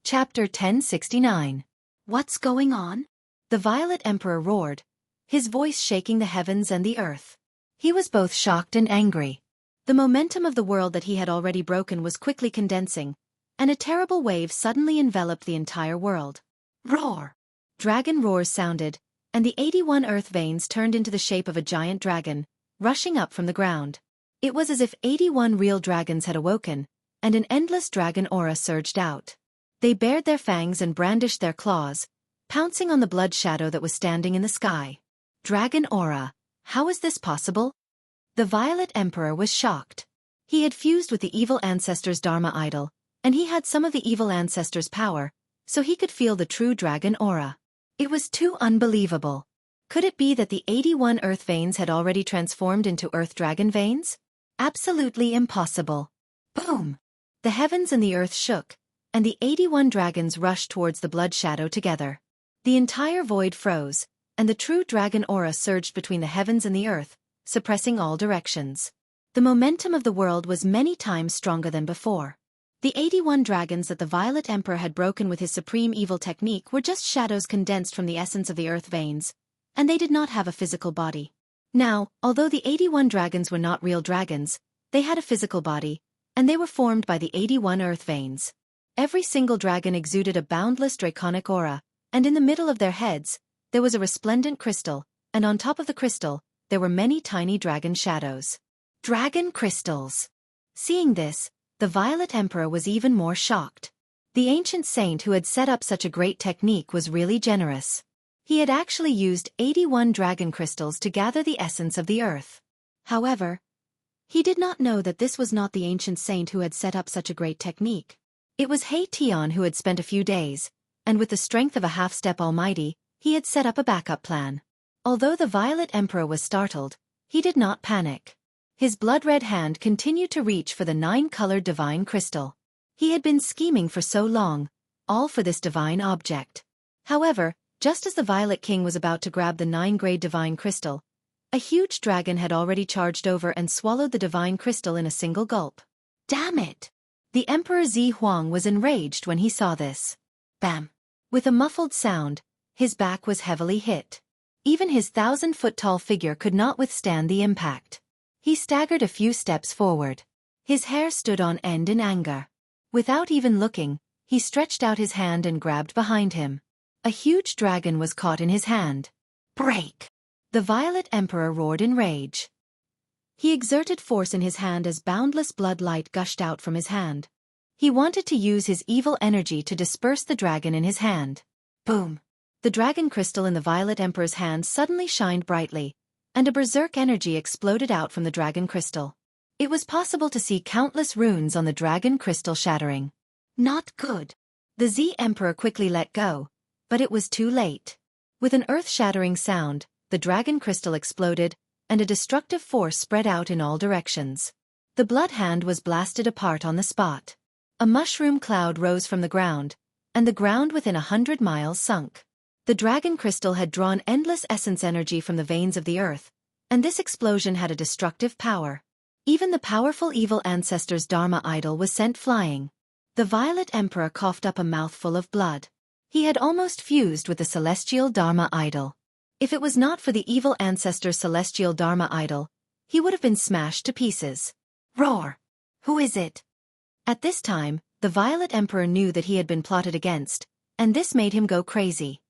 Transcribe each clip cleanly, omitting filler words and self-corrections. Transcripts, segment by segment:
Chapter 1069. What's going on? The Violet Emperor roared, his voice shaking the heavens and the earth. He was both shocked and angry. The momentum of the world that he had already broken was quickly condensing, and a terrible wave suddenly enveloped the entire world. Roar! Dragon roars sounded, and the 81 earth veins turned into the shape of a giant dragon, rushing up from the ground. It was as if 81 real dragons had awoken, and an endless dragon aura surged out. They bared their fangs and brandished their claws, pouncing on the blood shadow that was standing in the sky. Dragon aura, how is this possible? The Violet Emperor was shocked. He had fused with the evil ancestor's Dharma idol, and he had some of the evil ancestor's power, so he could feel the true dragon aura. It was too unbelievable. Could it be that the 81 earth veins had already transformed into earth dragon veins? Absolutely impossible. Boom! The heavens and the earth shook, and the 81 dragons rushed towards the blood shadow together. The entire void froze, and the true dragon aura surged between the heavens and the earth, suppressing all directions. The momentum of the world was many times stronger than before. The 81 dragons that the Violet Emperor had broken with his supreme evil technique were just shadows condensed from the essence of the earth veins, and they did not have a physical body. Now, although the 81 dragons were not real dragons, they had a physical body, and they were formed by the 81 earth veins. Every single dragon exuded a boundless draconic aura, and in the middle of their heads, there was a resplendent crystal, and on top of the crystal, there were many tiny dragon shadows. Dragon crystals! Seeing this, the Violet Emperor was even more shocked. The ancient saint who had set up such a great technique was really generous. He had actually used 81 dragon crystals to gather the essence of the earth. However, he did not know that this was not the ancient saint who had set up such a great technique. It was He Tian who had spent a few days, and with the strength of a half-step almighty, he had set up a backup plan. Although the Violet Emperor was startled, he did not panic. His blood-red hand continued to reach for the 9-colored divine crystal. He had been scheming for so long, all for this divine object. However, just as the Violet King was about to grab the 9-grade divine crystal, a huge dragon had already charged over and swallowed the divine crystal in a single gulp. Damn it! The Emperor Zi Huang was enraged when he saw this. Bam! With a muffled sound, his back was heavily hit. Even his 1,000-foot-tall figure could not withstand the impact. He staggered a few steps forward. His hair stood on end in anger. Without even looking, he stretched out his hand and grabbed behind him. A huge dragon was caught in his hand. Break! The Violet Emperor roared in rage. He exerted force in his hand as boundless blood light gushed out from his hand. He wanted to use his evil energy to disperse the dragon in his hand. Boom! The dragon crystal in the Violet Emperor's hand suddenly shined brightly, and a berserk energy exploded out from the dragon crystal. It was possible to see countless runes on the dragon crystal shattering. Not good. The Z Emperor quickly let go, but it was too late. With an earth-shattering sound, the dragon crystal exploded, and a destructive force spread out in all directions. The blood hand was blasted apart on the spot. A mushroom cloud rose from the ground, and the ground within 100 miles sunk. The dragon crystal had drawn endless essence energy from the veins of the earth, and this explosion had a destructive power. Even the powerful evil ancestor's Dharma idol was sent flying. The Violet Emperor coughed up a mouthful of blood. He had almost fused with the celestial Dharma idol. If it was not for the evil ancestor's celestial Dharma idol, he would have been smashed to pieces. Roar! Who is it? At this time, the Violet Emperor knew that he had been plotted against, and this made him go crazy.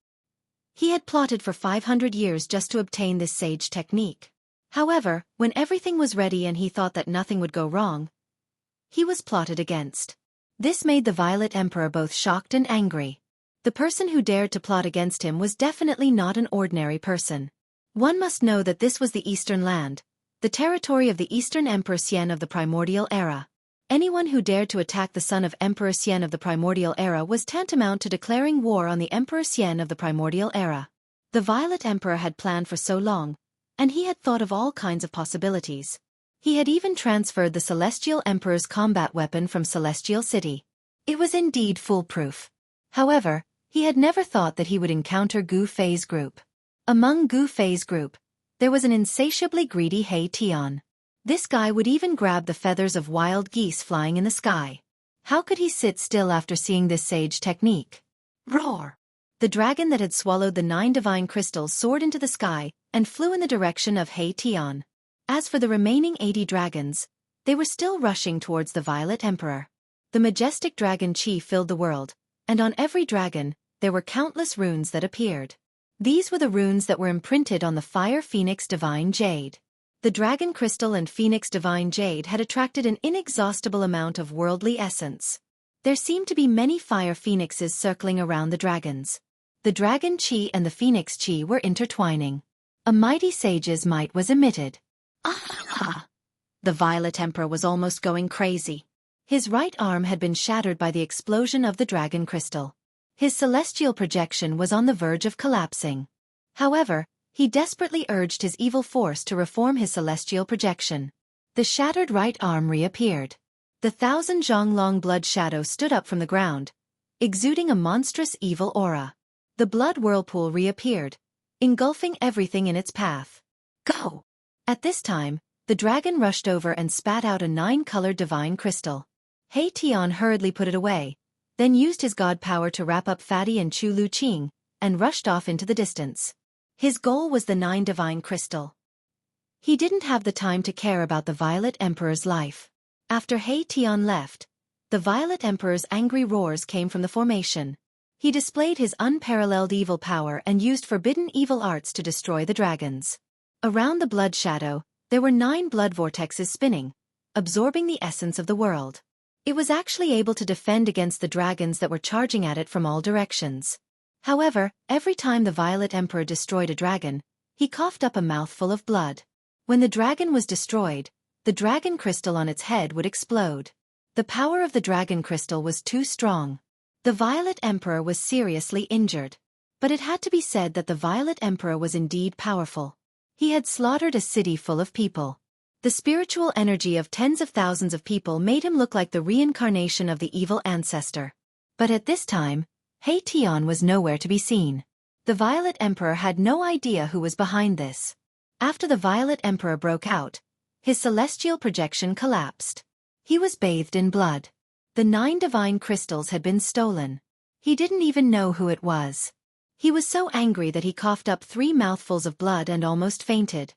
He had plotted for 500 years just to obtain this sage technique. However, when everything was ready and he thought that nothing would go wrong, he was plotted against. This made the Violet Emperor both shocked and angry. The person who dared to plot against him was definitely not an ordinary person. One must know that this was the Eastern Land, the territory of the Eastern Emperor Xian of the Primordial Era. Anyone who dared to attack the son of Emperor Xian of the Primordial Era was tantamount to declaring war on the Emperor Xian of the Primordial Era. The Violet Emperor had planned for so long, and he had thought of all kinds of possibilities. He had even transferred the Celestial Emperor's combat weapon from Celestial City. It was indeed foolproof. However, he had never thought that he would encounter Gu Fei's group. Among Gu Fei's group, there was an insatiably greedy He Tian. This guy would even grab the feathers of wild geese flying in the sky. How could he sit still after seeing this sage technique? Roar! The dragon that had swallowed the 9 divine crystals soared into the sky and flew in the direction of He Tian. As for the remaining 80 dragons, they were still rushing towards the Violet Emperor. The majestic dragon chi filled the world, and on every dragon, there were countless runes that appeared. These were the runes that were imprinted on the Fire Phoenix Divine Jade. The Dragon Crystal and Phoenix Divine Jade had attracted an inexhaustible amount of worldly essence. There seemed to be many fire phoenixes circling around the dragons. The Dragon Chi and the Phoenix Chi were intertwining. A mighty sage's might was emitted. Ah! The Violet Emperor was almost going crazy. His right arm had been shattered by the explosion of the Dragon Crystal. His celestial projection was on the verge of collapsing. However, he desperately urged his evil force to reform his celestial projection. The shattered right arm reappeared. The 1,000 Zhonglong blood shadow stood up from the ground, exuding a monstrous evil aura. The blood whirlpool reappeared, engulfing everything in its path. Go! At this time, the dragon rushed over and spat out a 9-colored divine crystal. He Tian hurriedly put it away, then used his god power to wrap up Fatty and Chu Lu Qing, and rushed off into the distance. His goal was the 9 divine crystal. He didn't have the time to care about the Violet Emperor's life. After He Tian left, the Violet Emperor's angry roars came from the formation. He displayed his unparalleled evil power and used forbidden evil arts to destroy the dragons. Around the blood shadow, there were 9 blood vortexes spinning, absorbing the essence of the world. It was actually able to defend against the dragons that were charging at it from all directions. However, every time the Violet Emperor destroyed a dragon, he coughed up a mouthful of blood. When the dragon was destroyed, the dragon crystal on its head would explode. The power of the dragon crystal was too strong. The Violet Emperor was seriously injured. But it had to be said that the Violet Emperor was indeed powerful. He had slaughtered a city full of people. The spiritual energy of tens of thousands of people made him look like the reincarnation of the evil ancestor. But at this time, He Tian was nowhere to be seen. The Violet Emperor had no idea who was behind this. After the Violet Emperor broke out, his celestial projection collapsed. He was bathed in blood. The 9 divine crystals had been stolen. He didn't even know who it was. He was so angry that he coughed up 3 mouthfuls of blood and almost fainted.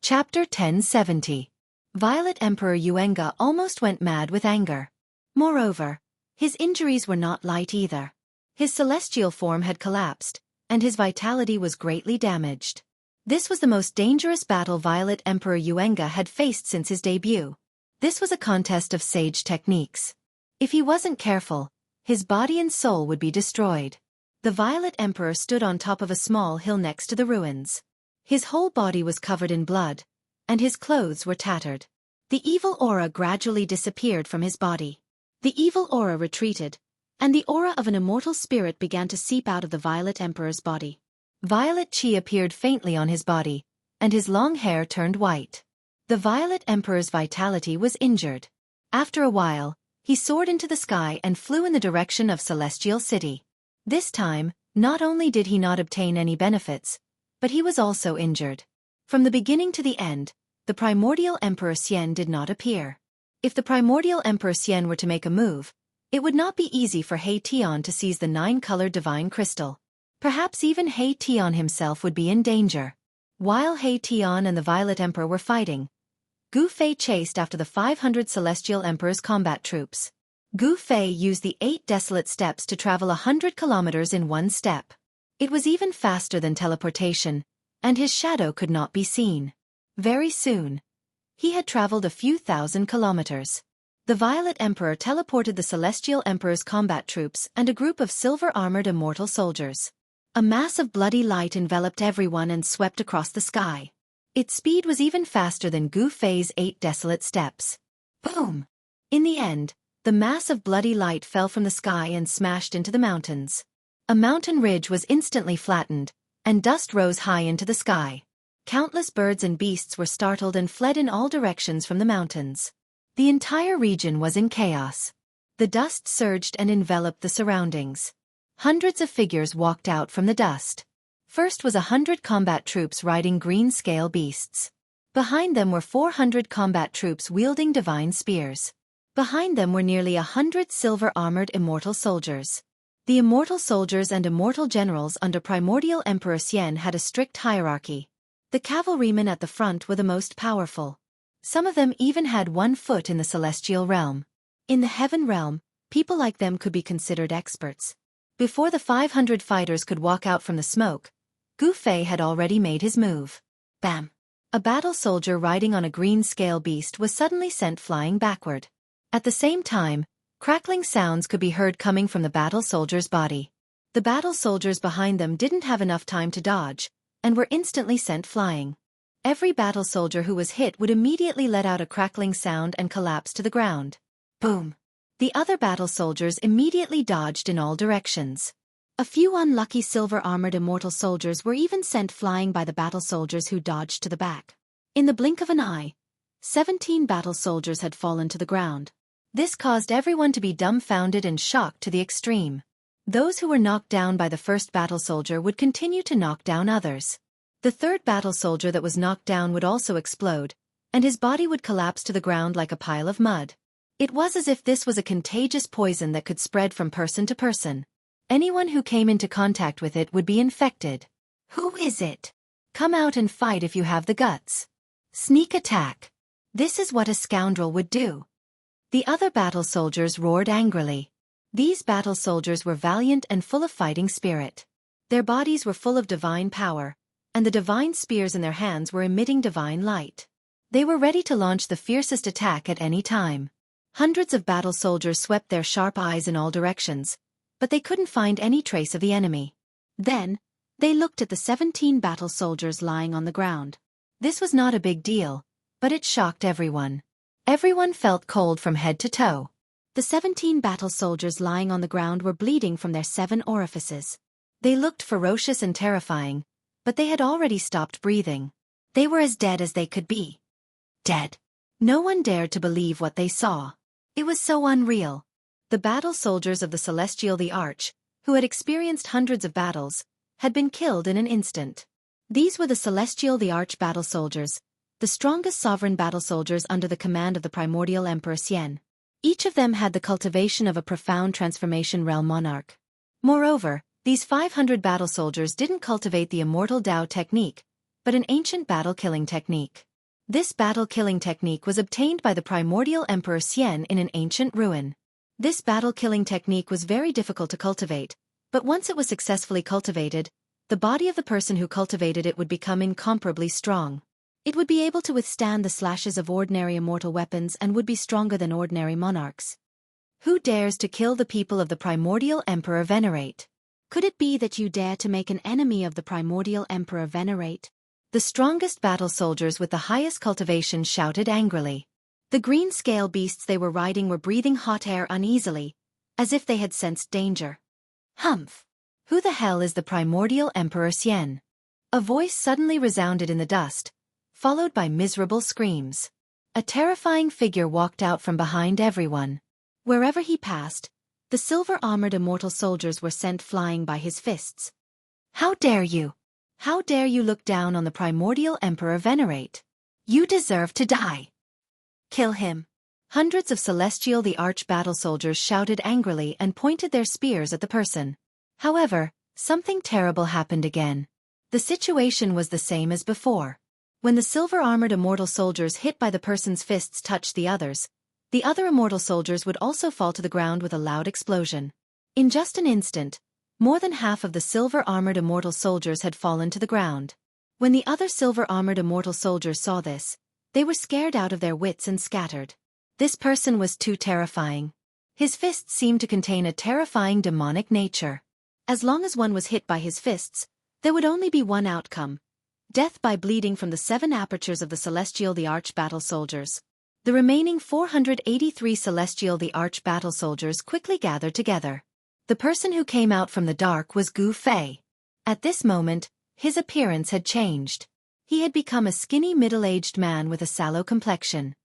Chapter 1070. Violet Emperor Yuenga almost went mad with anger. Moreover, his injuries were not light either. His celestial form had collapsed, and his vitality was greatly damaged. This was the most dangerous battle Violet Emperor Yuenga had faced since his debut. This was a contest of sage techniques. If he wasn't careful, his body and soul would be destroyed. The Violet Emperor stood on top of a small hill next to the ruins. His whole body was covered in blood, and his clothes were tattered. The evil aura gradually disappeared from his body. The evil aura retreated, and the aura of an immortal spirit began to seep out of the Violet Emperor's body. Violet Chi appeared faintly on his body, and his long hair turned white. The Violet Emperor's vitality was injured. After a while, he soared into the sky and flew in the direction of Celestial City. This time, not only did he not obtain any benefits, but he was also injured. From the beginning to the end, the primordial Emperor Xian did not appear. If the primordial Emperor Xian were to make a move, it would not be easy for He Tian to seize the 9-colored divine crystal. Perhaps even He Tian himself would be in danger. While He Tian and the Violet Emperor were fighting, Gu Fei chased after the 500 Celestial Emperor's combat troops. Gu Fei used the 8 desolate steps to travel 100 kilometers in one step. It was even faster than teleportation, and his shadow could not be seen. Very soon, he had traveled a few thousand kilometers. The Violet Emperor teleported the Celestial Emperor's combat troops and a group of silver-armored immortal soldiers. A mass of bloody light enveloped everyone and swept across the sky. Its speed was even faster than Gu Fei's 8 desolate steps. Boom! In the end, the mass of bloody light fell from the sky and smashed into the mountains. A mountain ridge was instantly flattened, and dust rose high into the sky. Countless birds and beasts were startled and fled in all directions from the mountains. The entire region was in chaos. The dust surged and enveloped the surroundings. Hundreds of figures walked out from the dust. First was 100 combat troops riding green-scale beasts. Behind them were 400 combat troops wielding divine spears. Behind them were nearly 100 silver-armored immortal soldiers. The immortal soldiers and immortal generals under primordial Emperor Xian had a strict hierarchy. The cavalrymen at the front were the most powerful. Some of them even had 1 foot in the celestial realm. In the heaven realm, people like them could be considered experts. Before the 500 fighters could walk out from the smoke, Gu Fei had already made his move. Bam! A battle soldier riding on a green scale beast was suddenly sent flying backward. At the same time, crackling sounds could be heard coming from the battle soldier's body. The battle soldiers behind them didn't have enough time to dodge, and were instantly sent flying. Every battle soldier who was hit would immediately let out a crackling sound and collapse to the ground. Boom! The other battle soldiers immediately dodged in all directions. A few unlucky silver-armored immortal soldiers were even sent flying by the battle soldiers who dodged to the back. In the blink of an eye, 17 battle soldiers had fallen to the ground. This caused everyone to be dumbfounded and shocked to the extreme. Those who were knocked down by the first battle soldier would continue to knock down others. The third battle soldier that was knocked down would also explode, and his body would collapse to the ground like a pile of mud. It was as if this was a contagious poison that could spread from person to person. Anyone who came into contact with it would be infected. Who is it? Come out and fight if you have the guts. Sneak attack. This is what a scoundrel would do. The other battle soldiers roared angrily. These battle soldiers were valiant and full of fighting spirit. Their bodies were full of divine power, and the divine spears in their hands were emitting divine light. They were ready to launch the fiercest attack at any time. Hundreds of battle soldiers swept their sharp eyes in all directions, but they couldn't find any trace of the enemy. Then, they looked at the 17 battle soldiers lying on the ground. This was not a big deal, but it shocked everyone. Everyone felt cold from head to toe. The 17 battle soldiers lying on the ground were bleeding from their 7 orifices. They looked ferocious and terrifying, but they had already stopped breathing. They were as dead as they could be. Dead. No one dared to believe what they saw. It was so unreal. The battle soldiers of the Celestial the Arch, who had experienced hundreds of battles, had been killed in an instant. These were the Celestial the Arch battle soldiers, the strongest sovereign battle soldiers under the command of the primordial Emperor Xian. Each of them had the cultivation of a profound transformation realm monarch. Moreover, these 500 battle soldiers didn't cultivate the immortal Dao technique, but an ancient battle-killing technique. This battle-killing technique was obtained by the primordial Emperor Xian in an ancient ruin. This battle-killing technique was very difficult to cultivate, but once it was successfully cultivated, the body of the person who cultivated it would become incomparably strong. It would be able to withstand the slashes of ordinary immortal weapons and would be stronger than ordinary monarchs. Who dares to kill the people of the primordial Emperor Venerate? Could it be that you dare to make an enemy of the primordial Emperor Venerate? The strongest battle soldiers with the highest cultivation shouted angrily. The green scale beasts they were riding were breathing hot air uneasily, as if they had sensed danger. Humph! Who the hell is the primordial Emperor Xian? A voice suddenly resounded in the dust, followed by miserable screams. A terrifying figure walked out from behind everyone. Wherever he passed, the silver-armored immortal soldiers were sent flying by his fists. How dare you! How dare you look down on the primordial Emperor Venerate? You deserve to die! Kill him! Hundreds of Celestial the Arch battle soldiers shouted angrily and pointed their spears at the person. However, something terrible happened again. The situation was the same as before. When the silver-armored immortal soldiers hit by the person's fists touched the other immortal soldiers would also fall to the ground with a loud explosion. In just an instant, more than half of the silver-armored immortal soldiers had fallen to the ground. When the other silver-armored immortal soldiers saw this, they were scared out of their wits and scattered. This person was too terrifying. His fists seemed to contain a terrifying demonic nature. As long as one was hit by his fists, there would only be one outcome: death by bleeding from the 7 apertures of the Celestial the Arch battle soldiers. The remaining 483 Celestial the Arch battle soldiers quickly gathered together. The person who came out from the dark was Gu Fei. At this moment, his appearance had changed. He had become a skinny middle-aged man with a sallow complexion.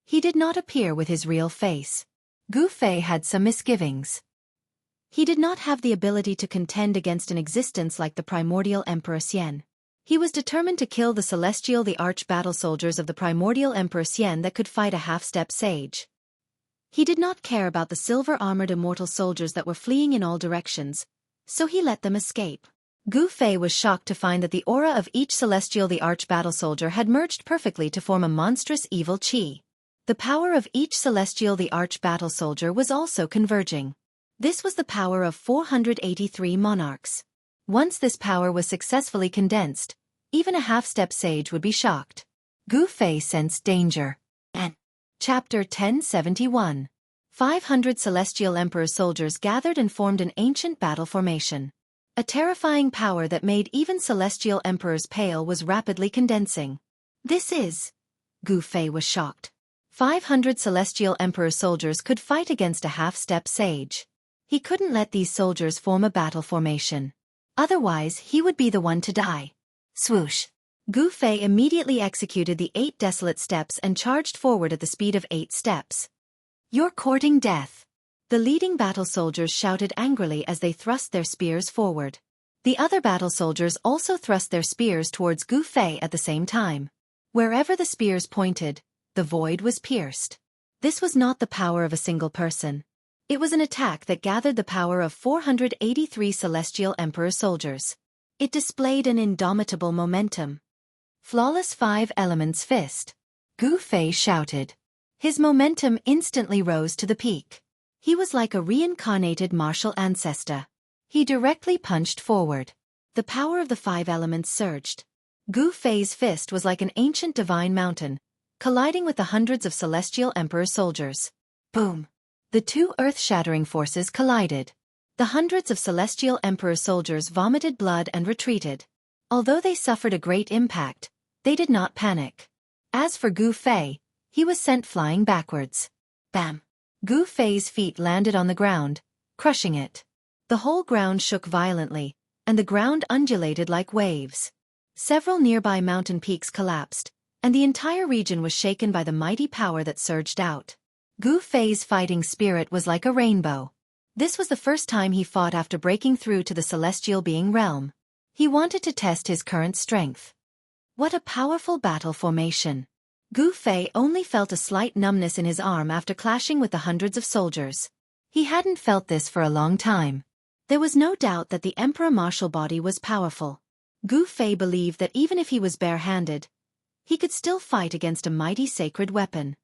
He did not appear with his real face. Gu Fei had some misgivings. He did not have the ability to contend against an existence like the primordial Emperor Xian. He was determined to kill the Celestial the Arch battle soldiers of the primordial Emperor Xian that could fight a half-step sage. He did not care about the silver-armored immortal soldiers that were fleeing in all directions, so he let them escape. Gu Fei was shocked to find that the aura of each celestial the arch-battle soldier had merged perfectly to form a monstrous evil chi. The power of each celestial the arch-battle soldier was also converging. This was the power of 483 monarchs. Once this power was successfully condensed, even a half-step sage would be shocked. Gu Fei sensed danger. And Chapter 1071. 500 celestial emperor soldiers gathered and formed an ancient battle formation. A terrifying power that made even celestial emperors pale was rapidly condensing. This is... Gu Fei was shocked. 500 celestial emperor soldiers could fight against a half-step sage. He couldn't let these soldiers form a battle formation. Otherwise, he would be the one to die. Swoosh! Gu Fei immediately executed the 8 desolate steps and charged forward at the speed of 8 steps. "You're courting death!" The leading battle soldiers shouted angrily as they thrust their spears forward. The other battle soldiers also thrust their spears towards Gu Fei at the same time. Wherever the spears pointed, the void was pierced. This was not the power of a single person. It was an attack that gathered the power of 483 celestial emperor soldiers. It displayed an indomitable momentum. Flawless 5 elements fist. Gu Fei shouted. His momentum instantly rose to the peak. He was like a reincarnated martial ancestor. He directly punched forward. The power of the 5 elements surged. Gu Fei's fist was like an ancient divine mountain, colliding with the hundreds of celestial emperor soldiers. Boom! The 2 earth-shattering forces collided. The hundreds of celestial emperor soldiers vomited blood and retreated. Although they suffered a great impact, they did not panic. As for Gu Fei, he was sent flying backwards. Bam! Gu Fei's feet landed on the ground, crushing it. The whole ground shook violently, and the ground undulated like waves. Several nearby mountain peaks collapsed, and the entire region was shaken by the mighty power that surged out. Gu Fei's fighting spirit was like a rainbow. This was the first time he fought after breaking through to the celestial being realm. He wanted to test his current strength. What a powerful battle formation! Gu Fei only felt a slight numbness in his arm after clashing with the hundreds of soldiers. He hadn't felt this for a long time. There was no doubt that the emperor martial body was powerful. Gu Fei believed that even if he was bare-handed, he could still fight against a mighty sacred weapon.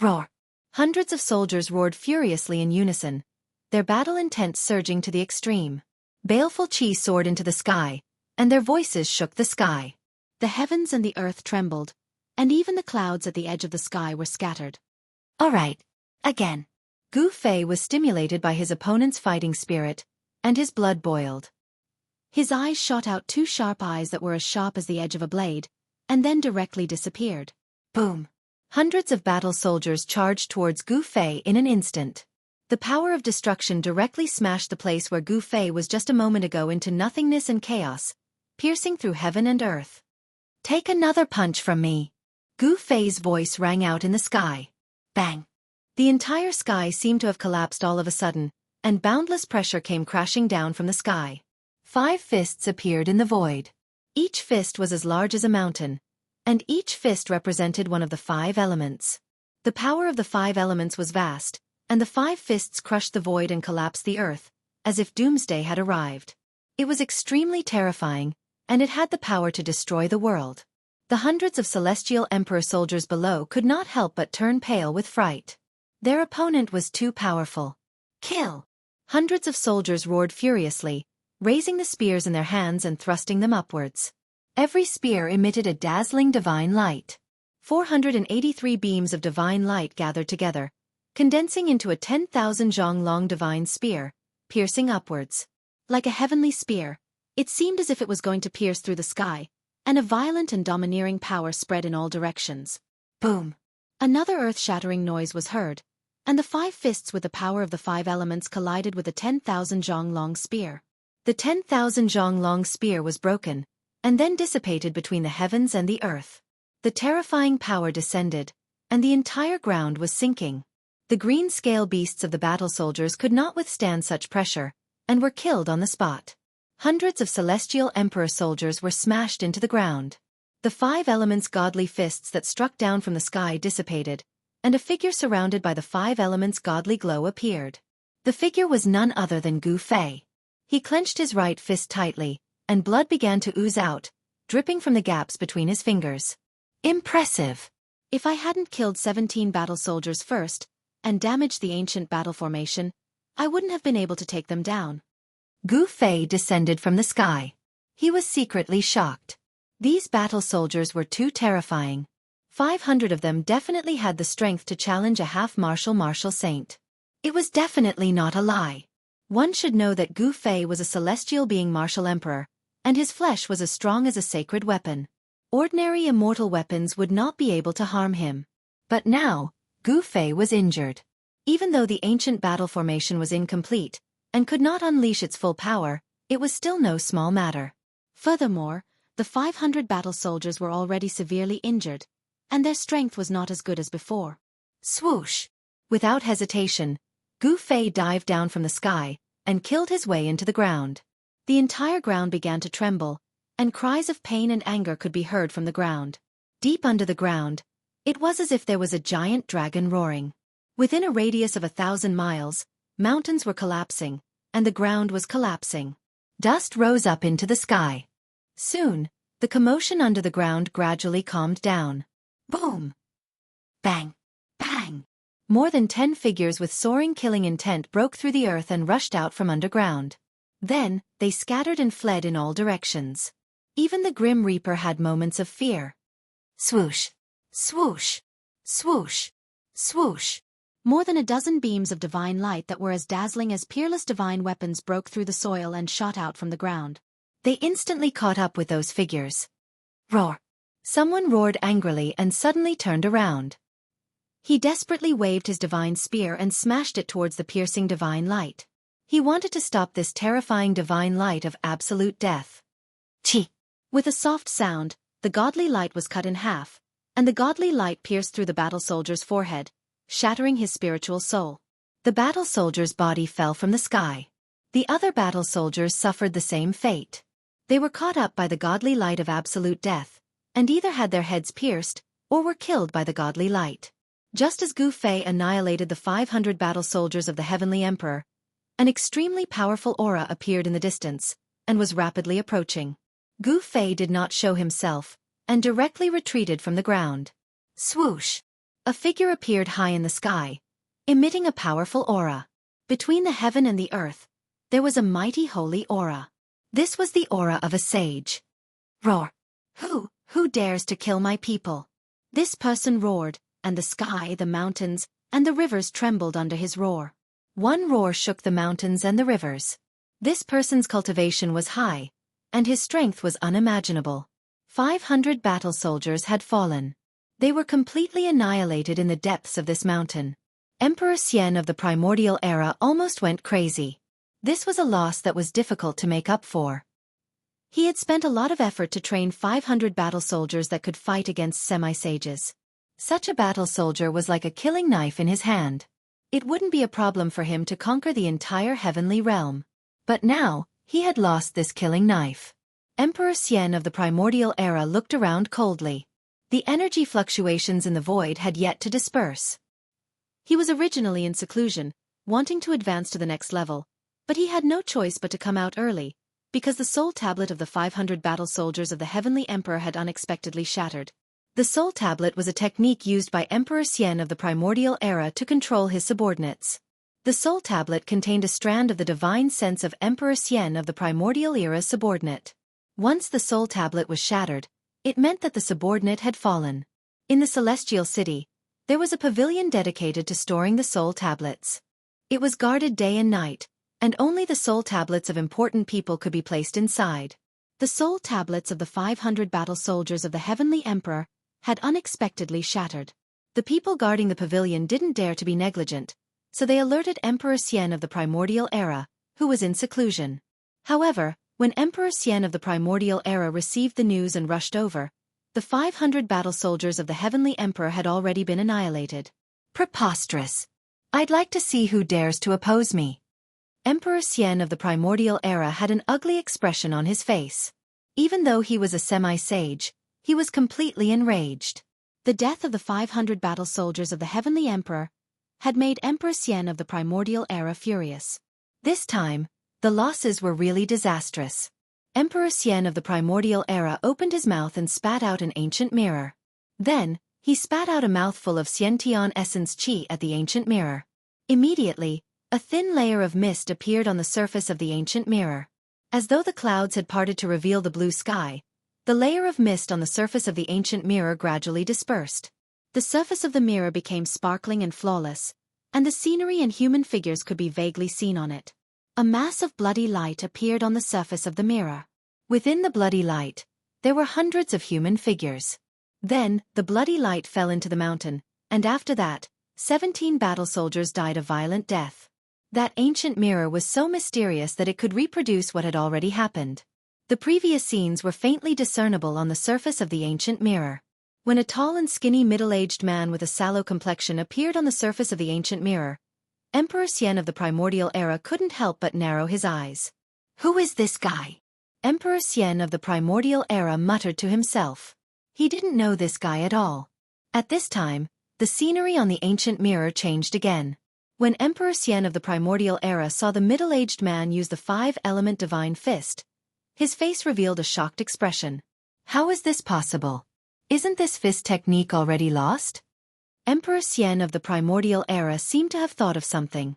Roar! Hundreds of soldiers roared furiously in unison, their battle intent surging to the extreme. Baleful chi soared into the sky, and their voices shook the sky. The heavens and the earth trembled, and even the clouds at the edge of the sky were scattered. All right, again. Gu Fei was stimulated by his opponent's fighting spirit, and his blood boiled. His eyes shot out 2 sharp eyes that were as sharp as the edge of a blade, and then directly disappeared. Boom! Hundreds of battle soldiers charged towards Gu Fei in an instant. The power of destruction directly smashed the place where Gu Fei was just a moment ago into nothingness and chaos, piercing through heaven and earth. "Take another punch from me!" Gu Fei's voice rang out in the sky. Bang! The entire sky seemed to have collapsed all of a sudden, and boundless pressure came crashing down from the sky. 5 fists appeared in the void. Each fist was as large as a mountain, and each fist represented one of the 5 elements. The power of the 5 elements was vast, and the 5 fists crushed the void and collapsed the earth, as if doomsday had arrived. It was extremely terrifying, and it had the power to destroy the world. The hundreds of celestial emperor soldiers below could not help but turn pale with fright. Their opponent was too powerful. Kill! Hundreds of soldiers roared furiously, raising the spears in their hands and thrusting them upwards. Every spear emitted a dazzling divine light. 483 beams of divine light gathered together, condensing into a 10,000 zhang long divine spear, piercing upwards. Like a heavenly spear, it seemed as if it was going to pierce through the sky, and a violent and domineering power spread in all directions. Boom! Another earth-shattering noise was heard, and the 5 fists with the power of the 5 elements collided with the 10,000 zhang long spear. The 10,000 zhang long spear was broken, and then dissipated between the heavens and the earth. The terrifying power descended, and the entire ground was sinking. The green scale beasts of the battle soldiers could not withstand such pressure, and were killed on the spot. Hundreds of celestial emperor soldiers were smashed into the ground. The 5 elements' godly fists that struck down from the sky dissipated, and a figure surrounded by the 5 elements' godly glow appeared. The figure was none other than Gu Fei. He clenched his right fist tightly, and blood began to ooze out, dripping from the gaps between his fingers. Impressive! If I hadn't killed 17 battle soldiers first, and damaged the ancient battle formation, I wouldn't have been able to take them down. Gu Fei descended from the sky. He was secretly shocked. These battle soldiers were too terrifying. 500 of them definitely had the strength to challenge a half-martial saint. It was definitely not a lie. One should know that Gu Fei was a celestial being martial emperor, and his flesh was as strong as a sacred weapon. Ordinary immortal weapons would not be able to harm him. But now, Gu Fei was injured. Even though the ancient battle formation was incomplete, and could not unleash its full power, it was still no small matter. Furthermore, the 500 battle soldiers were already severely injured, and their strength was not as good as before. Swoosh! Without hesitation, Gu Fei dived down from the sky, and killed his way into the ground. The entire ground began to tremble, and cries of pain and anger could be heard from the ground. Deep under the ground, it was as if there was a giant dragon roaring. Within a radius of 1,000 miles, mountains were collapsing, and the ground was collapsing. Dust rose up into the sky. Soon, the commotion under the ground gradually calmed down. Boom! Bang! Bang! More than 10 figures with soaring killing intent broke through the earth and rushed out from underground. Then, they scattered and fled in all directions. Even the Grim Reaper had moments of fear. Swoosh! Swoosh! Swoosh! Swoosh! More than a dozen beams of divine light that were as dazzling as peerless divine weapons broke through the soil and shot out from the ground. They instantly caught up with those figures. Roar! Someone roared angrily and suddenly turned around. He desperately waved his divine spear and smashed it towards the piercing divine light. He wanted to stop this terrifying divine light of absolute death. Chi! With a soft sound, the godly light was cut in half, and the godly light pierced through the battle soldier's forehead, shattering his spiritual soul. The battle soldier's body fell from the sky. The other battle soldiers suffered the same fate. They were caught up by the godly light of absolute death, and either had their heads pierced, or were killed by the godly light. Just as Gu Fei annihilated the 500 battle soldiers of the Heavenly Emperor, an extremely powerful aura appeared in the distance, and was rapidly approaching. Gu Fei did not show himself, and directly retreated from the ground. Swoosh! A figure appeared high in the sky, emitting a powerful aura. Between the heaven and the earth, there was a mighty holy aura. This was the aura of a sage. Roar! Who dares to kill my people? This person roared, and the sky, the mountains, and the rivers trembled under his roar. One roar shook the mountains and the rivers. This person's cultivation was high, and his strength was unimaginable. 500 battle soldiers had fallen. They were completely annihilated in the depths of this mountain. Emperor Xian of the primordial era almost went crazy. This was a loss that was difficult to make up for. He had spent a lot of effort to train 500 battle soldiers that could fight against semi-sages. Such a battle soldier was like a killing knife in his hand. It wouldn't be a problem for him to conquer the entire heavenly realm. But now, he had lost this killing knife. Emperor Xian of the primordial era looked around coldly. The energy fluctuations in the void had yet to disperse. He was originally in seclusion, wanting to advance to the next level, but he had no choice but to come out early, because the soul tablet of the 500 battle soldiers of the Heavenly Emperor had unexpectedly shattered. The soul tablet was a technique used by Emperor Xian of the primordial era to control his subordinates. The soul tablet contained a strand of the divine sense of Emperor Xian of the primordial era's subordinate. Once the soul tablet was shattered, it meant that the subordinate had fallen. In the celestial city, there was a pavilion dedicated to storing the soul tablets. It was guarded day and night, and only the soul tablets of important people could be placed inside. The soul tablets of the 500 battle soldiers of the Heavenly Emperor had unexpectedly shattered. The people guarding the pavilion didn't dare to be negligent, so they alerted Emperor Xian of the primordial era, who was in seclusion. However, when Emperor Xian of the primordial era received the news and rushed over, the 500 battle soldiers of the Heavenly Emperor had already been annihilated. Preposterous! I'd like to see who dares to oppose me. Emperor Xian of the primordial era had an ugly expression on his face. Even though he was a semi-sage, he was completely enraged. The death of the 500 battle soldiers of the Heavenly Emperor had made Emperor Xian of the Primordial Era furious. This time, the losses were really disastrous. Emperor Xian of the Primordial Era opened his mouth and spat out an ancient mirror. Then, he spat out a mouthful of Xiantian essence qi at the ancient mirror. Immediately, a thin layer of mist appeared on the surface of the ancient mirror. As though the clouds had parted to reveal the blue sky, the layer of mist on the surface of the ancient mirror gradually dispersed. The surface of the mirror became sparkling and flawless, and the scenery and human figures could be vaguely seen on it. A mass of bloody light appeared on the surface of the mirror. Within the bloody light, there were hundreds of human figures. Then, the bloody light fell into the mountain, and after that, 17 battle soldiers died a violent death. That ancient mirror was so mysterious that it could reproduce what had already happened. The previous scenes were faintly discernible on the surface of the ancient mirror. When a tall and skinny middle-aged man with a sallow complexion appeared on the surface of the ancient mirror, Emperor Xian of the Primordial Era couldn't help but narrow his eyes. "Who is this guy?" Emperor Xian of the Primordial Era muttered to himself. He didn't know this guy at all. At this time, the scenery on the ancient mirror changed again. When Emperor Xian of the Primordial Era saw the middle-aged man use the 5-element divine fist, his face revealed a shocked expression. How is this possible? Isn't this fist technique already lost? Emperor Xian of the Primordial Era seemed to have thought of something.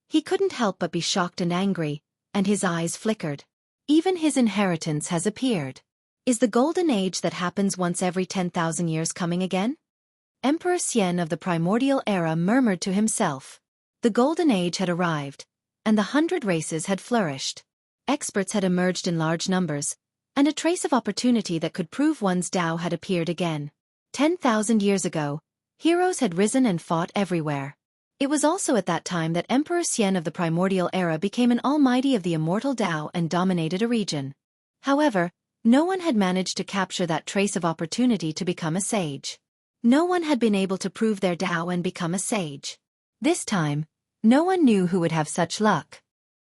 He couldn't help but be shocked and angry, and his eyes flickered. Even his inheritance has appeared. Is the golden age that happens once every 10,000 years coming again? Emperor Xian of the Primordial Era murmured to himself. The golden age had arrived, and the 100 races had flourished. Experts had emerged in large numbers, and a trace of opportunity that could prove one's Tao had appeared again. 10,000 years ago, heroes had risen and fought everywhere. It was also at that time that Emperor Xian of the Primordial Era became an almighty of the immortal Tao and dominated a region. However, no one had managed to capture that trace of opportunity to become a sage. No one had been able to prove their Tao and become a sage. This time, no one knew who would have such luck.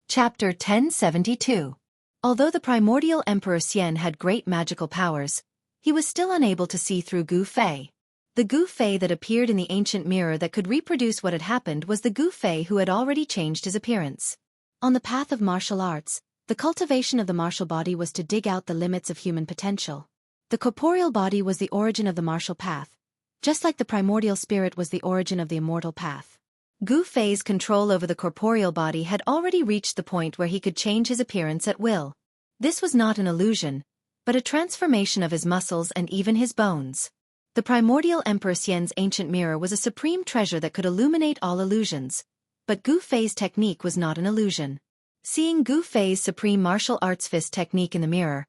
Chapter 1072. Although the primordial Emperor Xian had great magical powers, he was still unable to see through Gu Fei. The Gu Fei that appeared in the ancient mirror that could reproduce what had happened was the Gu Fei who had already changed his appearance. On the path of martial arts, the cultivation of the martial body was to dig out the limits of human potential. The corporeal body was the origin of the martial path, just like the primordial spirit was the origin of the immortal path. Gu Fei's control over the corporeal body had already reached the point where he could change his appearance at will. This was not an illusion, but a transformation of his muscles and even his bones. The primordial Emperor Xian's ancient mirror was a supreme treasure that could illuminate all illusions, but Gu Fei's technique was not an illusion. Seeing Gu Fei's supreme martial arts fist technique in the mirror,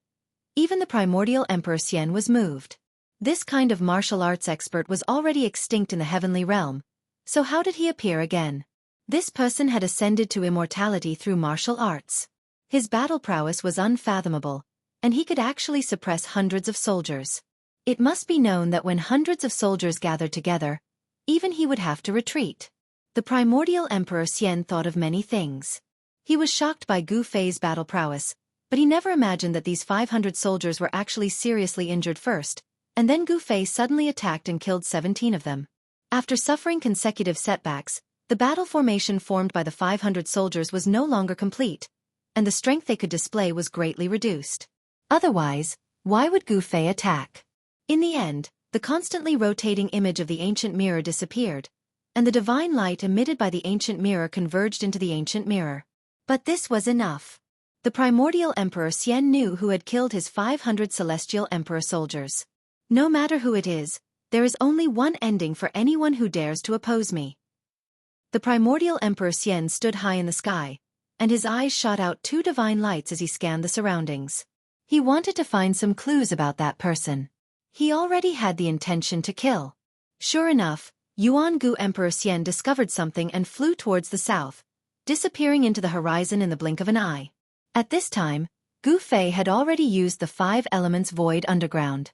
even the primordial Emperor Xian was moved. This kind of martial arts expert was already extinct in the heavenly realm, so how did he appear again? This person had ascended to immortality through martial arts. His battle prowess was unfathomable, and he could actually suppress hundreds of soldiers. It must be known that when hundreds of soldiers gathered together, even he would have to retreat. The primordial Emperor Xian thought of many things. He was shocked by Gu Fei's battle prowess, but he never imagined that these 500 soldiers were actually seriously injured first, and then Gu Fei suddenly attacked and killed 17 of them. After suffering consecutive setbacks, the battle formation formed by the 500 soldiers was no longer complete, and the strength they could display was greatly reduced. Otherwise, why would Gu Fei attack? In the end, the constantly rotating image of the ancient mirror disappeared, and the divine light emitted by the ancient mirror converged into the ancient mirror. But this was enough. The primordial Emperor Xian knew who had killed his 500 celestial emperor soldiers. No matter who it is, there is only one ending for anyone who dares to oppose me. The primordial Emperor Xian stood high in the sky, and his eyes shot out two divine lights as he scanned the surroundings. He wanted to find some clues about that person. He already had the intention to kill. Sure enough, Yuan-Gu Emperor Xian discovered something and flew towards the south, disappearing into the horizon in the blink of an eye. At this time, Gu Fei had already used the 5 elements void underground.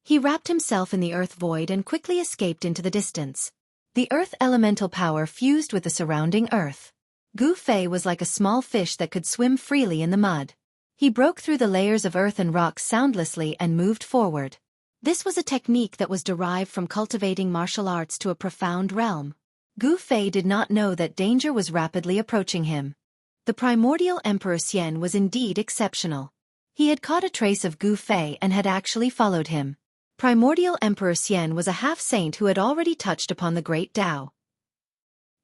He wrapped himself in the earth void and quickly escaped into the distance. The earth elemental power fused with the surrounding earth. Gu Fei was like a small fish that could swim freely in the mud. He broke through the layers of earth and rocks soundlessly and moved forward. This was a technique that was derived from cultivating martial arts to a profound realm. Gu Fei did not know that danger was rapidly approaching him. The primordial Emperor Xian was indeed exceptional. He had caught a trace of Gu Fei and had actually followed him. Primordial Emperor Xian was a half-saint who had already touched upon the great Tao.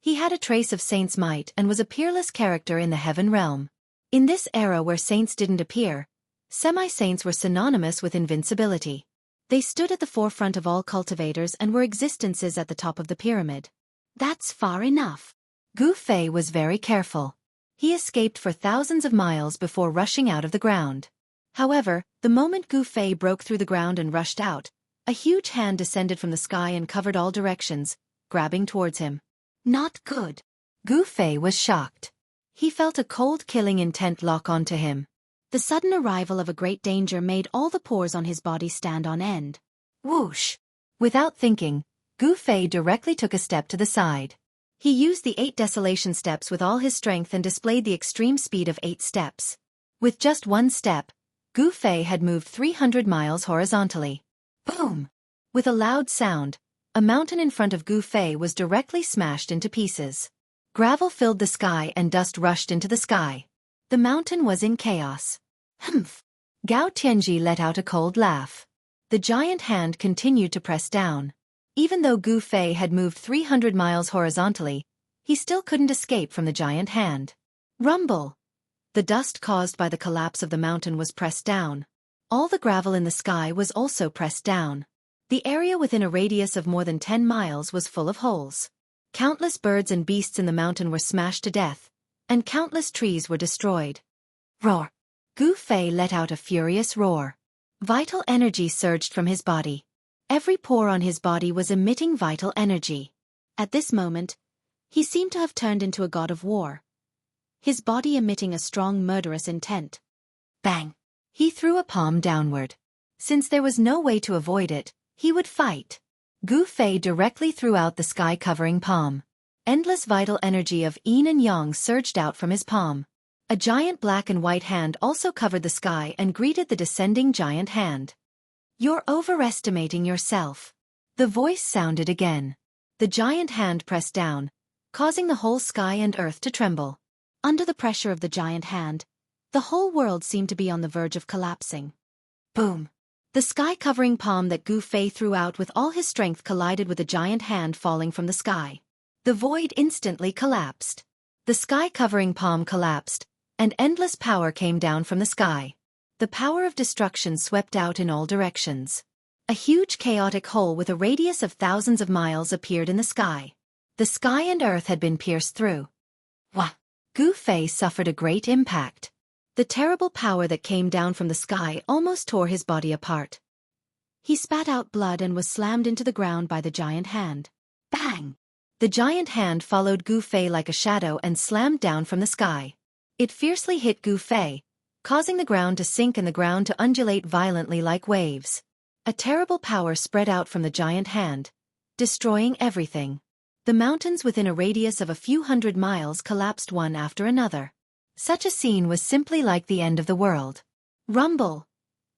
He had a trace of saint's might and was a peerless character in the heaven realm. In this era where saints didn't appear, semi-saints were synonymous with invincibility. They stood at the forefront of all cultivators and were existences at the top of the pyramid. That's far enough. Gu Fei was very careful. He escaped for thousands of miles before rushing out of the ground. However, the moment Gu Fei broke through the ground and rushed out, a huge hand descended from the sky and covered all directions, grabbing towards him. Not good. Gu Fei was shocked. He felt a cold killing intent lock onto him. The sudden arrival of a great danger made all the pores on his body stand on end. Whoosh! Without thinking, Gu Fei directly took a step to the side. He used the 8 desolation steps with all his strength and displayed the extreme speed of 8 steps. With just one step, Gu Fei had moved 300 miles horizontally. Boom! With a loud sound, a mountain in front of Gu Fei was directly smashed into pieces. Gravel filled the sky and dust rushed into the sky. The mountain was in chaos. Humph! Gao Tianji let out a cold laugh. The giant hand continued to press down. Even though Gu Fei had moved 300 miles horizontally, he still couldn't escape from the giant hand. Rumble! The dust caused by the collapse of the mountain was pressed down. All the gravel in the sky was also pressed down. The area within a radius of more than 10 miles was full of holes. Countless birds and beasts in the mountain were smashed to death, and countless trees were destroyed. Roar! Gu Fei let out a furious roar. Vital energy surged from his body. Every pore on his body was emitting vital energy. At this moment, he seemed to have turned into a god of war, his body emitting a strong murderous intent. Bang! He threw a palm downward. Since there was no way to avoid it, he would fight. Gu Fei directly threw out the sky-covering palm. Endless vital energy of yin and yang surged out from his palm. A giant black and white hand also covered the sky and greeted the descending giant hand. You're overestimating yourself. The voice sounded again. The giant hand pressed down, causing the whole sky and earth to tremble. Under the pressure of the giant hand, the whole world seemed to be on the verge of collapsing. Boom! The sky-covering palm that Gu Fei threw out with all his strength collided with the giant hand falling from the sky. The void instantly collapsed. The sky-covering palm collapsed, and endless power came down from the sky. The power of destruction swept out in all directions. A huge chaotic hole with a radius of thousands of miles appeared in the sky. The sky and earth had been pierced through. Wah! Gu Fei suffered a great impact. The terrible power that came down from the sky almost tore his body apart. He spat out blood and was slammed into the ground by the giant hand. Bang! The giant hand followed Gu Fei like a shadow and slammed down from the sky. It fiercely hit Gu Fei, causing the ground to sink and the ground to undulate violently like waves. A terrible power spread out from the giant hand, destroying everything. The mountains within a radius of a few hundred miles collapsed one after another. Such a scene was simply like the end of the world. Rumble!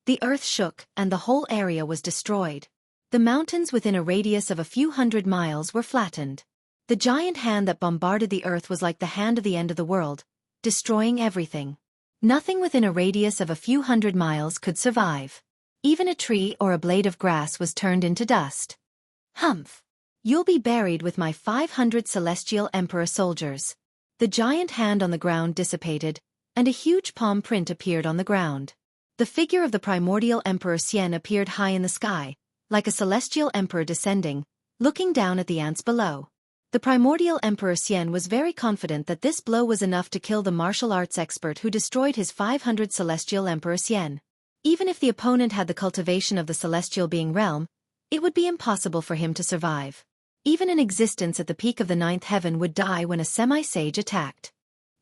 The earth shook and the whole area was destroyed. The mountains within a radius of a few hundred miles were flattened. The giant hand that bombarded the earth was like the hand of the end of the world, destroying everything. Nothing within a radius of a few hundred miles could survive. Even a tree or a blade of grass was turned into dust. Humph! You'll be buried with my 500 celestial emperor soldiers. The giant hand on the ground dissipated, and a huge palm print appeared on the ground. The figure of the primordial Emperor Xian appeared high in the sky, like a celestial emperor descending, looking down at the ants below. The primordial Emperor Xian was very confident that this blow was enough to kill the martial arts expert who destroyed his 500 celestial Emperor Xian. Even if the opponent had the cultivation of the celestial being realm, it would be impossible for him to survive. Even an existence at the peak of the 9th heaven would die when a semi-sage attacked.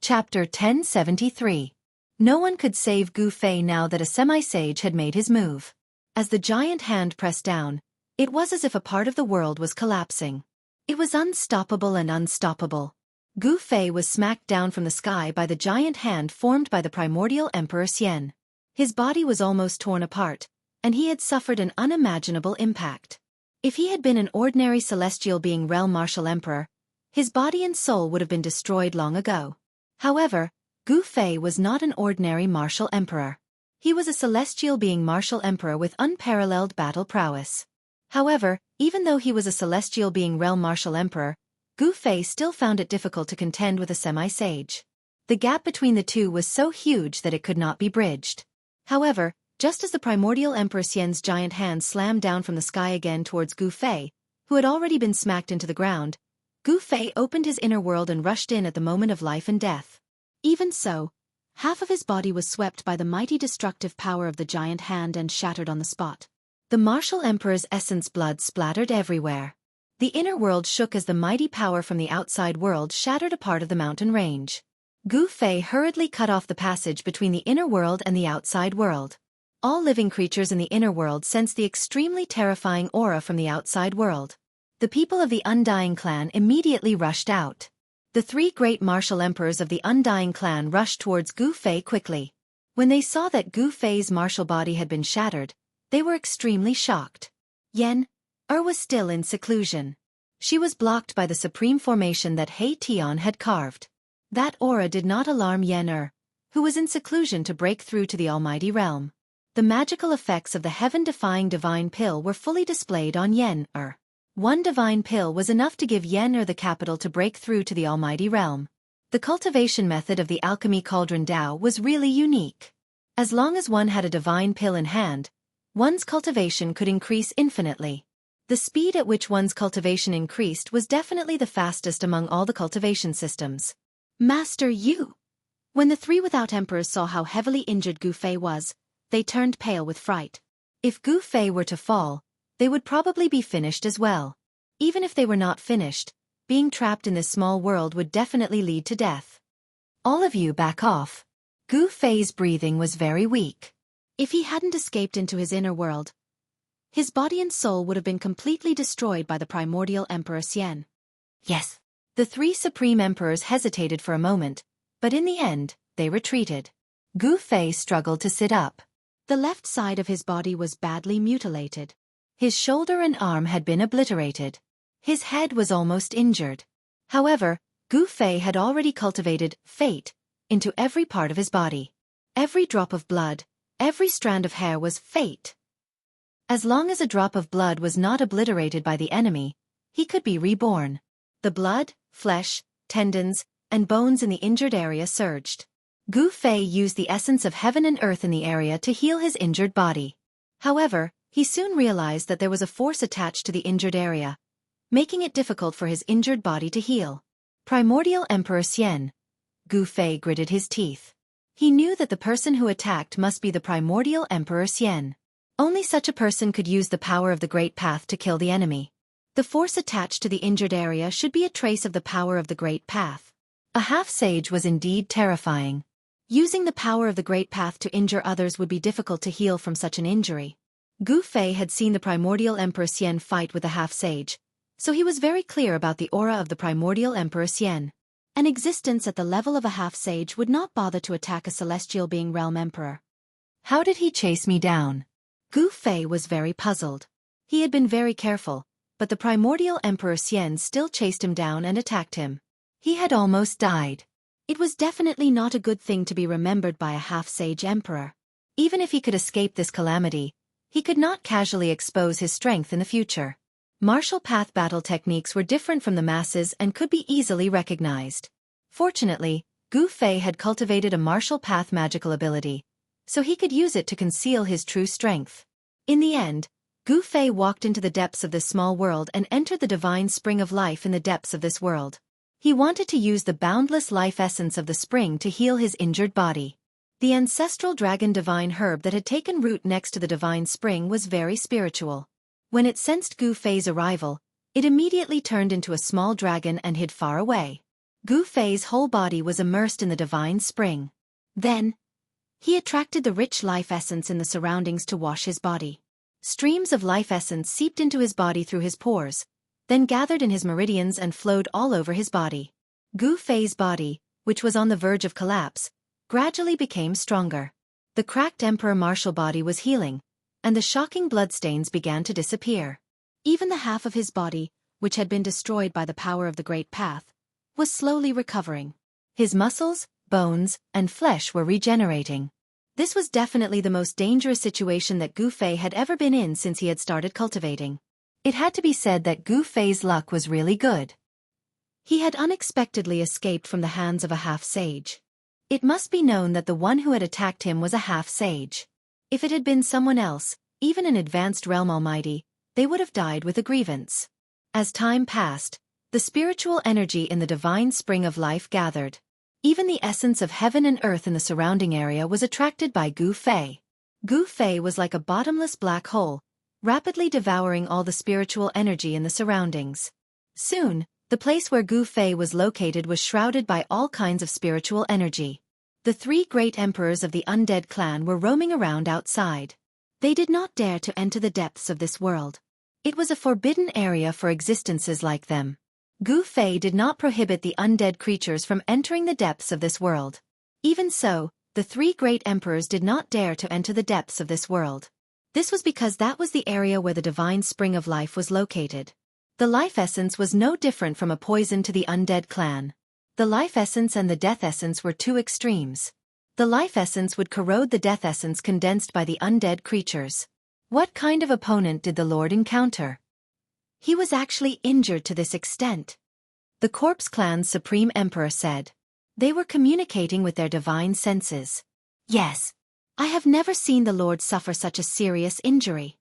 Chapter 1073. No one could save Gu Fei now that a semi-sage had made his move. As the giant hand pressed down, it was as if a part of the world was collapsing. It was unstoppable and unstoppable. Gu Fei was smacked down from the sky by the giant hand formed by the primordial Emperor Xian. His body was almost torn apart, and he had suffered an unimaginable impact. If he had been an ordinary celestial being realm martial emperor, his body and soul would have been destroyed long ago. However, Gu Fei was not an ordinary martial emperor. He was a celestial being martial emperor with unparalleled battle prowess. However, even though he was a celestial being realm martial emperor, Gu Fei still found it difficult to contend with a semi-sage. The gap between the two was so huge that it could not be bridged. However, just as the primordial Emperor Xian's giant hand slammed down from the sky again towards Gu Fei, who had already been smacked into the ground, Gu Fei opened his inner world and rushed in at the moment of life and death. Even so, half of his body was swept by the mighty destructive power of the giant hand and shattered on the spot. The martial emperor's essence blood splattered everywhere. The inner world shook as the mighty power from the outside world shattered a part of the mountain range. Gu Fei hurriedly cut off the passage between the inner world and the outside world. All living creatures in the inner world sensed the extremely terrifying aura from the outside world. The people of the Undying clan immediately rushed out. The three great martial emperors of the Undying clan rushed towards Gu Fei quickly. When they saw that Gu Fei's martial body had been shattered, they were extremely shocked. Yen-Er was still in seclusion. She was blocked by the supreme formation that He Tian had carved. That aura did not alarm Yen-Er, who was in seclusion to break through to the almighty realm. The magical effects of the heaven-defying divine pill were fully displayed on Yen-Er. One divine pill was enough to give Yen-Er the capital to break through to the almighty realm. The cultivation method of the alchemy cauldron Dao was really unique. As long as one had a divine pill in hand, one's cultivation could increase infinitely. The speed at which one's cultivation increased was definitely the fastest among all the cultivation systems. Master Yu! When the three without emperors saw how heavily injured Gu Fei was, they turned pale with fright. If Gu Fei were to fall, they would probably be finished as well. Even if they were not finished, being trapped in this small world would definitely lead to death. All of you back off. Gu Fei's breathing was very weak. If he hadn't escaped into his inner world, his body and soul would have been completely destroyed by the primordial Emperor Xian. Yes. The three supreme emperors hesitated for a moment, but in the end, they retreated. Gu Fei struggled to sit up. The left side of his body was badly mutilated. His shoulder and arm had been obliterated. His head was almost injured. However, Gu Fei had already cultivated fate into every part of his body. Every drop of blood, every strand of hair was fate. As long as a drop of blood was not obliterated by the enemy, he could be reborn. The blood, flesh, tendons, and bones in the injured area surged. Gu Fei used the essence of heaven and earth in the area to heal his injured body. However, he soon realized that there was a force attached to the injured area, making it difficult for his injured body to heal. Primordial Emperor Xian. Gu Fei gritted his teeth. He knew that the person who attacked must be the Primordial Emperor Xian. Only such a person could use the power of the Great Path to kill the enemy. The force attached to the injured area should be a trace of the power of the Great Path. A half-sage was indeed terrifying. Using the power of the Great Path to injure others would be difficult to heal from such an injury. Gu Fei had seen the Primordial Emperor Xian fight with a half-sage, so he was very clear about the aura of the Primordial Emperor Xian. An existence at the level of a half-sage would not bother to attack a celestial being realm emperor. How did he chase me down? Gu Fei was very puzzled. He had been very careful, but the Primordial Emperor Xian still chased him down and attacked him. He had almost died. It was definitely not a good thing to be remembered by a half-sage emperor. Even if he could escape this calamity, he could not casually expose his strength in the future. Martial path battle techniques were different from the masses and could be easily recognized. Fortunately, Gu Fei had cultivated a martial path magical ability, so he could use it to conceal his true strength. In the end, Gu Fei walked into the depths of this small world and entered the divine spring of life in the depths of this world. He wanted to use the boundless life essence of the spring to heal his injured body. The ancestral dragon divine herb that had taken root next to the divine spring was very spiritual. When it sensed Gu Fei's arrival, it immediately turned into a small dragon and hid far away. Gu Fei's whole body was immersed in the divine spring. Then, he attracted the rich life essence in the surroundings to wash his body. Streams of life essence seeped into his body through his pores, then gathered in his meridians and flowed all over his body. Gu Fei's body, which was on the verge of collapse, gradually became stronger. The cracked emperor martial body was healing, and the shocking bloodstains began to disappear. Even the half of his body, which had been destroyed by the power of the Great Path, was slowly recovering. His muscles, bones, and flesh were regenerating. This was definitely the most dangerous situation that Gu Fei had ever been in since he had started cultivating. It had to be said that Gu Fei's luck was really good. He had unexpectedly escaped from the hands of a half-sage. It must be known that the one who had attacked him was a half-sage. If it had been someone else, even an advanced realm almighty, they would have died with a grievance. As time passed, the spiritual energy in the divine spring of life gathered. Even the essence of heaven and earth in the surrounding area was attracted by Gu Fei. Gu Fei was like a bottomless black hole, rapidly devouring all the spiritual energy in the surroundings. Soon, the place where Gu Fei was located was shrouded by all kinds of spiritual energy. The three great emperors of the undead clan were roaming around outside. They did not dare to enter the depths of this world. It was a forbidden area for existences like them. Gu Fei did not prohibit the undead creatures from entering the depths of this world. Even so, the three great emperors did not dare to enter the depths of this world. This was because that was the area where the divine spring of life was located. The life essence was no different from a poison to the undead clan. The life essence and the death essence were two extremes. The life essence would corrode the death essence condensed by the undead creatures. What kind of opponent did the Lord encounter? He was actually injured to this extent. The Corpse Clan's Supreme Emperor said. They were communicating with their divine senses. Yes. I have never seen the Lord suffer such a serious injury.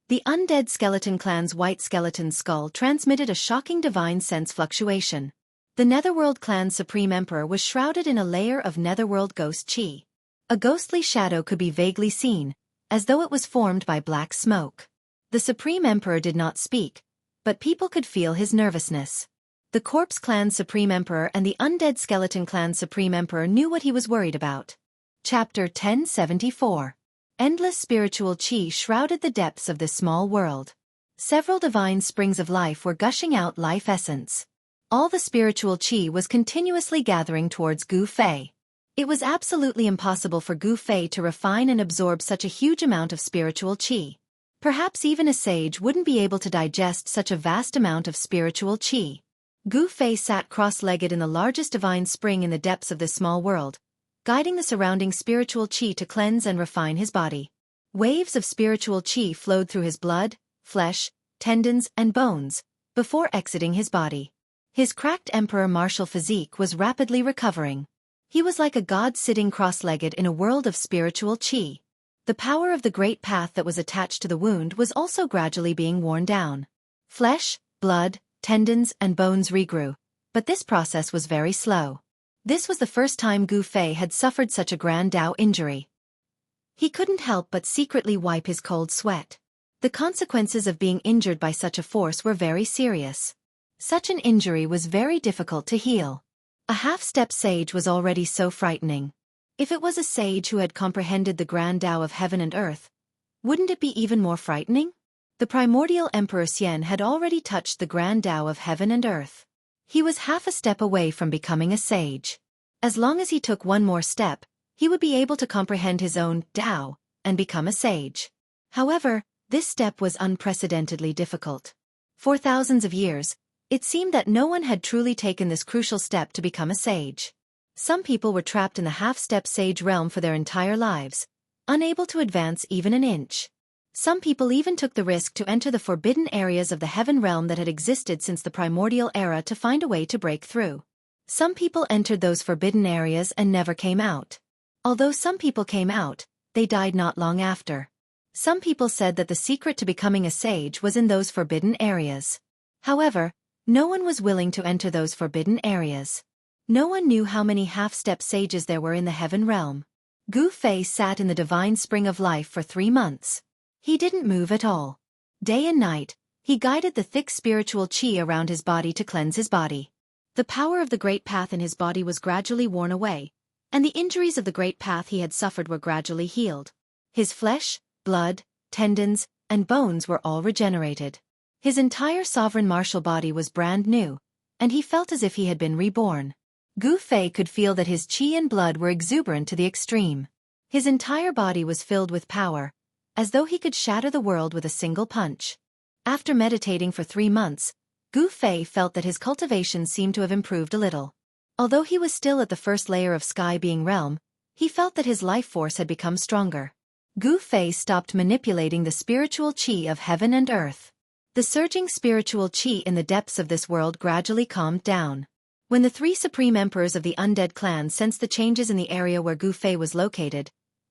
The Undead Skeleton Clan's White Skeleton Skull transmitted a shocking divine sense fluctuation. The Netherworld Clan's Supreme Emperor was shrouded in a layer of Netherworld ghost chi. A ghostly shadow could be vaguely seen, as though it was formed by black smoke. The Supreme Emperor did not speak, but people could feel his nervousness. The Corpse Clan's Supreme Emperor and the Undead Skeleton Clan's Supreme Emperor knew what he was worried about. Chapter 1074. Endless spiritual chi shrouded the depths of this small world. Several divine springs of life were gushing out life essence. All the spiritual chi was continuously gathering towards Gu Fei. It was absolutely impossible for Gu Fei to refine and absorb such a huge amount of spiritual chi. Perhaps even a sage wouldn't be able to digest such a vast amount of spiritual chi. Gu Fei sat cross-legged in the largest divine spring in the depths of this small world, guiding the surrounding spiritual chi to cleanse and refine his body. Waves of spiritual chi flowed through his blood, flesh, tendons, and bones, before exiting his body. His cracked emperor martial physique was rapidly recovering. He was like a god sitting cross-legged in a world of spiritual chi. The power of the great path that was attached to the wound was also gradually being worn down. Flesh, blood, tendons, and bones regrew, but this process was very slow. This was the first time Gu Fei had suffered such a grand Dao injury. He couldn't help but secretly wipe his cold sweat. The consequences of being injured by such a force were very serious. Such an injury was very difficult to heal. A half-step sage was already so frightening. If it was a sage who had comprehended the grand Dao of heaven and earth, wouldn't it be even more frightening? The primordial Emperor Xian had already touched the grand Dao of heaven and earth. He was half a step away from becoming a sage. As long as he took one more step, he would be able to comprehend his own Dao and become a sage. However, this step was unprecedentedly difficult. For thousands of years, it seemed that no one had truly taken this crucial step to become a sage. Some people were trapped in the half-step sage realm for their entire lives, unable to advance even an inch. Some people even took the risk to enter the forbidden areas of the heaven realm that had existed since the primordial era to find a way to break through. Some people entered those forbidden areas and never came out. Although some people came out, they died not long after. Some people said that the secret to becoming a sage was in those forbidden areas. However, no one was willing to enter those forbidden areas. No one knew how many half-step sages there were in the heaven realm. Gu Fei sat in the divine spring of life for 3 months. He didn't move at all. Day and night, he guided the thick spiritual chi around his body to cleanse his body. The power of the great path in his body was gradually worn away, and the injuries of the great path he had suffered were gradually healed. His flesh, blood, tendons, and bones were all regenerated. His entire sovereign martial body was brand new, and he felt as if he had been reborn. Gu Fei could feel that his chi and blood were exuberant to the extreme. His entire body was filled with power, as though he could shatter the world with a single punch. After meditating for 3 months, Gu Fei felt that his cultivation seemed to have improved a little. Although he was still at the first layer of sky being realm, he felt that his life force had become stronger. Gu Fei stopped manipulating the spiritual qi of heaven and earth. The surging spiritual qi in the depths of this world gradually calmed down. When the 3 supreme emperors of the undead clan sensed the changes in the area where Gu Fei was located,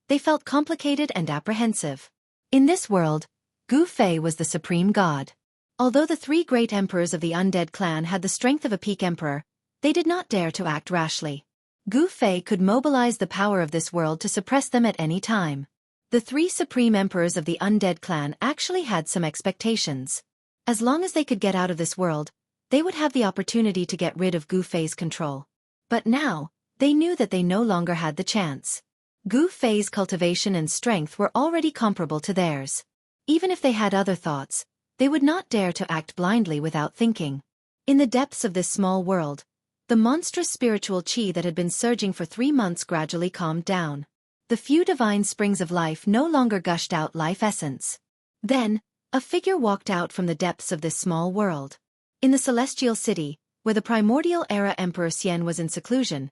they felt complicated and apprehensive. In this world, Gu Fei was the supreme god. Although the 3 great emperors of the undead clan had the strength of a peak emperor, they did not dare to act rashly. Gu Fei could mobilize the power of this world to suppress them at any time. The 3 supreme emperors of the undead clan actually had some expectations. As long as they could get out of this world, they would have the opportunity to get rid of Gu Fei's control. But now, they knew that they no longer had the chance. Gu Fei's cultivation and strength were already comparable to theirs. Even if they had other thoughts, they would not dare to act blindly without thinking. In the depths of this small world, the monstrous spiritual qi that had been surging for 3 months gradually calmed down. The few divine springs of life no longer gushed out life essence. Then, a figure walked out from the depths of this small world. In the celestial city, where the primordial era Emperor Xian was in seclusion,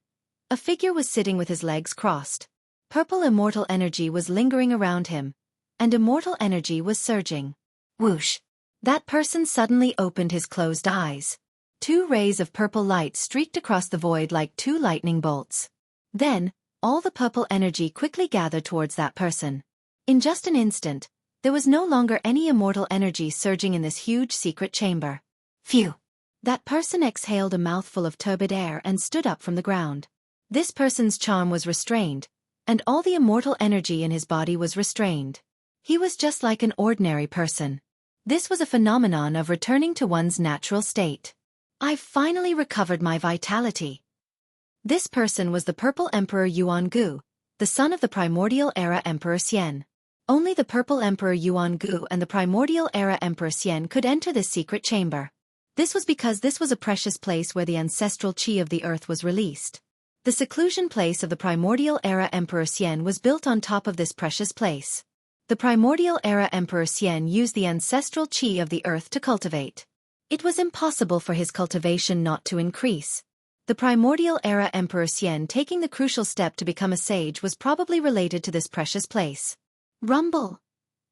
a figure was sitting with his legs crossed. Purple immortal energy was lingering around him, and immortal energy was surging. Whoosh! That person suddenly opened his closed eyes. 2 rays of purple light streaked across the void like 2 lightning bolts. Then, all the purple energy quickly gathered towards that person. In just an instant, there was no longer any immortal energy surging in this huge secret chamber. Phew! That person exhaled a mouthful of turbid air and stood up from the ground. This person's charm was restrained, and all the immortal energy in his body was restrained. He was just like an ordinary person. This was a phenomenon of returning to one's natural state. I've finally recovered my vitality. This person was the Purple Emperor Yuangu, the son of the Primordial Era Emperor Xian. Only the Purple Emperor Yuangu and the Primordial Era Emperor Xian could enter this secret chamber. This was because this was a precious place where the ancestral qi of the earth was released. The seclusion place of the Primordial Era Emperor Xian was built on top of this precious place. The Primordial Era Emperor Xian used the ancestral qi of the earth to cultivate. It was impossible for his cultivation not to increase. The Primordial Era Emperor Xian taking the crucial step to become a sage was probably related to this precious place. Rumble!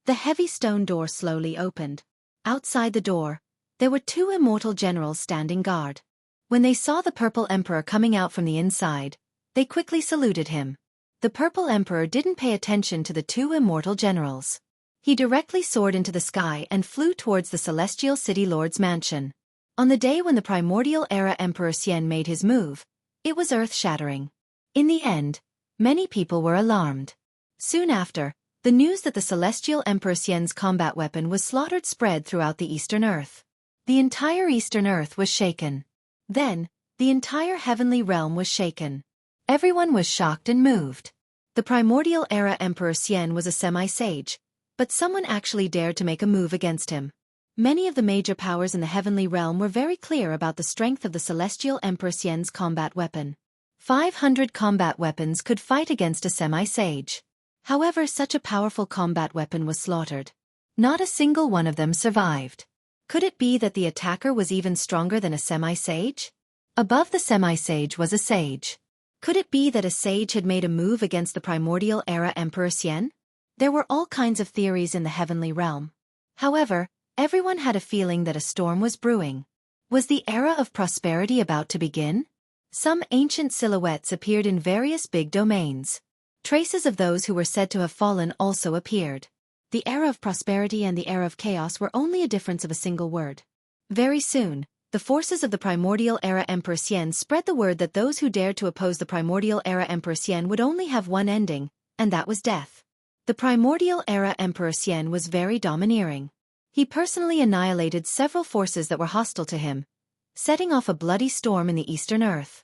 The heavy stone door slowly opened. Outside the door, there were 2 immortal generals standing guard. When they saw the Purple Emperor coming out from the inside, they quickly saluted him. The Purple Emperor didn't pay attention to the 2 immortal generals. He directly soared into the sky and flew towards the Celestial City Lord's mansion. On the day when the Primordial Era Emperor Xian made his move, it was earth-shattering. In the end, many people were alarmed. Soon after, the news that the Celestial Emperor Xian's combat weapon was slaughtered spread throughout the Eastern Earth. The entire Eastern Earth was shaken. Then, the entire heavenly realm was shaken. Everyone was shocked and moved. The Primordial Era Emperor Xian was a semi-sage, but someone actually dared to make a move against him. Many of the major powers in the heavenly realm were very clear about the strength of the Celestial Emperor Xian's combat weapon. 500 combat weapons could fight against a semi-sage. However, such a powerful combat weapon was slaughtered. Not a single one of them survived. Could it be that the attacker was even stronger than a semi-sage? Above the semi-sage was a sage. Could it be that a sage had made a move against the Primordial Era Emperor Xian? There were all kinds of theories in the heavenly realm. However, everyone had a feeling that a storm was brewing. Was the era of prosperity about to begin? Some ancient silhouettes appeared in various big domains. Traces of those who were said to have fallen also appeared. The era of prosperity and the era of chaos were only a difference of a single word. Very soon, the forces of the Primordial Era Emperor Xian spread the word that those who dared to oppose the Primordial Era Emperor Xian would only have one ending, and that was death. The Primordial Era Emperor Xian was very domineering. He personally annihilated several forces that were hostile to him, setting off a bloody storm in the Eastern Earth.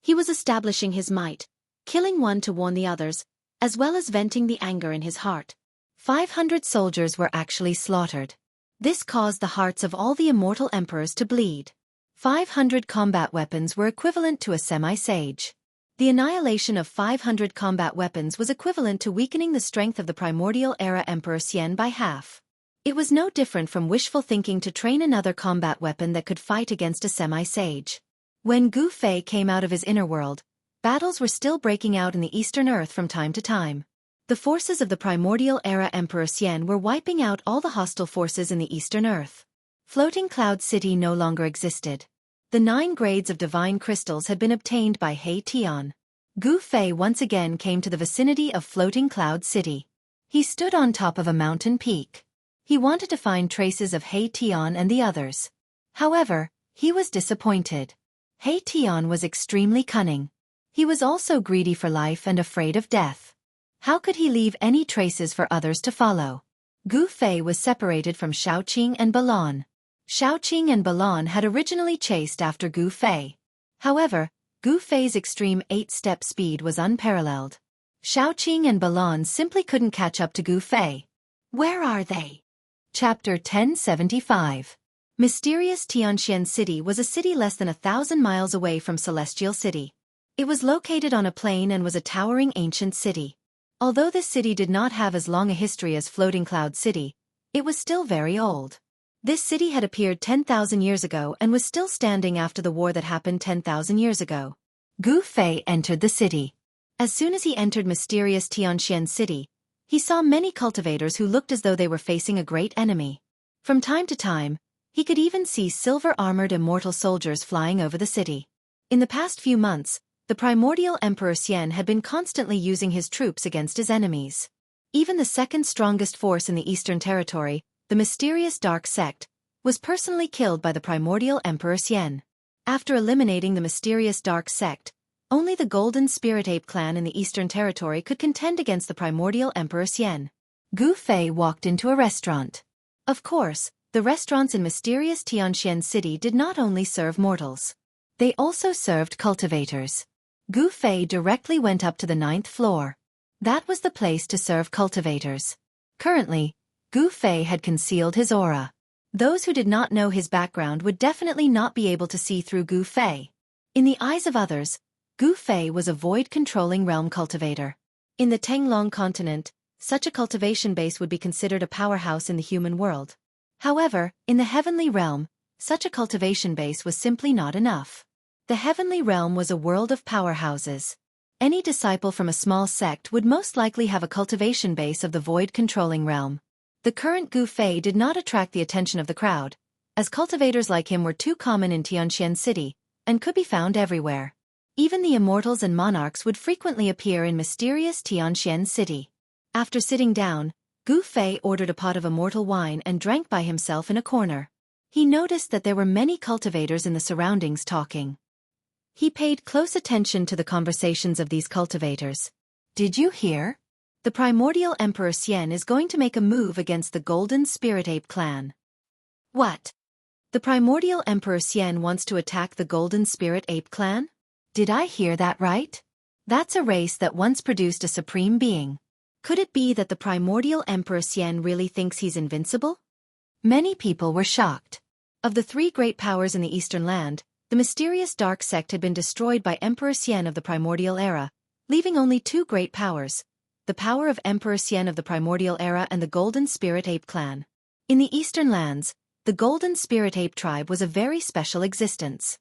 He was establishing his might, killing one to warn the others, as well as venting the anger in his heart. 500 soldiers were actually slaughtered. This caused the hearts of all the immortal emperors to bleed. 500 combat weapons were equivalent to a semi-sage. The annihilation of 500 combat weapons was equivalent to weakening the strength of the primordial era Emperor Xian by half. It was no different from wishful thinking to train another combat weapon that could fight against a semi-sage. When Gu Fei came out of his inner world, battles were still breaking out in the Eastern Earth from time to time. The forces of the primordial era Emperor Xian were wiping out all the hostile forces in the Eastern Earth. Floating Cloud City no longer existed. The 9 grades of divine crystals had been obtained by He Tian. Gu Fei once again came to the vicinity of Floating Cloud City. He stood on top of a mountain peak. He wanted to find traces of He Tian and the others. However, he was disappointed. He Tian was extremely cunning. He was also greedy for life and afraid of death. How could he leave any traces for others to follow? Gu Fei was separated from Xiaoqing and Balan. Xiaoqing and Balan had originally chased after Gu Fei. However, Gu Fei's extreme 8-step speed was unparalleled. Xiaoqing and Balan simply couldn't catch up to Gu Fei. Where are they? Chapter 1075. Mysterious Xianxia City was a city less than 1,000 miles away from Celestial City. It was located on a plain and was a towering ancient city. Although this city did not have as long a history as Floating Cloud City, it was still very old. This city had appeared 10,000 years ago and was still standing after the war that happened 10,000 years ago. Gu Fei entered the city. As soon as he entered mysterious Xianxia City, he saw many cultivators who looked as though they were facing a great enemy. From time to time, he could even see silver-armored immortal soldiers flying over the city. In the past few months, the primordial Emperor Xian had been constantly using his troops against his enemies. Even the second strongest force in the Eastern Territory, the mysterious Dark Sect, was personally killed by the primordial Emperor Xian. After eliminating the mysterious Dark Sect, only the Golden Spirit Ape clan in the Eastern Territory could contend against the primordial Emperor Xian. Gu Fei walked into a restaurant. Of course, the restaurants in mysterious Xianxia City did not only serve mortals. They also served cultivators. Gu Fei directly went up to the 9th floor. That was the place to serve cultivators. Currently, Gu Fei had concealed his aura. Those who did not know his background would definitely not be able to see through Gu Fei. In the eyes of others, Gu Fei was a void-controlling realm cultivator. In the Tenglong continent, such a cultivation base would be considered a powerhouse in the human world. However, in the heavenly realm, such a cultivation base was simply not enough. The heavenly realm was a world of powerhouses. Any disciple from a small sect would most likely have a cultivation base of the void-controlling realm. The current Gu Fei did not attract the attention of the crowd, as cultivators like him were too common in Xianxia City, and could be found everywhere. Even the immortals and monarchs would frequently appear in mysterious Xianxia City. After sitting down, Gu Fei ordered a pot of immortal wine and drank by himself in a corner. He noticed that there were many cultivators in the surroundings talking. He paid close attention to the conversations of these cultivators. Did you hear? The primordial Emperor Xian is going to make a move against the Golden Spirit Ape clan. What? The primordial Emperor Xian wants to attack the Golden Spirit Ape clan? Did I hear that right? That's a race that once produced a supreme being. Could it be that the primordial Emperor Xian really thinks he's invincible? Many people were shocked. Of the 3 great powers in the Eastern Land, the mysterious Dark Sect had been destroyed by Emperor Xian of the Primordial Era, leaving only 2 great powers: the power of Emperor Xian of the Primordial Era and the Golden Spirit Ape clan. In the Eastern Lands, the Golden Spirit Ape tribe was a very special existence.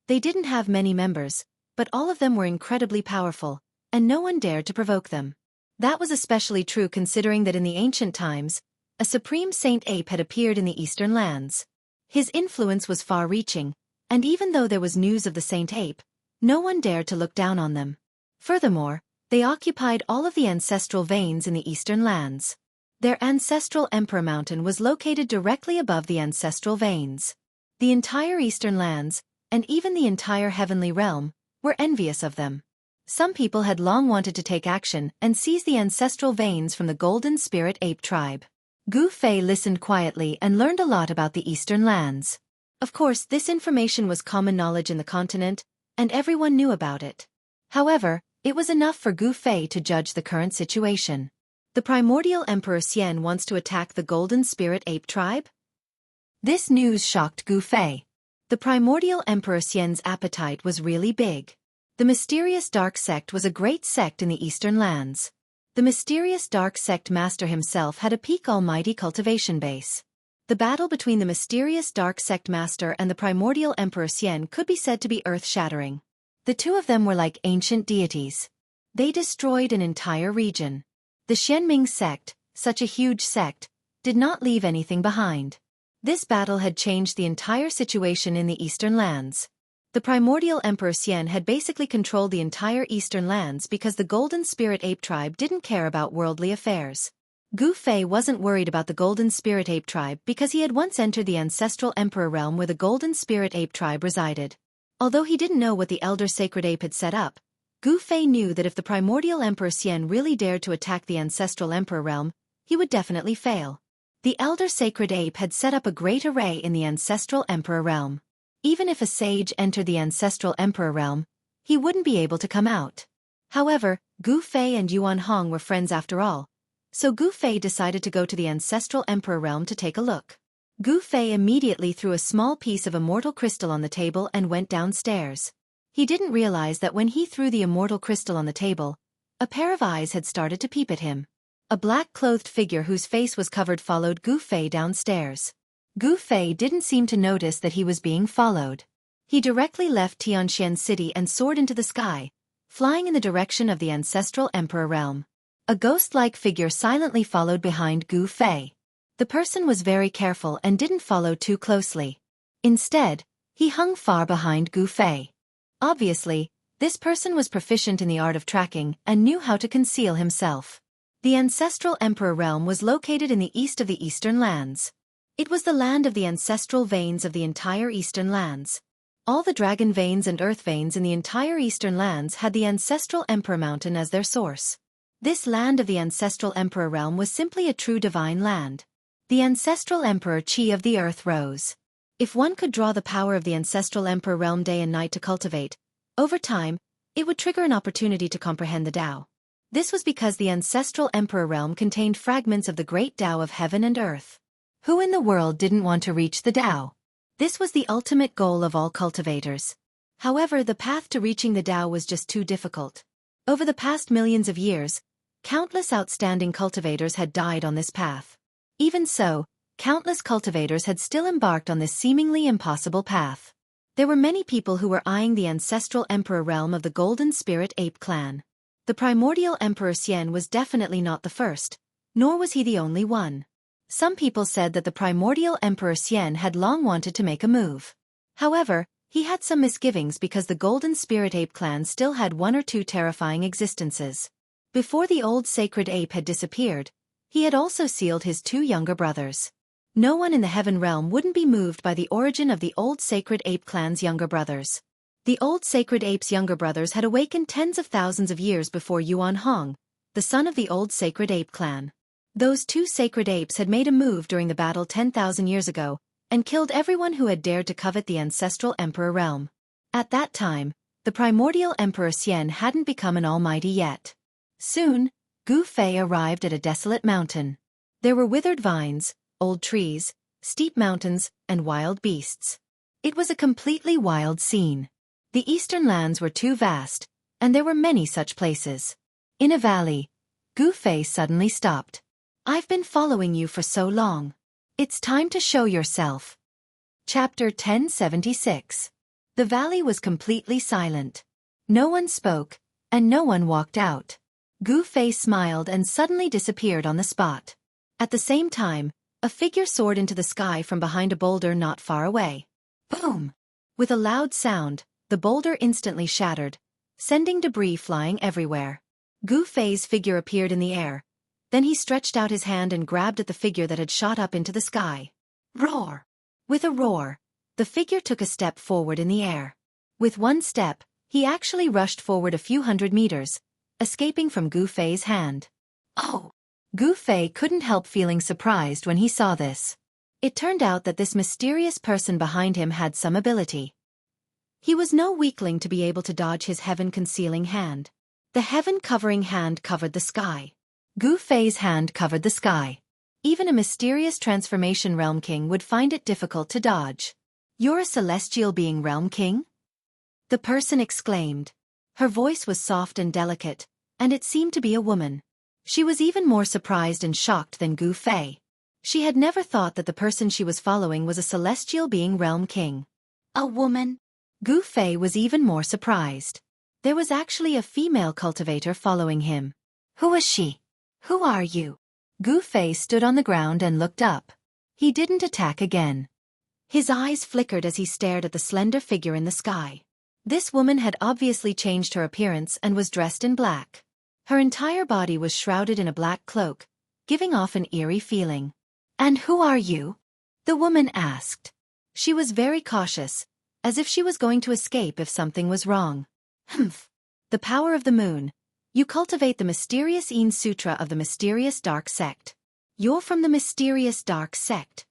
They didn't have many members, but all of them were incredibly powerful, and no one dared to provoke them. That was especially true considering that in the ancient times, a supreme Saint Ape had appeared in the Eastern Lands. His influence was far-reaching, and even though there was news of the Saint Ape, no one dared to look down on them. Furthermore, they occupied all of the ancestral veins in the Eastern Lands. Their ancestral Emperor Mountain was located directly above the ancestral veins. The entire Eastern Lands, and even the entire Heavenly Realm, were envious of them. Some people had long wanted to take action and seize the ancestral veins from the Golden Spirit Ape tribe. Gu Fei listened quietly and learned a lot about the Eastern Lands. Of course, this information was common knowledge in the continent, and everyone knew about it. However, it was enough for Gu Fei to judge the current situation. The primordial Emperor Xian wants to attack the Golden Spirit Ape tribe? This news shocked Gu Fei. The primordial Emperor Xian's appetite was really big. The mysterious dark sect was a great sect in the eastern lands. The mysterious dark sect master himself had a peak almighty cultivation base. The battle between the mysterious dark sect master and the primordial emperor Xian could be said to be earth-shattering. The two of them were like ancient deities. They destroyed an entire region. The Xianming sect, such a huge sect, did not leave anything behind. This battle had changed the entire situation in the eastern lands. The primordial emperor Xian had basically controlled the entire eastern lands because the golden spirit ape tribe didn't care about worldly affairs. Gu Fei wasn't worried about the golden spirit ape tribe because he had once entered the ancestral emperor realm where the golden spirit ape tribe resided. Although he didn't know what the elder sacred ape had set up, Gu Fei knew that if the primordial emperor Xian really dared to attack the ancestral emperor realm, he would definitely fail. The elder sacred ape had set up a great array in the ancestral emperor realm. Even if a sage entered the ancestral emperor realm, he wouldn't be able to come out. However, Gu Fei and Yuan Hong were friends after all, so Gu Fei decided to go to the ancestral emperor realm to take a look. Gu Fei immediately threw a small piece of immortal crystal on the table and went downstairs. He didn't realize that when he threw the immortal crystal on the table, a pair of eyes had started to peep at him. A black-clothed figure whose face was covered followed Gu Fei downstairs. Gu Fei didn't seem to notice that he was being followed. He directly left Tianxian City and soared into the sky, flying in the direction of the ancestral emperor realm. A ghost-like figure silently followed behind Gu Fei. The person was very careful and didn't follow too closely. Instead, he hung far behind Gu Fei. Obviously, this person was proficient in the art of tracking and knew how to conceal himself. The ancestral emperor realm was located in the east of the eastern lands. It was the land of the ancestral veins of the entire eastern lands. All the dragon veins and earth veins in the entire eastern lands had the ancestral emperor mountain as their source. This land of the ancestral emperor realm was simply a true divine land. The ancestral emperor Qi of the earth rose. If one could draw the power of the ancestral emperor realm day and night to cultivate, over time, it would trigger an opportunity to comprehend the Tao. This was because the ancestral emperor realm contained fragments of the great Tao of heaven and earth. Who in the world didn't want to reach the Tao? This was the ultimate goal of all cultivators. However, the path to reaching the Tao was just too difficult. Over the past millions of years, countless outstanding cultivators had died on this path. Even so, countless cultivators had still embarked on this seemingly impossible path. There were many people who were eyeing the ancestral emperor realm of the Golden Spirit Ape clan. The primordial emperor Xian was definitely not the first, nor was he the only one. Some people said that the primordial emperor Xian had long wanted to make a move. However, he had some misgivings because the Golden Spirit Ape clan still had one or two terrifying existences. Before the old sacred ape had disappeared, he had also sealed his two younger brothers. No one in the heaven realm wouldn't be moved by the origin of the old sacred ape clan's younger brothers. The old sacred ape's younger brothers had awakened tens of thousands of years before Yuan Hong, the son of the old sacred ape clan. Those two sacred apes had made a move during the battle 10,000 years ago, and killed everyone who had dared to covet the ancestral emperor realm. At that time, the primordial emperor Xian hadn't become an almighty yet. Soon, Gu Fei arrived at a desolate mountain. There were withered vines, old trees, steep mountains, and wild beasts. It was a completely wild scene. The eastern lands were too vast, and there were many such places. In a valley, Gu Fei suddenly stopped. "I've been following you for so long. It's time to show yourself." Chapter 1076. The valley was completely silent. No one spoke, and no one walked out. Gu Fei smiled and suddenly disappeared on the spot. At the same time, a figure soared into the sky from behind a boulder not far away. Boom! With a loud sound, the boulder instantly shattered, sending debris flying everywhere. Gu Fei's figure appeared in the air. Then he stretched out his hand and grabbed at the figure that had shot up into the sky. Roar! With a roar, the figure took a step forward in the air. With one step, he actually rushed forward a few hundred meters, escaping from Gu Fei's hand. Oh! Gu Fei couldn't help feeling surprised when he saw this. It turned out that this mysterious person behind him had some ability. He was no weakling to be able to dodge his heaven-concealing hand. The heaven-covering hand covered the sky. Gu Fei's hand covered the sky. Even a mysterious transformation realm king would find it difficult to dodge. "You're a celestial being realm king?" the person exclaimed. Her voice was soft and delicate, and it seemed to be a woman. She was even more surprised and shocked than Gu Fei. She had never thought that the person she was following was a celestial being realm king. A woman? Gu Fei was even more surprised. There was actually a female cultivator following him. Who is she? Who are you? Gu Fei stood on the ground and looked up. He didn't attack again. His eyes flickered as he stared at the slender figure in the sky. This woman had obviously changed her appearance and was dressed in black. Her entire body was shrouded in a black cloak, giving off an eerie feeling. And who are you? The woman asked. She was very cautious, as if she was going to escape if something was wrong. Humph. The power of the moon. You cultivate the mysterious Een Sutra of the mysterious dark sect. You're from the mysterious dark sect.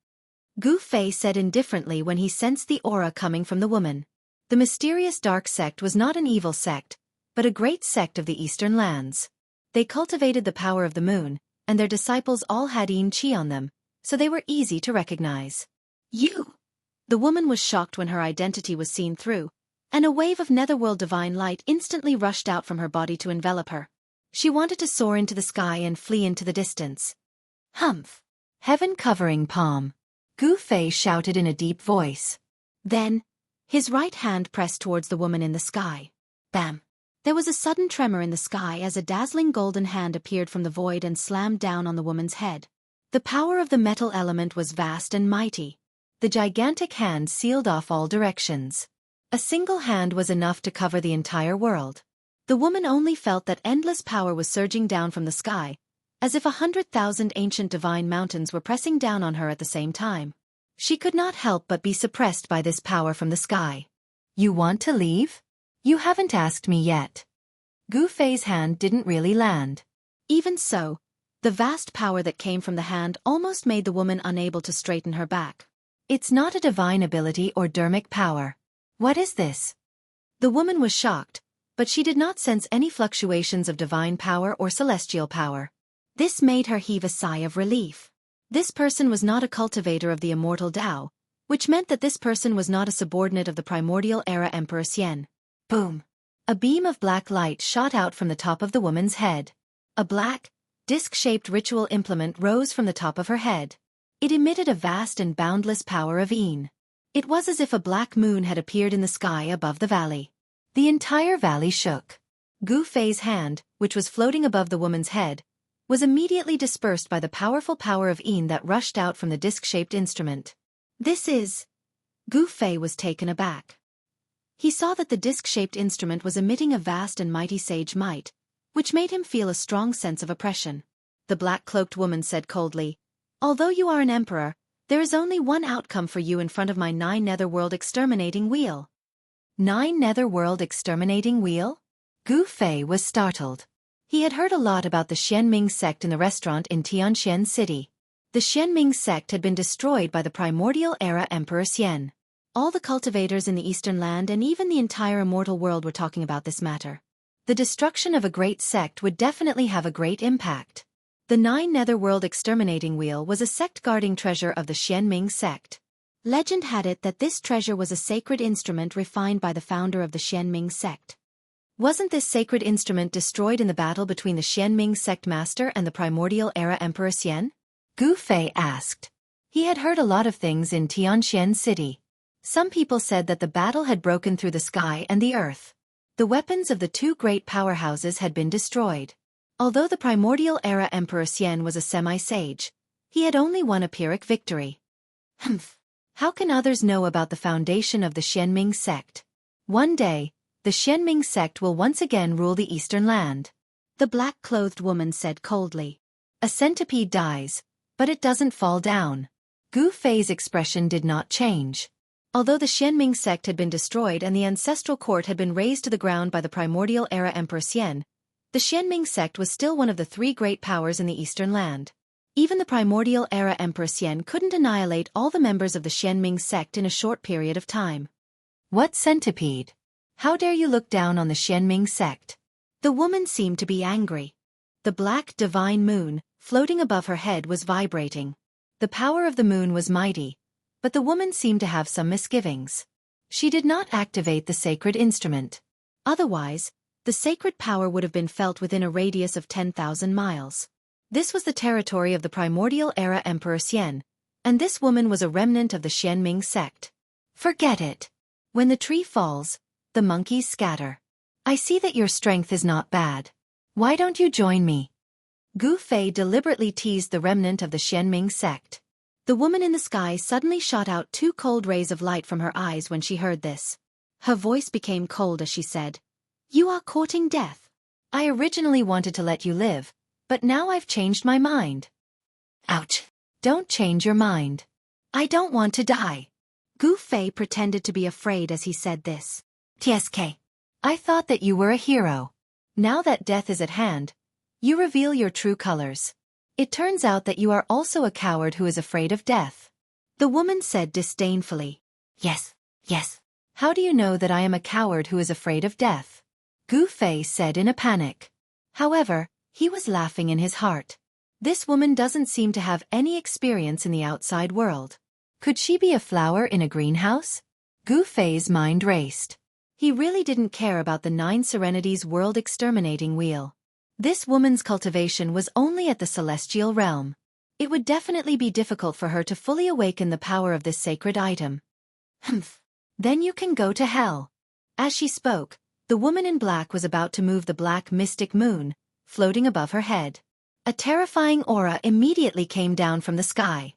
Gu Fei said indifferently when he sensed the aura coming from the woman. The mysterious dark sect was not an evil sect, but a great sect of the eastern lands. They cultivated the power of the moon, and their disciples all had Een Qi on them, so they were easy to recognize. You! The woman was shocked when her identity was seen through, and a wave of netherworld divine light instantly rushed out from her body to envelop her. She wanted to soar into the sky and flee into the distance. Humph! Heaven-covering palm. Gu Fei shouted in a deep voice. Then, his right hand pressed towards the woman in the sky. Bam! There was a sudden tremor in the sky as a dazzling golden hand appeared from the void and slammed down on the woman's head. The power of the metal element was vast and mighty. The gigantic hand sealed off all directions. A single hand was enough to cover the entire world. The woman only felt that endless power was surging down from the sky, as if 100,000 ancient divine mountains were pressing down on her at the same time. She could not help but be suppressed by this power from the sky. You want to leave? You haven't asked me yet. Gu Fei's hand didn't really land. Even so, the vast power that came from the hand almost made the woman unable to straighten her back. It's not a divine ability or dermic power. What is this? The woman was shocked, but she did not sense any fluctuations of divine power or celestial power. This made her heave a sigh of relief. This person was not a cultivator of the immortal Tao, which meant that this person was not a subordinate of the primordial era Emperor Xian. Boom! A beam of black light shot out from the top of the woman's head. A black, disc-shaped ritual implement rose from the top of her head. It emitted a vast and boundless power of Een. It was as if a black moon had appeared in the sky above the valley. The entire valley shook. Gu Fei's hand, which was floating above the woman's head, was immediately dispersed by the powerful power of Een that rushed out from the disc-shaped instrument. This is... Gu Fei was taken aback. He saw that the disc-shaped instrument was emitting a vast and mighty sage might, which made him feel a strong sense of oppression. The black-cloaked woman said coldly, "Although you are an emperor, there is only one outcome for you in front of my 9 netherworld exterminating wheel." 9 netherworld exterminating wheel? Gu Fei was startled. He had heard a lot about the Xianming sect in the restaurant in Tianxian City. The Xianming sect had been destroyed by the primordial era Emperor Xian. All the cultivators in the Eastern Land and even the entire immortal world were talking about this matter. The destruction of a great sect would definitely have a great impact. The 9 netherworld exterminating wheel was a sect-guarding treasure of the Xianming sect. Legend had it that this treasure was a sacred instrument refined by the founder of the Xianming sect. Wasn't this sacred instrument destroyed in the battle between the Xianming sect master and the primordial era Emperor Xian? Gu Fei asked. He had heard a lot of things in Tianxian City. Some people said that the battle had broken through the sky and the earth. The weapons of the 2 great powerhouses had been destroyed. Although the primordial era Emperor Xian was a semi-sage, he had only won a Pyrrhic victory. Humph! How can others know about the foundation of the Xianming sect? One day, the Xianming sect will once again rule the Eastern Land. The black-clothed woman said coldly. A centipede dies, but it doesn't fall down. Gu Fei's expression did not change. Although the Xianming sect had been destroyed and the ancestral court had been razed to the ground by the primordial era Emperor Xian, the Xianming sect was still one of the 3 great powers in the Eastern Land. Even the primordial era Emperor Xian couldn't annihilate all the members of the Xianming sect in a short period of time. What centipede? How dare you look down on the Xianming sect? The woman seemed to be angry. The black divine moon, floating above her head, was vibrating. The power of the moon was mighty, but the woman seemed to have some misgivings. She did not activate the sacred instrument. Otherwise, The sacred power would have been felt within a radius of 10,000 miles. This was the territory of the primordial era Emperor Xian, and this woman was a remnant of the Xianming sect. Forget it. When the tree falls, the monkeys scatter. I see that your strength is not bad. Why don't you join me? Gu Fei deliberately teased the remnant of the Xianming sect. The woman in the sky suddenly shot out 2 cold rays of light from her eyes when she heard this. Her voice became cold as she said, "You are courting death. I originally wanted to let you live, but now I've changed my mind." Ouch. Don't change your mind. I don't want to die. Gu Fei pretended to be afraid as he said this. TSK. I thought that you were a hero. Now that death is at hand, you reveal your true colors. It turns out that you are also a coward who is afraid of death. The woman said disdainfully. Yes. How do you know that I am a coward who is afraid of death? Gu Fei said in a panic. However, he was laughing in his heart. This woman doesn't seem to have any experience in the outside world. Could she be a flower in a greenhouse? Gu Fei's mind raced. He really didn't care about the 9 Serenities world exterminating wheel. This woman's cultivation was only at the celestial realm. It would definitely be difficult for her to fully awaken the power of this sacred item. Humph. Then you can go to hell. As she spoke, the woman in black was about to move the black mystic moon, floating above her head. A terrifying aura immediately came down from the sky.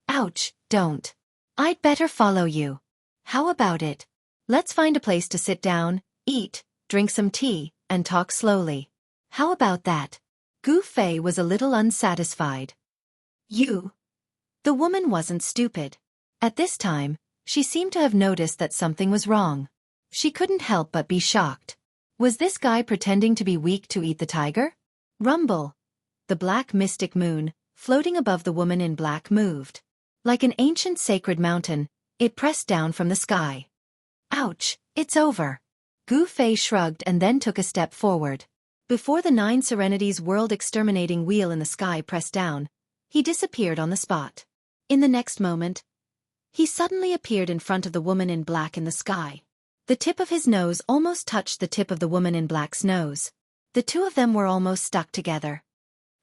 Ouch, don't. I'd better follow you. How about it? Let's find a place to sit down, eat, drink some tea, and talk slowly. How about that? Gu Fei was a little unsatisfied. You? The woman wasn't stupid. At this time, she seemed to have noticed that something was wrong. She couldn't help but be shocked. Was this guy pretending to be weak to eat the tiger? Rumble. The black mystic moon, floating above the woman in black, moved. Like an ancient sacred mountain, it pressed down from the sky. Ouch, it's over. Gu Fei shrugged and then took a step forward. Before the 9 Serenities world exterminating wheel in the sky pressed down, he disappeared on the spot. In the next moment, he suddenly appeared in front of the woman in black in the sky. The tip of his nose almost touched the tip of the woman in black's nose. The two of them were almost stuck together.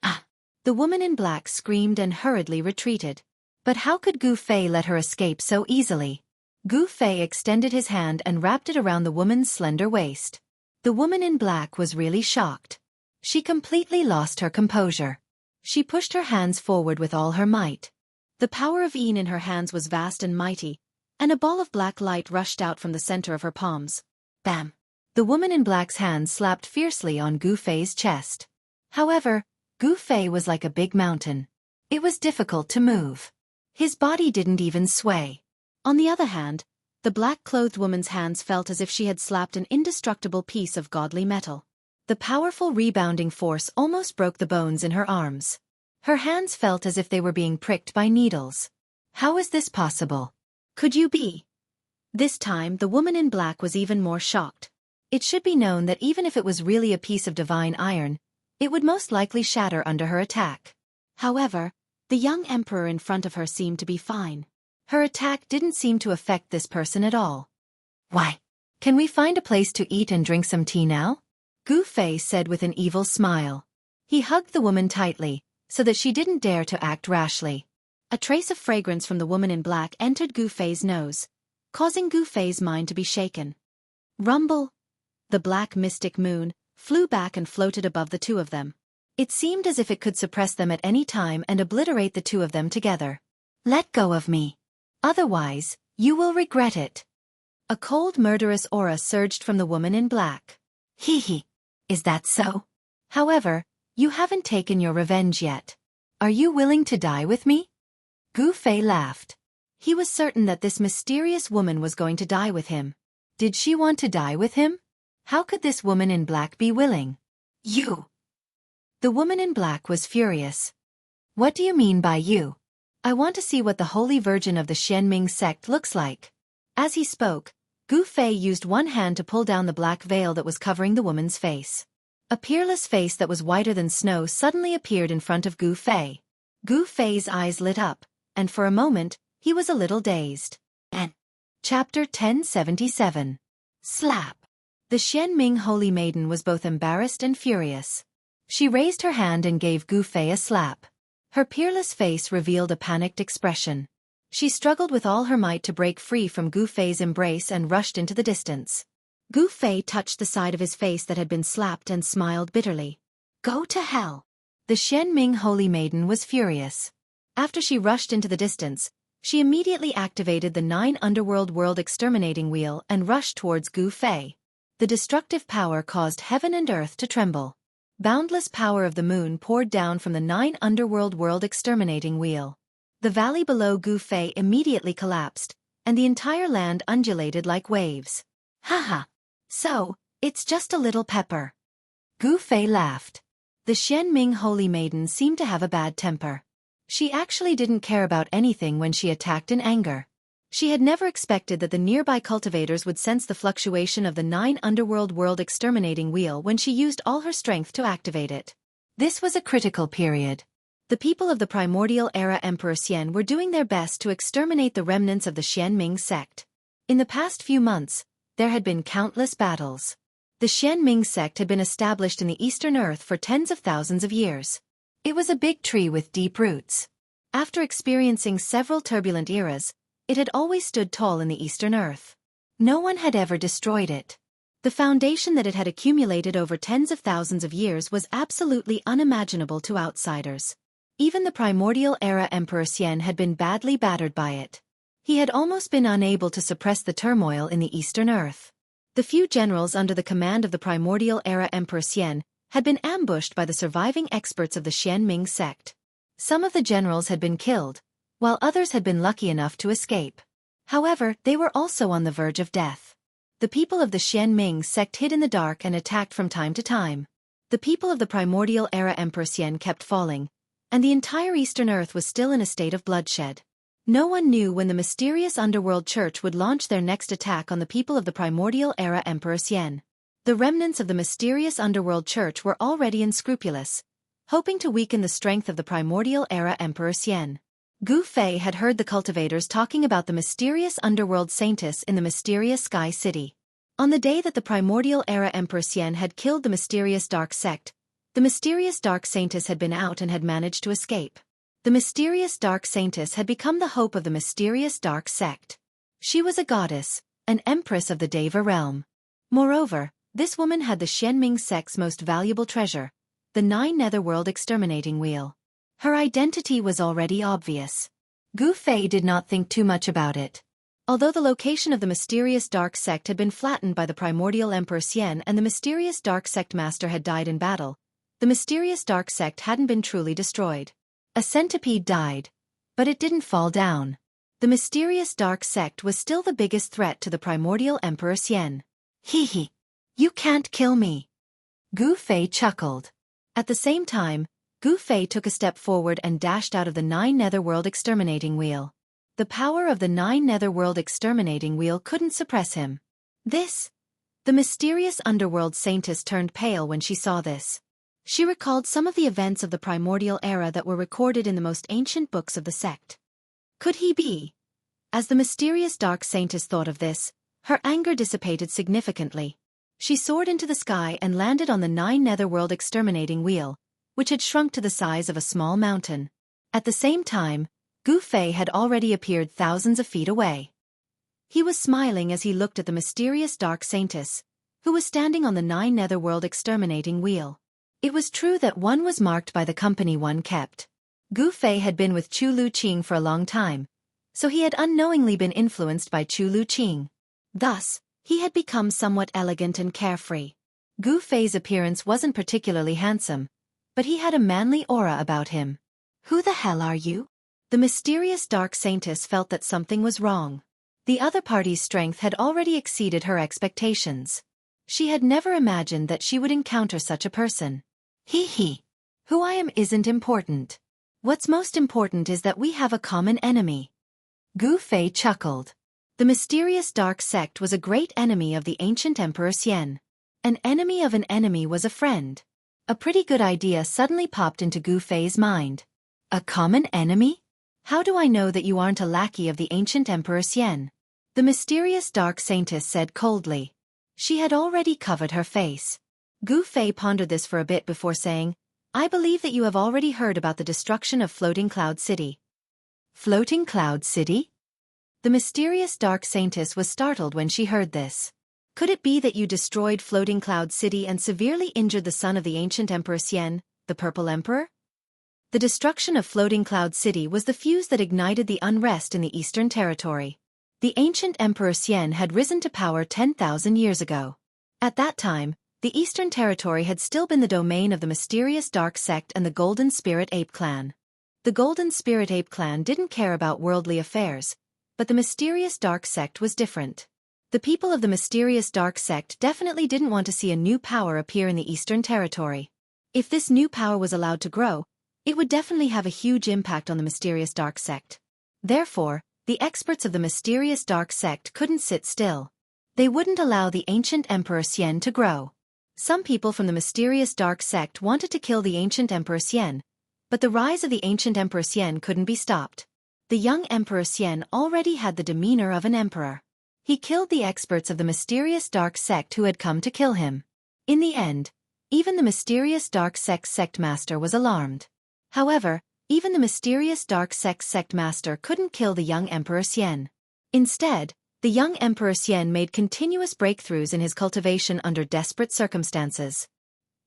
Ah! The woman in black screamed and hurriedly retreated. But how could Gu Fei let her escape so easily? Gu Fei extended his hand and wrapped it around the woman's slender waist. The woman in black was really shocked. She completely lost her composure. She pushed her hands forward with all her might. The power of Yin in her hands was vast and mighty, and a ball of black light rushed out from the center of her palms. Bam! The woman in black's hands slapped fiercely on Gu Fei's chest. However, Gu Fei was like a big mountain. It was difficult to move. His body didn't even sway. On the other hand, the black-clothed woman's hands felt as if she had slapped an indestructible piece of godly metal. The powerful rebounding force almost broke the bones in her arms. Her hands felt as if they were being pricked by needles. How is this possible? Could you be? This time the woman in black was even more shocked. It should be known that even if it was really a piece of divine iron, it would most likely shatter under her attack. However, the young emperor in front of her seemed to be fine. Her attack didn't seem to affect this person at all. Why? Can we find a place to eat and drink some tea now? Gu Fei said with an evil smile. He hugged the woman tightly, so that she didn't dare to act rashly. A trace of fragrance from the woman in black entered Gu Fei's nose, causing Gu Fei's mind to be shaken. Rumble! The black mystic moon flew back and floated above the two of them. It seemed as if it could suppress them at any time and obliterate the two of them together. Let go of me. Otherwise, you will regret it. A cold murderous aura surged from the woman in black. Hee. Is that so? However, you haven't taken your revenge yet. Are you willing to die with me? Gu Fei laughed. He was certain that this mysterious woman was going to die with him. Did she want to die with him? How could this woman in black be willing? You! The woman in black was furious. What do you mean by you? I want to see what the Holy Virgin of the Xianming sect looks like. As he spoke, Gu Fei used one hand to pull down the black veil that was covering the woman's face. A peerless face that was whiter than snow suddenly appeared in front of Gu Fei. Gu Fei's eyes lit up, and for a moment, he was a little dazed. And Chapter 1077. Slap. The Xianming holy maiden was both embarrassed and furious. She raised her hand and gave Gu Fei a slap. Her peerless face revealed a panicked expression. She struggled with all her might to break free from Gu Fei's embrace and rushed into the distance. Gu Fei touched the side of his face that had been slapped and smiled bitterly. Go to hell! The Xianming holy maiden was furious. After she rushed into the distance, she immediately activated the 9 underworld world exterminating wheel and rushed towards Gu Fei. The destructive power caused heaven and earth to tremble. Boundless power of the moon poured down from the 9 underworld world exterminating wheel. The valley below Gu Fei immediately collapsed, and the entire land undulated like waves. Haha! So, it's just a little pepper. Gu Fei laughed. The Xianming holy maiden seemed to have a bad temper. She actually didn't care about anything when she attacked in anger. She had never expected that the nearby cultivators would sense the fluctuation of the 9 underworld world exterminating wheel when she used all her strength to activate it. This was a critical period. The people of the primordial era Emperor Xian were doing their best to exterminate the remnants of the Xianming sect. In the past few months, there had been countless battles. The Xianming sect had been established in the Eastern Earth for tens of thousands of years. It was a big tree with deep roots. After experiencing several turbulent eras, it had always stood tall in the Eastern Earth. No one had ever destroyed it. The foundation that it had accumulated over tens of thousands of years was absolutely unimaginable to outsiders. Even the primordial era Emperor Xian had been badly battered by it. He had almost been unable to suppress the turmoil in the Eastern Earth. The few generals under the command of the primordial era Emperor Xian had been ambushed by the surviving experts of the Xianming sect. Some of the generals had been killed, while others had been lucky enough to escape. However, they were also on the verge of death. The people of the Xianming sect hid in the dark and attacked from time to time. The people of the primordial era Emperor Xian kept falling, and the entire Eastern Earth was still in a state of bloodshed. No one knew when the mysterious underworld church would launch their next attack on the people of the primordial era Emperor Xian. The remnants of the mysterious underworld church were already unscrupulous, hoping to weaken the strength of the primordial era Emperor Xian. Gu Fei had heard the cultivators talking about the mysterious underworld saintess in the mysterious Sky City. On the day that the primordial era Emperor Xian had killed the mysterious dark sect, the mysterious dark saintess had been out and had managed to escape. The mysterious dark saintess had become the hope of the mysterious dark sect. She was a goddess, an empress of the Deva realm. Moreover, this woman had the Xianming sect's most valuable treasure, the 9 netherworld exterminating wheel. Her identity was already obvious. Gu Fei did not think too much about it. Although the location of the mysterious dark sect had been flattened by the primordial Emperor Xian and the mysterious dark sect master had died in battle, the mysterious dark sect hadn't been truly destroyed. A centipede died, but it didn't fall down. The mysterious dark sect was still the biggest threat to the primordial Emperor Xian. Hee hee. You can't kill me. Gu Fei chuckled. At the same time, Gu Fei took a step forward and dashed out of the 9 netherworld exterminating wheel. The power of the 9 netherworld exterminating wheel couldn't suppress him. This? The mysterious underworld saintess turned pale when she saw this. She recalled some of the events of the primordial era that were recorded in the most ancient books of the sect. Could he be? As the mysterious dark saintess thought of this, her anger dissipated significantly. She soared into the sky and landed on the 9 netherworld exterminating wheel, which had shrunk to the size of a small mountain. At the same time, Gu Fei had already appeared thousands of feet away. He was smiling as he looked at the mysterious dark saintess, who was standing on the 9 netherworld exterminating wheel. It was true that one was marked by the company one kept. Gu Fei had been with Chu Luqing for a long time, so he had unknowingly been influenced by Chu Luqing. Thus, he had become somewhat elegant and carefree. Gu Fei's appearance wasn't particularly handsome, but he had a manly aura about him. Who the hell are you? The mysterious dark saintess felt that something was wrong. The other party's strength had already exceeded her expectations. She had never imagined that she would encounter such a person. Hee hee. Who I am isn't important. What's most important is that we have a common enemy. Gu Fei chuckled. The mysterious dark sect was a great enemy of the ancient Emperor Xian. An enemy of an enemy was a friend. A pretty good idea suddenly popped into Gu Fei's mind. A common enemy? How do I know that you aren't a lackey of the ancient Emperor Xian? The mysterious dark saintess said coldly. She had already covered her face. Gu Fei pondered this for a bit before saying, I believe that you have already heard about the destruction of Floating Cloud City. Floating Cloud City? The mysterious dark saintess was startled when she heard this. Could it be that you destroyed Floating Cloud City and severely injured the son of the ancient Emperor Xian, the Purple Emperor? The destruction of Floating Cloud City was the fuse that ignited the unrest in the Eastern Territory. The ancient Emperor Xian had risen to power 10,000 years ago. At that time, the Eastern Territory had still been the domain of the mysterious Dark Sect and the Golden Spirit Ape Clan. The Golden Spirit Ape Clan didn't care about worldly affairs, but the mysterious Dark Sect was different. The people of the mysterious Dark Sect definitely didn't want to see a new power appear in the Eastern Territory. If this new power was allowed to grow, it would definitely have a huge impact on the mysterious Dark Sect. Therefore, the experts of the mysterious Dark Sect couldn't sit still. They wouldn't allow the ancient Emperor Xian to grow. Some people from the mysterious Dark Sect wanted to kill the ancient Emperor Xian, but the rise of the ancient Emperor Xian couldn't be stopped. The young Emperor Xian already had the demeanor of an emperor. He killed the experts of the mysterious Dark Sect who had come to kill him. In the end, even the mysterious Dark Sect sect master was alarmed. However, even the mysterious Dark Sect master couldn't kill the young Emperor Xian. Instead, the young Emperor Xian made continuous breakthroughs in his cultivation under desperate circumstances.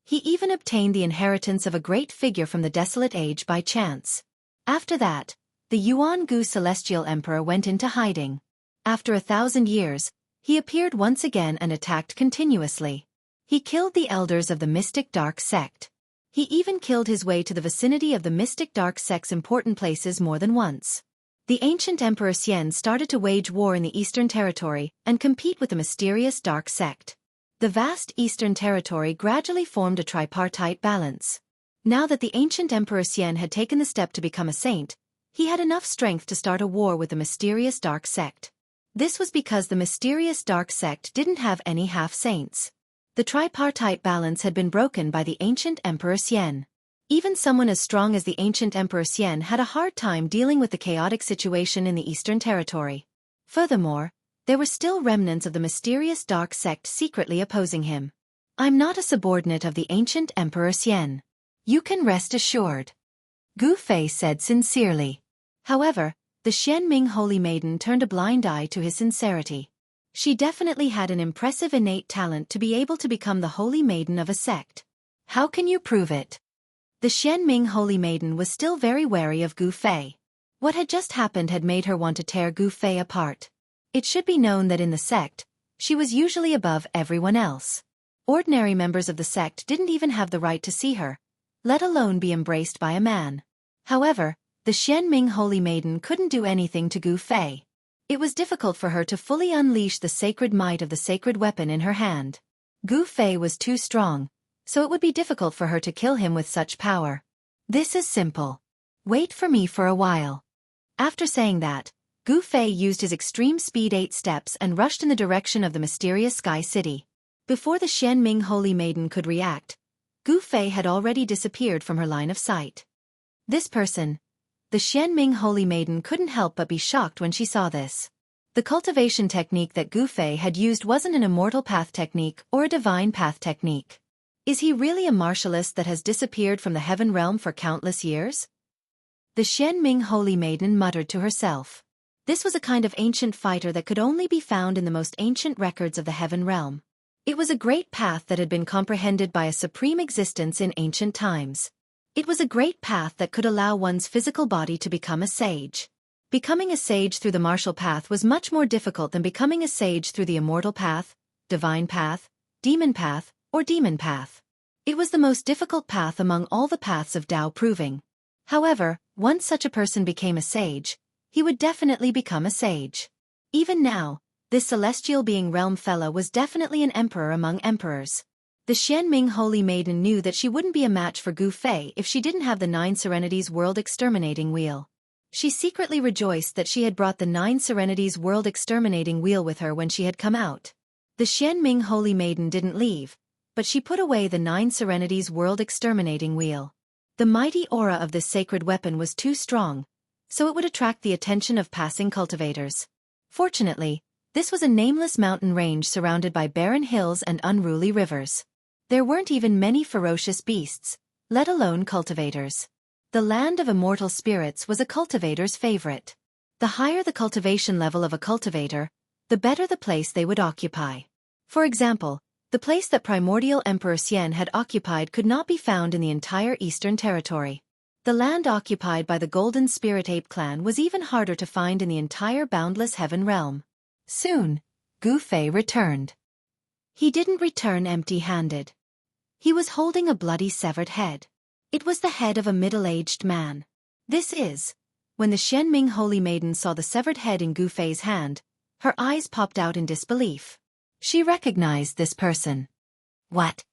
He even obtained the inheritance of a great figure from the Desolate Age by chance. After that, the Yuan-Gu Celestial Emperor went into hiding. After 1,000 years, he appeared once again and attacked continuously. He killed the elders of the Mystic Dark Sect. He even killed his way to the vicinity of the Mystic Dark Sect's important places more than once. The ancient Emperor Xian started to wage war in the Eastern Territory and compete with the mysterious Dark Sect. The vast Eastern Territory gradually formed a tripartite balance. Now that the ancient Emperor Xian had taken the step to become a saint, he had enough strength to start a war with the mysterious Dark Sect. This was because the mysterious Dark Sect didn't have any half-saints. The tripartite balance had been broken by the ancient Emperor Xian. Even someone as strong as the ancient Emperor Xian had a hard time dealing with the chaotic situation in the Eastern Territory. Furthermore, there were still remnants of the mysterious Dark Sect secretly opposing him. I'm not a subordinate of the ancient Emperor Xian. You can rest assured. Gu Fei said sincerely. However, the Xianming Holy Maiden turned a blind eye to his sincerity. She definitely had an impressive innate talent to be able to become the Holy Maiden of a sect. How can you prove it? The Xianming Holy Maiden was still very wary of Gu Fei. What had just happened had made her want to tear Gu Fei apart. It should be known that in the sect, she was usually above everyone else. Ordinary members of the sect didn't even have the right to see her, let alone be embraced by a man. However, the Xianming Holy Maiden couldn't do anything to Gu Fei. It was difficult for her to fully unleash the sacred might of the sacred weapon in her hand. Gu Fei was too strong, so it would be difficult for her to kill him with such power. This is simple. Wait for me for a while. After saying that, Gu Fei used his extreme speed 8 steps and rushed in the direction of the mysterious Sky City. Before the Xianming Holy Maiden could react, Gu Fei had already disappeared from her line of sight. This person, the Xianming Holy Maiden, couldn't help but be shocked when she saw this. The cultivation technique that Gu Fei had used wasn't an immortal path technique or a divine path technique. Is he really a martialist that has disappeared from the heaven realm for countless years? The Xianming Holy Maiden muttered to herself. This was a kind of ancient fighter that could only be found in the most ancient records of the heaven realm. It was a great path that had been comprehended by a supreme existence in ancient times. It was a great path that could allow one's physical body to become a sage. Becoming a sage through the martial path was much more difficult than becoming a sage through the immortal path, divine path, demon path, or demon path. It was the most difficult path among all the paths of Tao proving. However, once such a person became a sage, he would definitely become a sage. Even now, this celestial being realm fellow was definitely an emperor among emperors. The Xianming Holy Maiden knew that she wouldn't be a match for Gu Fei if she didn't have the 9 Serenities World Exterminating Wheel. She secretly rejoiced that she had brought the 9 Serenities World Exterminating Wheel with her when she had come out. The Xianming Holy Maiden didn't leave, but she put away the 9 Serenities World Exterminating Wheel. The mighty aura of this sacred weapon was too strong, so it would attract the attention of passing cultivators. Fortunately, This was a nameless mountain range surrounded by barren hills and unruly rivers. There weren't even many ferocious beasts, let alone cultivators. The land of immortal spirits was a cultivator's favorite. The higher the cultivation level of a cultivator, the better the place they would occupy. For example, the place that primordial Emperor Xian had occupied could not be found in the entire Eastern Territory. The land occupied by the Golden Spirit Ape clan was even harder to find in the entire boundless heaven realm. Soon, Gu Fei returned. He didn't return empty-handed. He was holding a bloody severed head. It was the head of a middle-aged man. This is, when the Xianming Holy Maiden saw the severed head in Gu Fei's hand, her eyes popped out in disbelief. She recognized this person. What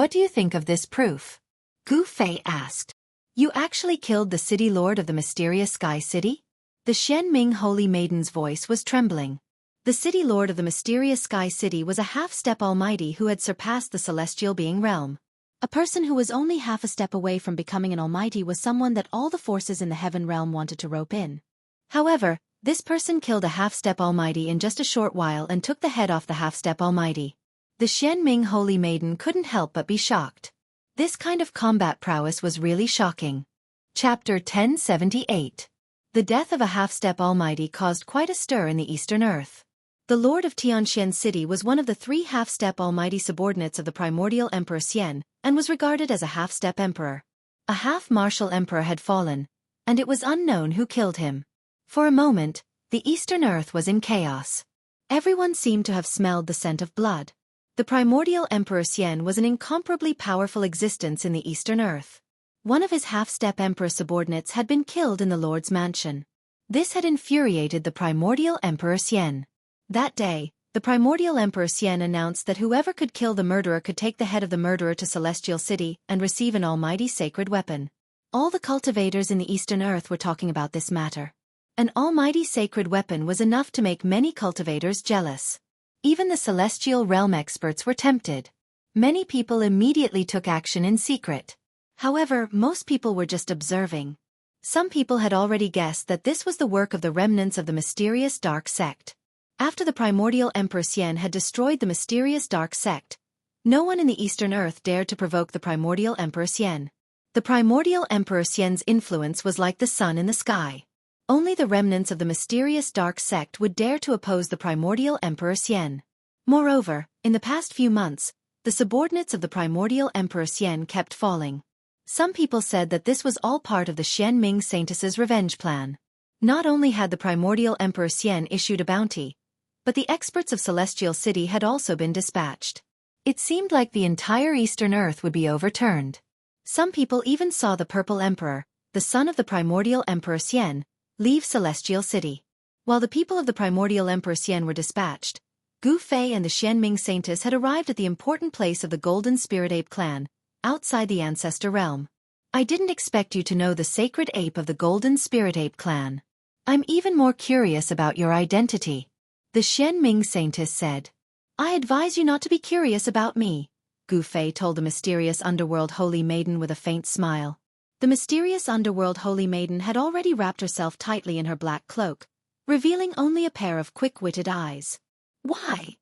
do you think of this proof? Gu Fei asked. You actually killed the city lord of the mysterious Sky City? The Xianming Holy Maiden's voice was trembling. The city lord of the mysterious Sky City was a half-step almighty who had surpassed the celestial being realm. A person who was only half a step away from becoming an almighty was someone that all the forces in the heaven realm wanted to rope in. However, this person killed a half-step almighty in just a short while and took the head off the half-step almighty. The Xianming Holy Maiden couldn't help but be shocked. This kind of combat prowess was really shocking. Chapter 1078. The death of a half-step almighty caused quite a stir in the Eastern Earth. The Lord of Tianxian City was one of the 3 half-step almighty subordinates of the primordial Emperor Xian, and was regarded as a half-step emperor. A half-martial emperor had fallen, and it was unknown who killed him. For a moment, the Eastern Earth was in chaos. Everyone seemed to have smelled the scent of blood. The primordial Emperor Xian was an incomparably powerful existence in the Eastern Earth. One of his half-step emperor subordinates had been killed in the Lord's mansion. This had infuriated the primordial Emperor Xian. That day, the primordial Emperor Xian announced that whoever could kill the murderer could take the head of the murderer to Celestial City and receive an almighty sacred weapon. All the cultivators in the Eastern Earth were talking about this matter. An almighty sacred weapon was enough to make many cultivators jealous. Even the celestial realm experts were tempted. Many people immediately took action in secret. However, most people were just observing. Some people had already guessed that this was the work of the remnants of the mysterious dark sect. After the primordial Emperor Xian had destroyed the mysterious dark sect, no one in the Eastern Earth dared to provoke the primordial Emperor Xian. The primordial Emperor Xian's influence was like the sun in the sky. Only the remnants of the mysterious dark sect would dare to oppose the primordial Emperor Xian. Moreover, in the past few months, the subordinates of the primordial Emperor Xian kept falling. Some people said that this was all part of the Xianming Saintess's revenge plan. Not only had the primordial Emperor Xian issued a bounty, but the experts of Celestial City had also been dispatched. It seemed like the entire Eastern Earth would be overturned. Some people even saw the Purple Emperor, the son of the primordial Emperor Xian, leave Celestial City. While the people of the primordial Emperor Xian were dispatched, Gu Fei and the Xianming Saintess had arrived at the important place of the Golden Spirit Ape clan, outside the Ancestor Realm. I didn't expect you to know the sacred ape of the Golden Spirit Ape clan. I'm even more curious about your identity. The Xianming Saintess said. I advise you not to be curious about me, Gu Fei told the mysterious underworld holy maiden with a faint smile. The mysterious underworld holy maiden had already wrapped herself tightly in her black cloak, revealing only a pair of quick-witted eyes. Why?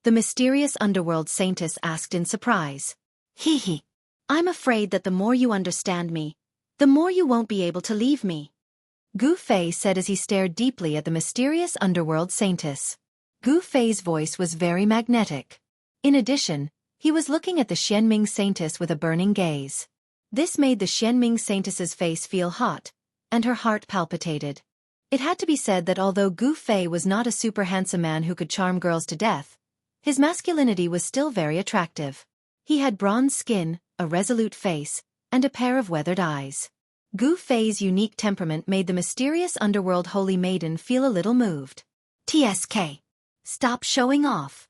The mysterious underworld saintess asked in surprise. Hee. I'm afraid that the more you understand me, the more you won't be able to leave me, Gu Fei said as he stared deeply at the mysterious underworld saintess. Gu Fei's voice was very magnetic. In addition, he was looking at the Xianming saintess with a burning gaze. This made the Xianming saintess's face feel hot, and her heart palpitated. It had to be said that although Gu Fei was not a super handsome man who could charm girls to death, his masculinity was still very attractive. He had bronze skin, a resolute face, and a pair of weathered eyes. Gu Fei's unique temperament made the mysterious underworld holy maiden feel a little moved. TSK. Stop showing off.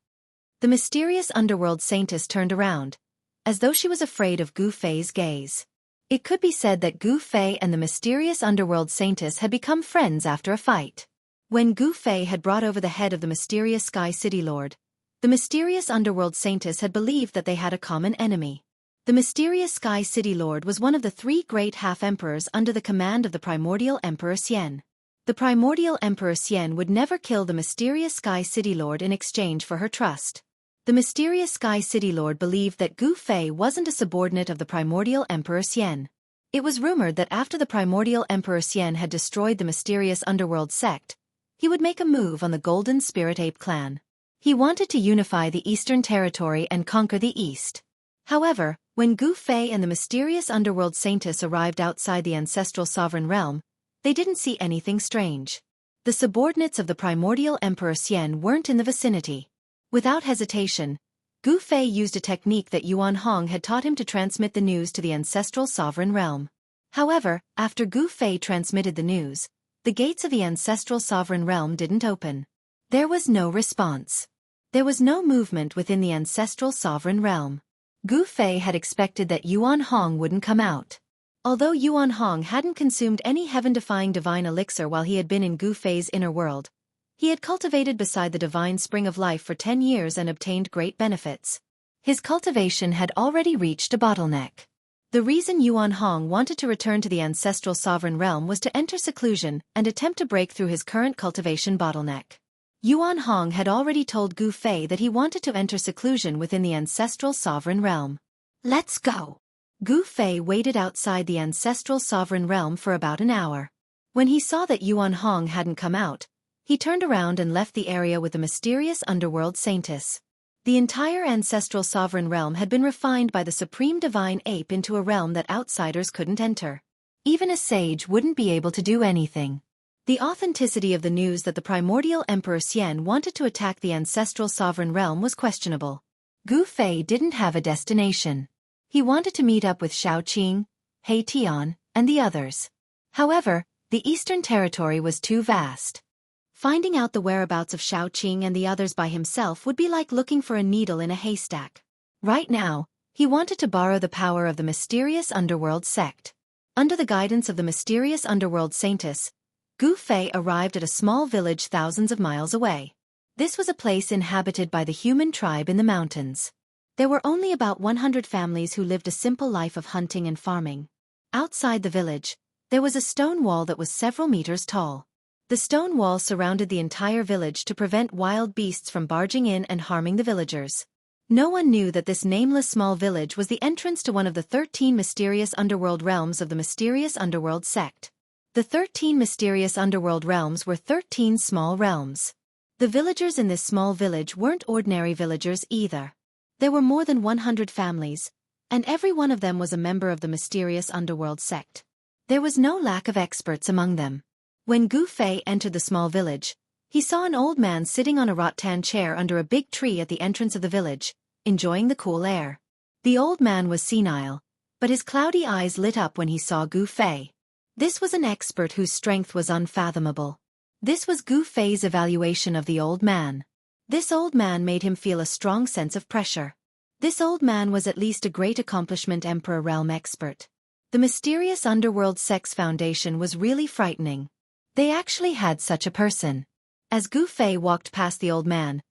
The mysterious underworld saintess turned around, as though she was afraid of Gu Fei's gaze. It could be said that Gu Fei and the mysterious underworld saintess had become friends after a fight. When Gu Fei had brought over the head of the mysterious Sky City Lord, the mysterious underworld saintess had believed that they had a common enemy. The mysterious Sky City Lord was one of the 3 great half-emperors under the command of the primordial Emperor Xian. The primordial Emperor Xian would never kill the mysterious Sky City Lord in exchange for her trust. The mysterious Sky City Lord believed that Gu Fei wasn't a subordinate of the primordial Emperor Xian. It was rumored that after the primordial Emperor Xian had destroyed the mysterious underworld sect, he would make a move on the Golden Spirit Ape clan. He wanted to unify the Eastern Territory and conquer the East. However, when Gu Fei and the mysterious underworld saintess arrived outside the ancestral sovereign realm, they didn't see anything strange. The subordinates of the primordial Emperor Xian weren't in the vicinity. Without hesitation, Gu Fei used a technique that Yuan Hong had taught him to transmit the news to the ancestral sovereign realm. However, after Gu Fei transmitted the news, the gates of the ancestral sovereign realm didn't open. There was no response. There was no movement within the ancestral sovereign realm. Gu Fei had expected that Yuan Hong wouldn't come out. Although Yuan Hong hadn't consumed any heaven-defying divine elixir while he had been in Gu Fei's inner world, he had cultivated beside the divine spring of life for 10 years and obtained great benefits. His cultivation had already reached a bottleneck. The reason Yuan Hong wanted to return to the ancestral sovereign realm was to enter seclusion and attempt to break through his current cultivation bottleneck. Yuan Hong had already told Gu Fei that he wanted to enter seclusion within the ancestral sovereign realm. Let's go. Gu Fei waited outside the ancestral sovereign realm for about an hour. When he saw that Yuan Hong hadn't come out, he turned around and left the area with the mysterious underworld saintess. The entire ancestral sovereign realm had been refined by the supreme divine ape into a realm that outsiders couldn't enter. Even a sage wouldn't be able to do anything. The authenticity of the news that the primordial Emperor Xian wanted to attack the ancestral sovereign realm was questionable. Gu Fei didn't have a destination. He wanted to meet up with Xiaoqing, He Tian, and the others. However, the Eastern Territory was too vast. Finding out the whereabouts of Xiaoqing and the others by himself would be like looking for a needle in a haystack. Right now, he wanted to borrow the power of the mysterious underworld sect. Under the guidance of the mysterious underworld saintess, Gu Fei arrived at a small village thousands of miles away. This was a place inhabited by the human tribe in the mountains. There were only about 100 families who lived a simple life of hunting and farming. Outside the village, there was a stone wall that was several meters tall. The stone wall surrounded the entire village to prevent wild beasts from barging in and harming the villagers. No one knew that this nameless small village was the entrance to one of the 13 mysterious underworld realms of the mysterious underworld sect. The 13 mysterious underworld realms were 13 small realms. The villagers in this small village weren't ordinary villagers either. There were more than 100 families, and every one of them was a member of the mysterious underworld sect. There was no lack of experts among them. When Gu Fei entered the small village, he saw an old man sitting on a rattan chair under a big tree at the entrance of the village, enjoying the cool air. The old man was senile, but his cloudy eyes lit up when he saw Gu Fei. This was an expert whose strength was unfathomable. This was Gu Fei's evaluation of the old man. This old man made him feel a strong sense of pressure. This old man was at least a great accomplishment Emperor realm expert. The mysterious underworld sex foundation was really frightening. They actually had such a person. As Gu Fei walked past the old man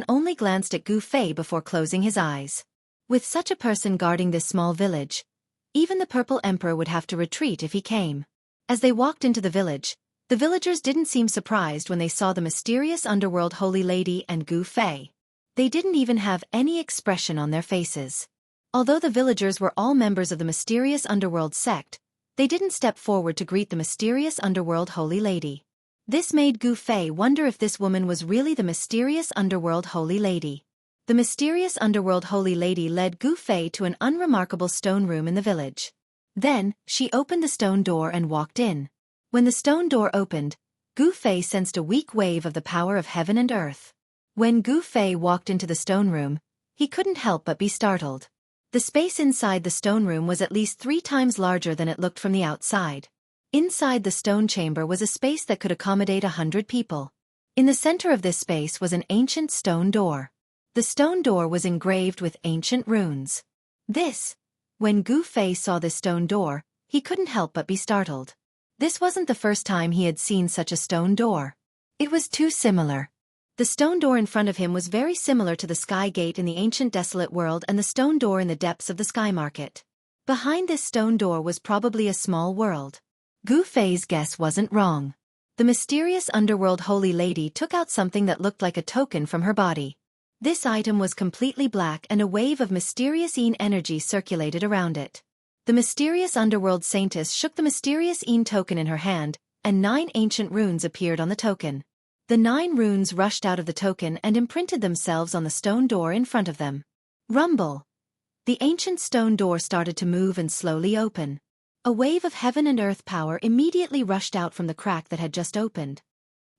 only glanced at Gu Fei before closing his eyes. With such a person guarding this small village, even the Purple Emperor would have to retreat if he came. As they walked into the village, the villagers didn't seem surprised when they saw the mysterious underworld holy lady and Gu Fei. They didn't even have any expression on their faces. Although the villagers were all members of the mysterious underworld sect, they didn't step forward to greet the mysterious underworld holy lady. This made Gu Fei wonder if this woman was really the mysterious underworld holy lady. The mysterious underworld holy lady led Gu Fei to an unremarkable stone room in the village. Then, she opened the stone door and walked in. When the stone door opened, Gu Fei sensed a weak wave of the power of heaven and earth. When Gu Fei walked into the stone room, he couldn't help but be startled. The space inside the stone room was at least 3 times larger than it looked from the outside. Inside the stone chamber was a space that could accommodate 100 people. In the center of this space was an ancient stone door. The stone door was engraved with ancient runes. When Gu Fei saw this stone door, he couldn't help but be startled. This wasn't the first time he had seen such a stone door. It was too similar. The stone door in front of him was very similar to the sky gate in the ancient desolate world and the stone door in the depths of the sky market. Behind this stone door was probably a small world. Gu Fei's guess wasn't wrong. The mysterious underworld holy lady took out something that looked like a token from her body. This item was completely black and a wave of mysterious energy circulated around it. The mysterious underworld saintess shook the mysterious token in her hand, and 9 ancient runes appeared on the token. The 9 runes rushed out of the token and imprinted themselves on the stone door in front of them. Rumble! The ancient stone door started to move and slowly open. A wave of heaven and earth power immediately rushed out from the crack that had just opened.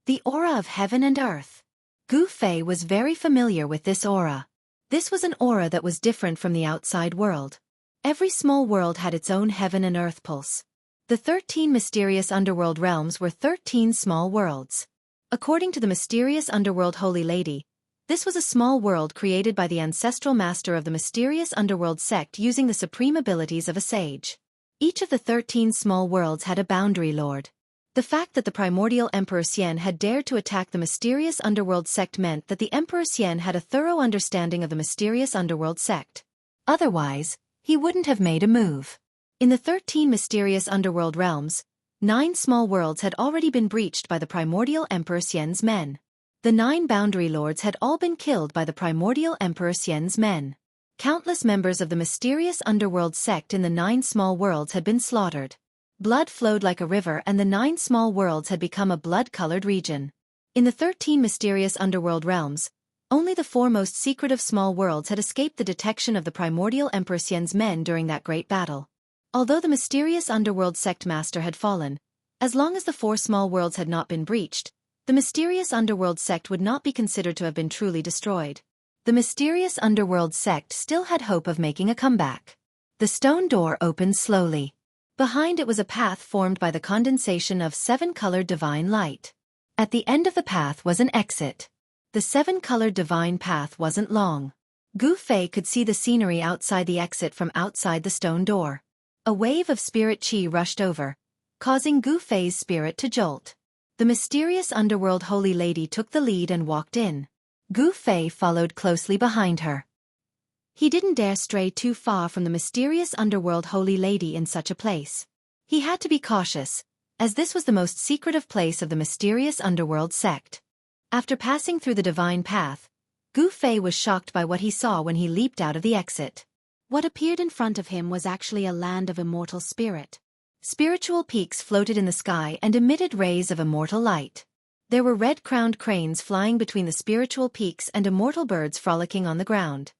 The aura of heaven and earth. Gu Fei was very familiar with this aura. This was an aura that was different from the outside world. Every small world had its own heaven and earth pulse. The 13 mysterious underworld realms were 13 small worlds. According to the mysterious underworld holy lady, this was a small world created by the ancestral master of the mysterious underworld sect using the supreme abilities of a sage. Each of the 13 small worlds had a boundary lord. The fact that the primordial Emperor Xian had dared to attack the mysterious underworld sect meant that the Emperor Xian had a thorough understanding of the mysterious underworld sect. Otherwise, he wouldn't have made a move. In the 13 mysterious underworld realms, 9 small worlds had already been breached by the primordial Emperor Xian's men. The 9 boundary lords had all been killed by the primordial Emperor Xian's men. Countless members of the mysterious underworld sect in the 9 small worlds had been slaughtered. Blood flowed like a river and the 9 small worlds had become a blood-colored region. In the 13 mysterious underworld realms, only the 4 most secretive small worlds had escaped the detection of the primordial Emperor Xian's men during that great battle. Although the mysterious underworld sect master had fallen, as long as the 4 small worlds had not been breached, the mysterious underworld sect would not be considered to have been truly destroyed. The mysterious underworld sect still had hope of making a comeback. The stone door opened slowly. Behind it was a path formed by the condensation of 7-colored divine light. At the end of the path was an exit. The 7-colored divine path wasn't long. Gu Fei could see the scenery outside the exit from outside the stone door. A wave of spirit qi rushed over, causing Gu Fei's spirit to jolt. The mysterious underworld holy lady took the lead and walked in. Gu Fei followed closely behind her. He didn't dare stray too far from the mysterious underworld holy lady in such a place. He had to be cautious, as this was the most secretive place of the mysterious underworld sect. After passing through the divine path, Gu Fei was shocked by what he saw when he leaped out of the exit. What appeared in front of him was actually a land of immortal spirit. Spiritual peaks floated in the sky and emitted rays of immortal light. There were red-crowned cranes flying between the spiritual peaks and immortal birds frolicking on the ground.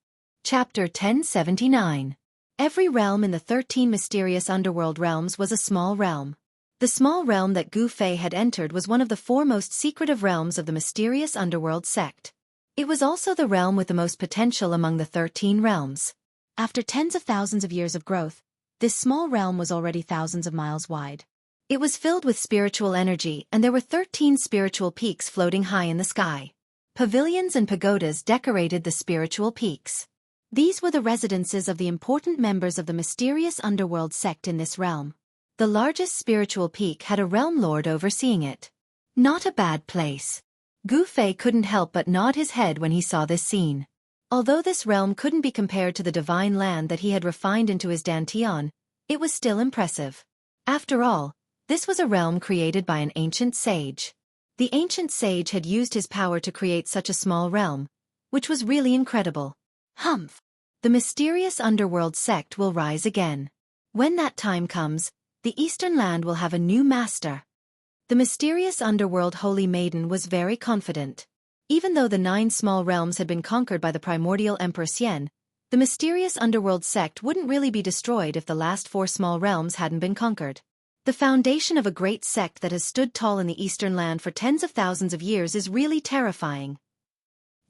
Chapter 1079. Every realm in the 13 mysterious underworld realms was a small realm. The small realm that Gu Fei had entered was one of the 4 most secretive realms of the mysterious underworld sect. It was also the realm with the most potential among the 13 realms. After tens of thousands of years of growth, this small realm was already thousands of miles wide. It was filled with spiritual energy and there were 13 spiritual peaks floating high in the sky. Pavilions and pagodas decorated the spiritual peaks. These were the residences of the important members of the mysterious underworld sect in this realm. The largest spiritual peak had a realm lord overseeing it. Not a bad place. Gu Fei couldn't help but nod his head when he saw this scene. Although this realm couldn't be compared to the divine land that he had refined into his dantian, it was still impressive. After all, this was a realm created by an ancient sage. The ancient sage had used his power to create such a small realm, which was really incredible. Humph! The mysterious underworld sect will rise again. When that time comes, the Eastern Land will have a new master. The mysterious underworld holy maiden was very confident. Even though the 9 small realms had been conquered by the primordial Emperor Xian, the mysterious underworld sect wouldn't really be destroyed if the last 4 small realms hadn't been conquered. The foundation of a great sect that has stood tall in the Eastern Land for tens of thousands of years is really terrifying.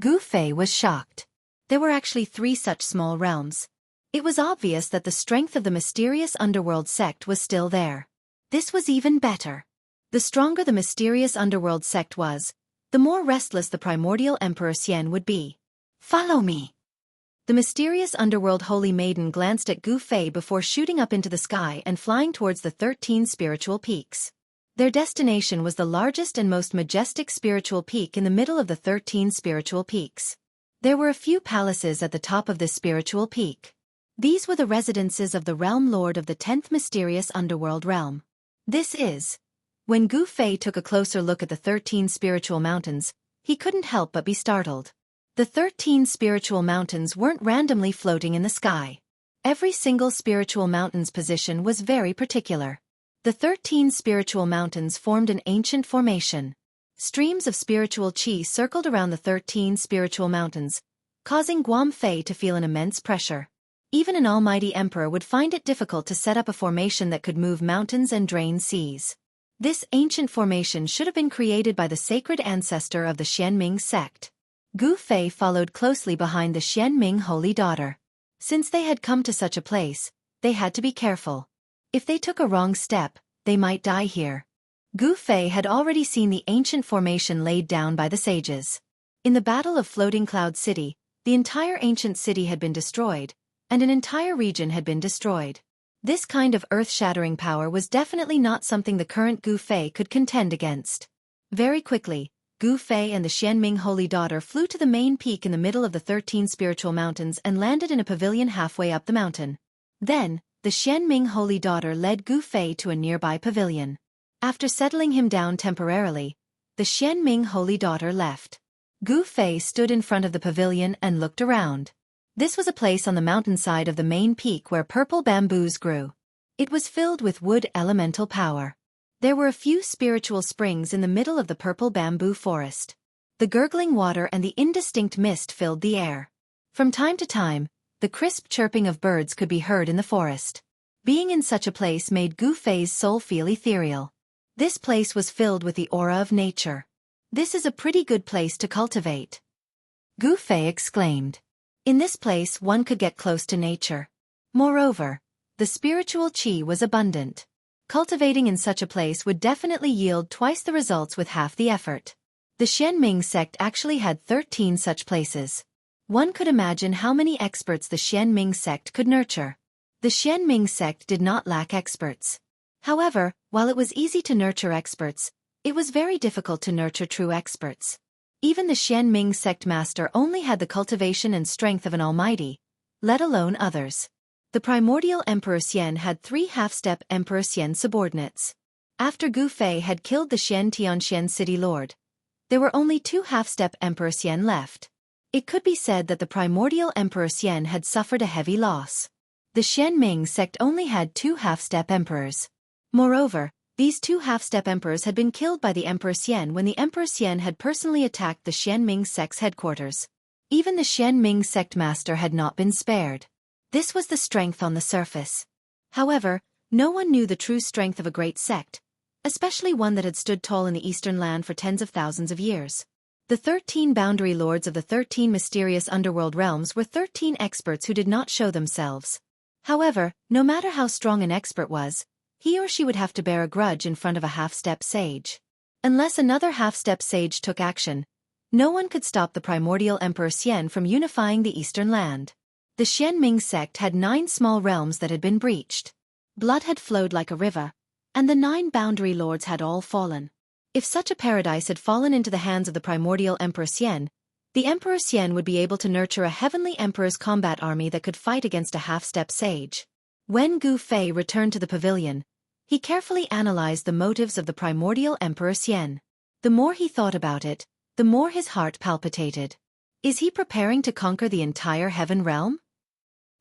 Gu Fei was shocked. There were actually 3 such small realms. It was obvious that the strength of the mysterious underworld sect was still there. This was even better. The stronger the mysterious underworld sect was, the more restless the primordial Emperor Xian would be. Follow me. The mysterious underworld holy maiden glanced at Gu Fei before shooting up into the sky and flying towards the 13 spiritual peaks. Their destination was the largest and most majestic spiritual peak in the middle of the 13 spiritual peaks. There were a few palaces at the top of this spiritual peak. These were the residences of the realm lord of the 10th mysterious underworld realm. This is When Gu Fei took a closer look at the 13 spiritual mountains, he couldn't help but be startled. The 13 spiritual mountains weren't randomly floating in the sky. Every single spiritual mountain's position was very particular. The 13 spiritual mountains formed an ancient formation. Streams of spiritual qi circled around the 13 spiritual mountains, causing Guam Fei to feel an immense pressure. Even an almighty emperor would find it difficult to set up a formation that could move mountains and drain seas. This ancient formation should have been created by the sacred ancestor of the Xianming sect. Gu Fei followed closely behind the Xianming holy daughter. Since they had come to such a place, they had to be careful. If they took a wrong step, they might die here. Gu Fei had already seen the ancient formation laid down by the sages. In the Battle of Floating Cloud City, the entire ancient city had been destroyed, and an entire region had been destroyed. This kind of earth-shattering power was definitely not something the current Gu Fei could contend against. Very quickly, Gu Fei and the Xianming holy daughter flew to the main peak in the middle of the 13 spiritual mountains and landed in a pavilion halfway up the mountain. Then, the Xianming holy daughter led Gu Fei to a nearby pavilion. After settling him down temporarily, the Xianming holy daughter left. Gu Fei stood in front of the pavilion and looked around. This was a place on the mountainside of the main peak where purple bamboos grew. It was filled with wood elemental power. There were a few spiritual springs in the middle of the purple bamboo forest. The gurgling water and the indistinct mist filled the air. From time to time, the crisp chirping of birds could be heard in the forest. Being in such a place made Gu Fei's soul feel ethereal. This place was filled with the aura of nature. This is a pretty good place to cultivate. Gu Fei exclaimed. In this place one could get close to nature. Moreover, the spiritual qi was abundant. Cultivating in such a place would definitely yield twice the results with half the effort. The Xianming sect actually had 13 such places. One could imagine how many experts the Xianming sect could nurture. The Xianming sect did not lack experts. However, while it was easy to nurture experts, it was very difficult to nurture true experts. Even the Xianming sect master only had the cultivation and strength of an almighty, let alone others. The primordial Emperor Xian had 3 half-step Emperor Xian subordinates. After Gu Fei had killed the Xian Tianxian city lord, there were only 2 half-step Emperor Xian left. It could be said that the primordial Emperor Xian had suffered a heavy loss. The Xianming sect only had 2 half-step emperors. Moreover, these 2 half-step emperors had been killed by the Emperor Xian when the Emperor Xian had personally attacked the Xianming sect's headquarters. Even the Xianming sect master had not been spared. This was the strength on the surface. However, no one knew the true strength of a great sect, especially one that had stood tall in the eastern land for tens of thousands of years. The 13 boundary lords of the 13 mysterious underworld realms were 13 experts who did not show themselves. However, no matter how strong an expert was, he or she would have to bear a grudge in front of a half-step sage. Unless another half-step sage took action, no one could stop the primordial Emperor Xian from unifying the eastern land. The Xianming sect had 9 small realms that had been breached. Blood had flowed like a river, and the 9 boundary lords had all fallen. If such a paradise had fallen into the hands of the primordial Emperor Xian, the Emperor Xian would be able to nurture a heavenly emperor's combat army that could fight against a half-step sage. When Gu Fei returned to the pavilion, he carefully analyzed the motives of the primordial Emperor Xian. The more he thought about it, the more his heart palpitated. Is he preparing to conquer the entire heaven realm?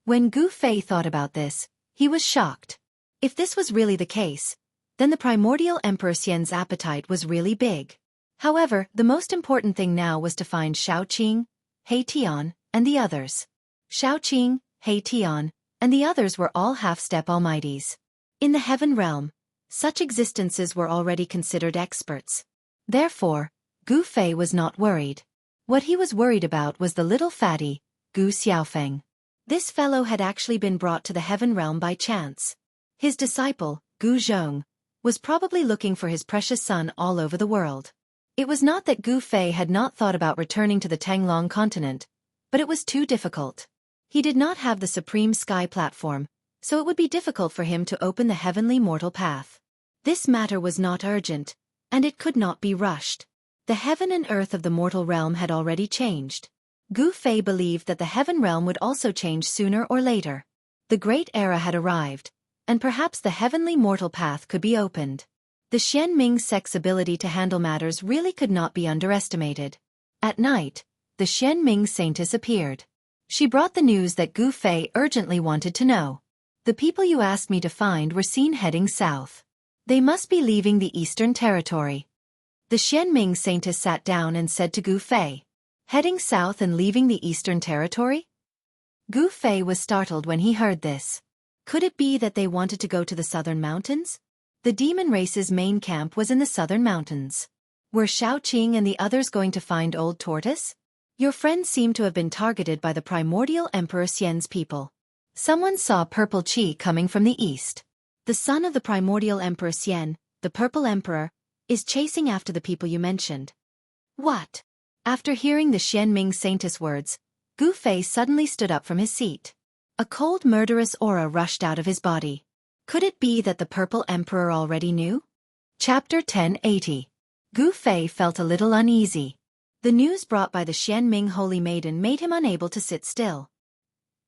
When Gu Fei thought about this, he was shocked. If this was really the case, then the primordial Emperor Xian's appetite was really big. However, the most important thing now was to find Shaoqing, He Tian, and the others. Shaoqing, He Tian, and the others were all half-step almighties. In the heaven realm, such existences were already considered experts. Therefore, Gu Fei was not worried. What he was worried about was the little fatty, Gu Xiaofeng. This fellow had actually been brought to the heaven realm by chance. His disciple, Gu Zhong, was probably looking for his precious son all over the world. It was not that Gu Fei had not thought about returning to the Tanglong continent, but it was too difficult. He did not have the supreme sky platform, so it would be difficult for him to open the heavenly mortal path. This matter was not urgent, and it could not be rushed. The heaven and earth of the mortal realm had already changed. Gu Fei believed that the heaven realm would also change sooner or later. The great era had arrived, and perhaps the heavenly mortal path could be opened. The Xianming sect's ability to handle matters really could not be underestimated. At night, the Xianming saintess appeared. She brought the news that Gu Fei urgently wanted to know. The people you asked me to find were seen heading south. They must be leaving the Eastern Territory. The Xianming saintess sat down and said to Gu Fei, "Heading south and leaving the Eastern Territory?" Gu Fei was startled when he heard this. Could it be that they wanted to go to the southern mountains? The demon race's main camp was in the southern mountains. Were Xiaoqing and the others going to find Old Tortoise? Your friends seem to have been targeted by the primordial Emperor Xian's people. Someone saw purple qi coming from the east. The son of the primordial Emperor Xian, the Purple Emperor, is chasing after the people you mentioned. What? After hearing the Xianming saintess words, Gu Fei suddenly stood up from his seat. A cold murderous aura rushed out of his body. Could it be that the Purple Emperor already knew? Chapter 1080. Gu Fei felt a little uneasy. The news brought by the Xianming Holy Maiden made him unable to sit still.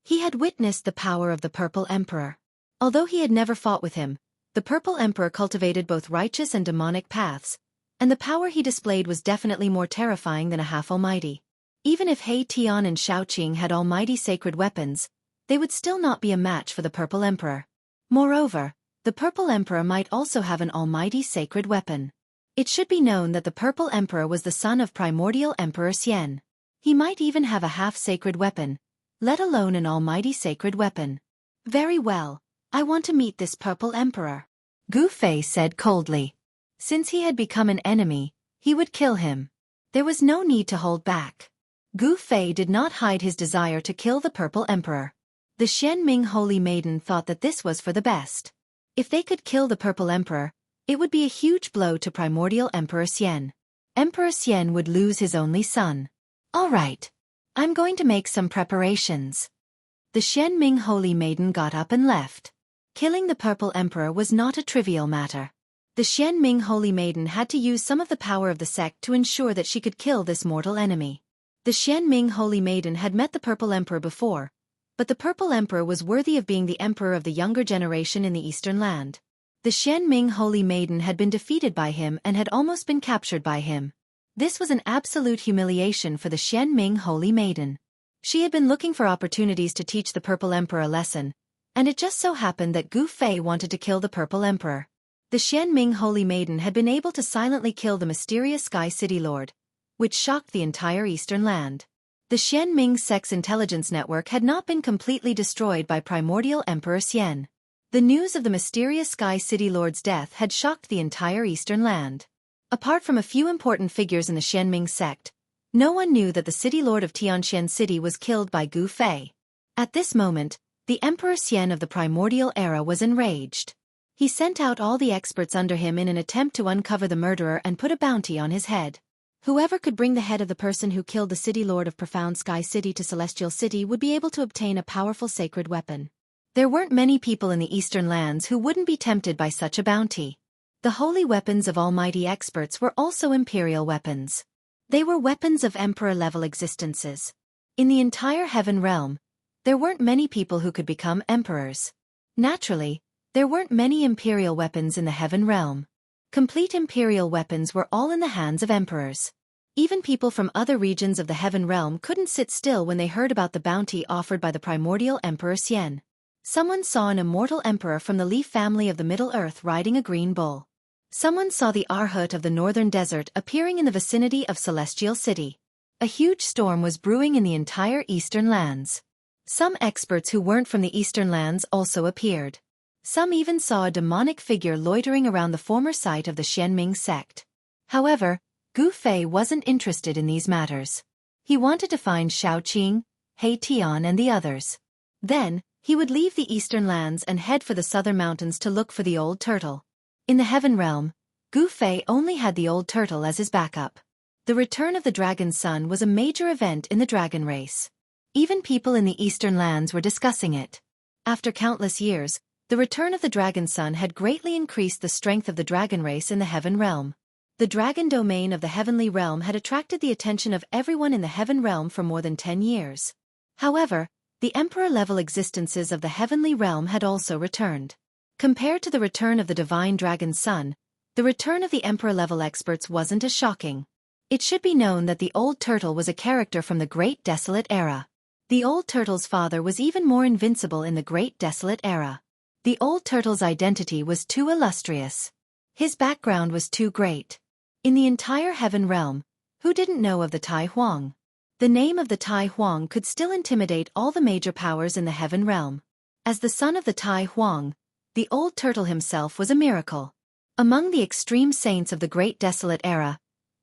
He had witnessed the power of the Purple Emperor. Although he had never fought with him, the Purple Emperor cultivated both righteous and demonic paths, and the power he displayed was definitely more terrifying than a half-almighty. Even if He Tian and Xiaoqing had almighty sacred weapons, they would still not be a match for the Purple Emperor. Moreover, the Purple Emperor might also have an almighty sacred weapon. It should be known that the Purple Emperor was the son of primordial Emperor Xian. He might even have a half-sacred weapon, let alone an almighty sacred weapon. Very well, I want to meet this Purple Emperor, Gu Fei said coldly. Since he had become an enemy, he would kill him. There was no need to hold back. Gu Fei did not hide his desire to kill the Purple Emperor. The Xianming Holy Maiden thought that this was for the best. If they could kill the Purple Emperor, it would be a huge blow to primordial Emperor Xian. Emperor Xian would lose his only son. All right. I'm going to make some preparations. The Xianming Holy Maiden got up and left. Killing the Purple Emperor was not a trivial matter. The Xianming Holy Maiden had to use some of the power of the sect to ensure that she could kill this mortal enemy. The Xianming Holy Maiden had met the Purple Emperor before, but the Purple Emperor was worthy of being the emperor of the younger generation in the Eastern Land. The Xianming Holy Maiden had been defeated by him and had almost been captured by him. This was an absolute humiliation for the Xianming Holy Maiden. She had been looking for opportunities to teach the Purple Emperor a lesson, and it just so happened that Gu Fei wanted to kill the Purple Emperor. The Xianming Holy Maiden had been able to silently kill the mysterious Sky City Lord, which shocked the entire Eastern Land. The Xianming sect's intelligence network had not been completely destroyed by primordial Emperor Xian. The news of the mysterious Sky City Lord's death had shocked the entire Eastern Land. Apart from a few important figures in the Xianming sect, no one knew that the City Lord of Tianxian City was killed by Gu Fei. At this moment, the Emperor Xian of the primordial era was enraged. He sent out all the experts under him in an attempt to uncover the murderer and put a bounty on his head. Whoever could bring the head of the person who killed the City Lord of Profound Sky City to Celestial City would be able to obtain a powerful sacred weapon. There weren't many people in the Eastern Lands who wouldn't be tempted by such a bounty. The holy weapons of almighty experts were also imperial weapons. They were weapons of emperor-level existences. In the entire heaven realm, there weren't many people who could become emperors. Naturally, there weren't many imperial weapons in the heaven realm. Complete imperial weapons were all in the hands of emperors. Even people from other regions of the heaven realm couldn't sit still when they heard about the bounty offered by the primordial Emperor Xian. Someone saw an immortal emperor from the Leaf family of the Middle Earth riding a green bull. Someone saw the Arhut of the Northern Desert appearing in the vicinity of Celestial City. A huge storm was brewing in the entire Eastern Lands. Some experts who weren't from the Eastern Lands also appeared. Some even saw a demonic figure loitering around the former site of the Xianming sect. However, Gu Fei wasn't interested in these matters. He wanted to find Xiaoqing, He Tian and the others. Then, he would leave the Eastern Lands and head for the southern mountains to look for the old turtle. In the heaven realm, Gu Fei only had the old turtle as his backup. The return of the dragon's son was a major event in the dragon race. Even people in the Eastern Lands were discussing it. After countless years, the return of the dragon's son had greatly increased the strength of the dragon race in the heaven realm. The dragon domain of the heavenly realm had attracted the attention of everyone in the heaven realm for more than 10 years. However, the emperor-level existences of the heavenly realm had also returned. Compared to the return of the divine dragon's son, The return of the Emperor-level experts wasn't as shocking. It should be known that the Old Turtle was a character from the Great Desolate Era. The Old Turtle's father was even more invincible in the Great Desolate Era. The Old Turtle's identity was too illustrious. His background was too great. In the entire Heaven Realm, who didn't know of the Tai Huang? The name of the Tai Huang could still intimidate all the major powers in the Heaven Realm. As the son of the Tai Huang, the Old Turtle himself was a miracle. Among the extreme saints of the Great Desolate Era,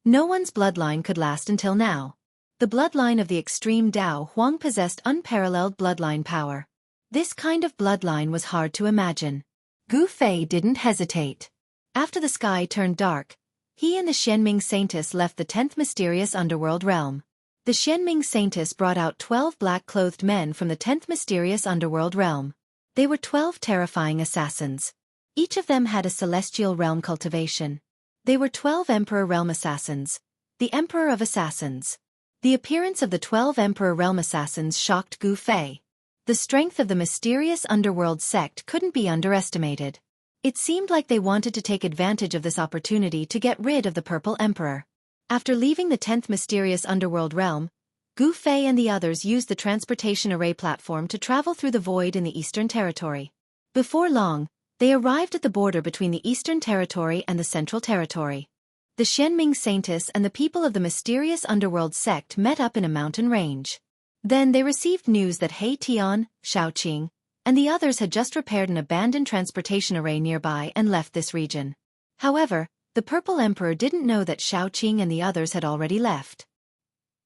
no one's bloodline could last until now. The bloodline of the extreme Dao Huang possessed unparalleled bloodline power. This kind of bloodline was hard to imagine. Gu Fei didn't hesitate. After the sky turned dark, he and the Xianming Saintess left the 10th mysterious underworld realm. The Xianming Saintess brought out 12 black-clothed men from the 10th mysterious underworld realm. They were 12 terrifying assassins. Each of them had a celestial realm cultivation. They were 12 Emperor Realm Assassins, the Emperor of Assassins. The appearance of the 12 Emperor Realm Assassins shocked Gu Fei. The strength of the mysterious underworld sect couldn't be underestimated. It seemed like they wanted to take advantage of this opportunity to get rid of the Purple Emperor. After leaving the 10th mysterious underworld realm, Gu Fei and the others used the transportation array platform to travel through the void in the Eastern Territory. Before long, they arrived at the border between the Eastern Territory and the Central Territory. The Xianming Saintess and the people of the mysterious underworld sect met up in a mountain range. Then they received news that He Tian, Shaoqing, and the others had just repaired an abandoned transportation array nearby and left this region. However, the Purple Emperor didn't know that Shaoqing and the others had already left.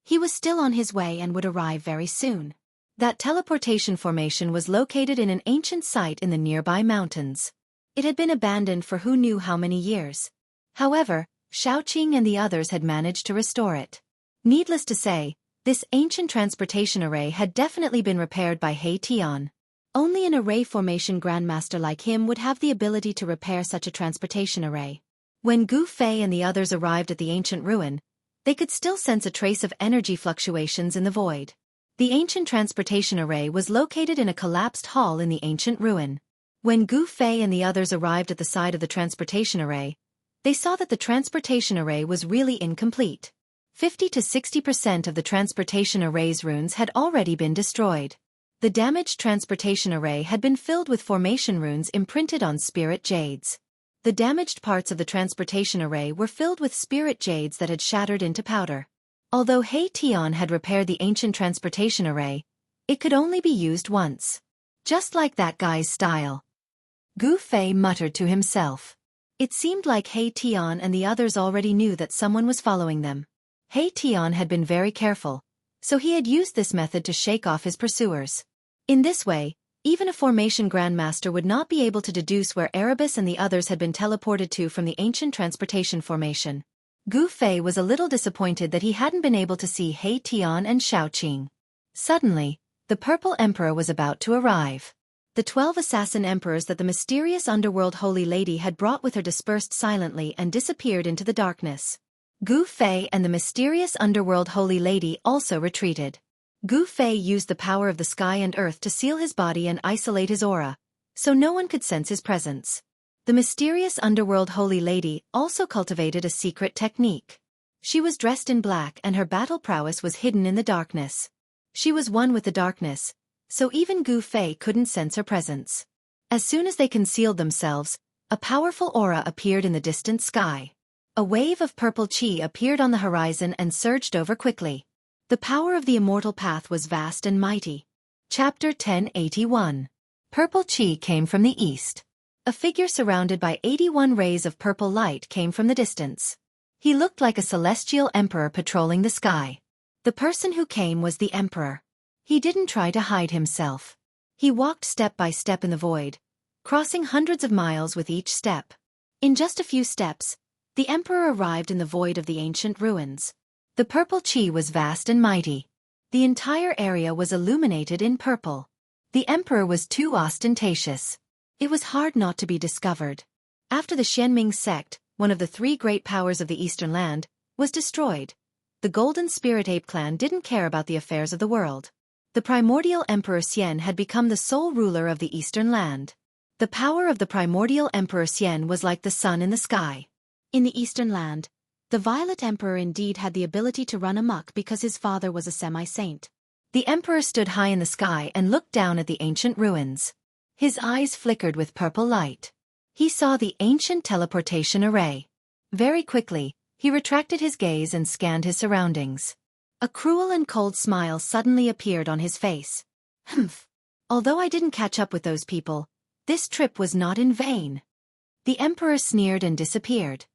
He was still on his way and would arrive very soon. That teleportation formation was located in an ancient site in the nearby mountains. It had been abandoned for who knew how many years. However, Shaoqing and the others had managed to restore it. Needless to say, this ancient transportation array had definitely been repaired by He Tian. Only an array formation grandmaster like him would have the ability to repair such a transportation array. When Gu Fei and the others arrived at the ancient ruin, they could still sense a trace of energy fluctuations in the void. The ancient transportation array was located in a collapsed hall in the ancient ruin. When Gu Fei and the others arrived at the side of the transportation array, they saw that the transportation array was really incomplete. 50 to 60% of the transportation array's runes had already been destroyed. The damaged transportation array had been filled with formation runes imprinted on spirit jades. The damaged parts of the transportation array were filled with spirit jades that had shattered into powder. Although He Tian had repaired the ancient transportation array, it could only be used once. Just like that guy's style. Gu Fei muttered to himself. It seemed like He Tian and the others already knew that someone was following them. He Tian had been very careful, so he had used this method to shake off his pursuers. In this way, even a formation grandmaster would not be able to deduce where Erebus and the others had been teleported to from the ancient transportation formation. Gu Fei was a little disappointed that he hadn't been able to see He Tian and Shaoqing. Suddenly, the Purple Emperor was about to arrive. The 12 assassin emperors that the mysterious underworld holy lady had brought with her dispersed silently and disappeared into the darkness. Gu Fei and the mysterious underworld holy lady also retreated. Gu Fei used the power of the sky and earth to seal his body and isolate his aura, so no one could sense his presence. The mysterious underworld holy lady also cultivated a secret technique. She was dressed in black and her battle prowess was hidden in the darkness. She was one with the darkness, so even Gu Fei couldn't sense her presence. As soon as they concealed themselves, a powerful aura appeared in the distant sky. A wave of purple qi appeared on the horizon and surged over quickly. The power of the immortal path was vast and mighty. Chapter 1081. Purple qi came from the east. A figure surrounded by 81 rays of purple light came from the distance. He looked like a celestial emperor patrolling the sky. The person who came was the emperor. He didn't try to hide himself. He walked step by step in the void, crossing hundreds of miles with each step. In just a few steps, the emperor arrived in the void of the ancient ruins. The purple qi was vast and mighty. The entire area was illuminated in purple. The emperor was too ostentatious. It was hard not to be discovered. After the Xianming sect, one of the 3 great powers of the Eastern Land, was destroyed, the Golden Spirit Ape clan didn't care about the affairs of the world. The primordial Emperor Xian had become the sole ruler of the Eastern Land. The power of the primordial Emperor Xian was like the sun in the sky. In the Eastern land, the Violet Emperor indeed had the ability to run amok because his father was a semi-saint. The Emperor stood high in the sky and looked down at the ancient ruins. His eyes flickered with purple light. He saw the ancient teleportation array. Very quickly, he retracted his gaze and scanned his surroundings. A cruel and cold smile suddenly appeared on his face. Humph. Although I didn't catch up with those people, this trip was not in vain. The Emperor sneered and disappeared.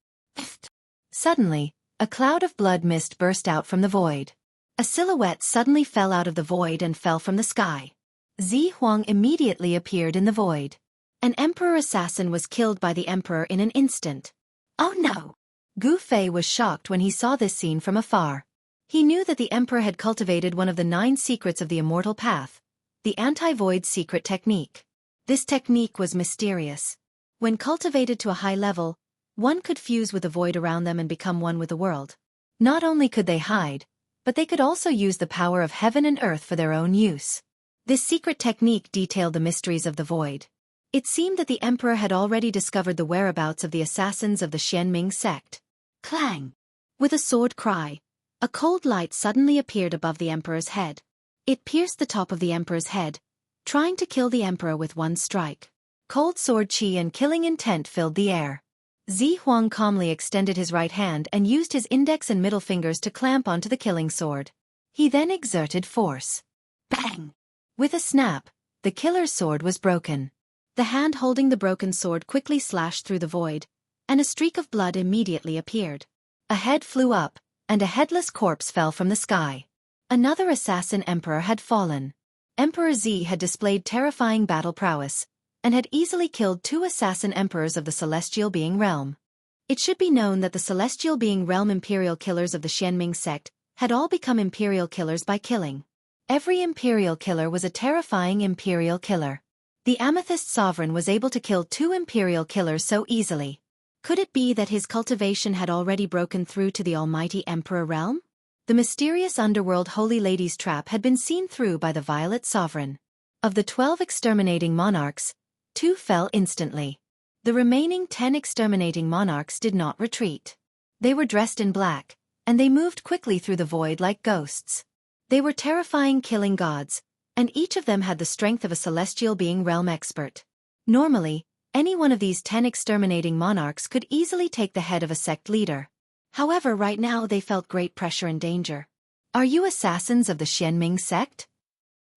Suddenly, a cloud of blood mist burst out from the void. A silhouette suddenly fell out of the void and fell from the sky. Zi Huang immediately appeared in the void. An Emperor assassin was killed by the Emperor in an instant. Oh no! Gu Fei was shocked when he saw this scene from afar. He knew that the Emperor had cultivated one of the 9 secrets of the Immortal Path, the anti-void secret technique. This technique was mysterious. When cultivated to a high level, one could fuse with the void around them and become one with the world. Not only could they hide, but they could also use the power of heaven and earth for their own use. This secret technique detailed the mysteries of the void. It seemed that the Emperor had already discovered the whereabouts of the assassins of the Xianming sect. Clang! With a sword cry, a cold light suddenly appeared above the Emperor's head. It pierced the top of the Emperor's head, trying to kill the Emperor with one strike. Cold sword chi and killing intent filled the air. Zi Huang calmly extended his right hand and used his index and middle fingers to clamp onto the killing sword. He then exerted force. Bang! With a snap, the killer's sword was broken. The hand holding the broken sword quickly slashed through the void, and a streak of blood immediately appeared. A head flew up, and a headless corpse fell from the sky. Another assassin emperor had fallen. Emperor Zi had displayed terrifying battle prowess, and had easily killed 2 assassin emperors of the Celestial Being Realm. It should be known that the Celestial Being Realm imperial killers of the Xianming sect had all become imperial killers by killing. Every imperial killer was a terrifying imperial killer. The Amethyst Sovereign was able to kill 2 imperial killers so easily. Could it be that his cultivation had already broken through to the Almighty Emperor realm? The mysterious underworld Holy Lady's trap had been seen through by the Violet Sovereign. Of the 12 exterminating monarchs, 2 fell instantly. The remaining 10 exterminating monarchs did not retreat. They were dressed in black, and they moved quickly through the void like ghosts. They were terrifying killing gods, and each of them had the strength of a Celestial Being Realm expert. Normally, any one of these 10 exterminating monarchs could easily take the head of a sect leader. However, right now they felt great pressure and danger. Are you assassins of the Xianming sect?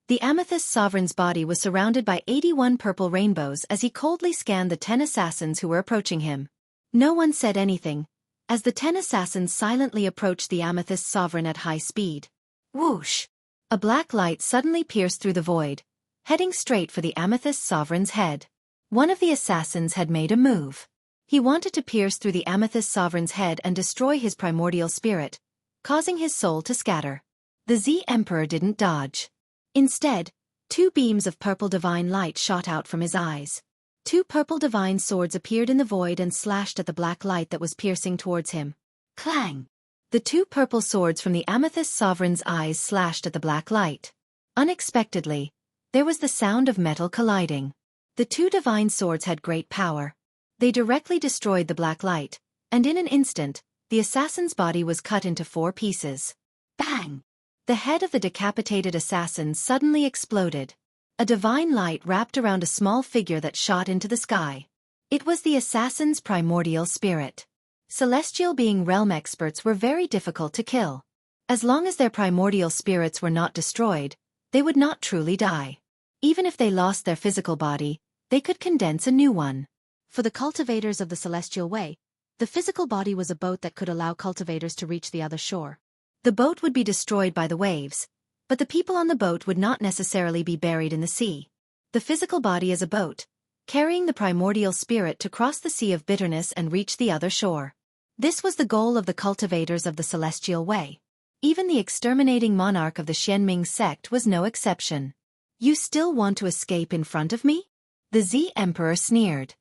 The Amethyst Sovereign's body was surrounded by 81 purple rainbows as he coldly scanned the 10 assassins who were approaching him. No one said anything, as the 10 assassins silently approached the Amethyst Sovereign at high speed. Whoosh! A black light suddenly pierced through the void, heading straight for the Amethyst Sovereign's head. One of the assassins had made a move. He wanted to pierce through the Amethyst Sovereign's head and destroy his primordial spirit, causing his soul to scatter. The Z Emperor didn't dodge. Instead, 2 beams of purple divine light shot out from his eyes. 2 purple divine swords appeared in the void and slashed at the black light that was piercing towards him. Clang! The 2 purple swords from the Amethyst Sovereign's eyes slashed at the black light. Unexpectedly, there was the sound of metal colliding. The 2 divine swords had great power. They directly destroyed the black light, and in an instant, the assassin's body was cut into 4 pieces. Bang! The head of the decapitated assassin suddenly exploded. A divine light wrapped around a small figure that shot into the sky. It was the assassin's primordial spirit. Celestial Being Realm experts were very difficult to kill. As long as their primordial spirits were not destroyed, they would not truly die. Even if they lost their physical body, they could condense a new one. For the cultivators of the Celestial Way, the physical body was a boat that could allow cultivators to reach the other shore. The boat would be destroyed by the waves, but the people on the boat would not necessarily be buried in the sea. The physical body is a boat, carrying the primordial spirit to cross the sea of bitterness and reach the other shore. This was the goal of the cultivators of the Celestial Way. Even the exterminating monarch of the Xianming sect was no exception. You still want to escape in front of me? The Z Emperor sneered.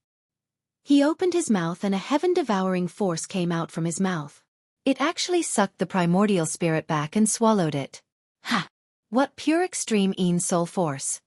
He opened his mouth and a heaven-devouring force came out from his mouth. It actually sucked the primordial spirit back and swallowed it. Ha! What pure extreme soul force!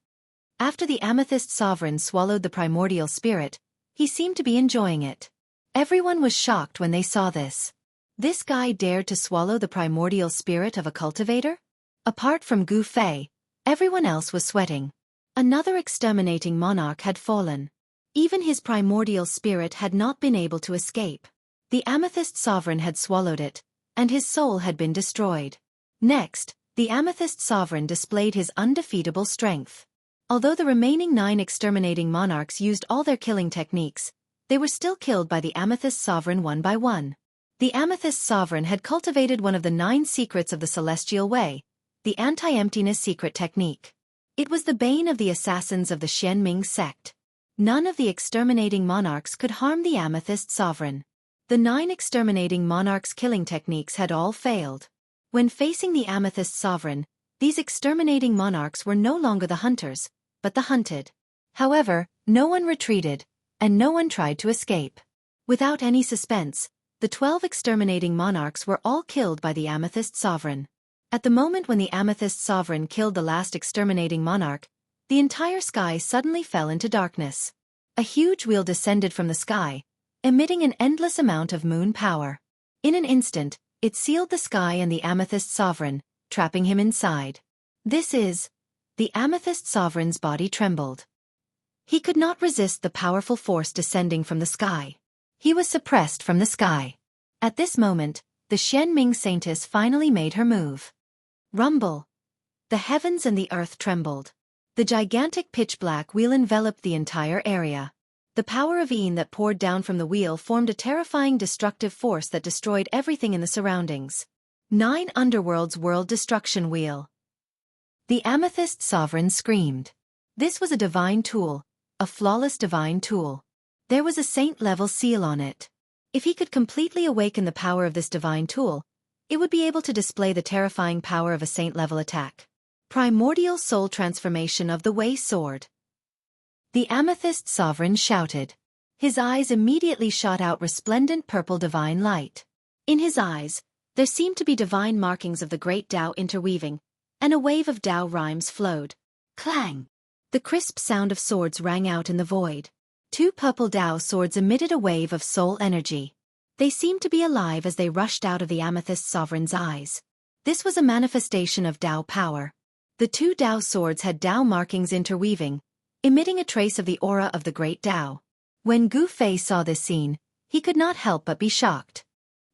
After the Amethyst Sovereign swallowed the primordial spirit, he seemed to be enjoying it. Everyone was shocked when they saw this. This guy dared to swallow the primordial spirit of a cultivator? Apart from Gu Fei, everyone else was sweating. Another exterminating monarch had fallen. Even his primordial spirit had not been able to escape. The Amethyst Sovereign had swallowed it, and his soul had been destroyed. Next, the Amethyst Sovereign displayed his undefeatable strength. Although the remaining 9 exterminating monarchs used all their killing techniques, they were still killed by the Amethyst Sovereign one by one. The Amethyst Sovereign had cultivated one of the 9 secrets of the Celestial Way, the anti-emptiness secret technique. It was the bane of the assassins of the Xianming sect. None of the exterminating monarchs could harm the Amethyst Sovereign. The 9 exterminating monarchs' killing techniques had all failed. When facing the Amethyst Sovereign, these exterminating monarchs were no longer the hunters, but the hunted. However, no one retreated, and no one tried to escape. Without any suspense, the 12 exterminating monarchs were all killed by the Amethyst Sovereign. At the moment when the Amethyst Sovereign killed the last exterminating monarch, the entire sky suddenly fell into darkness. A huge wheel descended from the sky, emitting an endless amount of moon power. In an instant, it sealed the sky and the Amethyst Sovereign, trapping him inside. The Amethyst Sovereign's body trembled. He could not resist the powerful force descending from the sky. He was suppressed from the sky. At this moment, the Xianming Saintess finally made her move. Rumble! The heavens and the earth trembled. The gigantic pitch-black wheel enveloped the entire area. The power of Yin that poured down from the wheel formed a terrifying destructive force that destroyed everything in the surroundings. 9 Underworld's World Destruction Wheel. The Amethyst Sovereign screamed. This was a divine tool, a flawless divine tool. There was a saint-level seal on it. If he could completely awaken the power of this divine tool, it would be able to display the terrifying power of a saint-level attack. Primordial Soul Transformation of the Wei Sword. The Amethyst Sovereign shouted. His eyes immediately shot out resplendent purple divine light. In his eyes, there seemed to be divine markings of the great Tao interweaving, and a wave of Tao rhymes flowed. Clang! The crisp sound of swords rang out in the void. 2 purple Tao swords emitted a wave of soul energy. They seemed to be alive as they rushed out of the Amethyst Sovereign's eyes. This was a manifestation of Tao power. The 2 Tao swords had Tao markings interweaving, emitting a trace of the aura of the great Tao. When Gu Fei saw this scene, he could not help but be shocked.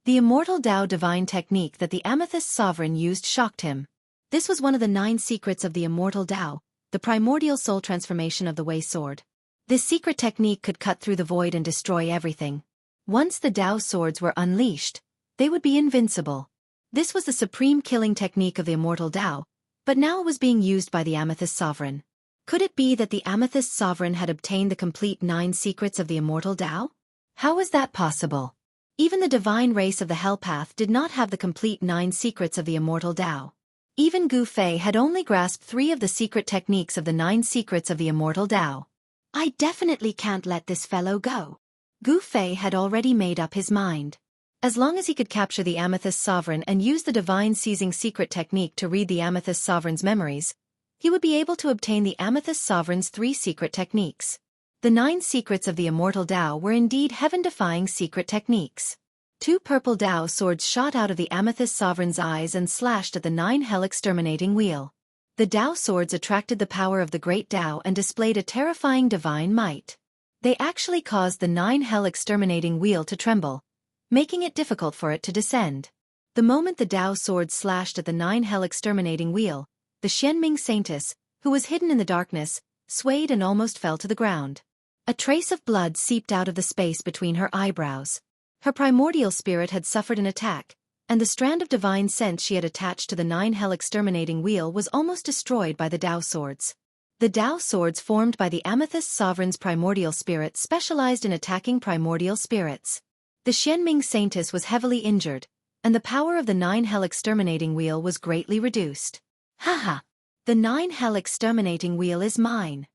The immortal Tao divine technique that the Amethyst Sovereign used shocked him. This was one of the 9 secrets of the immortal Tao, the primordial soul transformation of the Wei Sword. This secret technique could cut through the void and destroy everything. Once the Tao swords were unleashed, they would be invincible. This was the supreme killing technique of the immortal Tao, but now it was being used by the Amethyst Sovereign. Could it be that the Amethyst Sovereign had obtained the complete 9 secrets of the immortal Tao? How was that possible? Even the divine race of the Hell Path did not have the complete 9 secrets of the immortal Tao. Even Gu Fei had only grasped 3 of the secret techniques of the 9 secrets of the immortal Tao. I definitely can't let this fellow go. Gu Fei had already made up his mind. As long as he could capture the Amethyst Sovereign and use the divine seizing secret technique to read the Amethyst Sovereign's memories, he would be able to obtain the Amethyst Sovereign's 3 secret techniques. The 9 secrets of the immortal Tao were indeed heaven-defying secret techniques. 2 purple Tao swords shot out of the Amethyst Sovereign's eyes and slashed at the 9 hell exterminating wheel. The Tao swords attracted the power of the great Tao and displayed a terrifying divine might. They actually caused the 9 hell exterminating wheel to tremble, making it difficult for it to descend. The moment the Tao swords slashed at the 9 hell exterminating wheel, the Xianming Saintess, who was hidden in the darkness, swayed and almost fell to the ground. A trace of blood seeped out of the space between her eyebrows. Her primordial spirit had suffered an attack, and the strand of divine sense she had attached to the 9 hell exterminating wheel was almost destroyed by the Tao swords. The Tao swords formed by the Amethyst Sovereign's primordial spirit specialized in attacking primordial spirits. The Xianming Saintess was heavily injured, and the power of the 9 hell exterminating wheel was greatly reduced. Haha! The 9 hell exterminating wheel is mine.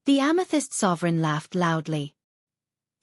The Amethyst Sovereign laughed loudly.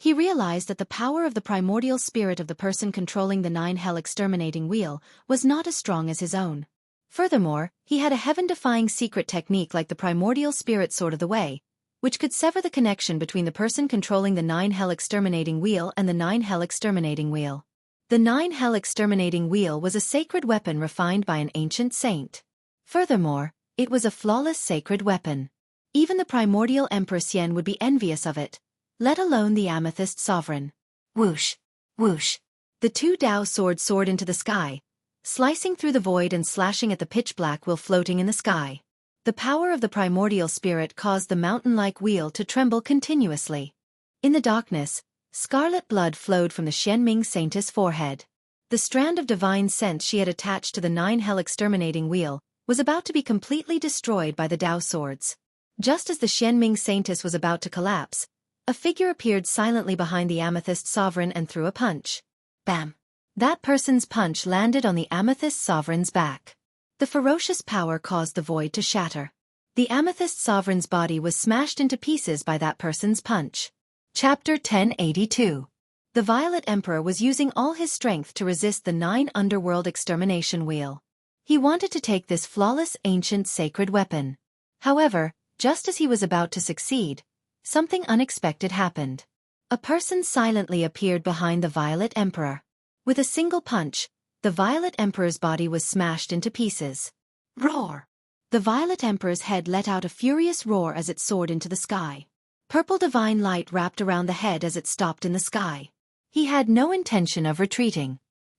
He realized that the power of the primordial spirit of the person controlling the 9 hell exterminating wheel was not as strong as his own. Furthermore, he had a heaven-defying secret technique like the primordial spirit sword of the way, which could sever the connection between the person controlling the 9 Hell Exterminating Wheel and the 9 Hell Exterminating Wheel. The 9 Hell Exterminating Wheel was a sacred weapon refined by an ancient saint. Furthermore, it was a flawless sacred weapon. Even the primordial Emperor Xian would be envious of it, let alone the Amethyst Sovereign. Whoosh! Whoosh! The 2 Dao swords soared into the sky, slicing through the void and slashing at the pitch-black wheel floating in the sky. The power of the primordial spirit caused the mountain-like wheel to tremble continuously. In the darkness, scarlet blood flowed from the Xianming Saintess' forehead. The strand of divine sense she had attached to the 9 Hell Exterminating Wheel was about to be completely destroyed by the Dao swords. Just as the Xianming Saintess was about to collapse, a figure appeared silently behind the Amethyst Sovereign and threw a punch. Bam! That person's punch landed on the Amethyst Sovereign's back. The ferocious power caused the void to shatter. The Amethyst Sovereign's body was smashed into pieces by that person's punch. Chapter 1082. The Violet Emperor was using all his strength to resist the 9 Underworld Extermination Wheel. He wanted to take this flawless ancient sacred weapon. However, just as he was about to succeed, something unexpected happened. A person silently appeared behind the Violet Emperor. With a single punch, the Violet Emperor's body was smashed into pieces. Roar! The Violet Emperor's head let out a furious roar as it soared into the sky. Purple divine light wrapped around the head as it stopped in the sky. He had no intention of retreating.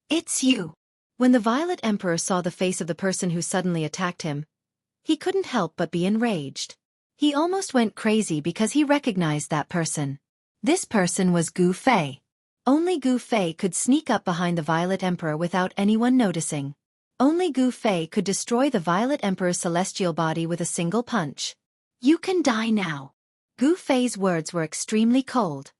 It's you! When the Violet Emperor saw the face of the person who suddenly attacked him, he couldn't help but be enraged. He almost went crazy because he recognized that person. This person was Gu Fei. Only Gu Fei could sneak up behind the Violet Emperor without anyone noticing. Only Gu Fei could destroy the Violet Emperor's celestial body with a single punch. You can die now. Gu Fei's words were extremely cold.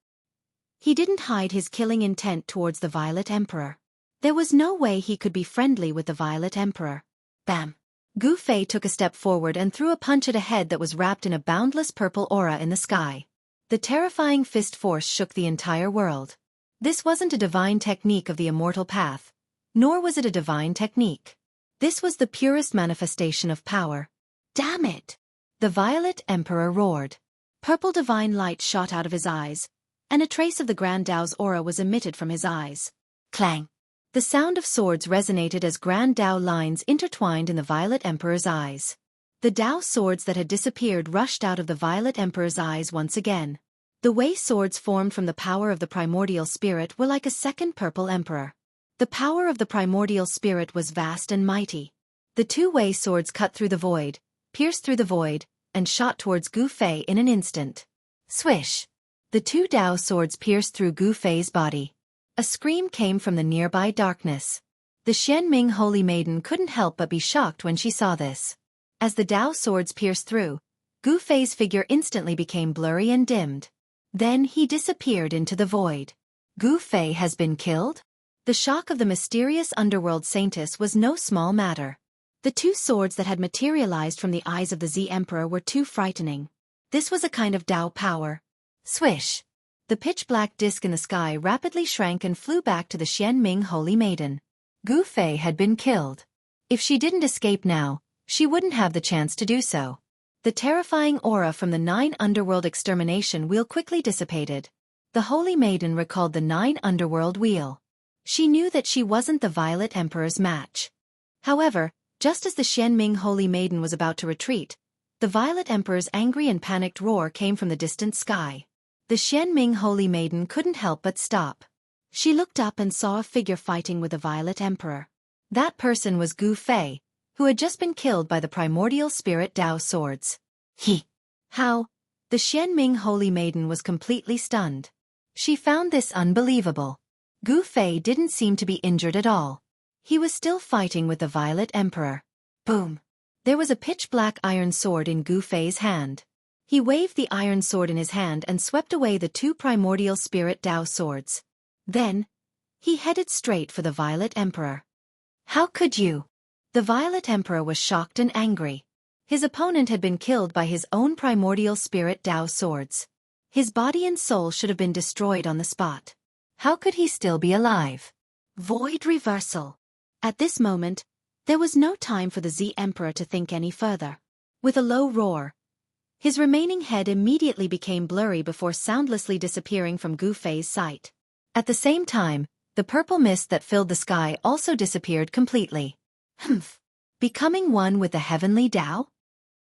He didn't hide his killing intent towards the Violet Emperor. There was no way he could be friendly with the Violet Emperor. Bam! Gu Fei took a step forward and threw a punch at a head that was wrapped in a boundless purple aura in the sky. The terrifying fist force shook the entire world. This wasn't a divine technique of the immortal path, nor was it a divine technique. This was the purest manifestation of power. Damn it! The Violet Emperor roared. Purple divine light shot out of his eyes, and a trace of the Grand Dao's aura was emitted from his eyes. Clang! The sound of swords resonated as Grand Dao lines intertwined in the Violet Emperor's eyes. The Dao swords that had disappeared rushed out of the Violet Emperor's eyes once again. The Wei swords formed from the power of the primordial spirit were like a second purple emperor. The power of the primordial spirit was vast and mighty. The 2 Wei swords cut through the void, pierced through the void, and shot towards Gu Fei in an instant. Swish! The 2 Dao swords pierced through Gu Fei's body. A scream came from the nearby darkness. The Xianming Holy Maiden couldn't help but be shocked when she saw this. As the Dao swords pierced through, Gu Fei's figure instantly became blurry and dimmed. Then he disappeared into the void. Gu Fei has been killed? The shock of the mysterious underworld saintess was no small matter. The 2 swords that had materialized from the eyes of the Z Emperor were too frightening. This was a kind of Dao power. Swish! The pitch-black disk in the sky rapidly shrank and flew back to the Xianming Holy Maiden. Gu Fei had been killed. If she didn't escape now, she wouldn't have the chance to do so. The terrifying aura from the 9 Underworld Extermination Wheel quickly dissipated. The Holy Maiden recalled the 9 Underworld Wheel. She knew that she wasn't the Violet Emperor's match. However, just as the Xianming Holy Maiden was about to retreat, the Violet Emperor's angry and panicked roar came from the distant sky. The Xianming Holy Maiden couldn't help but stop. She looked up and saw a figure fighting with the Violet Emperor. That person was Gu Fei, who had just been killed by the primordial spirit Dao swords. How? The Xianming Holy Maiden was completely stunned. She found this unbelievable. Gu Fei didn't seem to be injured at all. He was still fighting with the Violet Emperor. Boom! There was a pitch-black iron sword in Gu Fei's hand. He waved the iron sword in his hand and swept away the 2 primordial spirit Dao swords. Then, he headed straight for the Violet Emperor. How could you? The Violet Emperor was shocked and angry. His opponent had been killed by his own primordial spirit Dao swords. His body and soul should have been destroyed on the spot. How could he still be alive? Void reversal. At this moment, there was no time for the Z Emperor to think any further. With a low roar, His remaining head immediately became blurry before soundlessly disappearing from Gu Fei's sight. At the same time, the purple mist that filled the sky also disappeared completely. Humph! Becoming one with the heavenly Tao?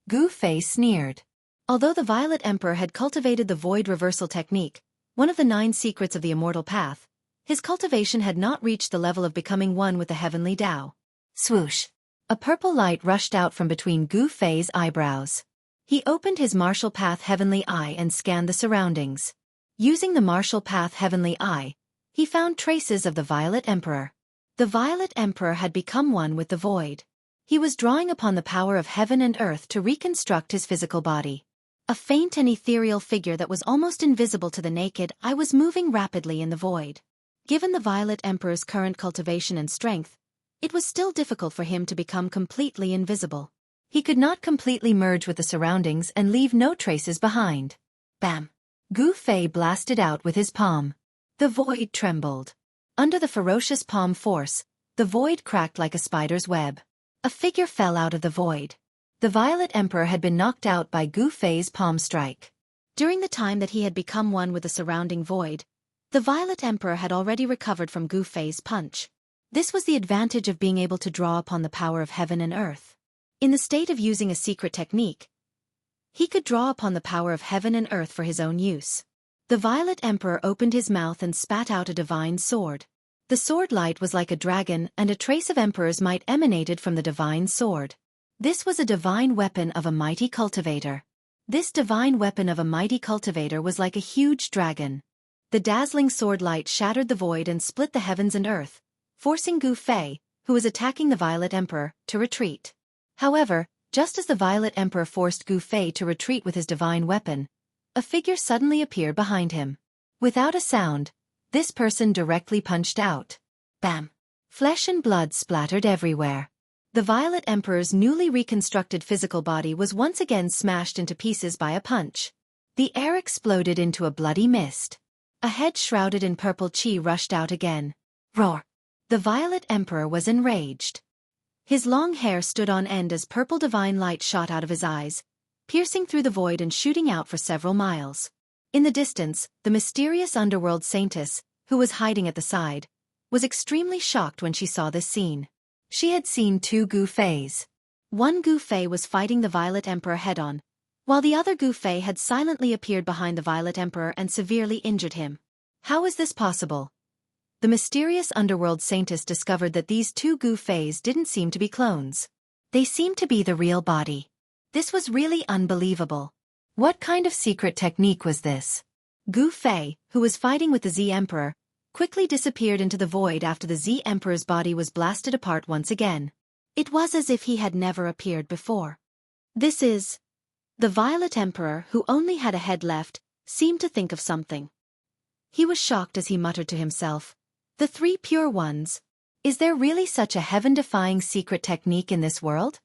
Gu Fei sneered. Although the Violet Emperor had cultivated the void reversal technique, one of the 9 secrets of the immortal path, his cultivation had not reached the level of becoming one with the heavenly Tao. Swoosh! A purple light rushed out from between Gu Fei's eyebrows. He opened his martial path heavenly eye and scanned the surroundings. Using the martial path heavenly eye, he found traces of the Violet Emperor. The Violet Emperor had become one with the void. He was drawing upon the power of heaven and earth to reconstruct his physical body. A faint and ethereal figure that was almost invisible to the naked eye was moving rapidly in the void. Given the Violet Emperor's current cultivation and strength, it was still difficult for him to become completely invisible. He could not completely merge with the surroundings and leave no traces behind. Bam! Gu Fei blasted out with his palm. The void trembled. Under the ferocious palm force, the void cracked like a spider's web. A figure fell out of the void. The Violet Emperor had been knocked out by Gu Fei's palm strike. During the time that he had become one with the surrounding void, the Violet Emperor had already recovered from Gu Fei's punch. This was the advantage of being able to draw upon the power of heaven and earth. In the state of using a secret technique, he could draw upon the power of heaven and earth for his own use. The Violet Emperor opened his mouth and spat out a divine sword. The sword light was like a dragon, and a trace of Emperor's might emanated from the divine sword. This was a divine weapon of a mighty cultivator. This divine weapon of a mighty cultivator was like a huge dragon. The dazzling sword light shattered the void and split the heavens and earth, forcing Gu Fei, who was attacking the Violet Emperor, to retreat. However, just as the Violet Emperor forced Gu Fei to retreat with his divine weapon, a figure suddenly appeared behind him. Without a sound, this person directly punched out. Bam! Flesh and blood splattered everywhere. The Violet Emperor's newly reconstructed physical body was once again smashed into pieces by a punch. The air exploded into a bloody mist. A head shrouded in purple chi rushed out again. Roar! The Violet Emperor was enraged. His long hair stood on end as purple divine light shot out of his eyes, piercing through the void and shooting out for several miles. In the distance, the mysterious underworld saintess, who was hiding at the side, was extremely shocked when she saw this scene. She had seen 2 Gu Feis. One Gu Fei was fighting the Violet Emperor head-on, while the other Gu Fei had silently appeared behind the Violet Emperor and severely injured him. How is this possible? The mysterious underworld saintess discovered that these 2 Gu Feis didn't seem to be clones. They seemed to be the real body. This was really unbelievable. What kind of secret technique was this? Gu Fei, who was fighting with the Z Emperor, quickly disappeared into the void after the Z Emperor's body was blasted apart once again. It was as if he had never appeared before. This is... The Violet Emperor, who only had a head left, seemed to think of something. He was shocked as he muttered to himself, "The 3 pure ones. Is there really such a heaven-defying secret technique in this world?"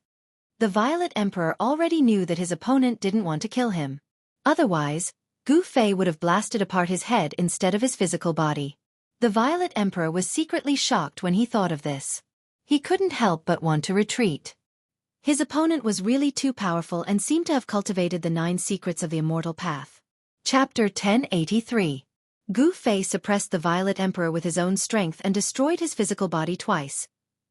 The Violet Emperor already knew that his opponent didn't want to kill him. Otherwise, Gu Fei would have blasted apart his head instead of his physical body. The Violet Emperor was secretly shocked when he thought of this. He couldn't help but want to retreat. His opponent was really too powerful and seemed to have cultivated the 9 secrets of the immortal path. Chapter 1083. Gu Fei suppressed the Violet Emperor with his own strength and destroyed his physical body twice,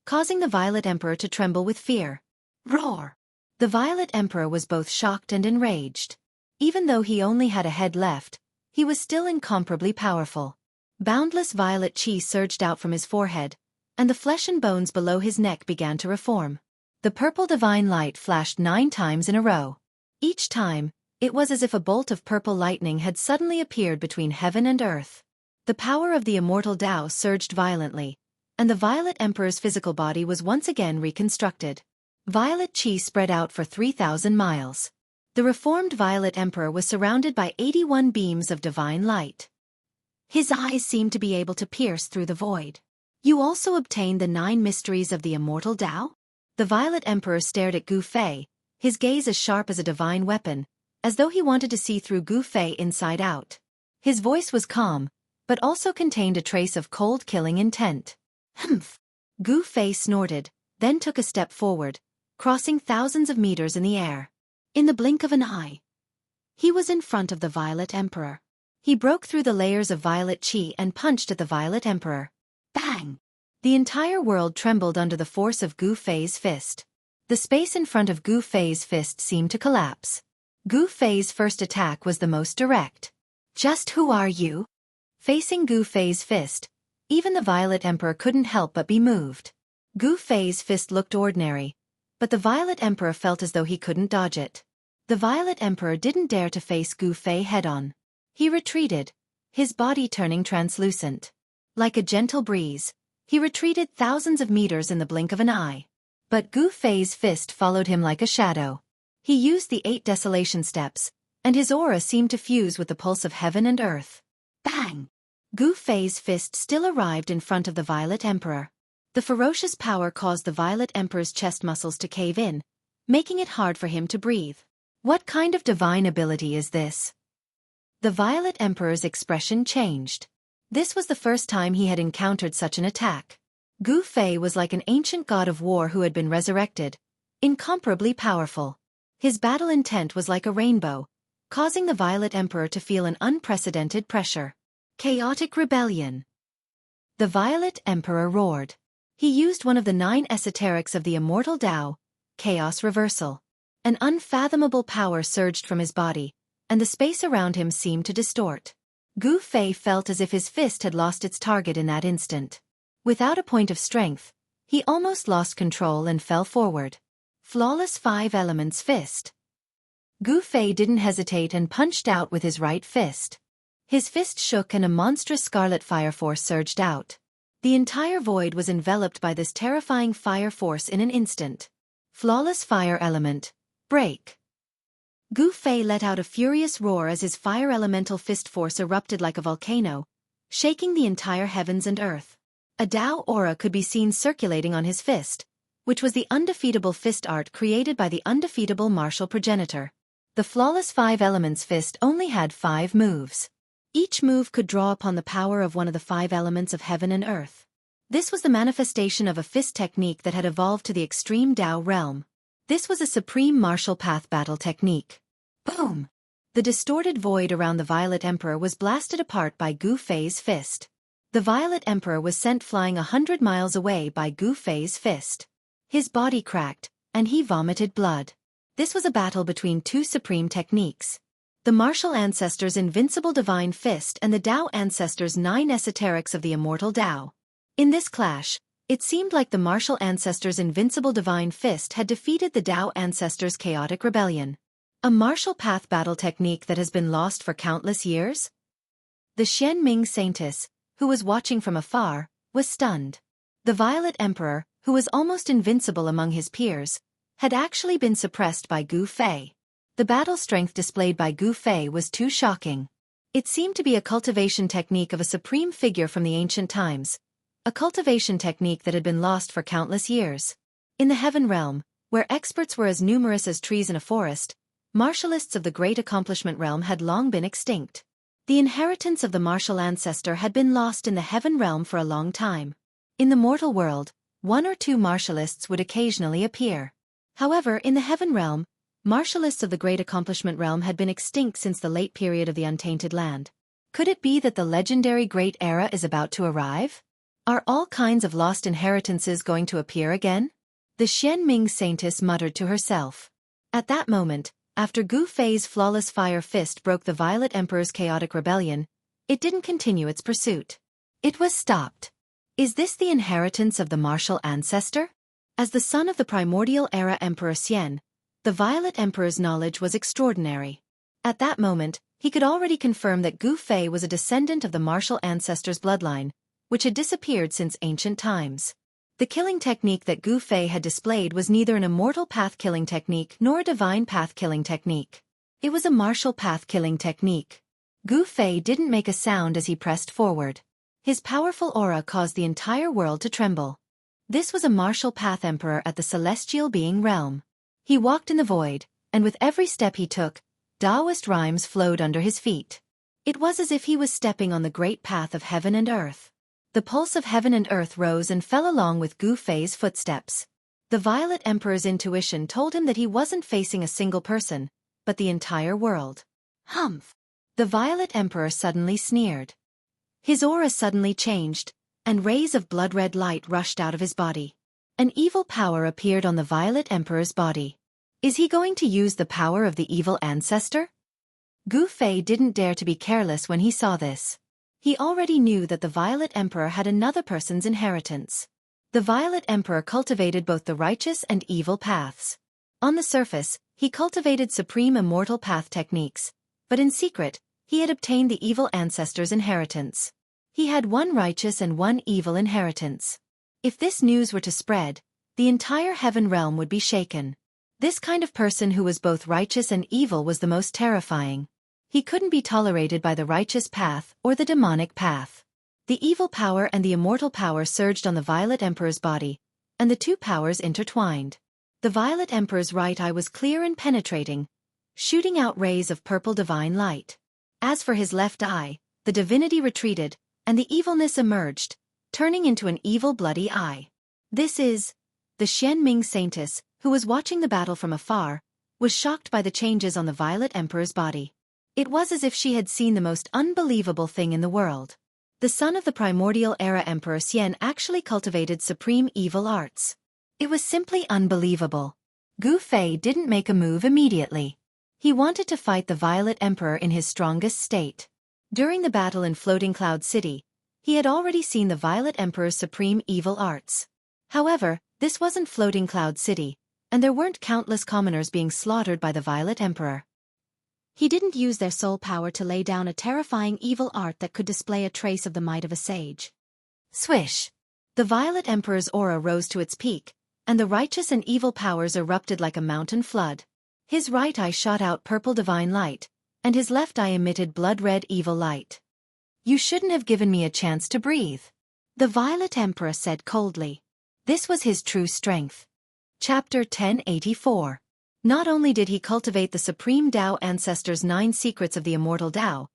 causing the Violet Emperor to tremble with fear. Roar! The Violet Emperor was both shocked and enraged. Even though he only had a head left, he was still incomparably powerful. Boundless violet chi surged out from his forehead, and the flesh and bones below his neck began to reform. The purple divine light flashed 9 times in a row. Each time, it was as if a bolt of purple lightning had suddenly appeared between heaven and earth. The power of the immortal Tao surged violently, and the Violet Emperor's physical body was once again reconstructed. Violet chi spread out for 3,000 miles. The reformed Violet Emperor was surrounded by 81 beams of divine light. His eyes seemed to be able to pierce through the void. You also obtained the 9 mysteries of the immortal Tao? The Violet Emperor stared at Gu Fei, his gaze as sharp as a divine weapon, as though he wanted to see through Gu Fei inside out. His voice was calm, but also contained a trace of cold killing intent. Humph! Gu Fei snorted, then took a step forward, crossing thousands of meters in the air. In the blink of an eye, He was in front of the Violet Emperor. He broke through the layers of violet chi and punched at the Violet Emperor. Bang! The entire world trembled under the force of Gu Fei's fist. The space in front of Gu Fei's fist seemed to collapse. Gu Fei's first attack was the most direct. Just who are you? Facing Gu Fei's fist, even the Violet Emperor couldn't help but be moved. Gu Fei's fist looked ordinary, but the Violet Emperor felt as though he couldn't dodge it. The Violet Emperor didn't dare to face Gu Fei head-on. He retreated, his body turning translucent. Like a gentle breeze, he retreated thousands of meters in the blink of an eye. But Gu Fei's fist followed him like a shadow. He used the 8 desolation steps, and his aura seemed to fuse with the pulse of heaven and earth. Bang! Gu Fei's fist still arrived in front of the Violet Emperor. The ferocious power caused the Violet Emperor's chest muscles to cave in, making it hard for him to breathe. What kind of divine ability is this? The Violet Emperor's expression changed. This was the first time he had encountered such an attack. Gu Fei was like an ancient god of war who had been resurrected, incomparably powerful. His battle intent was like a rainbow, causing the Violet Emperor to feel an unprecedented pressure. Chaotic rebellion. The Violet Emperor roared. He used one of the 9 esoterics of the immortal Tao, chaos reversal. An unfathomable power surged from his body, and the space around him seemed to distort. Gu Fei felt as if his fist had lost its target in that instant. Without a point of strength, he almost lost control and fell forward. Flawless 5 elements fist. Gu Fei didn't hesitate and punched out with his right fist. His fist shook and a monstrous scarlet fire force surged out. The entire void was enveloped by this terrifying fire force in an instant. Flawless fire element. Break. Gu Fei let out a furious roar as his fire elemental fist force erupted like a volcano, shaking the entire heavens and earth. A Tao aura could be seen circulating on his fist, which was the undefeatable fist art created by the undefeatable martial progenitor. The flawless 5 elements fist only had 5 moves. Each move could draw upon the power of one of the 5 elements of heaven and earth. This was the manifestation of a fist technique that had evolved to the extreme Tao realm. This was a supreme martial path battle technique. Boom! The distorted void around the Violet Emperor was blasted apart by Gu Fei's fist. The Violet Emperor was sent flying 100 miles away by Gu Fei's fist. His body cracked, and he vomited blood. This was a battle between 2 supreme techniques. The martial ancestor's invincible divine fist and the Tao ancestor's 9 esoterics of the immortal Tao. In this clash, it seemed like the martial ancestor's invincible divine fist had defeated the Tao ancestor's chaotic rebellion. A martial path battle technique that has been lost for countless years? The Xianming Saintess, who was watching from afar, was stunned. The Violet Emperor, who was almost invincible among his peers, had actually been suppressed by Gu Fei. The battle strength displayed by Gu Fei was too shocking. It seemed to be a cultivation technique of a supreme figure from the ancient times, a cultivation technique that had been lost for countless years. In the heaven realm, where experts were as numerous as trees in a forest, martialists of the great accomplishment realm had long been extinct. The inheritance of the martial ancestor had been lost in the heaven realm for a long time. In the mortal world, 1 or 2 martialists would occasionally appear. However, in the heaven realm, martialists of the great accomplishment realm had been extinct since the late period of the untainted land. Could it be that the legendary great era is about to arrive? Are all kinds of lost inheritances going to appear again? The Xianming Saintess muttered to herself. At that moment, after Gu Fei's flawless fire fist broke the Violet Emperor's chaotic rebellion, it didn't continue its pursuit. It was stopped. Is this the inheritance of the martial ancestor? As the son of the primordial era Emperor Xian, the Violet Emperor's knowledge was extraordinary. At that moment, he could already confirm that Gu Fei was a descendant of the martial ancestor's bloodline, which had disappeared since ancient times. The killing technique that Gu Fei had displayed was neither an immortal path killing technique nor a divine path killing technique. It was a martial path killing technique. Gu Fei didn't make a sound as he pressed forward. His powerful aura caused the entire world to tremble. This was a martial path emperor at the celestial being realm. He walked in the void, and with every step he took, Taoist rhymes flowed under his feet. It was as if he was stepping on the great path of heaven and earth. The pulse of heaven and earth rose and fell along with Gu Fei's footsteps. The Violet Emperor's intuition told him that he wasn't facing a single person, but the entire world. Humph! The Violet Emperor suddenly sneered. His aura suddenly changed, and rays of blood-red light rushed out of his body. An evil power appeared on the Violet Emperor's body. Is he going to use the power of the evil ancestor? Gu Fei didn't dare to be careless when he saw this. He already knew that the Violet Emperor had another person's inheritance. The Violet Emperor cultivated both the righteous and evil paths. On the surface, he cultivated supreme immortal path techniques, but in secret, he had obtained the evil ancestor's inheritance. He had one righteous and one evil inheritance. If this news were to spread, the entire heaven realm would be shaken. This kind of person who was both righteous and evil was the most terrifying. He couldn't be tolerated by the righteous path or the demonic path. The evil power and the immortal power surged on the Violet Emperor's body, and the two powers intertwined. The Violet Emperor's right eye was clear and penetrating, shooting out rays of purple divine light. As for his left eye, the divinity retreated, and the evilness emerged, turning into an evil bloody eye. This is... The Xianming Saintess, who was watching the battle from afar, was shocked by the changes on the Violet Emperor's body. It was as if she had seen the most unbelievable thing in the world. The son of the primordial era Emperor Xian actually cultivated supreme evil arts. It was simply unbelievable. Gu Fei didn't make a move immediately. He wanted to fight the Violet Emperor in his strongest state. During the battle in Floating Cloud City, he had already seen the Violet Emperor's supreme evil arts. However, this wasn't Floating Cloud City, and there weren't countless commoners being slaughtered by the Violet Emperor. He didn't use their soul power to lay down a terrifying evil art that could display a trace of the might of a sage. Swish! The Violet Emperor's aura rose to its peak, and the righteous and evil powers erupted like a mountain flood. His right eye shot out purple divine light, and his left eye emitted blood-red evil light. You shouldn't have given me a chance to breathe, the Violet Emperor said coldly. This was his true strength. Chapter 1084. Not only did he cultivate the Supreme Tao Ancestor's 9 secrets of the immortal Tao,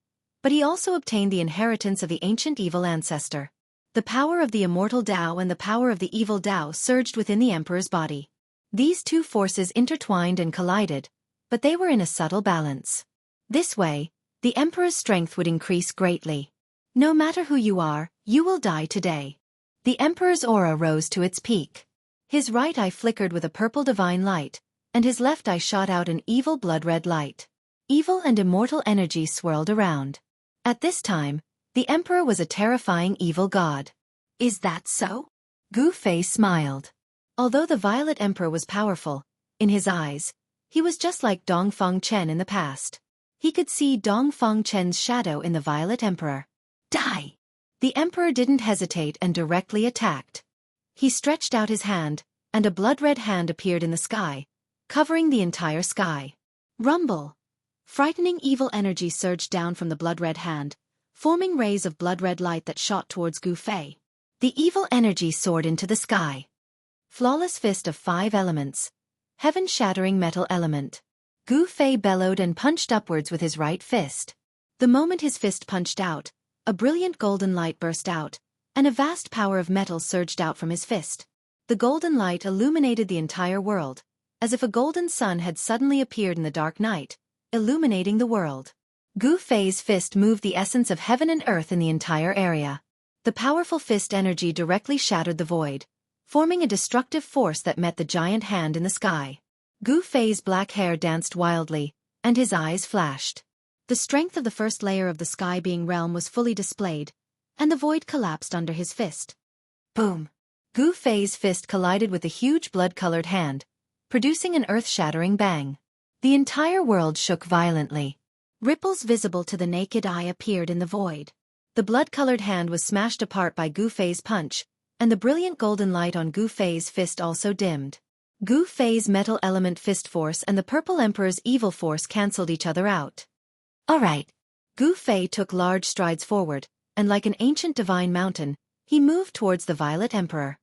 but he also obtained the inheritance of the ancient evil ancestor. The power of the immortal Tao and the power of the evil Tao surged within the Emperor's body. These two forces intertwined and collided, but they were in a subtle balance. This way, the Emperor's strength would increase greatly. No matter who you are, you will die today. The Emperor's aura rose to its peak. His right eye flickered with a purple divine light, and his left eye shot out an evil blood-red light. Evil and immortal energy swirled around. At this time, the Emperor was a terrifying evil god. Is that so? Gu Fei smiled. Although the Violet Emperor was powerful, in his eyes, he was just like Dongfang Chen in the past. He could see Dongfang Chen's shadow in the Violet Emperor. Die! The Emperor didn't hesitate and directly attacked. He stretched out his hand, and a blood-red hand appeared in the sky, covering the entire sky. Rumble! Frightening evil energy surged down from the blood-red hand, forming rays of blood-red light that shot towards Gu Fei. The evil energy soared into the sky. Flawless fist of 5 elements. Heaven-shattering metal element. Gu Fei bellowed and punched upwards with his right fist. The moment his fist punched out, a brilliant golden light burst out, and a vast power of metal surged out from his fist. The golden light illuminated the entire world, as if a golden sun had suddenly appeared in the dark night, illuminating the world. Gu Fei's fist moved the essence of heaven and earth in the entire area. The powerful fist energy directly shattered the void, forming a destructive force that met the giant hand in the sky. Gu Fei's black hair danced wildly, and his eyes flashed. The strength of the first layer of the sky-being realm was fully displayed, and the void collapsed under his fist. Boom! Gu Fei's fist collided with a huge blood-colored hand, producing an earth-shattering bang. The entire world shook violently. Ripples visible to the naked eye appeared in the void. The blood-colored hand was smashed apart by Gu Fei's punch, and the brilliant golden light on Gu Fei's fist also dimmed. Gu Fei's metal element fist force and the Purple Emperor's evil force cancelled each other out. Alright. Gu Fei took large strides forward, and like an ancient divine mountain, he moved towards the Violet Emperor.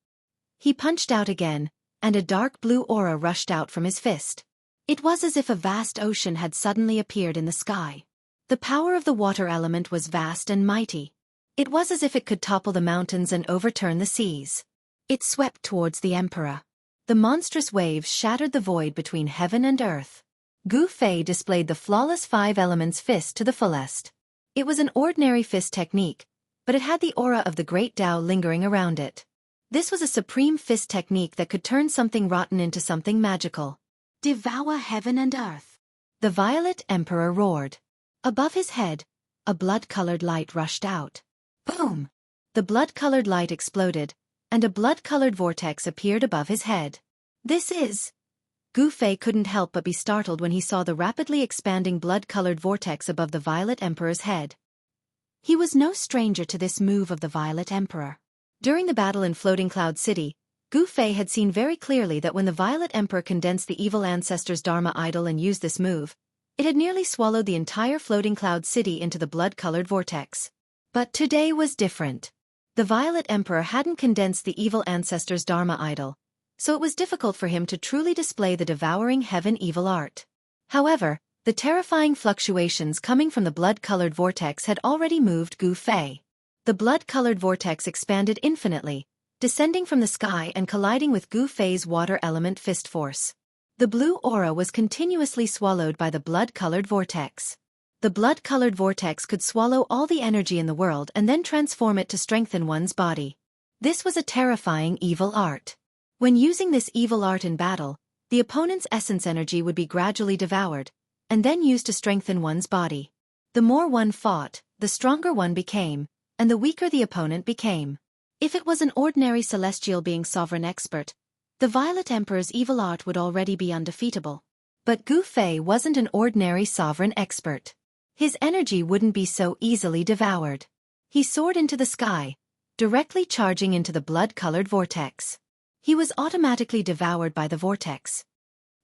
He punched out again, and a dark blue aura rushed out from his fist. It was as if a vast ocean had suddenly appeared in the sky. The power of the water element was vast and mighty. It was as if it could topple the mountains and overturn the seas. It swept towards the Emperor. The monstrous waves shattered the void between heaven and earth. Gu Fei displayed the flawless five elements fist to the fullest. It was an ordinary fist technique, but it had the aura of the great Tao lingering around it. This was a supreme fist technique that could turn something rotten into something magical. Devour heaven and earth. The Violet Emperor roared. Above his head, a blood-colored light rushed out. Boom! The blood-colored light exploded, and a blood-colored vortex appeared above his head. This is... Gu Fei couldn't help but be startled when he saw the rapidly expanding blood-colored vortex above the Violet Emperor's head. He was no stranger to this move of the Violet Emperor. During the battle in Floating Cloud City, Gu Fei had seen very clearly that when the Violet Emperor condensed the evil ancestor's Dharma idol and used this move, it had nearly swallowed the entire Floating Cloud City into the blood-colored vortex. But today was different. The Violet Emperor hadn't condensed the evil ancestor's Dharma idol, so it was difficult for him to truly display the devouring heaven evil art. However, the terrifying fluctuations coming from the blood-colored vortex had already moved Gu Fei. The blood-colored vortex expanded infinitely, descending from the sky and colliding with Gu Fei's water element fist force. The blue aura was continuously swallowed by the blood-colored vortex. The blood-colored vortex could swallow all the energy in the world and then transform it to strengthen one's body. This was a terrifying evil art. When using this evil art in battle, the opponent's essence energy would be gradually devoured, and then used to strengthen one's body. The more one fought, the stronger one became, and the weaker the opponent became. If it was an ordinary celestial being sovereign expert, the Violet Emperor's evil art would already be undefeatable. But Gu Fei wasn't an ordinary sovereign expert. His energy wouldn't be so easily devoured. He soared into the sky, directly charging into the blood-colored vortex. He was automatically devoured by the vortex.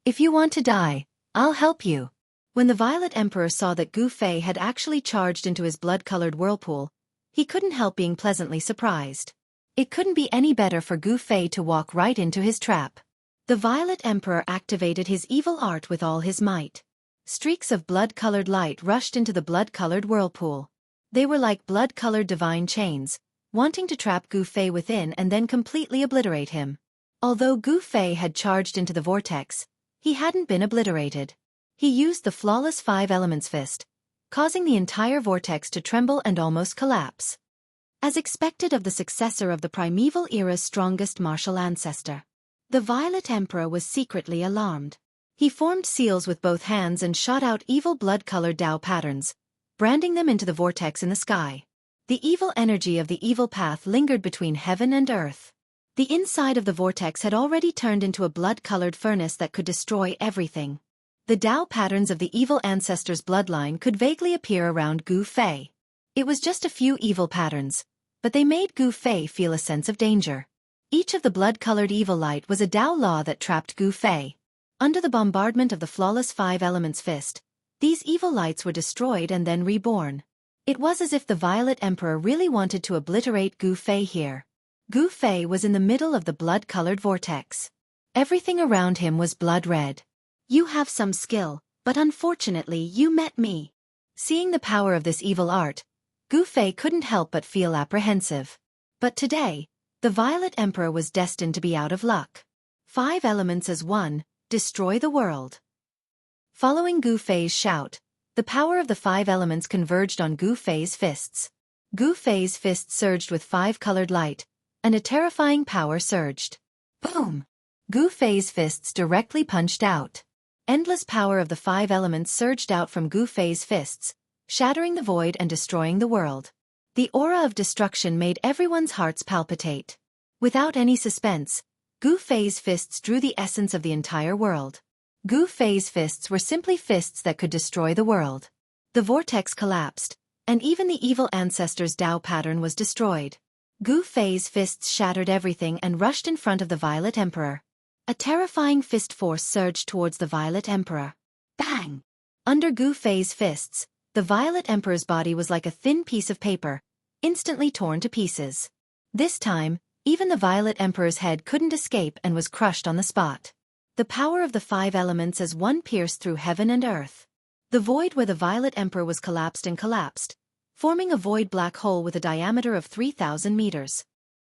If you want to die, I'll help you. When the Violet Emperor saw that Gu Fei had actually charged into his blood-colored whirlpool, he couldn't help being pleasantly surprised. It couldn't be any better for Gu Fei to walk right into his trap. The Violet Emperor activated his evil art with all his might. Streaks of blood-colored light rushed into the blood-colored whirlpool. They were like blood-colored divine chains, wanting to trap Gu Fei within and then completely obliterate him. Although Gu Fei had charged into the vortex, he hadn't been obliterated. He used the flawless five elements fist, causing the entire vortex to tremble and almost collapse. As expected of the successor of the primeval era's strongest martial ancestor, the Violet Emperor was secretly alarmed. He formed seals with both hands and shot out evil blood-colored Tao patterns, branding them into the vortex in the sky. The evil energy of the evil path lingered between heaven and earth. The inside of the vortex had already turned into a blood-colored furnace that could destroy everything. The Tao patterns of the evil ancestor's bloodline could vaguely appear around Gu Fei. It was just a few evil patterns, but they made Gu Fei feel a sense of danger. Each of the blood-colored evil light was a Tao law that trapped Gu Fei. Under the bombardment of the flawless five elements fist, these evil lights were destroyed and then reborn. It was as if the Violet Emperor really wanted to obliterate Gu Fei here. Gu Fei was in the middle of the blood-colored vortex. Everything around him was blood-red. You have some skill, but unfortunately you met me. Seeing the power of this evil art, Gu Fei couldn't help but feel apprehensive. But today, the Violet Emperor was destined to be out of luck. 5 elements as one, destroy the world. Following Gu Fei's shout, the power of the 5 elements converged on Gu Fei's fists. Gu Fei's fists surged with 5-colored light, and a terrifying power surged. Boom! Gu Fei's fists directly punched out. Endless power of the 5 elements surged out from Gu Fei's fists, shattering the void and destroying the world. The aura of destruction made everyone's hearts palpitate. Without any suspense, Gu Fei's fists drew the essence of the entire world. Gu Fei's fists were simply fists that could destroy the world. The vortex collapsed, and even the evil ancestor's Tao pattern was destroyed. Gu Fei's fists shattered everything and rushed in front of the Violet Emperor. A terrifying fist force surged towards the Violet Emperor. Bang! Under Gu Fei's fists, the Violet Emperor's body was like a thin piece of paper, instantly torn to pieces. This time, even the Violet Emperor's head couldn't escape and was crushed on the spot. The power of the 5 elements as one pierced through heaven and earth. The void where the Violet Emperor was collapsed, forming a void black hole with a diameter of 3,000 meters.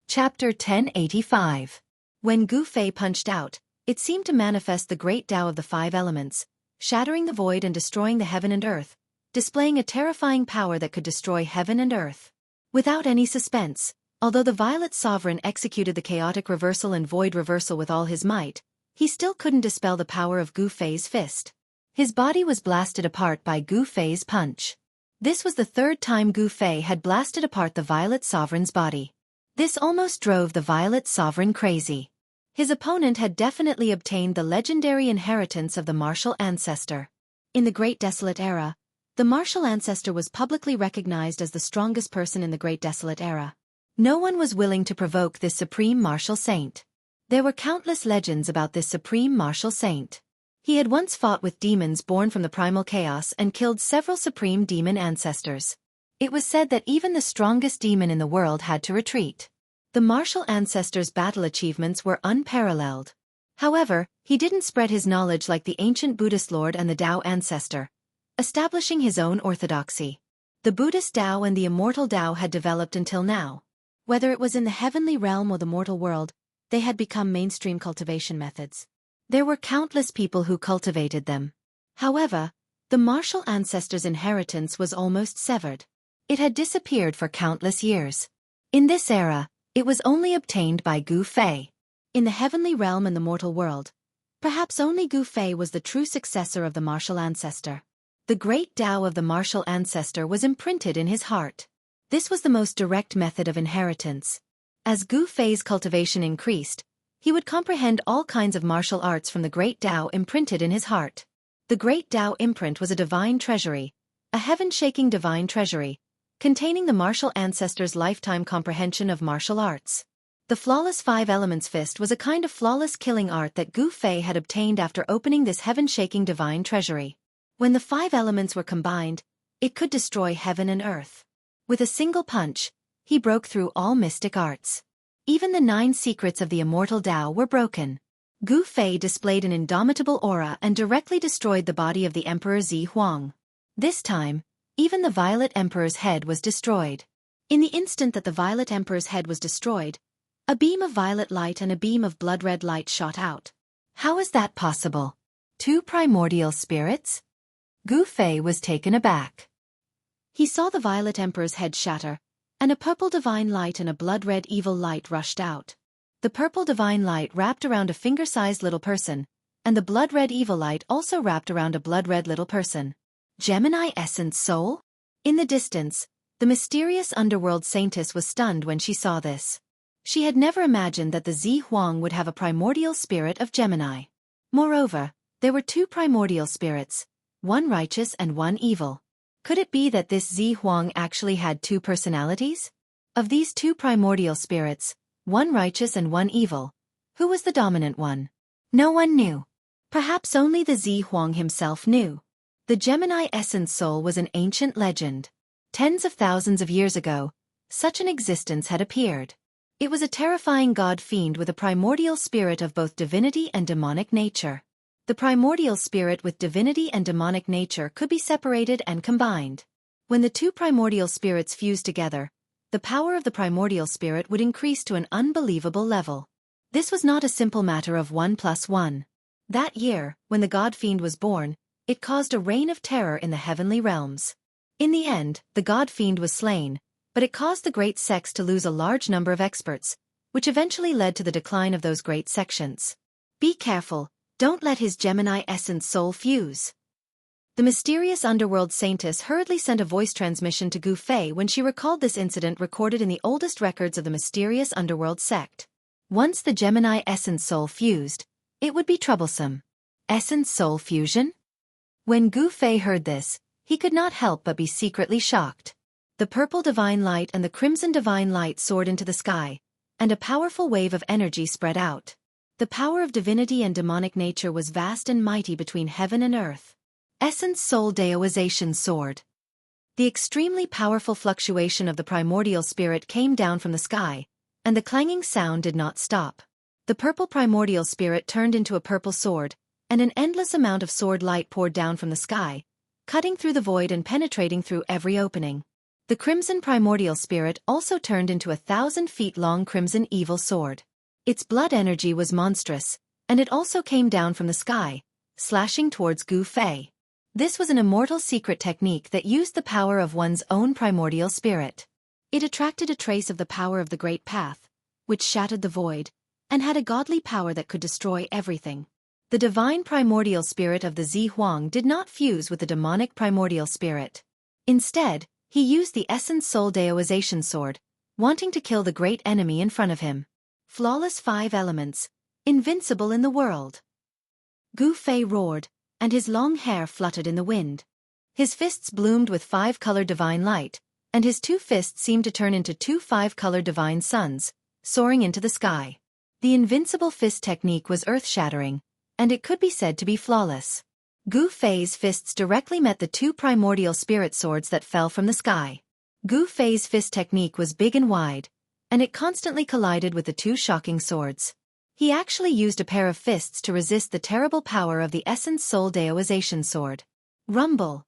Chapter 1085. When Gu Fei punched out, it seemed to manifest the great Tao of the 5 elements, shattering the void and destroying the heaven and earth, displaying a terrifying power that could destroy heaven and earth. Without any suspense, although the Violet Sovereign executed the chaotic reversal and void reversal with all his might, he still couldn't dispel the power of Gu Fei's fist. His body was blasted apart by Gu Fei's punch. This was the third time Gu Fei had blasted apart the Violet Sovereign's body. This almost drove the Violet Sovereign crazy. His opponent had definitely obtained the legendary inheritance of the martial ancestor. In the Great Desolate Era, the martial ancestor was publicly recognized as the strongest person in the Great Desolate Era. No one was willing to provoke this supreme martial saint. There were countless legends about this supreme martial saint. He had once fought with demons born from the primal chaos and killed several supreme demon ancestors. It was said that even the strongest demon in the world had to retreat. The martial ancestor's battle achievements were unparalleled. However, he didn't spread his knowledge like the ancient Buddhist lord and the Tao ancestor, establishing his own orthodoxy. The Buddhist Tao and the immortal Tao had developed until now. Whether it was in the heavenly realm or the mortal world, they had become mainstream cultivation methods. There were countless people who cultivated them. However, the martial ancestor's inheritance was almost severed. It had disappeared for countless years. In this era, it was only obtained by Gu Fei. In the heavenly realm and the mortal world, perhaps only Gu Fei was the true successor of the martial ancestor. The great Tao of the martial ancestor was imprinted in his heart. This was the most direct method of inheritance. As Gu Fei's cultivation increased, he would comprehend all kinds of martial arts from the great Tao imprinted in his heart. The great Tao imprint was a divine treasury, a heaven-shaking divine treasury, containing the martial ancestor's lifetime comprehension of martial arts. The flawless five elements fist was a kind of flawless killing art that Gu Fei had obtained after opening this heaven-shaking divine treasury. When the five elements were combined, it could destroy heaven and earth. With a single punch, he broke through all mystic arts. Even the 9 secrets of the immortal Tao were broken. Gu Fei displayed an indomitable aura and directly destroyed the body of the Emperor Zi Huang. This time, even the Violet Emperor's head was destroyed. In the instant that the Violet Emperor's head was destroyed, a beam of violet light and a beam of blood-red light shot out. How is that possible? 2 primordial spirits? Gu Fei was taken aback. He saw the Violet Emperor's head shatter, and a purple divine light and a blood-red evil light rushed out. The purple divine light wrapped around a finger-sized little person, and the blood-red evil light also wrapped around a blood-red little person. Gemini Essence Soul? In the distance, the mysterious underworld saintess was stunned when she saw this. She had never imagined that the Zi Huang would have a primordial spirit of Gemini. Moreover, there were 2 primordial spirits, one righteous and one evil. Could it be that this Zi Huang actually had 2 personalities? Of these 2 primordial spirits, one righteous and one evil, who was the dominant one? No one knew. Perhaps only the Zi Huang himself knew. The Gemini Essence Soul was an ancient legend. Tens of thousands of years ago, such an existence had appeared. It was a terrifying god-fiend with a primordial spirit of both divinity and demonic nature. The primordial spirit with divinity and demonic nature could be separated and combined. When the 2 primordial spirits fused together, the power of the primordial spirit would increase to an unbelievable level. This was not a simple matter of 1 + 1. That year, when the god-fiend was born, it caused a reign of terror in the heavenly realms. In the end, the god-fiend was slain, but it caused the great sects to lose a large number of experts, which eventually led to the decline of those great sections. Be careful. Don't let his Gemini Essence Soul fuse. The mysterious underworld saintess hurriedly sent a voice transmission to Gu Fei when she recalled this incident recorded in the oldest records of the mysterious underworld sect. Once the Gemini Essence Soul fused, it would be troublesome. Essence Soul fusion? When Gu Fei heard this, he could not help but be secretly shocked. The purple divine light and the crimson divine light soared into the sky, and a powerful wave of energy spread out. The power of divinity and demonic nature was vast and mighty between heaven and earth. Essence Soul Daoization soared. The extremely powerful fluctuation of the primordial spirit came down from the sky, and the clanging sound did not stop. The purple primordial spirit turned into a purple sword, and an endless amount of sword light poured down from the sky, cutting through the void and penetrating through every opening. The crimson primordial spirit also turned into a 1,000-feet-long crimson evil sword. Its blood energy was monstrous, and it also came down from the sky, slashing towards Gu Fei. This was an immortal secret technique that used the power of one's own primordial spirit. It attracted a trace of the power of the Great Path, which shattered the void, and had a godly power that could destroy everything. The divine primordial spirit of the Zi Huang did not fuse with the demonic primordial spirit. Instead, he used the essence soul daoization sword, wanting to kill the great enemy in front of him. Flawless 5 elements, invincible in the world. Gu Fei roared, and his long hair fluttered in the wind. His fists bloomed with 5-colored divine light, and his 2 fists seemed to turn into 2 5-colored divine suns, soaring into the sky. The invincible fist technique was earth-shattering, and it could be said to be flawless. Gu Fei's fists directly met the 2 primordial spirit swords that fell from the sky. Gu Fei's fist technique was big and wide, and it constantly collided with the 2 shocking swords. He actually used a pair of fists to resist the terrible power of the essence soul daoization sword. Rumble.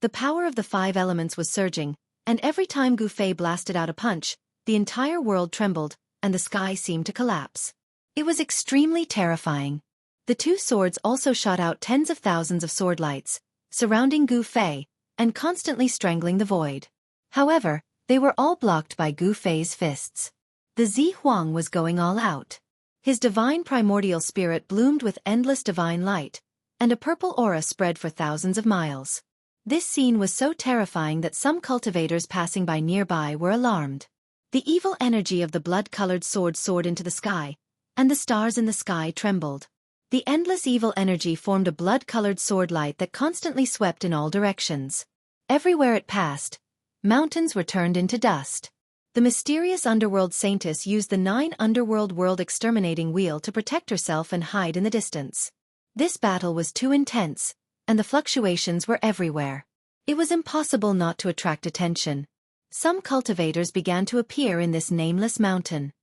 The power of the 5 elements was surging, and every time Gu Fei blasted out a punch, the entire world trembled, and the sky seemed to collapse. It was extremely terrifying. The 2 swords also shot out tens of thousands of sword lights, surrounding Gu Fei, and constantly strangling the void. However, they were all blocked by Gu Fei's fists. The Zi Huang was going all out. His divine primordial spirit bloomed with endless divine light, and a purple aura spread for thousands of miles. This scene was so terrifying that some cultivators passing by nearby were alarmed. The evil energy of the blood-colored sword soared into the sky, and the stars in the sky trembled. The endless evil energy formed a blood-colored sword light that constantly swept in all directions. Everywhere it passed, mountains were turned into dust. The mysterious underworld saintess used the 9 underworld world exterminating wheel to protect herself and hide in the distance. This battle was too intense, and the fluctuations were everywhere. It was impossible not to attract attention. Some cultivators began to appear in this nameless mountain.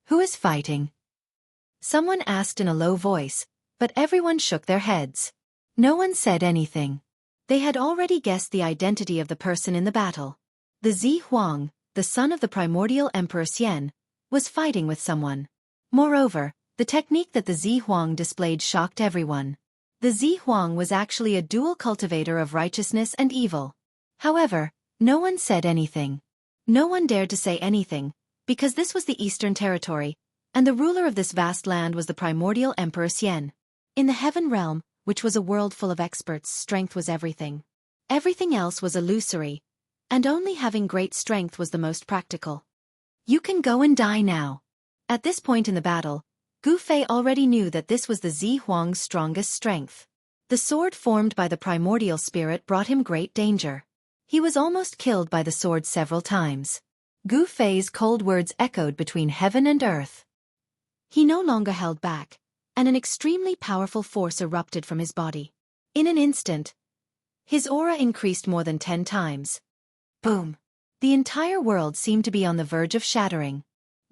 Who is fighting? Someone asked in a low voice, but everyone shook their heads. No one said anything. They had already guessed the identity of the person in the battle. The Zi Huang, the son of the primordial Emperor Xian, was fighting with someone. Moreover, the technique that the Zi Huang displayed shocked everyone. The Zi Huang was actually a dual cultivator of righteousness and evil. However, no one said anything. No one dared to say anything, because this was the Eastern Territory, and the ruler of this vast land was the primordial Emperor Xian. In the Heaven Realm, which was a world full of experts, strength was everything. Everything else was illusory, and only having great strength was the most practical. You can go and die now. At this point in the battle, Gu Fei already knew that this was the Zi Huang's strongest strength. The sword formed by the primordial spirit brought him great danger. He was almost killed by the sword several times. Gu Fei's cold words echoed between heaven and earth. He no longer held back, and an extremely powerful force erupted from his body. In an instant, his aura increased more than 10 times. Boom! The entire world seemed to be on the verge of shattering.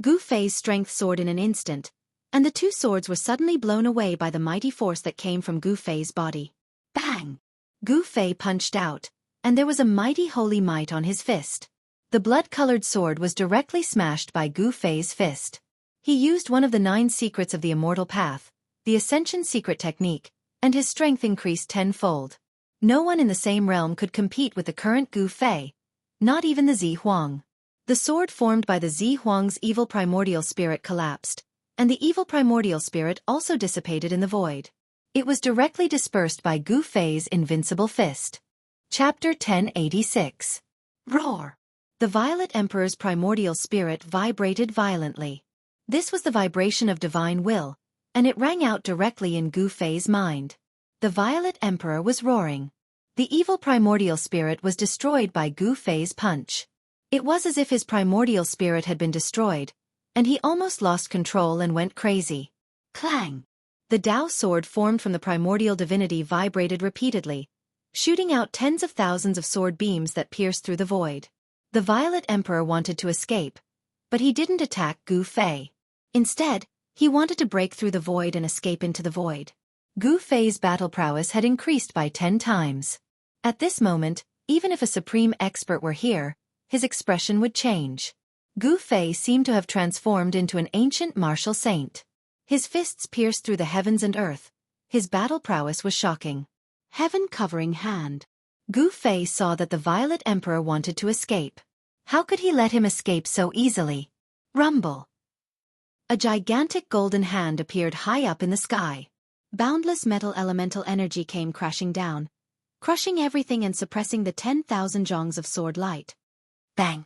Gu Fei's strength soared in an instant, and the 2 swords were suddenly blown away by the mighty force that came from Gu Fei's body. Bang! Gu Fei punched out, and there was a mighty holy might on his fist. The blood-colored sword was directly smashed by Gu Fei's fist. He used one of the 9 secrets of the immortal path, the Ascension secret technique, and his strength increased tenfold. No one in the same realm could compete with the current Gu Fei, not even the Zi Huang. The sword formed by the Zi Huang's evil primordial spirit collapsed, and the evil primordial spirit also dissipated in the void. It was directly dispersed by Gu Fei's invincible fist. Chapter 1086. Roar! The Violet Emperor's primordial spirit vibrated violently. This was the vibration of divine will, and it rang out directly in Gu Fei's mind. The Violet Emperor was roaring. The evil primordial spirit was destroyed by Gu Fei's punch. It was as if his primordial spirit had been destroyed, and he almost lost control and went crazy. Clang! The Tao sword formed from the primordial divinity vibrated repeatedly, shooting out tens of thousands of sword beams that pierced through the void. The Violet Emperor wanted to escape, but he didn't attack Gu Fei. Instead, he wanted to break through the void and escape into the void. Gu Fei's battle prowess had increased by 10 times. At this moment, even if a supreme expert were here, his expression would change. Gu Fei seemed to have transformed into an ancient martial saint. His fists pierced through the heavens and earth, His battle prowess was shocking. Heaven-covering hand. Gu Fei saw that the Violet Emperor wanted to escape. How could he let him escape so easily? Rumble. A gigantic golden hand appeared high up in the sky. Boundless metal elemental energy came crashing down, crushing everything and suppressing the 10,000 zhongs of sword light. Bang!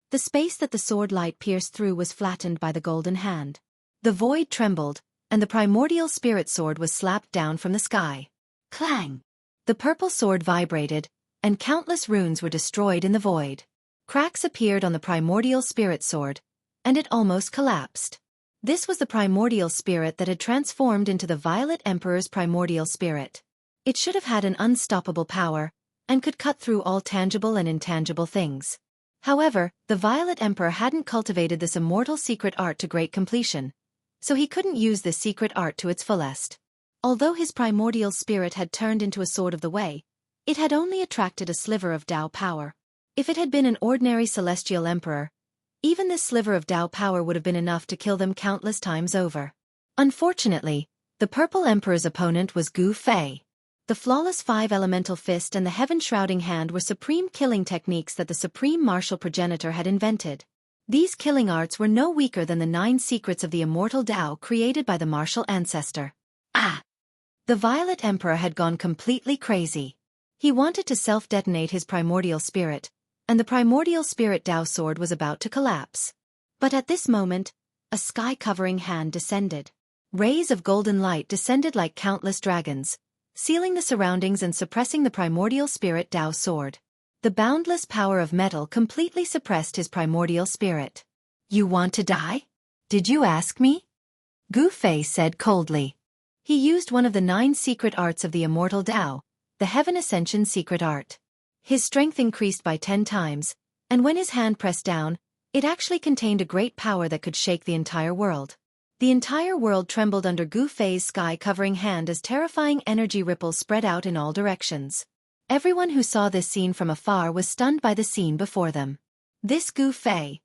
The space that the sword light pierced through was flattened by the golden hand. The void trembled, and the primordial spirit sword was slapped down from the sky. Clang! The purple sword vibrated, and countless runes were destroyed in the void. Cracks appeared on the primordial spirit sword, and it almost collapsed. This was the primordial spirit that had transformed into the Violet Emperor's primordial spirit. It should have had an unstoppable power, and could cut through all tangible and intangible things. However, the Violet Emperor hadn't cultivated this immortal secret art to great completion, so he couldn't use this secret art to its fullest. Although his primordial spirit had turned into a sword of the way, it had only attracted a sliver of Tao power. If it had been an ordinary celestial emperor, even this sliver of Tao power would have been enough to kill them countless times over. Unfortunately, the Purple Emperor's opponent was Gu Fei. The flawless five-elemental fist and the heaven-shrouding hand were supreme killing techniques that the supreme martial progenitor had invented. These killing arts were no weaker than the 9 secrets of the immortal Tao created by the martial ancestor. Ah! The Violet Emperor had gone completely crazy. He wanted to self-detonate his primordial spirit, and the primordial spirit Tao sword was about to collapse. But at this moment, a sky-covering hand descended. Rays of golden light descended like countless dragons, sealing the surroundings and suppressing the primordial spirit Tao sword. The boundless power of metal completely suppressed his primordial spirit. "You want to die? Did you ask me?" Gu Fei said coldly. He used one of the 9 secret arts of the immortal Tao, the Heaven Ascension secret art. His strength increased by 10 times, and when his hand pressed down, it actually contained a great power that could shake the entire world. The entire world trembled under Gu Fei's sky-covering hand as terrifying energy ripples spread out in all directions. Everyone who saw this scene from afar was stunned by the scene before them. This Gu Fei.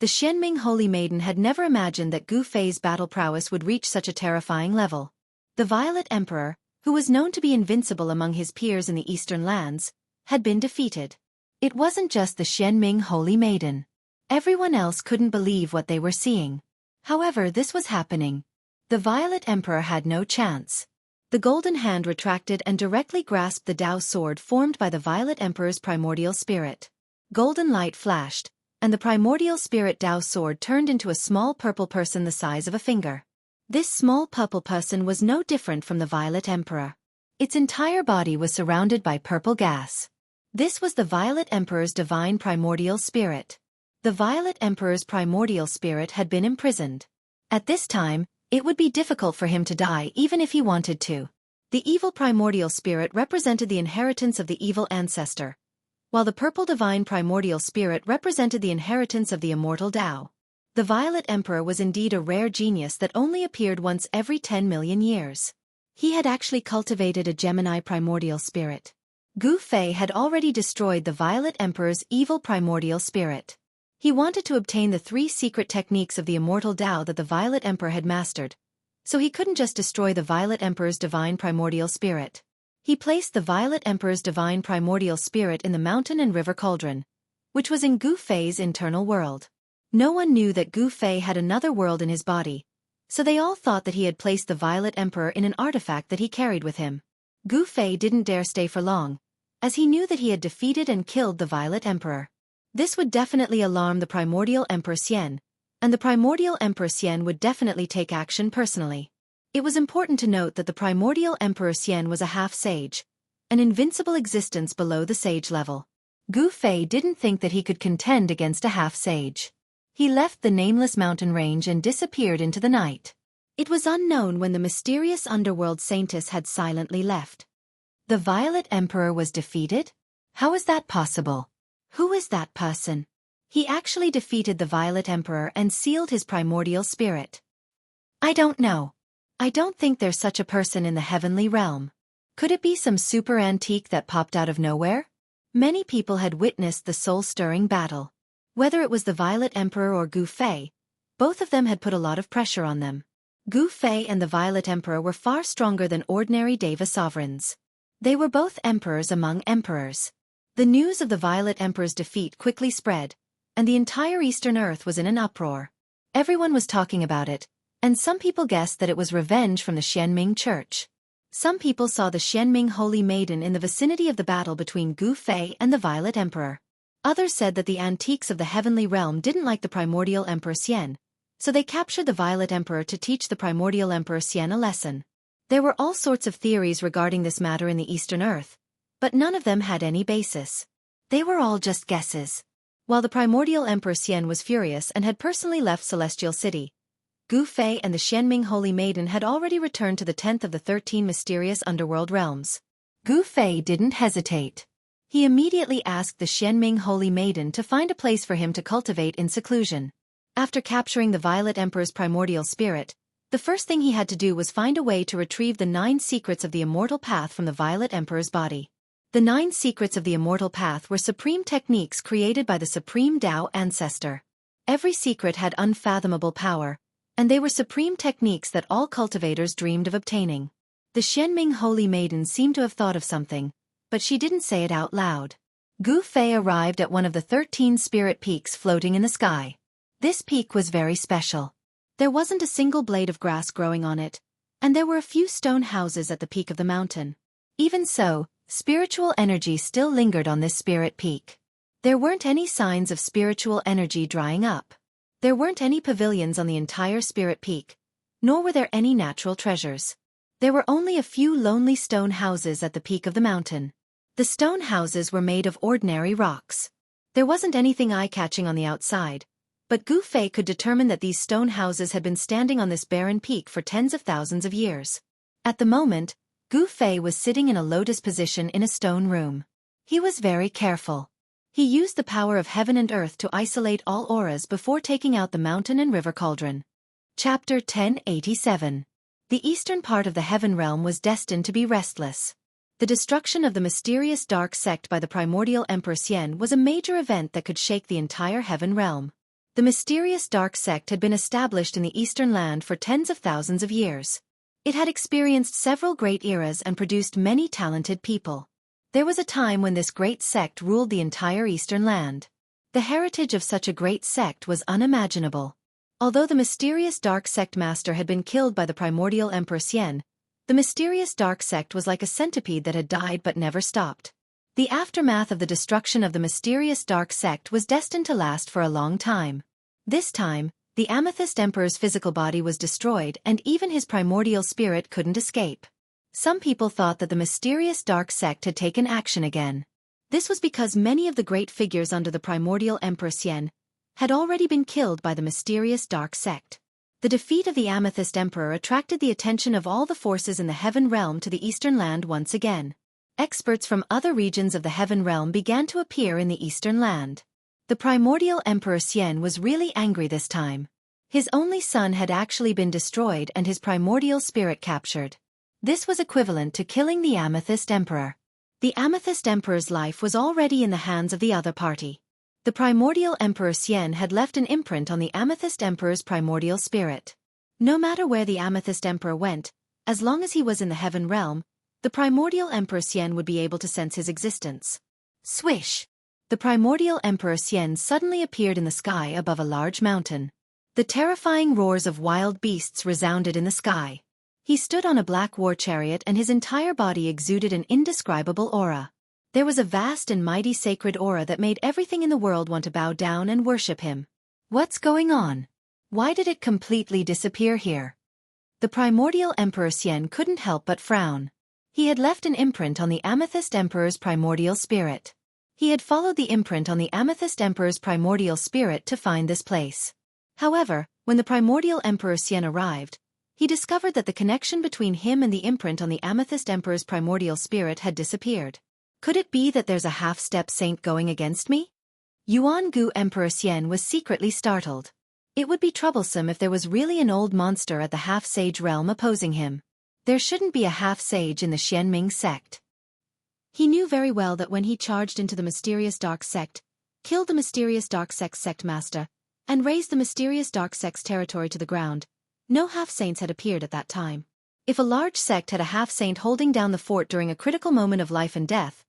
The Xianming Holy Maiden had never imagined that Gu Fei's battle prowess would reach such a terrifying level. The Violet Emperor, who was known to be invincible among his peers in the Eastern lands, had been defeated. It wasn't just the Xianming Holy Maiden. Everyone else couldn't believe what they were seeing. However, this was happening. The Violet Emperor had no chance. The golden hand retracted and directly grasped the Tao sword formed by the Violet Emperor's primordial spirit. Golden light flashed, and the primordial spirit Tao sword turned into a small purple person the size of a finger. This small purple person was no different from the Violet Emperor. Its entire body was surrounded by purple gas. This was the Violet Emperor's divine primordial spirit. The Violet Emperor's primordial spirit had been imprisoned. At this time, it would be difficult for him to die even if he wanted to. The evil primordial spirit represented the inheritance of the evil ancestor, while the purple divine primordial spirit represented the inheritance of the immortal Tao. The Violet Emperor was indeed a rare genius that only appeared once every 10 million years. He had actually cultivated a Gemini primordial spirit. Gu Fei had already destroyed the Violet Emperor's evil primordial spirit. He wanted to obtain the 3 secret techniques of the immortal Tao that the Violet Emperor had mastered, so he couldn't just destroy the Violet Emperor's divine primordial spirit. He placed the Violet Emperor's divine primordial spirit in the mountain and river cauldron, which was in Gu Fei's internal world. No one knew that Gu Fei had another world in his body, so they all thought that he had placed the Violet Emperor in an artifact that he carried with him. Gu Fei didn't dare stay for long, as he knew that he had defeated and killed the Violet Emperor. This would definitely alarm the primordial Emperor Xian, and the primordial Emperor Xian would definitely take action personally. It was important to note that the primordial Emperor Xian was a half-sage, an invincible existence below the sage level. Gu Fei didn't think that he could contend against a half-sage. He left the nameless mountain range and disappeared into the night. It was unknown when the mysterious underworld saintess had silently left. The Violet Emperor was defeated? How is that possible? Who is that person? He actually defeated the Violet Emperor and sealed his primordial spirit. I don't know. I don't think there's such a person in the heavenly realm. Could it be some super antique that popped out of nowhere? Many people had witnessed the soul-stirring battle. Whether it was the Violet Emperor or Gu Fei, both of them had put a lot of pressure on them. Gu Fei and the Violet Emperor were far stronger than ordinary Deva sovereigns. They were both emperors among emperors. The news of the Violet Emperor's defeat quickly spread, and the entire Eastern Earth was in an uproar. Everyone was talking about it, and some people guessed that it was revenge from the Xianming Church. Some people saw the Xianming Holy Maiden in the vicinity of the battle between Gu Fei and the Violet Emperor. Others said that the antiques of the heavenly realm didn't like the primordial Emperor Xian, so they captured the Violet Emperor to teach the primordial Emperor Xian a lesson. There were all sorts of theories regarding this matter in the Eastern Earth, but none of them had any basis. They were all just guesses. While the primordial Emperor Xian was furious and had personally left Celestial City, Gu Fei and the Xianming Holy Maiden had already returned to the 10th of the 13 mysterious underworld realms. Gu Fei didn't hesitate. He immediately asked the Xianming Holy Maiden to find a place for him to cultivate in seclusion. After capturing the Violet Emperor's primordial spirit, the first thing he had to do was find a way to retrieve the 9 secrets of the immortal path from the Violet Emperor's body. The 9 secrets of the immortal path were supreme techniques created by the Supreme Tao Ancestor. Every secret had unfathomable power, and they were supreme techniques that all cultivators dreamed of obtaining. The Xianming Holy Maiden seemed to have thought of something, but she didn't say it out loud. Gu Fei arrived at one of the 13 spirit peaks floating in the sky. This peak was very special. There wasn't a single blade of grass growing on it, and there were a few stone houses at the peak of the mountain. Even so, spiritual energy still lingered on this spirit peak. There weren't any signs of spiritual energy drying up. There weren't any pavilions on the entire spirit peak, nor were there any natural treasures. There were only a few lonely stone houses at the peak of the mountain. The stone houses were made of ordinary rocks. There wasn't anything eye-catching on the outside, but Gu Fei could determine that these stone houses had been standing on this barren peak for tens of thousands of years. At the moment, Gu Fei was sitting in a lotus position in a stone room. He was very careful. He used the power of heaven and earth to isolate all auras before taking out the mountain and river cauldron. Chapter 1087. The eastern part of the heaven realm was destined to be restless. The destruction of the mysterious dark sect by the primordial Emperor Xian was a major event that could shake the entire heaven realm. The mysterious dark sect had been established in the eastern land for tens of thousands of years. It had experienced several great eras and produced many talented people. There was a time when this great sect ruled the entire eastern land. The heritage of such a great sect was unimaginable. Although the mysterious dark sect master had been killed by the primordial Emperor Xian, the mysterious dark sect was like a centipede that had died but never stopped. The aftermath of the destruction of the mysterious dark sect was destined to last for a long time. This time, the Amethyst Emperor's physical body was destroyed and even his primordial spirit couldn't escape. Some people thought that the mysterious dark sect had taken action again. This was because many of the great figures under the primordial Emperor Xian had already been killed by the mysterious dark sect. The defeat of the Amethyst Emperor attracted the attention of all the forces in the heaven realm to the eastern land once again. Experts from other regions of the heaven realm began to appear in the eastern land. The primordial Emperor Xian was really angry this time. His only son had actually been destroyed and his primordial spirit captured. This was equivalent to killing the Amethyst Emperor. The Amethyst Emperor's life was already in the hands of the other party. The primordial Emperor Xian had left an imprint on the Amethyst Emperor's primordial spirit. No matter where the Amethyst Emperor went, as long as he was in the heaven realm, the primordial Emperor Xian would be able to sense his existence. Swish! The primordial Emperor Xian suddenly appeared in the sky above a large mountain. The terrifying roars of wild beasts resounded in the sky. He stood on a black war chariot and his entire body exuded an indescribable aura. There was a vast and mighty sacred aura that made everything in the world want to bow down and worship him. What's going on? Why did it completely disappear here? The primordial Emperor Xian couldn't help but frown. He had left an imprint on the Amethyst Emperor's primordial spirit. He had followed the imprint on the Amethyst Emperor's primordial spirit to find this place. However, when the primordial Emperor Xian arrived, he discovered that the connection between him and the imprint on the Amethyst Emperor's primordial spirit had disappeared. Could it be that there's a half-step saint going against me? Yuan-Gu Emperor Xian was secretly startled. It would be troublesome if there was really an old monster at the half-sage realm opposing him. There shouldn't be a half-sage in the Xianming sect. He knew very well that when he charged into the mysterious dark sect, killed the mysterious dark sect master, and razed the mysterious dark sect's territory to the ground, No half-saints had appeared at that time. If a large sect had a half-saint holding down the fort during a critical moment of life and death,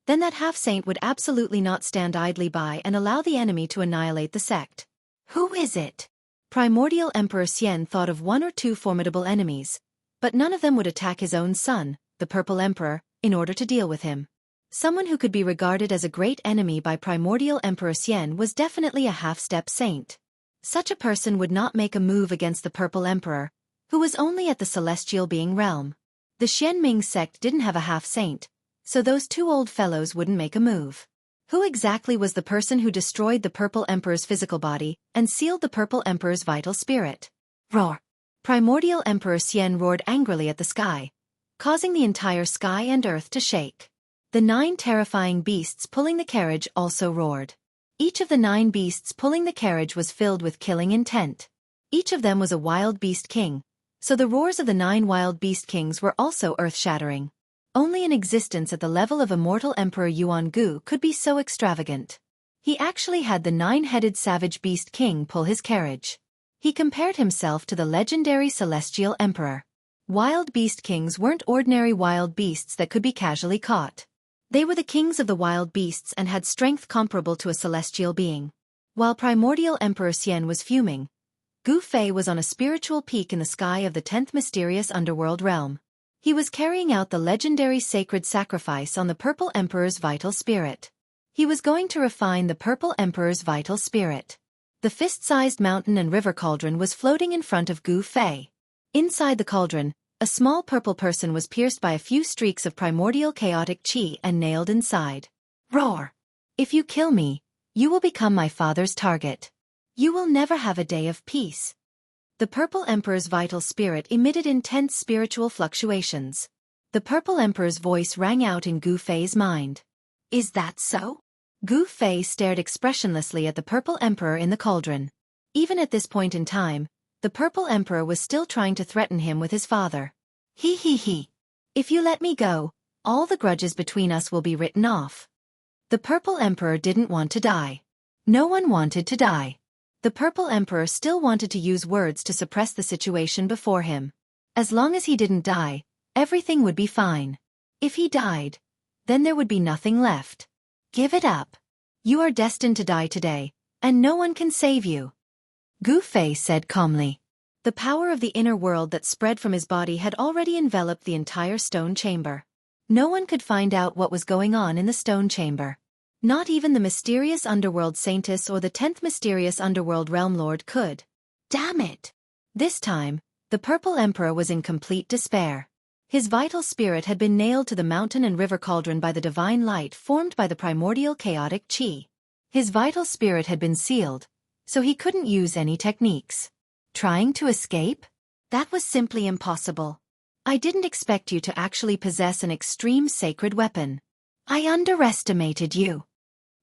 then that half-saint would absolutely not stand idly by and allow the enemy to annihilate the sect. Who is it? Primordial Emperor Xian thought of one or two formidable enemies, but none of them would attack his own son, the Purple Emperor, in order to deal with him. Someone who could be regarded as a great enemy by Primordial Emperor Xian was definitely a half-step saint. Such a person would not make a move against the Purple Emperor, who was only at the celestial being realm. The Xianming sect didn't have a half-saint, so those two old fellows wouldn't make a move. Who exactly was the person who destroyed the Purple Emperor's physical body and sealed the Purple Emperor's vital spirit? Roar! Primordial Emperor Xian roared angrily at the sky, causing the entire sky and earth to shake. The 9 terrifying beasts pulling the carriage also roared. Each of the 9 beasts pulling the carriage was filled with killing intent. Each of them was a wild beast king, so the roars of the 9 wild beast kings were also earth-shattering. Only an existence at the level of immortal Emperor Yuan-gu could be so extravagant. He actually had the 9-headed savage beast king pull his carriage. He compared himself to the legendary celestial emperor. Wild beast kings weren't ordinary wild beasts that could be casually caught. They were the kings of the wild beasts and had strength comparable to a celestial being. While Primordial Emperor Xian was fuming, Gu Fei was on a spiritual peak in the sky of the 10th mysterious underworld realm. He was carrying out the legendary sacred sacrifice on the Purple Emperor's vital spirit. He was going to refine the Purple Emperor's vital spirit. The fist-sized mountain and river cauldron was floating in front of Gu Fei. Inside the cauldron, a small purple person was pierced by a few streaks of primordial chaotic qi and nailed inside. Roar! If you kill me, you will become my father's target. You will never have a day of peace. The Purple Emperor's vital spirit emitted intense spiritual fluctuations. The Purple Emperor's voice rang out in Gu Fei's mind. Is that so? Gu Fei stared expressionlessly at the Purple Emperor in the cauldron. Even at this point in time, the Purple Emperor was still trying to threaten him with his father. He. If you let me go, all the grudges between us will be written off. The Purple Emperor didn't want to die. No one wanted to die. The Purple Emperor still wanted to use words to suppress the situation before him. As long as he didn't die, everything would be fine. If he died, then there would be nothing left. Give it up. You are destined to die today, and no one can save you. Gu Fei said calmly. The power of the inner world that spread from his body had already enveloped the entire stone chamber. No one could find out what was going on in the stone chamber. Not even the mysterious underworld saintess or the 10th mysterious underworld realm lord could. Damn it! This time, the Purple Emperor was in complete despair. His vital spirit had been nailed to the mountain and river cauldron by the divine light formed by the primordial chaotic qi. His vital spirit had been sealed, so he couldn't use any techniques. Trying to escape? That was simply impossible. I didn't expect you to actually possess an extreme sacred weapon. I underestimated you.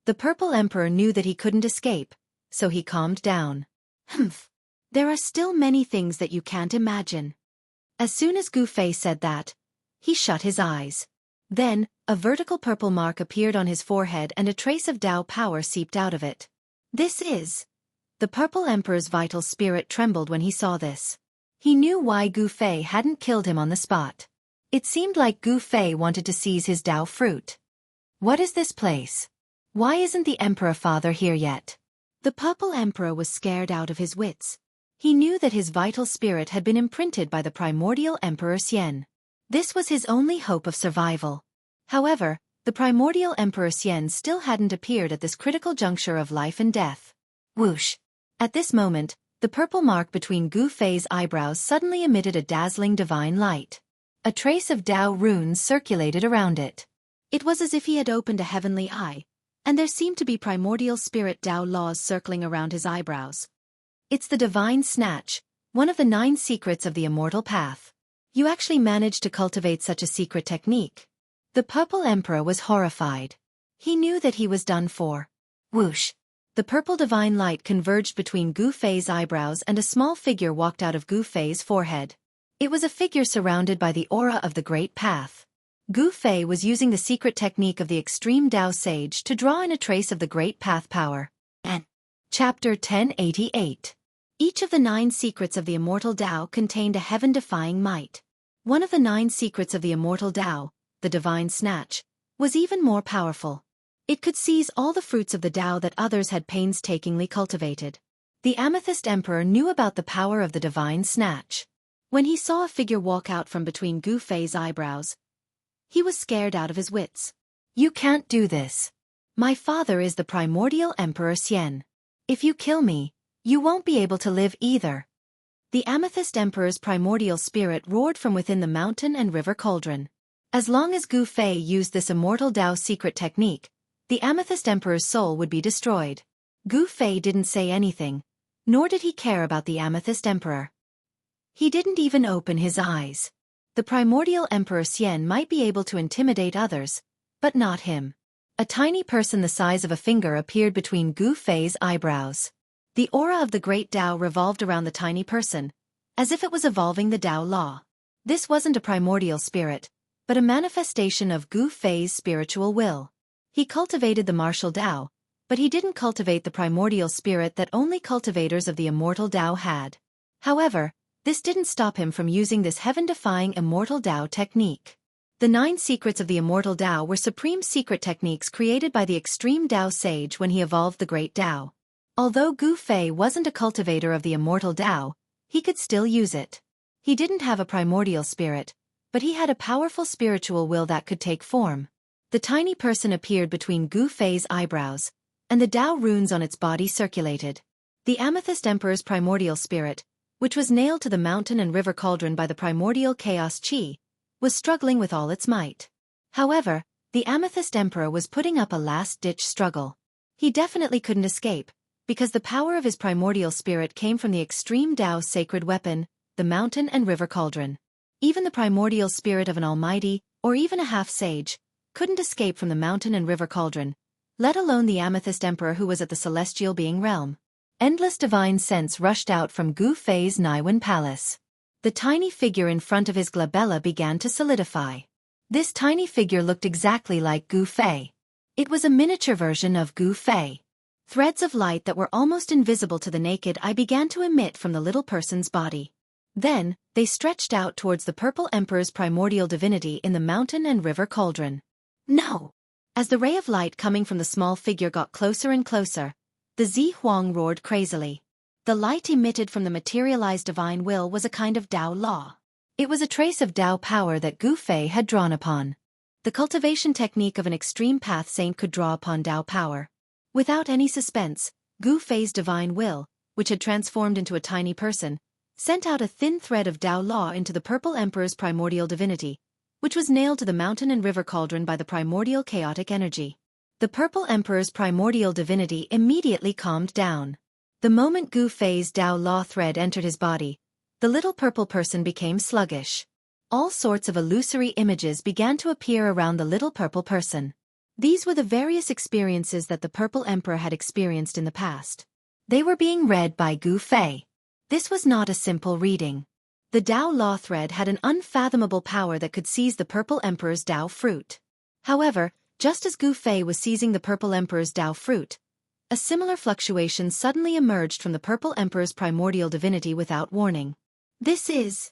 The Purple Emperor knew that he couldn't escape, so he calmed down. Humph. There are still many things that you can't imagine. As soon as Gu Fei said that, he shut his eyes. Then, a vertical purple mark appeared on his forehead and a trace of Tao power seeped out of it. This is... The Purple Emperor's vital spirit trembled when he saw this. He knew why Gu Fei hadn't killed him on the spot. It seemed like Gu Fei wanted to seize his Tao fruit. What is this place? Why isn't the Emperor Father here yet? The Purple Emperor was scared out of his wits. He knew that his vital spirit had been imprinted by the Primordial Emperor Xian. This was his only hope of survival. However, the Primordial Emperor Xian still hadn't appeared at this critical juncture of life and death. Whoosh! At this moment, the purple mark between Gu Fei's eyebrows suddenly emitted a dazzling divine light. A trace of Tao runes circulated around it. It was as if he had opened a heavenly eye, and there seemed to be primordial spirit Tao laws circling around his eyebrows. It's the divine snatch, one of the 9 secrets of the immortal path. You actually managed to cultivate such a secret technique. The Purple Emperor was horrified. He knew that he was done for. Whoosh! The purple divine light converged between Gu Fei's eyebrows and a small figure walked out of Gu Fei's forehead. It was a figure surrounded by the aura of the Great Path. Gu Fei was using the secret technique of the extreme Tao Sage to draw in a trace of the Great Path power. And Chapter 1088. Each of the 9 secrets of the immortal Tao contained a heaven-defying might. One of the 9 secrets of the immortal Tao, the divine snatch, was even more powerful. It could seize all the fruits of the Tao that others had painstakingly cultivated. The Amethyst Emperor knew about the power of the divine snatch. When he saw a figure walk out from between Gu Fei's eyebrows, he was scared out of his wits. "You can't do this. My father is the primordial Emperor Xian. If you kill me, you won't be able to live either." The Amethyst Emperor's primordial spirit roared from within the mountain and river cauldron. As long as Gu Fei used this immortal Tao secret technique, the Amethyst Emperor's soul would be destroyed. Gu Fei didn't say anything, nor did he care about the Amethyst Emperor. He didn't even open his eyes. The primordial Emperor Xian might be able to intimidate others, but not him. A tiny person the size of a finger appeared between Gu Fei's eyebrows. The aura of the great Tao revolved around the tiny person, as if it was evolving the Tao law. This wasn't a primordial spirit, but a manifestation of Gu Fei's spiritual will. He cultivated the martial Tao, but he didn't cultivate the primordial spirit that only cultivators of the immortal Tao had. However, this didn't stop him from using this heaven-defying immortal Tao technique. The 9 secrets of the immortal Tao were supreme secret techniques created by the extreme Tao sage when he evolved the great Tao. Although Gu Fei wasn't a cultivator of the immortal Tao, he could still use it. He didn't have a primordial spirit, but he had a powerful spiritual will that could take form. The tiny person appeared between Gu Fei's eyebrows, and the Tao runes on its body circulated. The Amethyst Emperor's primordial spirit, which was nailed to the mountain and river cauldron by the primordial chaos chi, was struggling with all its might. However, the Amethyst Emperor was putting up a last-ditch struggle. He definitely couldn't escape, because the power of his primordial spirit came from the extreme Tao's sacred weapon, the mountain and river cauldron. Even the primordial spirit of an almighty, or even a half-sage, couldn't escape from the mountain and river cauldron, let alone the Amethyst Emperor who was at the celestial being realm. Endless divine scents rushed out from Gu Fei's Naiwan palace. The tiny figure in front of his glabella began to solidify. This tiny figure looked exactly like Gu Fei. It was a miniature version of Gu Fei. Threads of light that were almost invisible to the naked eye began to emit from the little person's body. Then, they stretched out towards the Purple Emperor's primordial divinity in the mountain and river cauldron. "No!" As the ray of light coming from the small figure got closer and closer, the Zi Huang roared crazily. The light emitted from the materialized divine will was a kind of Tao law. It was a trace of Tao power that Gu Fei had drawn upon. The cultivation technique of an extreme path saint could draw upon Tao power. Without any suspense, Gu Fei's divine will, which had transformed into a tiny person, sent out a thin thread of Tao law into the Purple Emperor's primordial divinity, which was nailed to the mountain and river cauldron by the primordial chaotic energy. The Purple Emperor's primordial divinity immediately calmed down. The moment Gu Fei's Tao law thread entered his body, the little purple person became sluggish. All sorts of illusory images began to appear around the little purple person. These were the various experiences that the Purple Emperor had experienced in the past. They were being read by Gu Fei. This was not a simple reading. The Tao law thread had an unfathomable power that could seize the Purple Emperor's Tao fruit. However, just as Gu Fei was seizing the Purple Emperor's Tao fruit, a similar fluctuation suddenly emerged from the Purple Emperor's primordial divinity without warning. "This is..."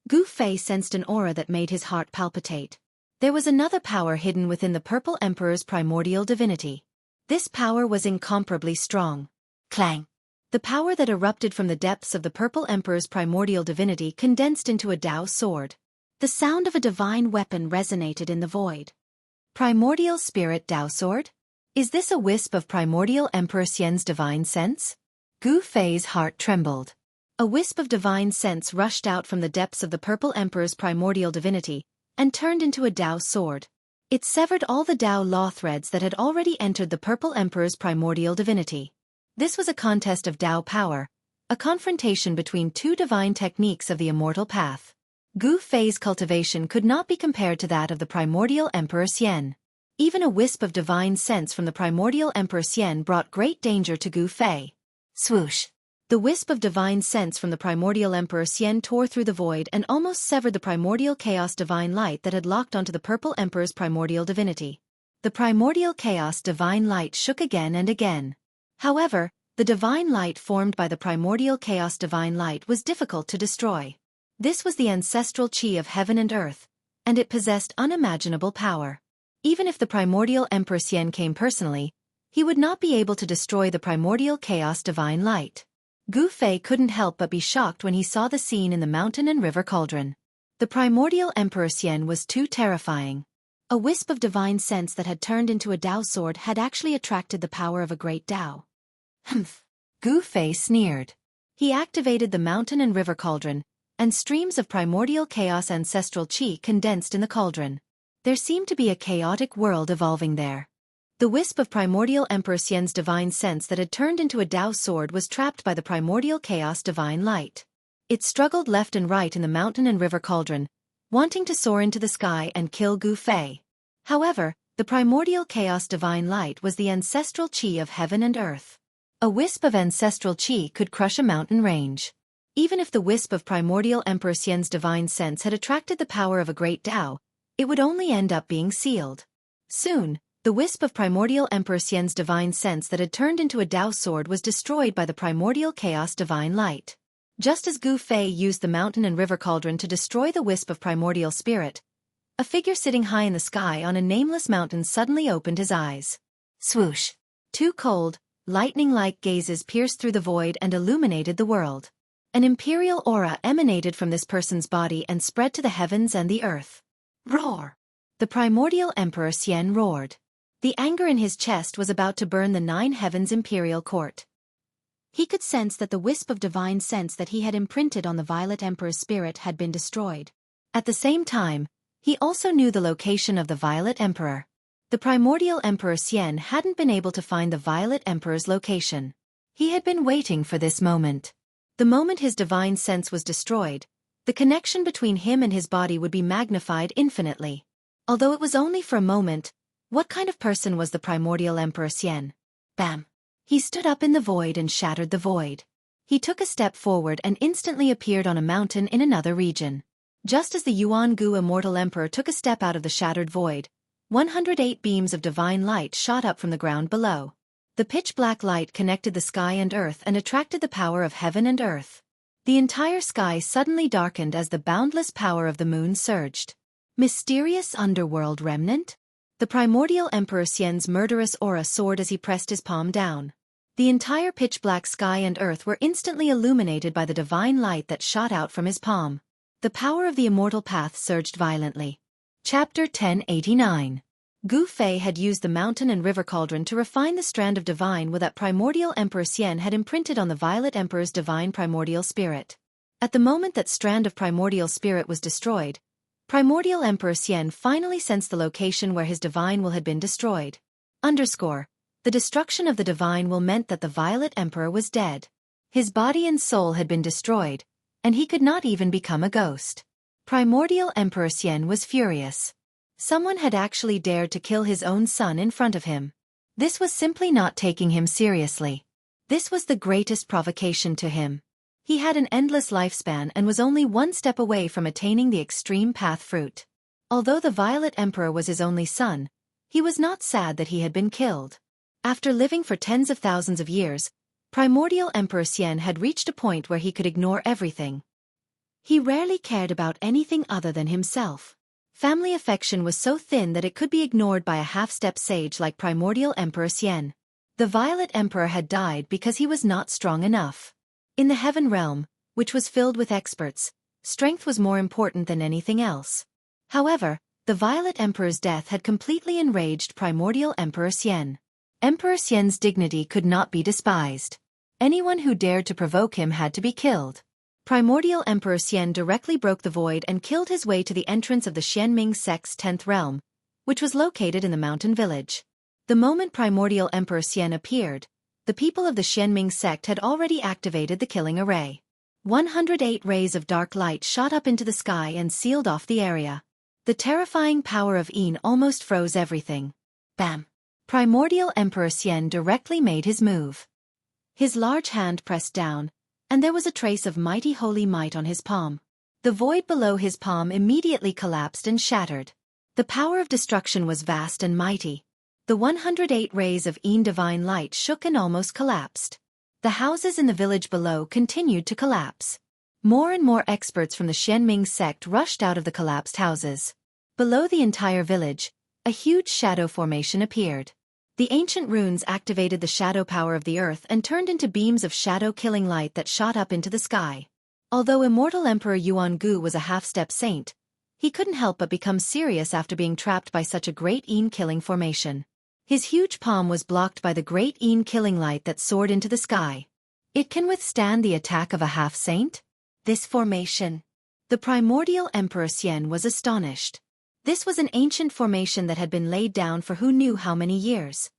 Gu Fei sensed an aura that made his heart palpitate. There was another power hidden within the Purple Emperor's primordial divinity. This power was incomparably strong. Clang! The power that erupted from the depths of the Purple Emperor's primordial divinity condensed into a Tao sword. The sound of a divine weapon resonated in the void. Primordial Spirit Tao Sword? Is this a wisp of primordial Emperor Xian's divine sense? Gu Fei's heart trembled. A wisp of divine sense rushed out from the depths of the Purple Emperor's primordial divinity, and turned into a Tao sword. It severed all the Tao law threads that had already entered the Purple Emperor's primordial divinity. This was a contest of Tao power, a confrontation between 2 divine techniques of the immortal path. Gu Fei's cultivation could not be compared to that of the primordial Emperor Xian. Even a wisp of divine sense from the primordial Emperor Xian brought great danger to Gu Fei. Swoosh! The wisp of divine sense from the primordial Emperor Xian tore through the void and almost severed the primordial chaos divine light that had locked onto the Purple Emperor's primordial divinity. The primordial chaos divine light shook again and again. However, The divine light formed by the primordial chaos divine light was difficult to destroy. This was the ancestral chi of heaven and earth, and it possessed unimaginable power. Even if the primordial Emperor Xian came personally, he would not be able to destroy the primordial chaos divine light. Gu Fei couldn't help but be shocked when he saw the scene in the mountain and river cauldron. The primordial Emperor Xian was too terrifying. A wisp of divine sense that had turned into a Dao sword had actually attracted the power of a great Dao. Humph! Gu Fei sneered. He activated the mountain and river cauldron, and streams of primordial chaos ancestral chi condensed in the cauldron. There seemed to be a chaotic world evolving there. The wisp of primordial Emperor Xian's divine sense that had turned into a Dao sword was trapped by the primordial chaos divine light. It struggled left and right in the mountain and river cauldron, wanting to soar into the sky and kill Gu Fei. However, the primordial chaos divine light was the ancestral chi of heaven and earth. A wisp of ancestral chi could crush a mountain range. Even if the wisp of primordial Emperor Xian's divine sense had attracted the power of a great Dao, it would only end up being sealed. Soon, the wisp of primordial Emperor Xian's divine sense that had turned into a Dao sword was destroyed by the primordial chaos divine light. Just as Gu Fei used the mountain and river cauldron to destroy the wisp of primordial spirit, a figure sitting high in the sky on a nameless mountain suddenly opened his eyes. Swoosh! Two cold, lightning-like gazes pierced through the void and illuminated the world. An imperial aura emanated from this person's body and spread to the heavens and the earth. Roar! The primordial Emperor Xian roared. The anger in his chest was about to burn the 9 heavens imperial court. He could sense that the wisp of divine sense that he had imprinted on the Violet Emperor's spirit had been destroyed. At the same time, he also knew the location of the Violet Emperor. The primordial Emperor Xian hadn't been able to find the Violet Emperor's location. He had been waiting for this moment. The moment his divine sense was destroyed, the connection between him and his body would be magnified infinitely. Although it was only for a moment, what kind of person was the primordial Emperor Xian? Bam! He stood up in the void and shattered the void. He took a step forward and instantly appeared on a mountain in another region. Just as the Yuan-Gu immortal emperor took a step out of the shattered void, 108 beams of divine light shot up from the ground below. The pitch-black light connected the sky and earth and attracted the power of heaven and earth. The entire sky suddenly darkened as the boundless power of the moon surged. Mysterious underworld remnant? The primordial Emperor Xian's murderous aura soared as he pressed his palm down. The entire pitch-black sky and earth were instantly illuminated by the divine light that shot out from his palm. The power of the immortal path surged violently. Chapter 1089. Gu Fei had used the mountain and river cauldron to refine the strand of divine that primordial Emperor Xian had imprinted on the Violet Emperor's divine primordial spirit. At the moment that strand of primordial spirit was destroyed, primordial Emperor Xian finally sensed the location where his divine will had been destroyed. The destruction of the divine will meant that the Violet Emperor was dead. His body and soul had been destroyed, and he could not even become a ghost. Primordial Emperor Xian was furious. Someone had actually dared to kill his own son in front of him. This was simply not taking him seriously. This was the greatest provocation to him. He had an endless lifespan and was only one step away from attaining the extreme path fruit. Although the Violet Emperor was his only son, he was not sad that he had been killed. After living for tens of thousands of years, primordial Emperor Xian had reached a point where he could ignore everything. He rarely cared about anything other than himself. Family affection was so thin that it could be ignored by a half-step sage like primordial Emperor Xian. The Violet Emperor had died because he was not strong enough. In the heaven realm, which was filled with experts, strength was more important than anything else. However, the Violet Emperor's death had completely enraged primordial Emperor Xian. Emperor Xian's dignity could not be despised. Anyone who dared to provoke him had to be killed. Primordial Emperor Xian directly broke the void and killed his way to the entrance of the Xianming sect's 10th realm, which was located in the mountain village. The moment Primordial Emperor Xian appeared, the people of the Xianming sect had already activated the killing array. 108 rays of dark light shot up into the sky and sealed off the area. The terrifying power of Yin almost froze everything. Bam! Primordial Emperor Xian directly made his move. His large hand pressed down, and there was a trace of mighty holy might on his palm. The void below his palm immediately collapsed and shattered. The power of destruction was vast and mighty. The 108 rays of Yin divine light shook and almost collapsed. The houses in the village below continued to collapse. More and more experts from the Xianming sect rushed out of the collapsed houses. Below the entire village, a huge shadow formation appeared. The ancient runes activated the shadow power of the earth and turned into beams of shadow-killing light that shot up into the sky. Although immortal Emperor Yuangu was a half-step saint, he couldn't help but become serious after being trapped by such a great killing formation. His huge palm was blocked by the great killing light that soared into the sky. It can withstand the attack of a half-saint? This formation. The primordial Emperor Xian was astonished. This was an ancient formation that had been laid down for who knew how many years.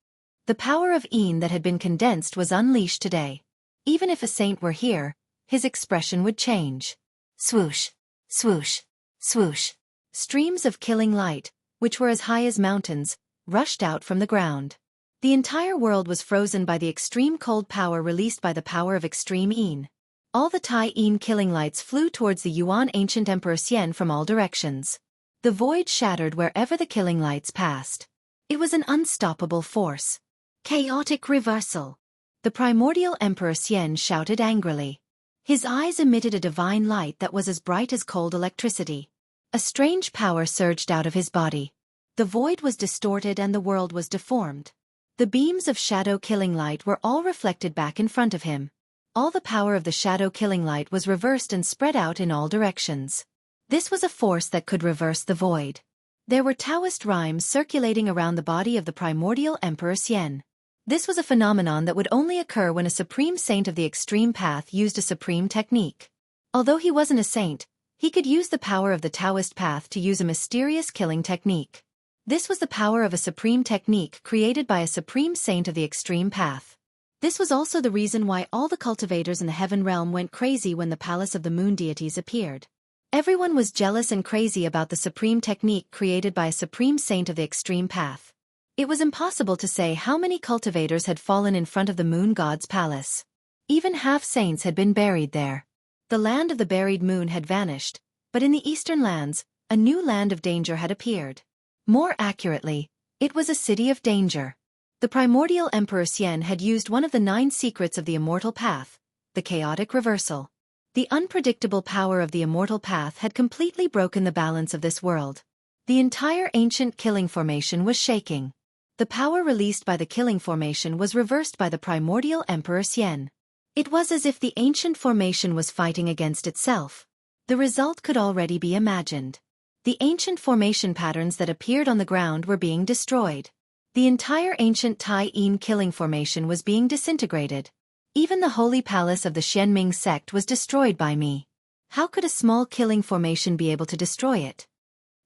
The power of that had been condensed was unleashed today. Even if a saint were here, his expression would change. Swoosh, swoosh, swoosh. Streams of killing light, which were as high as mountains, rushed out from the ground. The entire world was frozen by the extreme cold power released by the power of extreme Yin. All the Tai Yin killing lights flew towards the Yuan ancient Emperor Xian from all directions. The void shattered wherever the killing lights passed. It was an unstoppable force. Chaotic reversal. The primordial Emperor Xian shouted angrily. His eyes emitted a divine light that was as bright as cold electricity. A strange power surged out of his body. The void was distorted and the world was deformed. The beams of shadow-killing light were all reflected back in front of him. All the power of the shadow-killing light was reversed and spread out in all directions. This was a force that could reverse the void. There were Taoist rhymes circulating around the body of the primordial Emperor Xian. This was a phenomenon that would only occur when a supreme saint of the extreme path used a supreme technique. Although he wasn't a saint, he could use the power of the Taoist path to use a mysterious killing technique. This was the power of a supreme technique created by a supreme saint of the extreme path. This was also the reason why all the cultivators in the heaven realm went crazy when the palace of the moon deities appeared. Everyone was jealous and crazy about the supreme technique created by a supreme saint of the extreme path. It was impossible to say how many cultivators had fallen in front of the moon god's palace. Even half-saints had been buried there. The land of the buried moon had vanished, but in the eastern lands, a new land of danger had appeared. More accurately, it was a city of danger. The primordial Emperor Xian had used one of the 9 secrets of the immortal path, the chaotic reversal. The unpredictable power of the immortal path had completely broken the balance of this world. The entire ancient killing formation was shaking. The power released by the killing formation was reversed by the primordial Emperor Xian. It was as if the ancient formation was fighting against itself. The result could already be imagined. The ancient formation patterns that appeared on the ground were being destroyed. The entire ancient Tai Yin killing formation was being disintegrated. Even the holy palace of the Xianming sect was destroyed by me. How could a small killing formation be able to destroy it?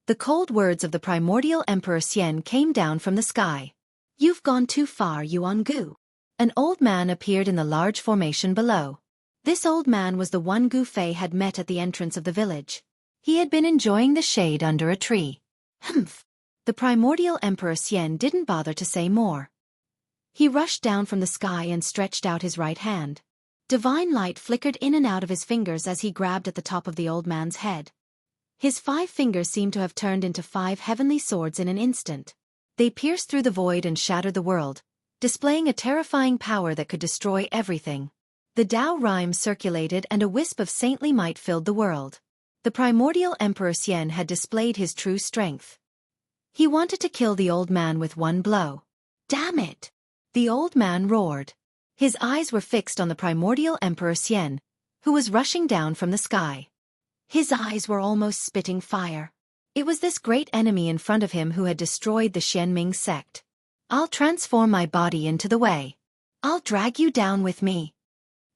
The cold words of the primordial Emperor Xian came down from the sky. You've gone too far, Yuangu. An old man appeared in the large formation below. This old man was the one Gu Fei had met at the entrance of the village. He had been enjoying the shade under a tree. Humph! The primordial Emperor Xian didn't bother to say more. He rushed down from the sky and stretched out his right hand. Divine light flickered in and out of his fingers as he grabbed at the top of the old man's head. His 5 fingers seemed to have turned into 5 heavenly swords in an instant. They pierced through the void and shattered the world, displaying a terrifying power that could destroy everything. The Tao rhyme circulated and a wisp of saintly might filled the world. The primordial Emperor Xian had displayed his true strength. He wanted to kill the old man with one blow. Damn it! The old man roared. His eyes were fixed on the primordial Emperor Xian, who was rushing down from the sky. His eyes were almost spitting fire. It was this great enemy in front of him who had destroyed the Xianming sect. I'll transform my body into the way. I'll drag you down with me.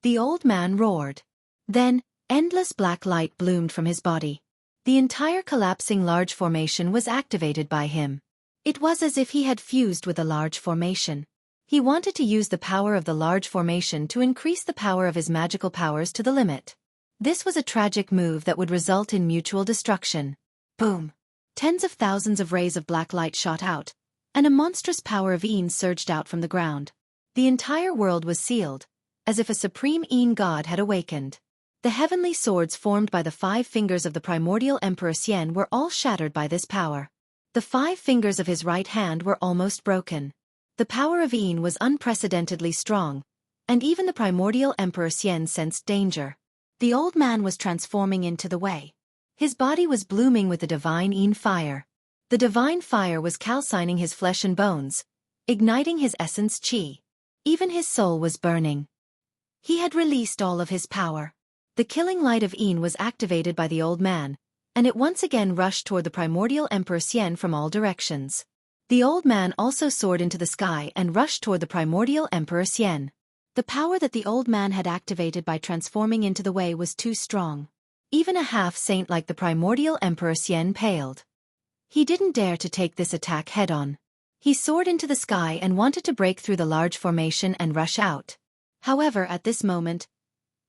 The old man roared. Then, endless black light bloomed from his body. The entire collapsing large formation was activated by him. It was as if he had fused with a large formation. He wanted to use the power of the large formation to increase the power of his magical powers to the limit. This was a tragic move that would result in mutual destruction. Boom! Tens of thousands of rays of black light shot out, and a monstrous power of Yin surged out from the ground. The entire world was sealed, as if a supreme Yin god had awakened. The heavenly swords formed by the 5 fingers of the primordial Emperor Xian were all shattered by this power. The 5 fingers of his right hand were almost broken. The power of Yin was unprecedentedly strong, and even the primordial Emperor Xian sensed danger. The old man was transforming into the way. His body was blooming with the divine Yin fire. The divine fire was calcining his flesh and bones, igniting his essence qi. Even his soul was burning. He had released all of his power. The killing light of Yin was activated by the old man, and it once again rushed toward the primordial Emperor Xian from all directions. The old man also soared into the sky and rushed toward the primordial Emperor Xian. The power that the old man had activated by transforming into the way was too strong. Even a half-saint like the primordial Emperor Xian paled. He didn't dare to take this attack head-on. He soared into the sky and wanted to break through the large formation and rush out. However, at this moment,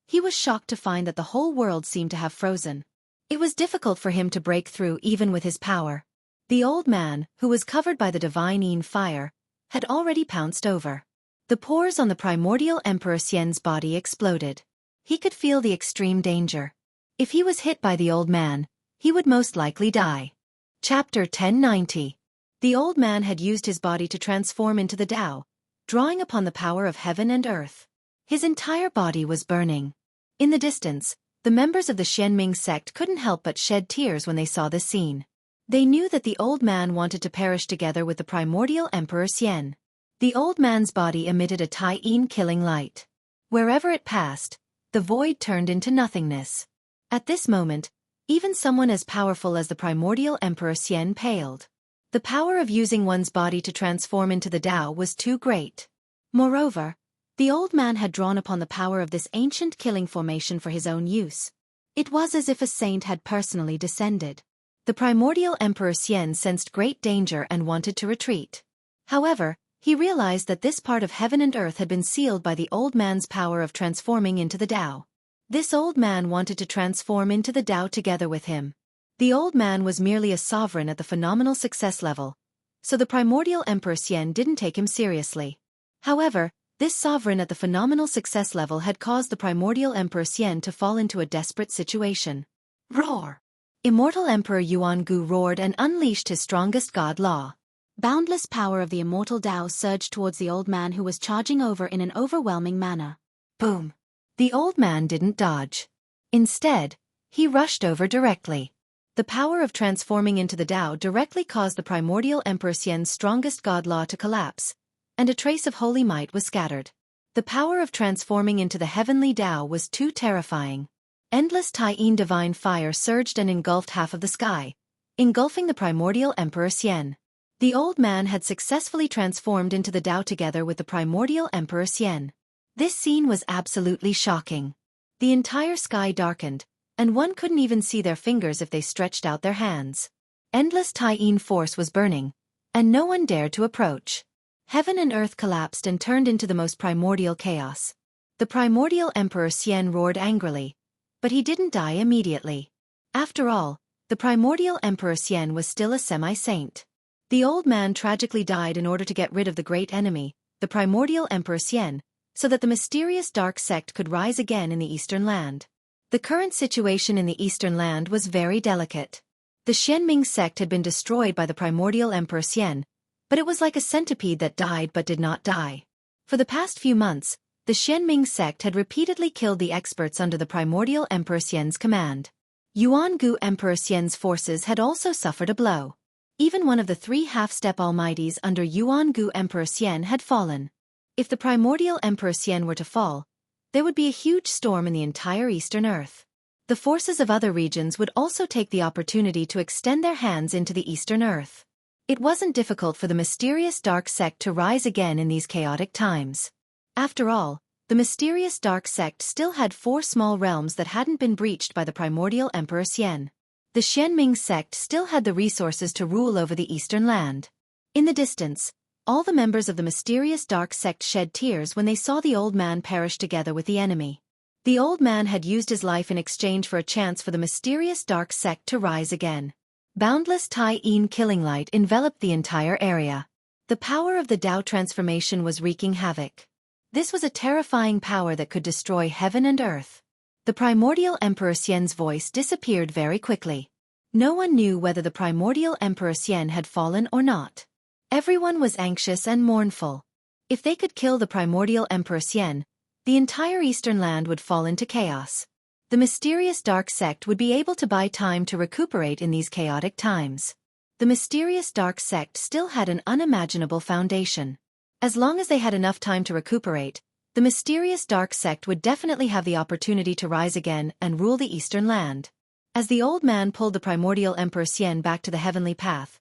he was shocked to find that the whole world seemed to have frozen. It was difficult for him to break through even with his power. The old man, who was covered by the divine Yin fire, had already pounced over. The pores on the primordial Emperor Xian's body exploded. He could feel the extreme danger. If he was hit by the old man, he would most likely die. Chapter 1090. The old man had used his body to transform into the Tao, drawing upon the power of heaven and earth. His entire body was burning. In the distance, the members of the Xianming sect couldn't help but shed tears when they saw this scene. They knew that the old man wanted to perish together with the primordial Emperor Xian. The old man's body emitted a Tai-Yin killing light. Wherever it passed, the void turned into nothingness. At this moment, even someone as powerful as the primordial Emperor Xian paled. The power of using one's body to transform into the Tao was too great. Moreover, the old man had drawn upon the power of this ancient killing formation for his own use. It was as if a saint had personally descended. The primordial Emperor Xian sensed great danger and wanted to retreat. However, he realized that this part of heaven and earth had been sealed by the old man's power of transforming into the Tao. This old man wanted to transform into the Tao together with him. The old man was merely a sovereign at the phenomenal success level, so the primordial Emperor Xian didn't take him seriously. However, this sovereign at the phenomenal success level had caused the primordial Emperor Xian to fall into a desperate situation. Roar! Immortal Emperor Jianghu roared and unleashed his strongest god law. Boundless power of the immortal Tao surged towards the old man who was charging over in an overwhelming manner. Boom! The old man didn't dodge. Instead, he rushed over directly. The power of transforming into the Tao directly caused the primordial Emperor Xian's strongest god law to collapse, and a trace of holy might was scattered. The power of transforming into the heavenly Tao was too terrifying. Endless Tai-Yin divine fire surged and engulfed half of the sky, engulfing the primordial Emperor Xian. The old man had successfully transformed into the Tao together with the primordial Emperor Xian. This scene was absolutely shocking. The entire sky darkened, and one couldn't even see their fingers if they stretched out their hands. Endless Tai-Yin force was burning, and no one dared to approach. Heaven and earth collapsed and turned into the most primordial chaos. The primordial Emperor Xian roared angrily, but he didn't die immediately. After all, the primordial Emperor Xian was still a semi-saint. The old man tragically died in order to get rid of the great enemy, the primordial Emperor Xian, so that the mysterious dark sect could rise again in the Eastern Land. The current situation in the Eastern Land was very delicate. The Xianming sect had been destroyed by the primordial Emperor Xian, but it was like a centipede that died but did not die. For the past few months, the Xianming sect had repeatedly killed the experts under the primordial Emperor Xian's command. Jianghu Emperor Xian's forces had also suffered a blow. Even one of the three half-step almighties under Jianghu Emperor Xian had fallen. If the primordial Emperor Xian were to fall, there would be a huge storm in the entire Eastern Earth. The forces of other regions would also take the opportunity to extend their hands into the Eastern Earth. It wasn't difficult for the mysterious dark sect to rise again in these chaotic times. After all, the mysterious dark sect still had 4 small realms that hadn't been breached by the primordial Emperor Xian. The Xianming sect still had the resources to rule over the Eastern Land. In the distance, all the members of the mysterious dark sect shed tears when they saw the old man perish together with the enemy. The old man had used his life in exchange for a chance for the mysterious dark sect to rise again. Boundless Tai-Yin killing light enveloped the entire area. The power of the Tao transformation was wreaking havoc. This was a terrifying power that could destroy heaven and earth. The primordial Emperor Xian's voice disappeared very quickly. No one knew whether the primordial Emperor Xian had fallen or not. Everyone was anxious and mournful. If they could kill the primordial Emperor Xian, the entire eastern land would fall into chaos. The mysterious dark sect would be able to buy time to recuperate in these chaotic times. The mysterious dark sect still had an unimaginable foundation. As long as they had enough time to recuperate, the mysterious dark sect would definitely have the opportunity to rise again and rule the eastern land. As the old man pulled the primordial Emperor Xian back to the heavenly path,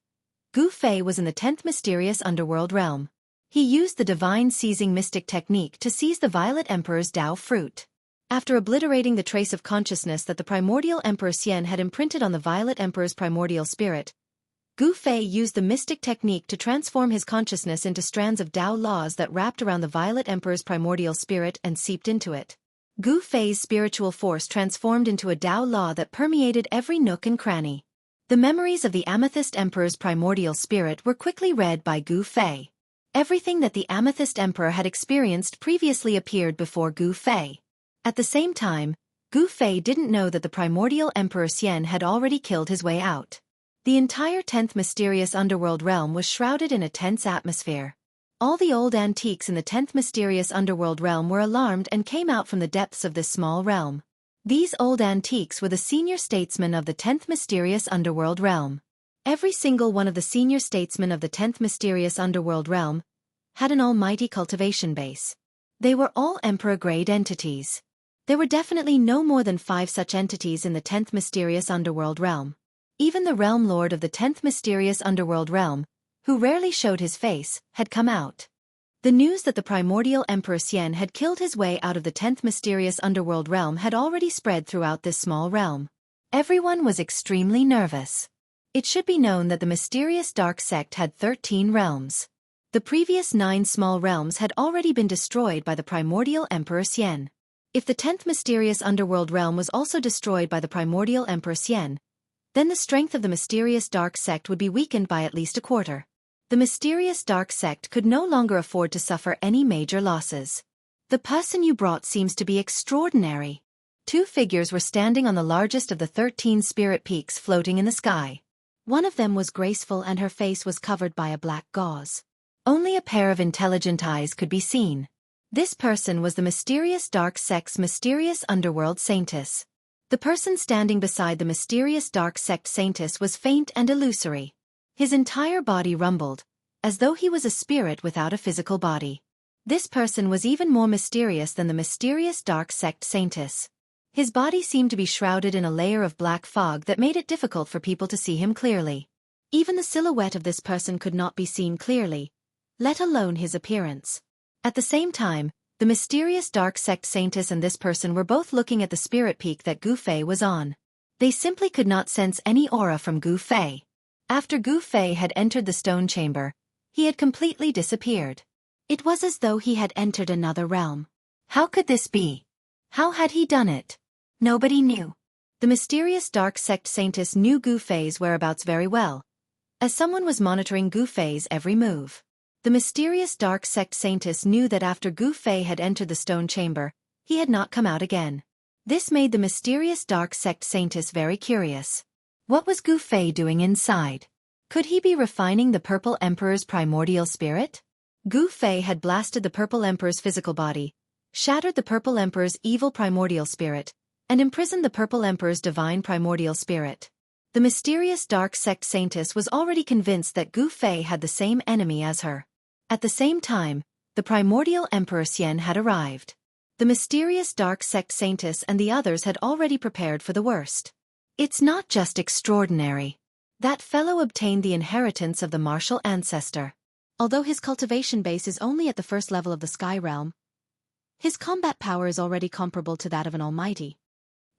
Gu Fei was in the 10th mysterious underworld realm. He used the divine seizing mystic technique to seize the Violet Emperor's Tao fruit. After obliterating the trace of consciousness that the primordial Emperor Xian had imprinted on the Violet Emperor's primordial spirit, Gu Fei used the mystic technique to transform his consciousness into strands of Tao laws that wrapped around the Violet Emperor's primordial spirit and seeped into it. Gu Fei's spiritual force transformed into a Tao law that permeated every nook and cranny. The memories of the Amethyst Emperor's primordial spirit were quickly read by Gu Fei. Everything that the Amethyst Emperor had experienced previously appeared before Gu Fei. At the same time, Gu Fei didn't know that the primordial Emperor Xian had already killed his way out. The entire 10th mysterious underworld realm was shrouded in a tense atmosphere. All the old antiques in the 10th mysterious underworld realm were alarmed and came out from the depths of this small realm. These old antiques were the senior statesmen of the 10th mysterious underworld realm. Every single one of the senior statesmen of the 10th mysterious underworld realm had an almighty cultivation base. They were all emperor-grade entities. There were definitely no more than 5 such entities in the 10th mysterious underworld realm. Even the realm lord of the 10th mysterious underworld realm, who rarely showed his face, had come out. The news that the primordial Emperor Xian had killed his way out of the 10th mysterious underworld realm had already spread throughout this small realm. Everyone was extremely nervous. It should be known that the mysterious dark sect had 13 realms. The previous 9 small realms had already been destroyed by the primordial Emperor Xian. If the 10th mysterious underworld realm was also destroyed by the primordial Emperor Xian, then the strength of the mysterious dark sect would be weakened by at least a quarter. The mysterious dark sect could no longer afford to suffer any major losses. The person you brought seems to be extraordinary. 2 figures were standing on the largest of the 13 spirit peaks floating in the sky. One of them was graceful and her face was covered by a black gauze. Only a pair of intelligent eyes could be seen. This person was the mysterious dark sect's mysterious underworld saintess. The person standing beside the mysterious dark sect saintess was faint and illusory. His entire body rumbled, as though he was a spirit without a physical body. This person was even more mysterious than the mysterious dark sect saintess. His body seemed to be shrouded in a layer of black fog that made it difficult for people to see him clearly. Even the silhouette of this person could not be seen clearly, let alone his appearance. At the same time, the mysterious dark sect saintess and this person were both looking at the spirit peak that Gu Fei was on. They simply could not sense any aura from Gu Fei. After Gu Fei had entered the stone chamber, he had completely disappeared. It was as though he had entered another realm. How could this be? How had he done it? Nobody knew. The mysterious dark sect saintess knew Gu Fei's whereabouts very well, as someone was monitoring Gu Fei's every move. The mysterious dark sect saintess knew that after Gu Fei had entered the stone chamber, he had not come out again. This made the mysterious dark sect saintess very curious. What was Gu Fei doing inside? Could he be refining the Purple Emperor's primordial spirit? Gu Fei had blasted the Purple Emperor's physical body, shattered the Purple Emperor's evil primordial spirit, and imprisoned the Purple Emperor's divine primordial spirit. The mysterious dark sect saintess was already convinced that Gu Fei had the same enemy as her. At the same time, the primordial Emperor Xian had arrived. The mysterious dark sect saintess and the others had already prepared for the worst. It's not just extraordinary. That fellow obtained the inheritance of the martial ancestor. Although his cultivation base is only at the first level of the sky realm, his combat power is already comparable to that of an almighty.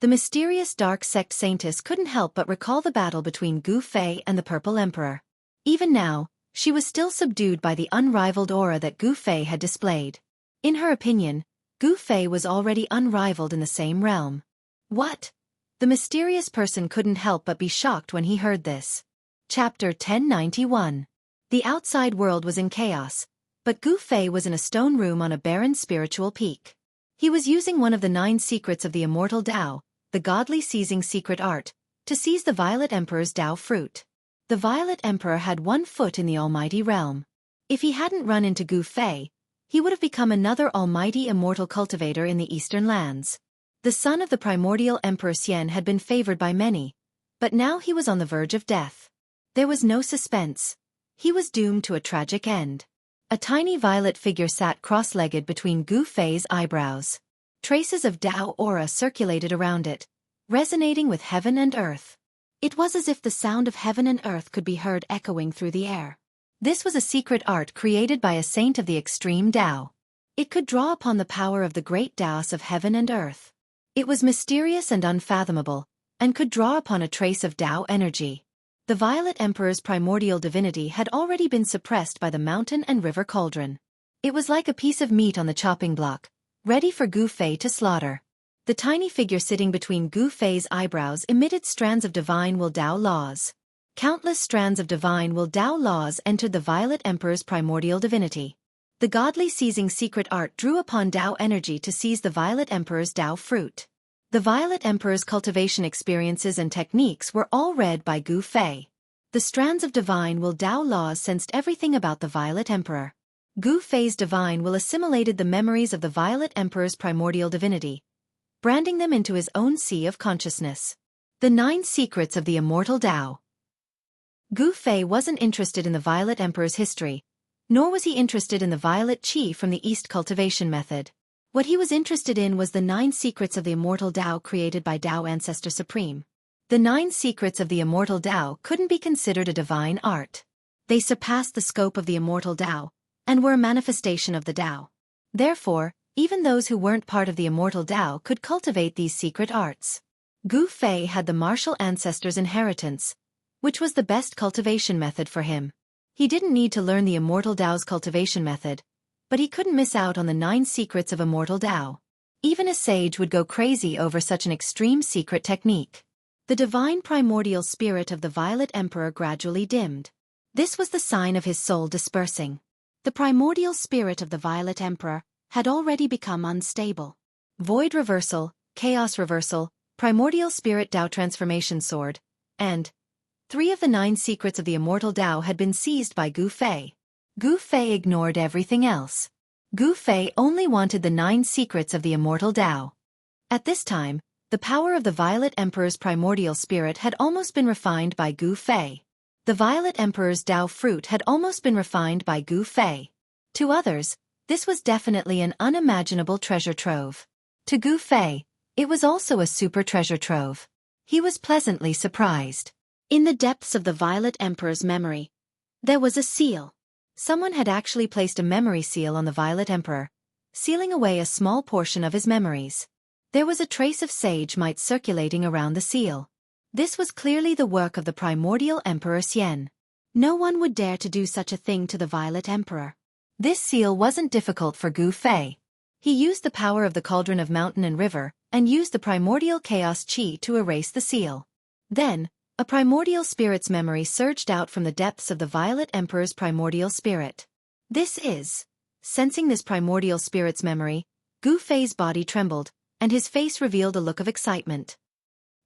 The mysterious dark sect saintess couldn't help but recall the battle between Gu Fei and the Purple Emperor. Even now, she was still subdued by the unrivaled aura that Gu Fei had displayed. In her opinion, Gu Fei was already unrivaled in the same realm. What? The mysterious person couldn't help but be shocked when he heard this. Chapter 1091. The outside world was in chaos, but Gu Fei was in a stone room on a barren spiritual peak. He was using one of the 9 secrets of the immortal Tao, the godly seizing secret art, to seize the Violet Emperor's Tao fruit. The Violet Emperor had 1 foot in the almighty realm. If he hadn't run into Gu Fei, he would have become another almighty immortal cultivator in the eastern lands. The son of the primordial Emperor Xian had been favored by many, but now he was on the verge of death. There was no suspense. He was doomed to a tragic end. A tiny violet figure sat cross-legged between Gu Fei's eyebrows. Traces of Tao aura circulated around it, resonating with heaven and earth. It was as if the sound of heaven and earth could be heard echoing through the air. This was a secret art created by a saint of the extreme Tao. It could draw upon the power of the great Taos of heaven and earth. It was mysterious and unfathomable, and could draw upon a trace of Tao energy. The Violet Emperor's primordial divinity had already been suppressed by the mountain and river cauldron. It was like a piece of meat on the chopping block, ready for Gu Fei to slaughter. The tiny figure sitting between Gu Fei's eyebrows emitted strands of divine will Tao laws. Countless strands of divine will Tao laws entered the Violet Emperor's primordial divinity. The godly seizing secret art drew upon Tao energy to seize the Violet Emperor's Tao fruit. The Violet Emperor's cultivation experiences and techniques were all read by Gu Fei. The strands of divine will Tao laws sensed everything about the Violet Emperor. Gu Fei's divine will assimilated the memories of the Violet Emperor's primordial divinity, branding them into his own sea of consciousness. The 9 Secrets of the Immortal Tao. Gu Fei wasn't interested in the Violet Emperor's history, nor was he interested in the Violet Qi from the East cultivation method. What he was interested in was the 9 secrets of the immortal Tao created by Tao Ancestor Supreme. The 9 secrets of the immortal Tao couldn't be considered a divine art. They surpassed the scope of the immortal Tao, and were a manifestation of the Tao. Therefore, even those who weren't part of the immortal Tao could cultivate these secret arts. Gu Fei had the martial ancestor's inheritance, which was the best cultivation method for him. He didn't need to learn the immortal Tao's cultivation method, but he couldn't miss out on the 9 secrets of immortal Tao. Even a sage would go crazy over such an extreme secret technique. The divine primordial spirit of the Violet Emperor gradually dimmed. This was the sign of his soul dispersing. The primordial spirit of the Violet Emperor had already become unstable. Void reversal, chaos reversal, primordial spirit Tao transformation sword, and 3 of the 9 secrets of the immortal Tao had been seized by Gu Fei. Gu Fei ignored everything else. Gu Fei only wanted the 9 secrets of the immortal Tao. At this time, the power of the Violet Emperor's primordial spirit had almost been refined by Gu Fei. The Violet Emperor's Tao fruit had almost been refined by Gu Fei. To others, this was definitely an unimaginable treasure trove. To Gu Fei, it was also a super treasure trove. He was pleasantly surprised. In the depths of the Violet Emperor's memory, there was a seal. Someone had actually placed a memory seal on the Violet Emperor, sealing away a small portion of his memories. There was a trace of sage might circulating around the seal. This was clearly the work of the primordial Emperor Xian. No one would dare to do such a thing to the Violet Emperor. This seal wasn't difficult for Gu Fei. He used the power of the cauldron of mountain and river, and used the primordial chaos qi to erase the seal. Then, a primordial spirit's memory surged out from the depths of the Violet Emperor's primordial spirit. Sensing this primordial spirit's memory, Gu Fei's body trembled, and his face revealed a look of excitement.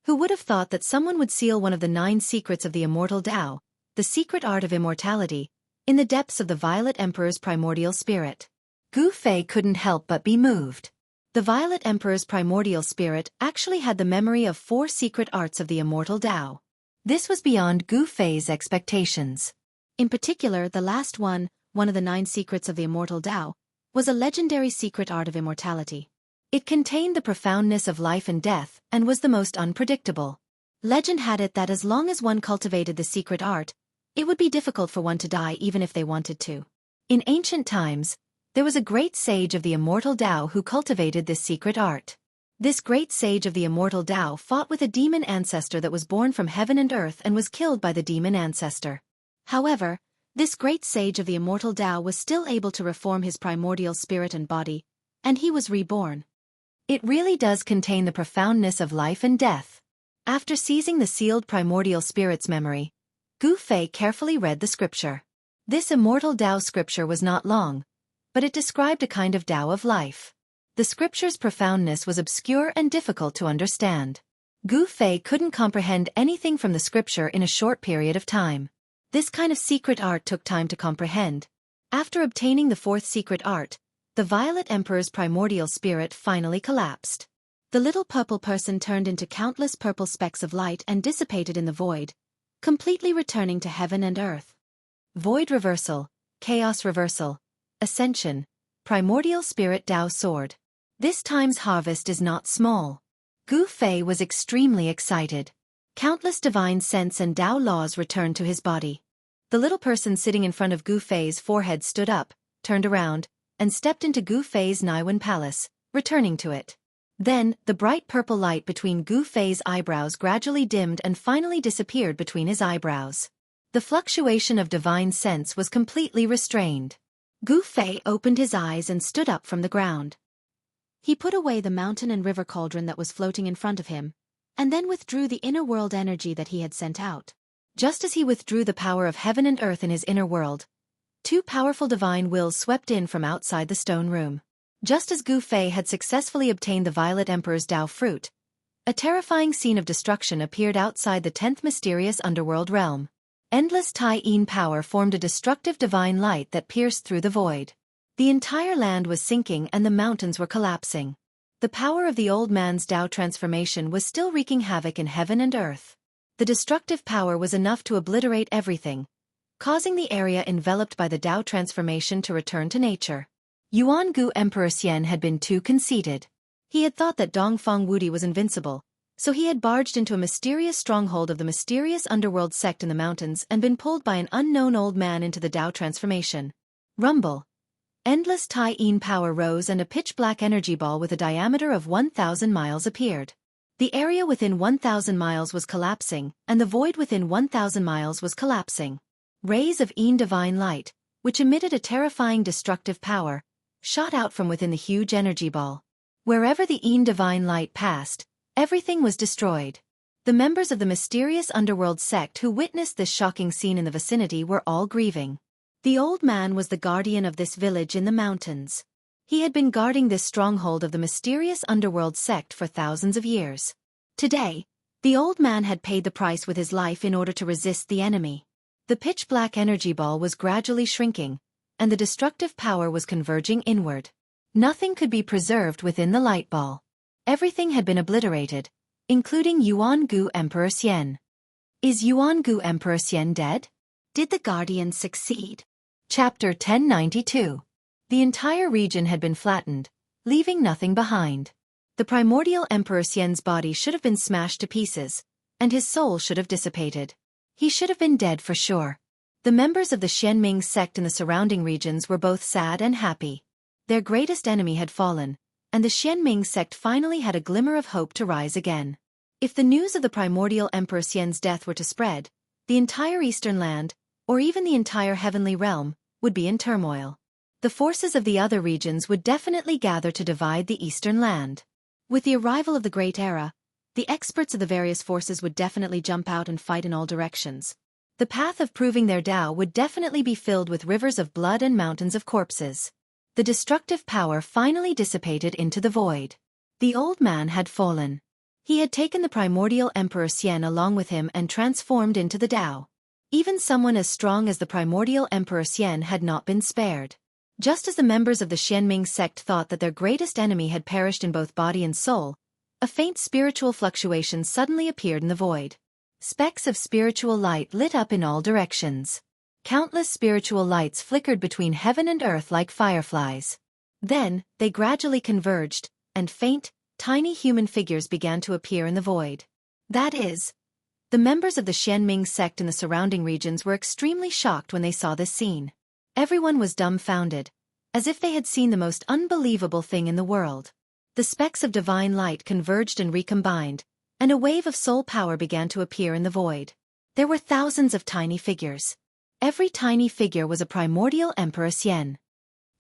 Who would have thought that someone would seal one of the 9 secrets of the immortal Tao, the secret art of immortality, in the depths of the Violet Emperor's primordial spirit? Gu Fei couldn't help but be moved. The Violet Emperor's primordial spirit actually had the memory of 4 secret arts of the immortal Tao. This was beyond Gu Fei's expectations. In particular, the last one of the 9 secrets of the immortal Tao, was a legendary secret art of immortality. It contained the profoundness of life and death and was the most unpredictable. Legend had it that as long as one cultivated the secret art, it would be difficult for one to die even if they wanted to. In ancient times, there was a great sage of the immortal Tao who cultivated this secret art. This great sage of the immortal Tao fought with a demon ancestor that was born from heaven and earth and was killed by the demon ancestor. However, this great sage of the immortal Tao was still able to reform his primordial spirit and body, and he was reborn. It really does contain the profoundness of life and death. After seizing the sealed primordial spirit's memory, Gu Fei carefully read the scripture. This immortal Tao scripture was not long, but it described a kind of Tao of life. The scripture's profoundness was obscure and difficult to understand. Gu Fei couldn't comprehend anything from the scripture in a short period of time. This kind of secret art took time to comprehend. After obtaining the 4th secret art, the Violet Emperor's primordial spirit finally collapsed. The little purple person turned into countless purple specks of light and dissipated in the void, completely returning to heaven and earth. Void reversal, chaos reversal, ascension, primordial spirit Tao sword. This time's harvest is not small. Gu Fei was extremely excited. Countless divine sense and Tao laws returned to his body. The little person sitting in front of Gu Fei's forehead stood up, turned around, and stepped into Gu Fei's Naiwen palace, returning to it. Then, the bright purple light between Gu Fei's eyebrows gradually dimmed and finally disappeared between his eyebrows. The fluctuation of divine sense was completely restrained. Gu Fei opened his eyes and stood up from the ground. He put away the mountain and river cauldron that was floating in front of him, and then withdrew the inner world energy that he had sent out. Just as he withdrew the power of heaven and earth in his inner world, two powerful divine wills swept in from outside the stone room. Just as Gu Fei had successfully obtained the Violet Emperor's Tao fruit, a terrifying scene of destruction appeared outside the 10th mysterious underworld realm. Endless Tai Yin power formed a destructive divine light that pierced through the void. The entire land was sinking and the mountains were collapsing. The power of the old man's Tao transformation was still wreaking havoc in heaven and earth. The destructive power was enough to obliterate everything, causing the area enveloped by the Tao transformation to return to nature. Yuangu Emperor Xian had been too conceited. He had thought that Dongfang Wudi was invincible, so he had barged into a mysterious stronghold of the mysterious underworld sect in the mountains and been pulled by an unknown old man into the Tao transformation. Rumble. Endless Tai Yin power rose and a pitch-black energy ball with a diameter of 1,000 miles appeared. The area within 1,000 miles was collapsing, and the void within 1,000 miles was collapsing. Rays of Yin divine light, which emitted a terrifying destructive power, shot out from within the huge energy ball. Wherever the Yin divine light passed, everything was destroyed. The members of the mysterious underworld sect who witnessed this shocking scene in the vicinity were all grieving. The old man was the guardian of this village in the mountains. He had been guarding this stronghold of the mysterious underworld sect for thousands of years. Today, the old man had paid the price with his life in order to resist the enemy. The pitch-black energy ball was gradually shrinking, and the destructive power was converging inward. Nothing could be preserved within the light ball. Everything had been obliterated, including Yuangu Emperor Xian. Is Yuangu Emperor Xian dead? Did the Guardian succeed? Chapter 1092. The entire region had been flattened, leaving nothing behind. The primordial Emperor Xian's body should have been smashed to pieces, and his soul should have dissipated. He should have been dead for sure. The members of the Xianming sect in the surrounding regions were both sad and happy. Their greatest enemy had fallen, and the Xianming sect finally had a glimmer of hope to rise again. If the news of the primordial Emperor Xian's death were to spread, the entire eastern land, or even the entire heavenly realm, would be in turmoil. The forces of the other regions would definitely gather to divide the eastern land. With the arrival of the Great Era, the experts of the various forces would definitely jump out and fight in all directions. The path of proving their Tao would definitely be filled with rivers of blood and mountains of corpses. The destructive power finally dissipated into the void. The old man had fallen. He had taken the primordial Emperor Xian along with him and transformed into the Tao. Even someone as strong as the primordial Emperor Xian had not been spared. Just as the members of the Xianming sect thought that their greatest enemy had perished in both body and soul, a faint spiritual fluctuation suddenly appeared in the void. Specks of spiritual light lit up in all directions. Countless spiritual lights flickered between heaven and earth like fireflies. Then, they gradually converged, and faint, tiny human figures began to appear in the void. That is, the members of the Xianming sect in the surrounding regions were extremely shocked when they saw this scene. Everyone was dumbfounded, as if they had seen the most unbelievable thing in the world. The specks of divine light converged and recombined, and a wave of soul power began to appear in the void. There were thousands of tiny figures. Every tiny figure was a primordial Emperor Xian.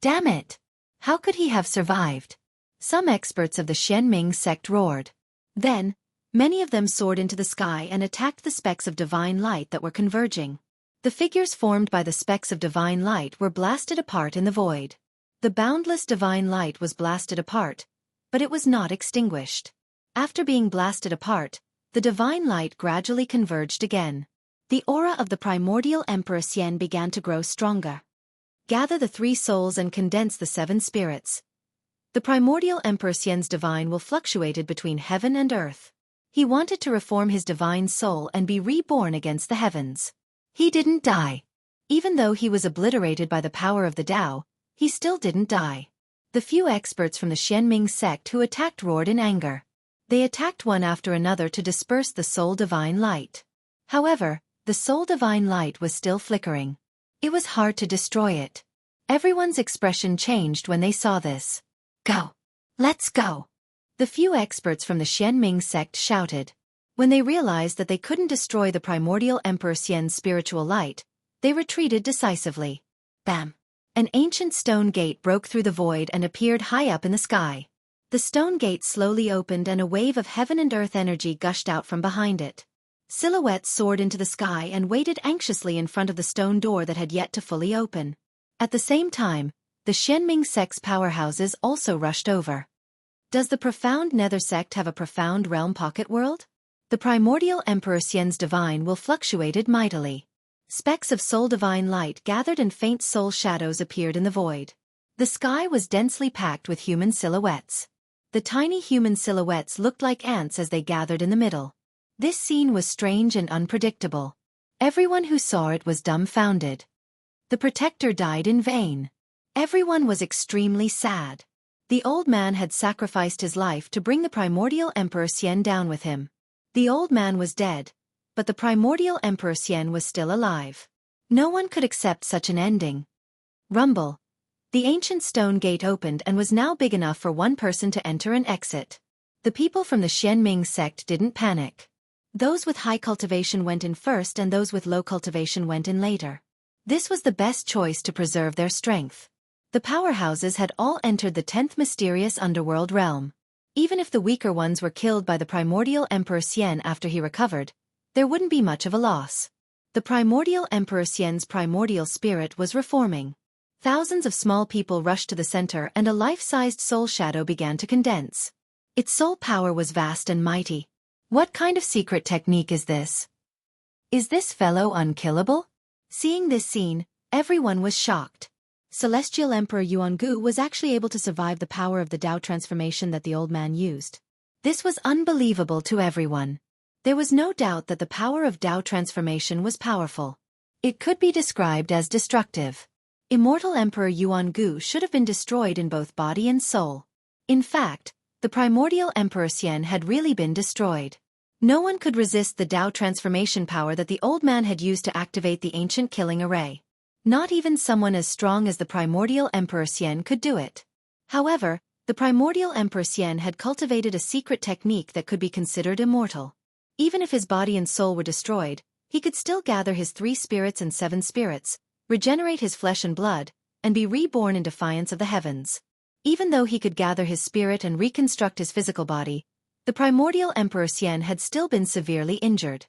Damn it! How could he have survived? Some experts of the Xianming sect roared. Then, many of them soared into the sky and attacked the specks of divine light that were converging. The figures formed by the specks of divine light were blasted apart in the void. The boundless divine light was blasted apart, but it was not extinguished. After being blasted apart, the divine light gradually converged again. The aura of the primordial Emperor Xian began to grow stronger. Gather the 3 souls and condense the 7 spirits. The primordial Emperor Xian's divine will fluctuated between heaven and earth. He wanted to reform his divine soul and be reborn against the heavens. He didn't die. Even though he was obliterated by the power of the Tao, he still didn't die. The few experts from the Xianming sect who attacked roared in anger. They attacked one after another to disperse the soul divine light. However, the soul divine light was still flickering. It was hard to destroy it. Everyone's expression changed when they saw this. Go! Let's go! The few experts from the Xianming sect shouted. When they realized that they couldn't destroy the primordial Emperor Xian's spiritual light, they retreated decisively. Bam! An ancient stone gate broke through the void and appeared high up in the sky. The stone gate slowly opened and a wave of heaven and earth energy gushed out from behind it. Silhouettes soared into the sky and waited anxiously in front of the stone door that had yet to fully open. At the same time, the Xianming sect's powerhouses also rushed over. Does the profound Nether sect have a profound realm pocket world? The primordial Emperor Xian's divine will fluctuated mightily. Specks of soul divine light gathered and faint soul shadows appeared in the void. The sky was densely packed with human silhouettes. The tiny human silhouettes looked like ants as they gathered in the middle. This scene was strange and unpredictable. Everyone who saw it was dumbfounded. The protector died in vain. Everyone was extremely sad. The old man had sacrificed his life to bring the primordial Emperor Xian down with him. The old man was dead, but the primordial Emperor Xian was still alive. No one could accept such an ending. Rumble. The ancient stone gate opened and was now big enough for one person to enter and exit. The people from the Xianming sect didn't panic. Those with high cultivation went in first and those with low cultivation went in later. This was the best choice to preserve their strength. The powerhouses had all entered the 10th mysterious underworld realm. Even if the weaker ones were killed by the primordial Emperor Xian after he recovered, there wouldn't be much of a loss. The primordial Emperor Xian's primordial spirit was reforming. Thousands of small people rushed to the center and a life-sized soul shadow began to condense. Its soul power was vast and mighty. What kind of secret technique is this? Is this fellow unkillable? Seeing this scene, everyone was shocked. Celestial Emperor Jianghu was actually able to survive the power of the Tao transformation that the old man used. This was unbelievable to everyone. There was no doubt that the power of Tao transformation was powerful. It could be described as destructive. Immortal Emperor Jianghu should have been destroyed in both body and soul. In fact, the primordial Emperor Xian had really been destroyed. No one could resist the Tao transformation power that the old man had used to activate the ancient killing array. Not even someone as strong as the primordial Emperor Xian could do it. However, the primordial Emperor Xian had cultivated a secret technique that could be considered immortal. Even if his body and soul were destroyed, he could still gather his 3 spirits and 7 spirits, regenerate his flesh and blood, and be reborn in defiance of the heavens. Even though he could gather his spirit and reconstruct his physical body, the primordial Emperor Xian had still been severely injured.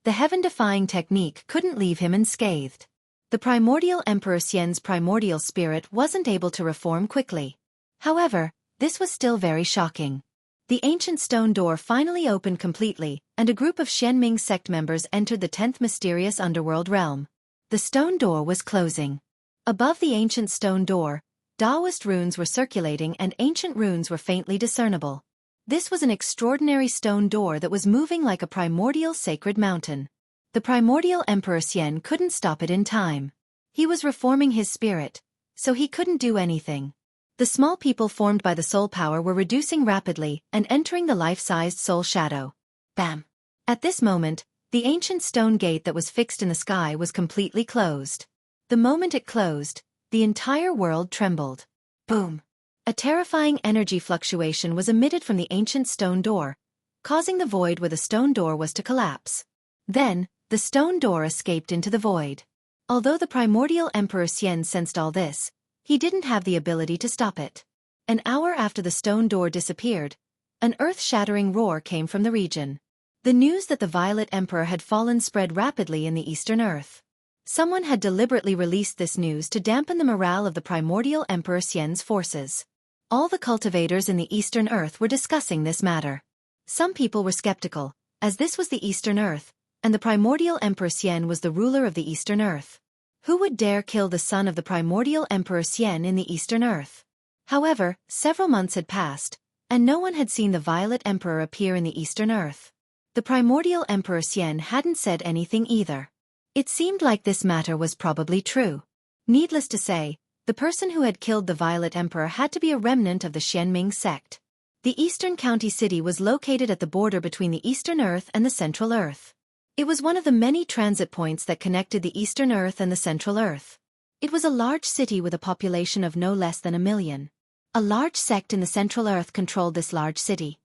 The heaven-defying technique couldn't leave him unscathed. The primordial Emperor Xian's primordial spirit wasn't able to reform quickly. However, this was still very shocking. The ancient stone door finally opened completely, and a group of Xianming sect members entered the 10th mysterious underworld realm. The stone door was closing. Above the ancient stone door, Taoist runes were circulating and ancient runes were faintly discernible. This was an extraordinary stone door that was moving like a primordial sacred mountain. The primordial Emperor Xian couldn't stop it in time. He was reforming his spirit, so he couldn't do anything. The small people formed by the soul power were reducing rapidly and entering the life-sized soul shadow. Bam! At this moment, the ancient stone gate that was fixed in the sky was completely closed. The moment it closed, the entire world trembled. Boom! A terrifying energy fluctuation was emitted from the ancient stone door, causing the void where the stone door was to collapse. Then, the stone door escaped into the void. Although the primordial Emperor Xian sensed all this, he didn't have the ability to stop it. An hour after the stone door disappeared, an earth-shattering roar came from the region. The news that the Violet Emperor had fallen spread rapidly in the Eastern Earth. Someone had deliberately released this news to dampen the morale of the primordial Emperor Xian's forces. All the cultivators in the Eastern Earth were discussing this matter. Some people were skeptical, as this was the Eastern Earth, and the primordial Emperor Xian was the ruler of the Eastern Earth. Who would dare kill the son of the primordial Emperor Xian in the Eastern Earth? However, several months had passed, and no one had seen the Violet Emperor appear in the Eastern Earth. The primordial Emperor Xian hadn't said anything either. It seemed like this matter was probably true. Needless to say, the person who had killed the Violet Emperor had to be a remnant of the Xianming sect. The Eastern County City was located at the border between the Eastern Earth and the Central Earth. It was one of the many transit points that connected the Eastern Earth and the Central Earth. It was a large city with a population of no less than 1 million. A large sect in the Central Earth controlled this large city.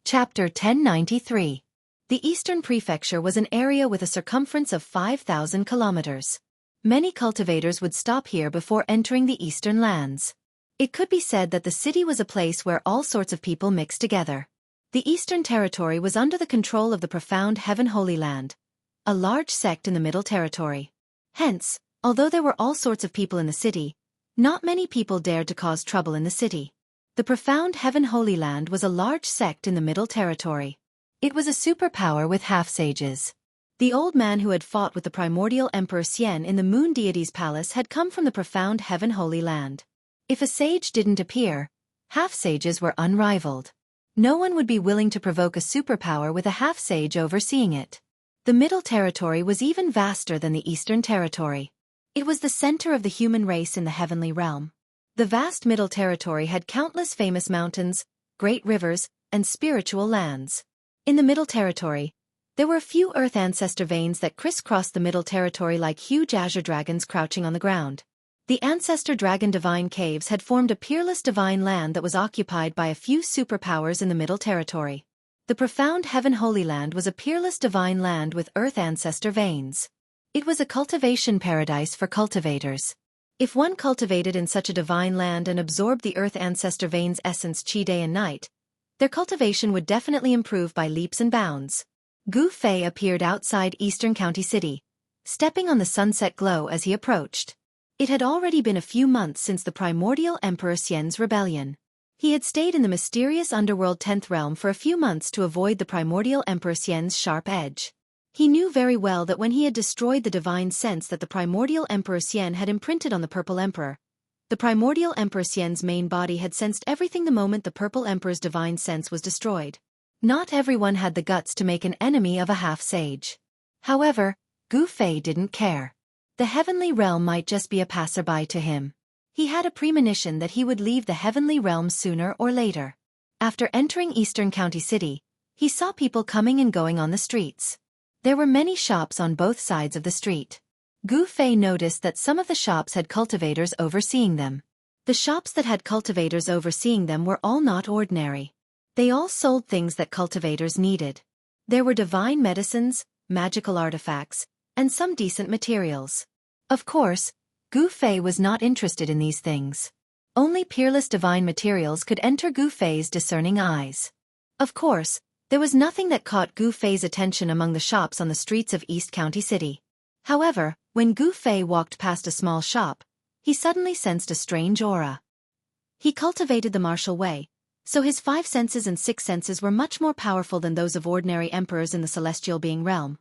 Chapter 1093. The Eastern Prefecture was an area with a circumference of 5,000 kilometers. Many cultivators would stop here before entering the Eastern lands. It could be said that the city was a place where all sorts of people mixed together. The Eastern Territory was under the control of the profound Heaven Holy Land, a large sect in the Middle Territory. Hence, although there were all sorts of people in the city, not many people dared to cause trouble in the city. The profound Heaven Holy Land was a large sect in the Middle Territory. It was a superpower with half-sages. The old man who had fought with the primordial Emperor Xian in the Moon Deity's palace had come from the profound Heaven Holy Land. If a sage didn't appear, half-sages were unrivaled. No one would be willing to provoke a superpower with a half-sage overseeing it. The Middle Territory was even vaster than the Eastern Territory. It was the center of the human race in the heavenly realm. The vast Middle Territory had countless famous mountains, great rivers, and spiritual lands. In the Middle Territory, there were a few Earth ancestor veins that crisscrossed the Middle Territory like huge azure dragons crouching on the ground. The ancestor dragon divine caves had formed a peerless divine land that was occupied by a few superpowers in the Middle Territory. The profound Heaven Holy Land was a peerless divine land with Earth ancestor veins. It was a cultivation paradise for cultivators. If one cultivated in such a divine land and absorbed the Earth ancestor veins' essence chi day and night, their cultivation would definitely improve by leaps and bounds. Gu Fei appeared outside Eastern County City, stepping on the sunset glow as he approached. It had already been a few months since the primordial Emperor Xian's rebellion. He had stayed in the mysterious underworld 10th realm for a few months to avoid the primordial Emperor Xian's sharp edge. He knew very well that when he had destroyed the divine sense that the primordial Emperor Xian had imprinted on the Purple Emperor, the primordial Emperor Xian's main body had sensed everything the moment the Purple Emperor's divine sense was destroyed. Not everyone had the guts to make an enemy of a half-sage. However, Gu Fei didn't care. The heavenly realm might just be a passerby to him. He had a premonition that he would leave the heavenly realm sooner or later. After entering Eastern County City, he saw people coming and going on the streets. There were many shops on both sides of the street. Gu Fei noticed that some of the shops had cultivators overseeing them. The shops that had cultivators overseeing them were all not ordinary. They all sold things that cultivators needed. There were divine medicines, magical artifacts, and some decent materials. Of course, Gu Fei was not interested in these things. Only peerless divine materials could enter Gu Fei's discerning eyes. Of course, there was nothing that caught Gu Fei's attention among the shops on the streets of East County City. However, when Gu Fei walked past a small shop, he suddenly sensed a strange aura. He cultivated the martial way, so his 5 senses and 6 senses were much more powerful than those of ordinary emperors in the celestial being realm.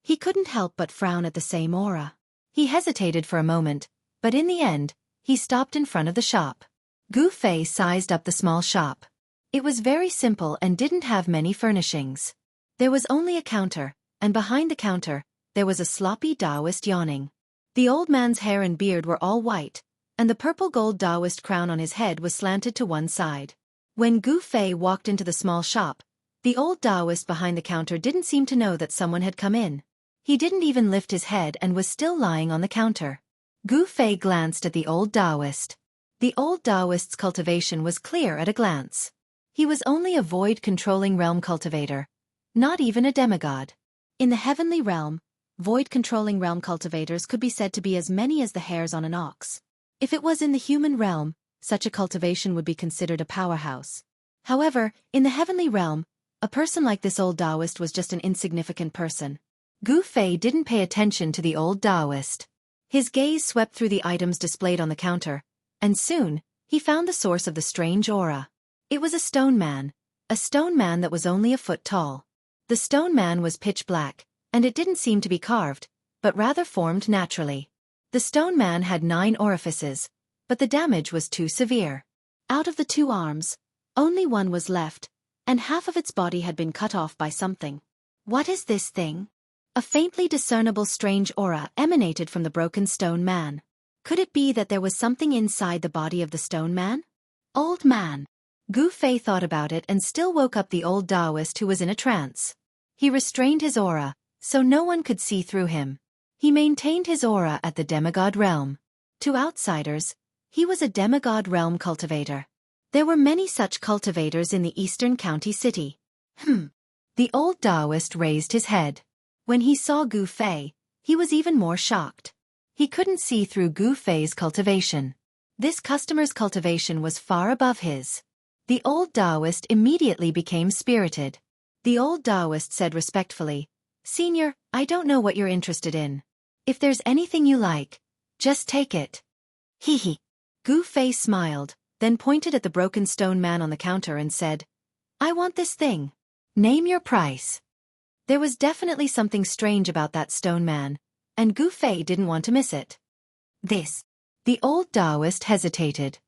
He couldn't help but frown at the same aura. He hesitated for a moment, but in the end, he stopped in front of the shop. Gu Fei sized up the small shop. It was very simple and didn't have many furnishings. There was only a counter, and behind the counter, there was a sloppy Taoist yawning. The old man's hair and beard were all white, and the purple gold Taoist crown on his head was slanted to one side. When Gu Fei walked into the small shop, the old Taoist behind the counter didn't seem to know that someone had come in. He didn't even lift his head and was still lying on the counter. Gu Fei glanced at the old Taoist. The old Taoist's cultivation was clear at a glance. He was only a void-controlling realm cultivator, not even a demigod. In the heavenly realm, void-controlling realm cultivators could be said to be as many as the hairs on an ox. If it was in the human realm, such a cultivation would be considered a powerhouse. However, in the heavenly realm, a person like this old Taoist was just an insignificant person. Gu Fei didn't pay attention to the old Taoist. His gaze swept through the items displayed on the counter, and soon, he found the source of the strange aura. It was a stone man that was only a foot tall. The stone man was pitch black, and it didn't seem to be carved, but rather formed naturally. The The stone man had 9 orifices, but the damage was too severe. Out of the 2 arms, only one was left, and half of its body had been cut off by something. What is this thing? A faintly discernible strange aura emanated from the broken stone man. Could it be that there was something inside the body of the stone man? Old man. Gu Fei thought about it and still woke up the old Taoist who was in a trance. He restrained his aura, so no one could see through him. He maintained his aura at the demigod realm. To outsiders, he was a demigod realm cultivator. There were many such cultivators in the eastern county city. The old Taoist raised his head. When he saw Gu Fei, he was even more shocked. He couldn't see through Gu Fei's cultivation. This customer's cultivation was far above his. The old Taoist immediately became spirited. The old Taoist said respectfully, "Senior, I don't know what you're interested in. If there's anything you like, just take it." Hee. Gu Fei smiled, then pointed at the broken stone man on the counter and said, "I want this thing. Name your price." There was definitely something strange about that stone man, and Gu Fei didn't want to miss it. This. The old Taoist hesitated.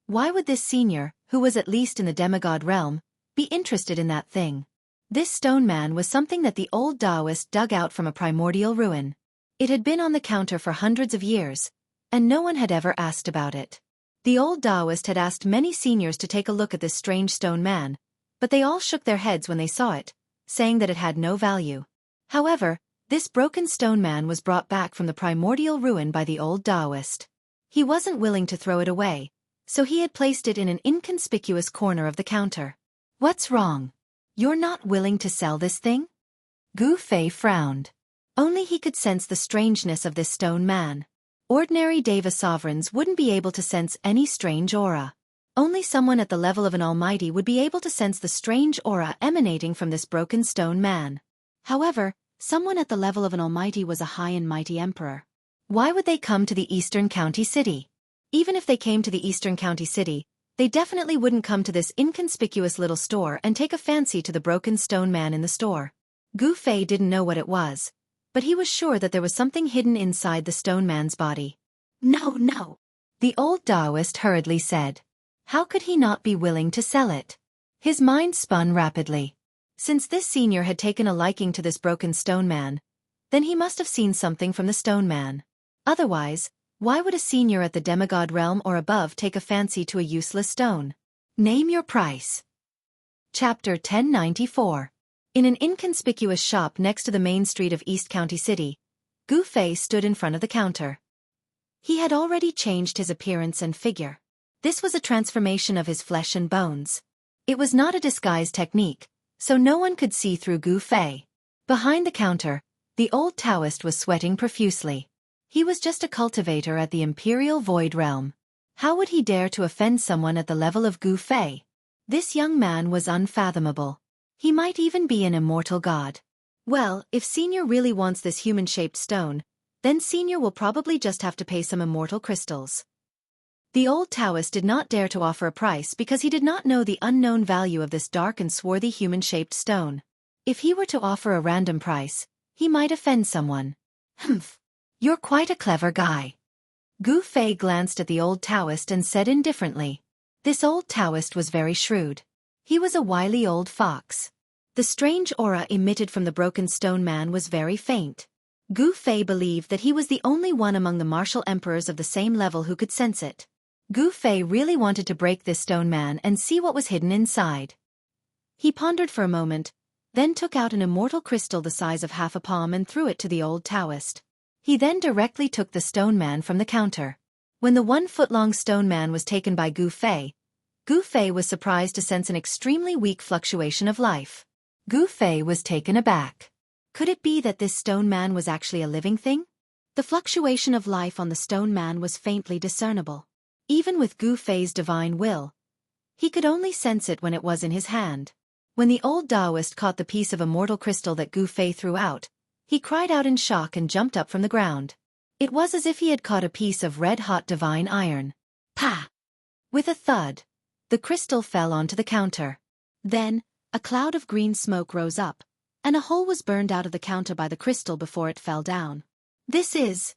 Why would this senior, who was at least in the demigod realm, be interested in that thing? This stone man was something that the old Taoist dug out from a primordial ruin. It had been on the counter for hundreds of years, and no one had ever asked about it. The old Taoist had asked many seniors to take a look at this strange stone man, but they all shook their heads when they saw it, saying that it had no value. However, this broken stone man was brought back from the primordial ruin by the old Taoist. He wasn't willing to throw it away, so he had placed it in an inconspicuous corner of the counter. What's wrong? You're not willing to sell this thing? Gu Fei frowned. Only he could sense the strangeness of this stone man. Ordinary Deva sovereigns wouldn't be able to sense any strange aura. Only someone at the level of an almighty would be able to sense the strange aura emanating from this broken stone man. However, someone at the level of an almighty was a high and mighty emperor. Why would they come to the eastern county city? Even if they came to the eastern county city, they definitely wouldn't come to this inconspicuous little store and take a fancy to the broken stone man in the store. Gu Fei didn't know what it was, but he was sure that there was something hidden inside the stone man's body. No, the old Taoist hurriedly said. How could he not be willing to sell it? His mind spun rapidly. Since this senior had taken a liking to this broken stone man, then he must have seen something from the stone man. Otherwise, why would a senior at the demigod realm or above take a fancy to a useless stone? Name your price. Chapter 1094. In an inconspicuous shop next to the main street of East County City, Gu Fei stood in front of the counter. He had already changed his appearance and figure. This was a transformation of his flesh and bones. It was not a disguise technique, so no one could see through Gu Fei. Behind the counter, the old Taoist was sweating profusely. He was just a cultivator at the Imperial Void Realm. How would he dare to offend someone at the level of Gu Fei? This young man was unfathomable. He might even be an immortal god. Well, if Senior really wants this human-shaped stone, then Senior will probably just have to pay some immortal crystals. The old Taoist did not dare to offer a price because he did not know the unknown value of this dark and swarthy human-shaped stone. If he were to offer a random price, he might offend someone. Humph. You're quite a clever guy. Gu Fei glanced at the old Taoist and said indifferently. This old Taoist was very shrewd. He was a wily old fox. The strange aura emitted from the broken stone man was very faint. Gu Fei believed that he was the only one among the martial emperors of the same level who could sense it. Gu Fei really wanted to break this stone man and see what was hidden inside. He pondered for a moment, then took out an immortal crystal the size of half a palm and threw it to the old Taoist. He then directly took the stone man from the counter. When the 1-foot-long stone man was taken by Gu Fei was surprised to sense an extremely weak fluctuation of life. Gu Fei was taken aback. Could it be that this stone man was actually a living thing? The fluctuation of life on the stone man was faintly discernible. Even with Gu Fei's divine will, he could only sense it when it was in his hand. When the old Taoist caught the piece of immortal crystal that Gu Fei threw out, he cried out in shock and jumped up from the ground. It was as if he had caught a piece of red-hot divine iron. Pa! With a thud, the crystal fell onto the counter. Then, a cloud of green smoke rose up, and a hole was burned out of the counter by the crystal before it fell down. This is...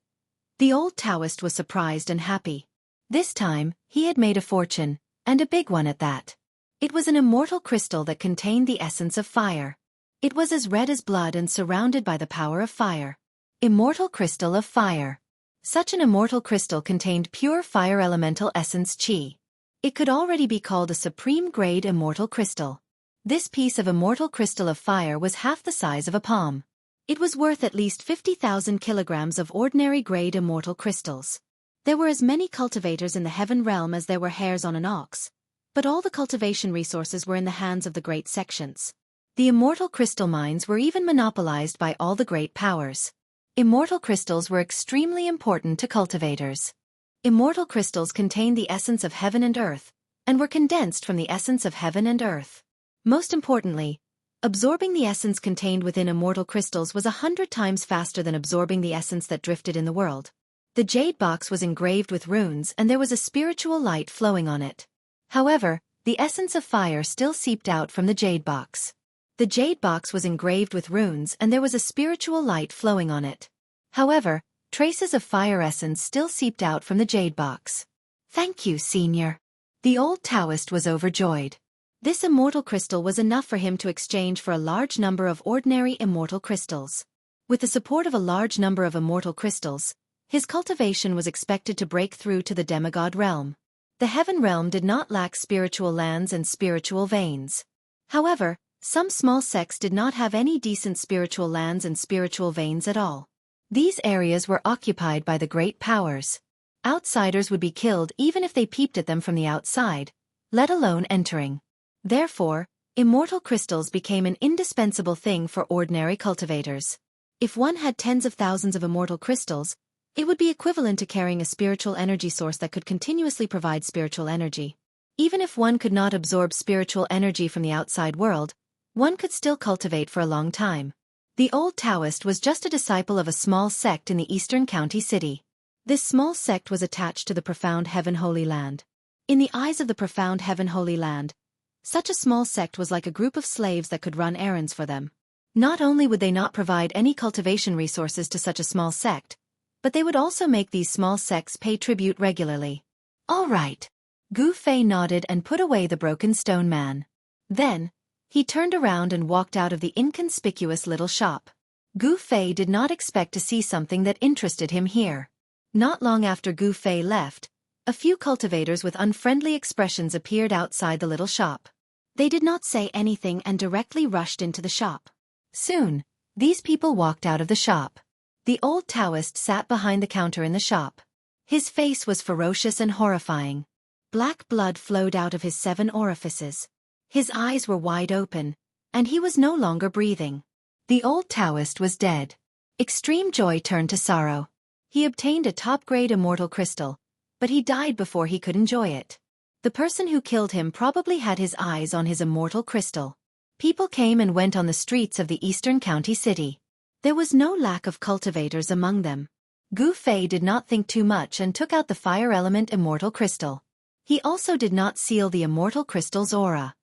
The old Taoist was surprised and happy. This time, he had made a fortune, and a big one at that. It was an immortal crystal that contained the essence of fire. It was as red as blood and surrounded by the power of fire. Immortal crystal of fire. Such an immortal crystal contained pure fire elemental essence qi. It could already be called a supreme-grade immortal crystal. This piece of immortal crystal of fire was half the size of a palm. It was worth at least 50,000 kilograms of ordinary-grade immortal crystals. There were as many cultivators in the heaven realm as there were hairs on an ox, but all the cultivation resources were in the hands of the great sections. The immortal crystal mines were even monopolized by all the great powers. Immortal crystals were extremely important to cultivators. Immortal crystals contained the essence of heaven and earth, and were condensed from the essence of heaven and earth. Most importantly, absorbing the essence contained within immortal crystals was 100 times faster than absorbing the essence that drifted in the world. The jade box was engraved with runes and there was a spiritual light flowing on it. However, the essence of fire still seeped out from the jade box. The jade box was engraved with runes and there was a spiritual light flowing on it. However, traces of fire essence still seeped out from the jade box. "Thank you, Senior." The old Taoist was overjoyed. This immortal crystal was enough for him to exchange for a large number of ordinary immortal crystals. With the support of a large number of immortal crystals, his cultivation was expected to break through to the demigod realm. The heaven realm did not lack spiritual lands and spiritual veins. However, some small sects did not have any decent spiritual lands and spiritual veins at all. These areas were occupied by the great powers. Outsiders would be killed even if they peeped at them from the outside, let alone entering. Therefore, immortal crystals became an indispensable thing for ordinary cultivators. If one had tens of thousands of immortal crystals, it would be equivalent to carrying a spiritual energy source that could continuously provide spiritual energy. Even if one could not absorb spiritual energy from the outside world, one could still cultivate for a long time. The old Taoist was just a disciple of a small sect in the eastern county city. This small sect was attached to the profound heaven holy land. In the eyes of the profound heaven holy land, such a small sect was like a group of slaves that could run errands for them. Not only would they not provide any cultivation resources to such a small sect, but they would also make these small sects pay tribute regularly. "All right." Gu Fei nodded and put away the broken stone man. Then, he turned around and walked out of the inconspicuous little shop. Gu Fei did not expect to see something that interested him here. Not long after Gu Fei left, a few cultivators with unfriendly expressions appeared outside the little shop. They did not say anything and directly rushed into the shop. Soon, these people walked out of the shop. The old Taoist sat behind the counter in the shop. His face was ferocious and horrifying. Black blood flowed out of his 7 orifices. His eyes were wide open, and he was no longer breathing. The old Taoist was dead. Extreme joy turned to sorrow. He obtained a top-grade immortal crystal, but he died before he could enjoy it. The person who killed him probably had his eyes on his immortal crystal. People came and went on the streets of the eastern county city. There was no lack of cultivators among them. Gu Fei did not think too much and took out the fire element immortal crystal. He also did not seal the immortal crystal's aura.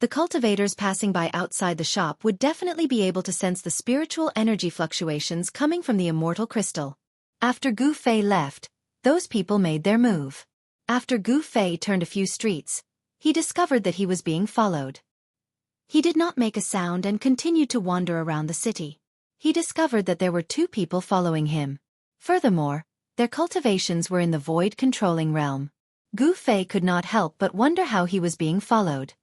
The cultivators passing by outside the shop would definitely be able to sense the spiritual energy fluctuations coming from the immortal crystal. After Gu Fei left, those people made their move. After Gu Fei turned a few streets, he discovered that he was being followed. He did not make a sound and continued to wander around the city. He discovered that there were 2 people following him. Furthermore, their cultivations were in the void controlling realm. Gu Fei could not help but wonder how he was being followed.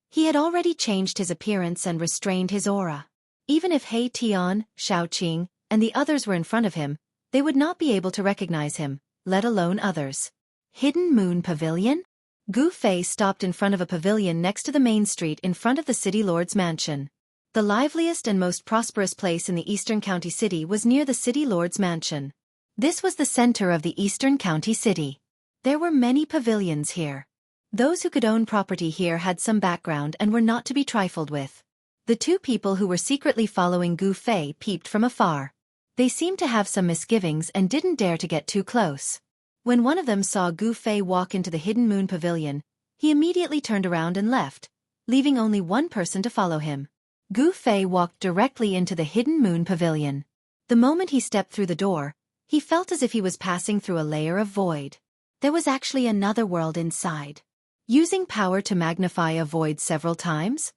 He had already changed his appearance and restrained his aura. Even if He Tian, Shao Qing, and the others were in front of him, they would not be able to recognize him, let alone others. Hidden Moon Pavilion? Gu Fei stopped in front of a pavilion next to the main street in front of the city lord's mansion. The liveliest and most prosperous place in the eastern county city was near the city lord's mansion. This was the center of the eastern county city. There were many pavilions here. Those who could own property here had some background and were not to be trifled with. The 2 people who were secretly following Gu Fei peeped from afar. They seemed to have some misgivings and didn't dare to get too close. When one of them saw Gu Fei walk into the Hidden Moon Pavilion, he immediately turned around and left, leaving only one person to follow him. Gu Fei walked directly into the Hidden Moon Pavilion. The moment he stepped through the door, He felt as if he was passing through a layer of void. There was actually another world inside. Using power to magnify a void several times?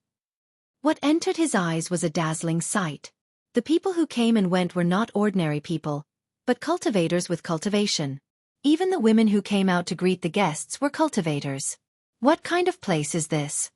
What entered his eyes was a dazzling sight. The people who came and went were not ordinary people, but cultivators with cultivation. Even the women who came out to greet the guests were cultivators. What kind of place is this?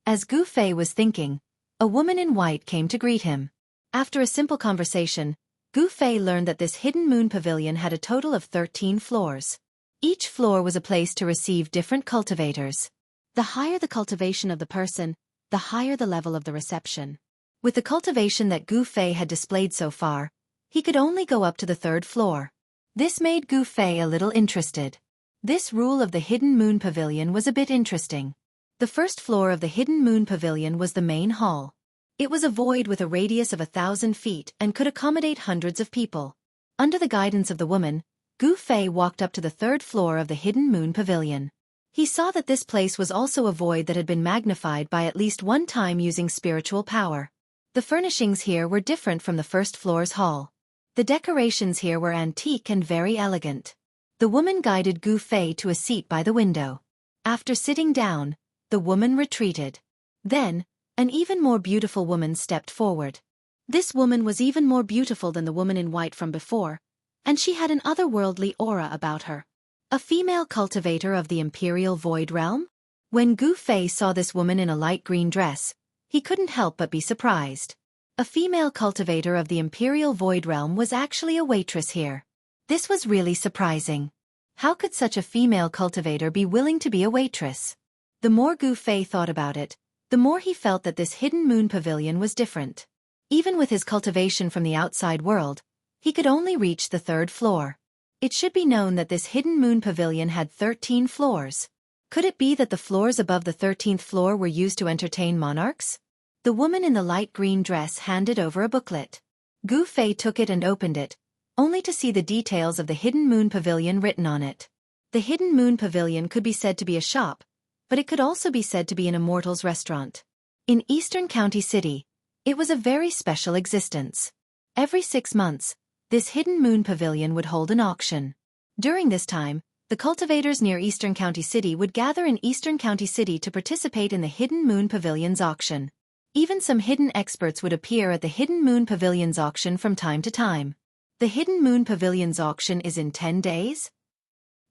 As Gu Fei was thinking, a woman in white came to greet him. After a simple conversation, Gu Fei learned that this hidden moon pavilion had a total of 13 floors. Each floor was a place to receive different cultivators. The higher the cultivation of the person, the higher the level of the reception. With the cultivation that Gu Fei had displayed so far, he could only go up to the 3rd floor. This made Gu Fei a little interested. This rule of the hidden moon pavilion was a bit interesting. The 1st floor of the hidden moon pavilion was the main hall. It was a void with a radius of 1,000 feet and could accommodate hundreds of people. Under the guidance of the woman, Gu Fei walked up to the 3rd floor of the hidden moon pavilion. He saw that this place was also a void that had been magnified by at least one time using spiritual power. The furnishings here were different from the 1st floor's hall. The decorations here were antique and very elegant. The woman guided Gu Fei to a seat by the window. After sitting down, the woman retreated. Then, an even more beautiful woman stepped forward. This woman was even more beautiful than the woman in white from before, and she had an otherworldly aura about her. A female cultivator of the Imperial Void Realm? When Gu Fei saw this woman in a light green dress, he couldn't help but be surprised. A female cultivator of the Imperial Void Realm was actually a waitress here. This was really surprising. How could such a female cultivator be willing to be a waitress? The more Gu Fei thought about it, the more he felt that this hidden moon pavilion was different. Even with his cultivation from the outside world, he could only reach the 3rd floor. It should be known that this hidden moon pavilion had 13 floors. Could it be that the floors above the 13th floor were used to entertain monarchs? The woman in the light green dress handed over a booklet. Gu Fei took it and opened it, only to see the details of the hidden moon pavilion written on it. The hidden moon pavilion could be said to be a shop, but it could also be said to be an immortal's restaurant. In Eastern County City, it was a very special existence. Every 6 months, this hidden moon pavilion would hold an auction. During this time, the cultivators near Eastern County City would gather in Eastern County City to participate in the hidden moon pavilion's auction. Even some hidden experts would appear at the hidden moon pavilion's auction from time to time. The hidden moon pavilion's auction is in 10 days?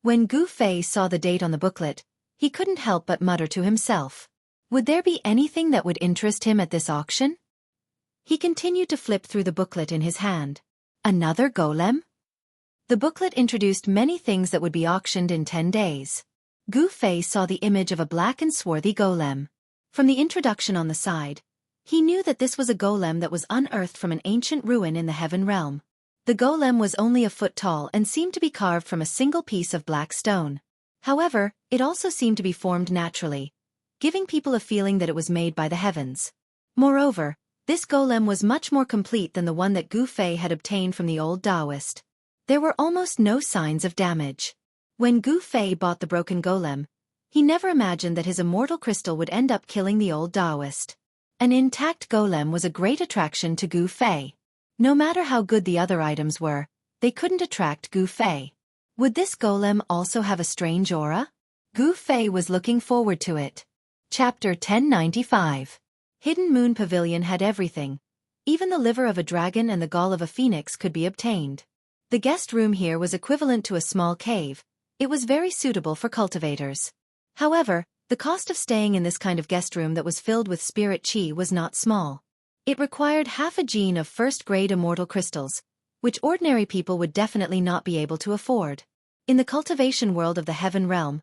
When Gu Fei saw the date on the booklet, he couldn't help but mutter to himself. Would there be anything that would interest him at this auction? He continued to flip through the booklet in his hand. Another golem? The booklet introduced many things that would be auctioned in 10 days. Gu Fei saw the image of a black and swarthy golem. From the introduction on the side, he knew that this was a golem that was unearthed from an ancient ruin in the Heaven Realm. The golem was only a foot tall and seemed to be carved from a single piece of black stone. However, it also seemed to be formed naturally, giving people a feeling that it was made by the heavens. Moreover, this golem was much more complete than the one that Gu Fei had obtained from the old Taoist. There were almost no signs of damage. When Gu Fei bought the broken golem, he never imagined that his immortal crystal would end up killing the old Taoist. An intact golem was a great attraction to Gu Fei. No matter how good the other items were, they couldn't attract Gu Fei. Would this golem also have a strange aura? Gu Fei was looking forward to it. Chapter 1095. Hidden Moon Pavilion had everything. Even the liver of a dragon and the gall of a phoenix could be obtained. The guest room here was equivalent to a small cave. It was very suitable for cultivators. However, the cost of staying in this kind of guest room that was filled with spirit qi was not small. It required half a gene of first-grade immortal crystals, which ordinary people would definitely not be able to afford. In the cultivation world of the Heaven Realm,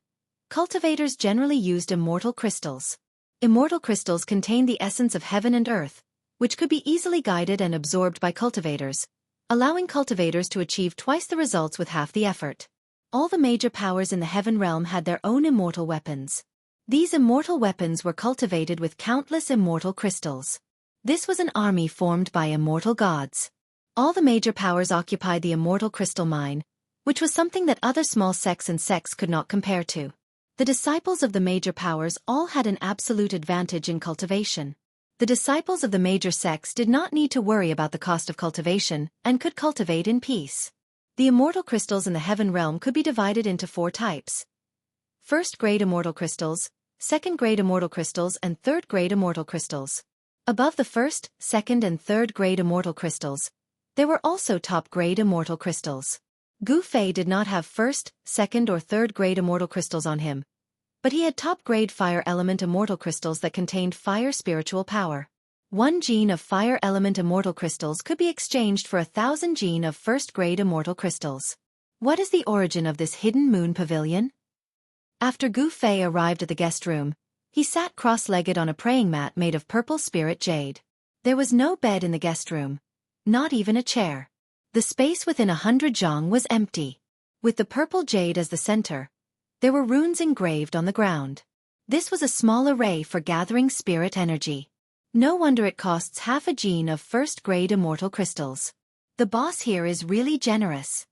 cultivators generally used immortal crystals. Immortal crystals contain the essence of heaven and earth, which could be easily guided and absorbed by cultivators, allowing cultivators to achieve twice the results with half the effort. All the major powers in the Heaven Realm had their own immortal weapons. These immortal weapons were cultivated with countless immortal crystals. This was an army formed by immortal gods. All the major powers occupied the immortal crystal mine, which was something that other small sects and sects could not compare to. The disciples of the major powers all had an absolute advantage in cultivation. The disciples of the major sects did not need to worry about the cost of cultivation and could cultivate in peace. The immortal crystals in the heaven realm could be divided into 4 types. First-grade immortal crystals, second-grade immortal crystals and third-grade immortal crystals. Above the first, second and third-grade immortal crystals, there were also top-grade immortal crystals. Gu Fei did not have first, second or third-grade immortal crystals on him, but he had top-grade fire element immortal crystals that contained fire spiritual power. 1 gene of fire element immortal crystals could be exchanged for 1,000 gene of first-grade immortal crystals. What is the origin of this hidden moon pavilion? After Gu Fei arrived at the guest room, he sat cross-legged on a praying mat made of purple spirit jade. There was no bed in the guest room, not even a chair. The space within 100 zhang was empty. With the purple jade as the center, there were runes engraved on the ground. This was a small array for gathering spirit energy. No wonder it costs half a gene of first-grade immortal crystals. The boss here is really generous.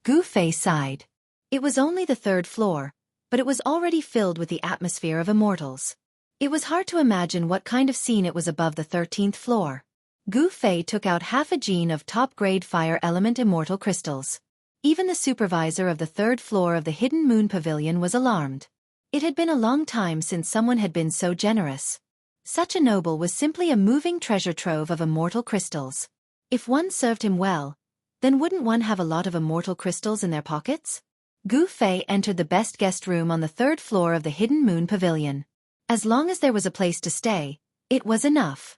Gu Fei sighed. It was only the 3rd floor, but it was already filled with the atmosphere of immortals. It was hard to imagine what kind of scene it was above the 13th floor. Gu Fei took out half a gene of top-grade fire element immortal crystals. Even the supervisor of the 3rd floor of the Hidden Moon Pavilion was alarmed. It had been a long time since someone had been so generous. Such a noble was simply a moving treasure trove of immortal crystals. If one served him well, then wouldn't one have a lot of immortal crystals in their pockets? Gu Fei entered the best guest room on the 3rd floor of the Hidden Moon Pavilion. As long as there was a place to stay, it was enough.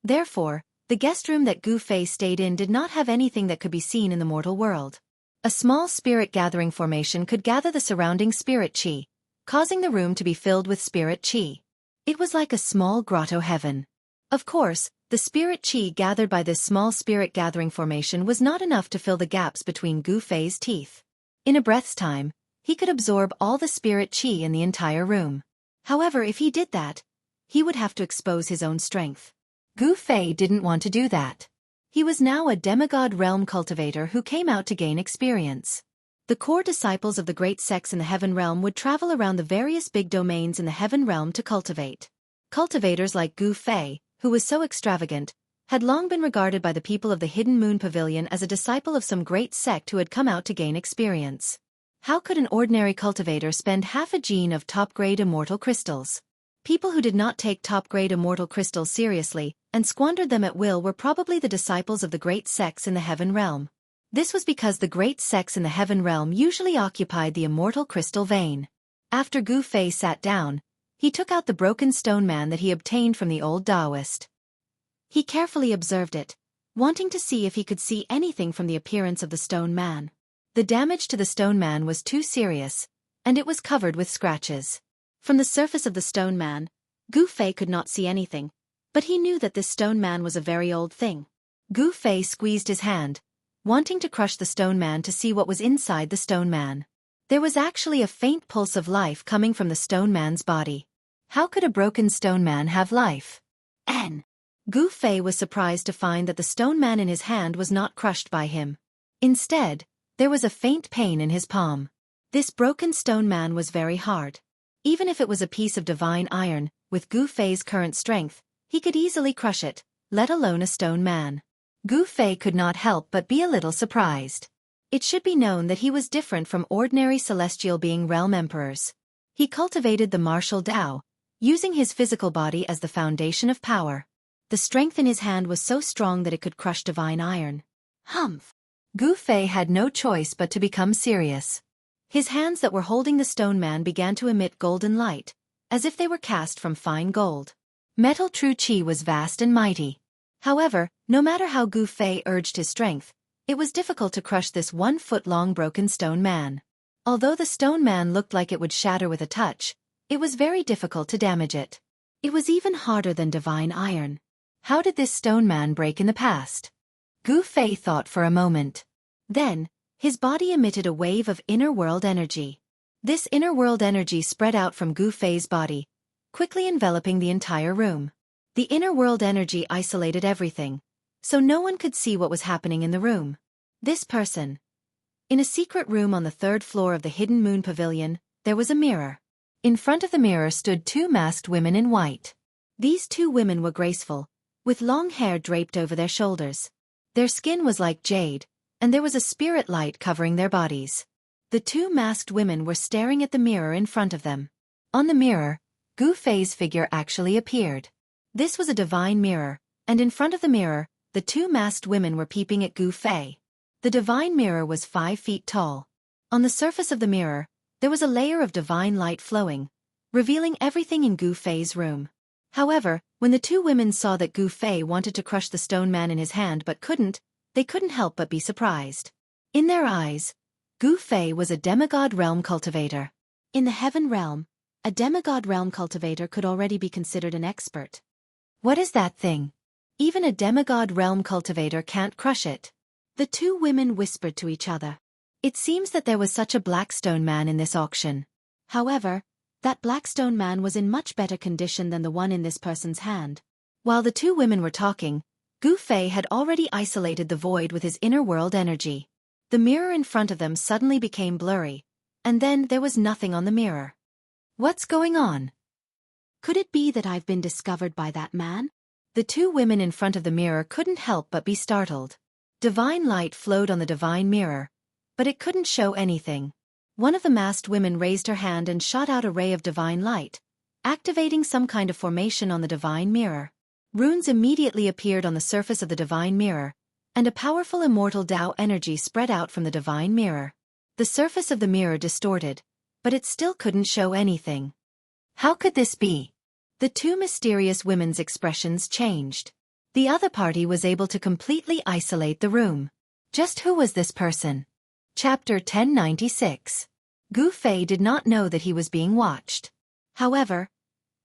Therefore, the guest room that Gu Fei stayed in did not have anything that could be seen in the mortal world. A small spirit gathering formation could gather the surrounding spirit qi, causing the room to be filled with spirit qi. It was like a small grotto heaven. Of course, the spirit qi gathered by this small spirit gathering formation was not enough to fill the gaps between Gu Fei's teeth. In a breath's time, he could absorb all the spirit qi in the entire room. However, if he did that, he would have to expose his own strength. Gu Fei didn't want to do that. He was now a demigod realm cultivator who came out to gain experience. The core disciples of the great sects in the Heaven Realm would travel around the various big domains in the Heaven Realm to cultivate. Cultivators like Gu Fei, who was so extravagant, had long been regarded by the people of the Hidden Moon Pavilion as a disciple of some great sect who had come out to gain experience. How could an ordinary cultivator spend half a gene of top-grade immortal crystals? People who did not take top-grade immortal crystals seriously and squandered them at will were probably the disciples of the great sects in the Heaven Realm. This was because the great sects in the Heaven Realm usually occupied the immortal crystal vein. After Gu Fei sat down, he took out the broken stone man that he obtained from the old Taoist. He carefully observed it, wanting to see if he could see anything from the appearance of the stone man. The damage to the stone man was too serious, and it was covered with scratches. From the surface of the stone man, Gu Fei could not see anything, but he knew that this stone man was a very old thing. Gu Fei squeezed his hand, wanting to crush the stone man to see what was inside the stone man. There was actually a faint pulse of life coming from the stone man's body. How could a broken stone man have life? Gu Fei was surprised to find that the stone man in his hand was not crushed by him. Instead, there was a faint pain in his palm. This broken stone man was very hard. Even if it was a piece of divine iron, with Gu Fei's current strength, he could easily crush it, let alone a stone man. Gu Fei could not help but be a little surprised. It should be known that he was different from ordinary celestial being realm emperors. He cultivated the martial Tao, using his physical body as the foundation of power. The strength in his hand was so strong that it could crush divine iron. Humph! Gu Fei had no choice but to become serious. His hands that were holding the stone man began to emit golden light, as if they were cast from fine gold. Metal true qi was vast and mighty. However, no matter how Gu Fei urged his strength, it was difficult to crush this 1-foot-long broken stone man. Although the stone man looked like it would shatter with a touch, it was very difficult to damage it. It was even harder than divine iron. How did this stone man break in the past? Gu Fei thought for a moment. Then, his body emitted a wave of inner world energy. This inner world energy spread out from Gu Fei's body, quickly enveloping the entire room. The inner world energy isolated everything, so no one could see what was happening in the room. This person. In a secret room on the 3rd floor of the Hidden Moon Pavilion, there was a mirror. In front of the mirror stood 2 masked women in white. These 2 women were graceful, with long hair draped over their shoulders. Their skin was like jade, and there was a spirit light covering their bodies. The two masked women were staring at the mirror in front of them. On the mirror, Gu Fei's figure actually appeared. This was a divine mirror, and in front of the mirror, the two masked women were peeping at Gu Fei. The divine mirror was 5 feet tall. On the surface of the mirror, there was a layer of divine light flowing, revealing everything in Gu Fei's room. However, when the two women saw that Gu Fei wanted to crush the stone man in his hand but couldn't, they couldn't help but be surprised. In their eyes, Gu Fei was a demigod realm cultivator. In the heaven realm, a demigod realm cultivator could already be considered an expert. What is that thing? Even a demigod realm cultivator can't crush it. The two women whispered to each other. It seems that there was such a black stone man in this auction. However, that black stone man was in much better condition than the one in this person's hand. While the two women were talking, Gu Fei had already isolated the void with his inner world energy. The mirror in front of them suddenly became blurry, and then there was nothing on the mirror. What's going on? Could it be that I've been discovered by that man? The two women in front of the mirror couldn't help but be startled. Divine light flowed on the divine mirror, but it couldn't show anything. One of the masked women raised her hand and shot out a ray of divine light, activating some kind of formation on the divine mirror. Runes immediately appeared on the surface of the divine mirror, and a powerful immortal Tao energy spread out from the divine mirror. The surface of the mirror distorted, but it still couldn't show anything. How could this be? The two mysterious women's expressions changed. The other party was able to completely isolate the room. Just who was this person? Chapter 1096. Gu Fei did not know that he was being watched. However,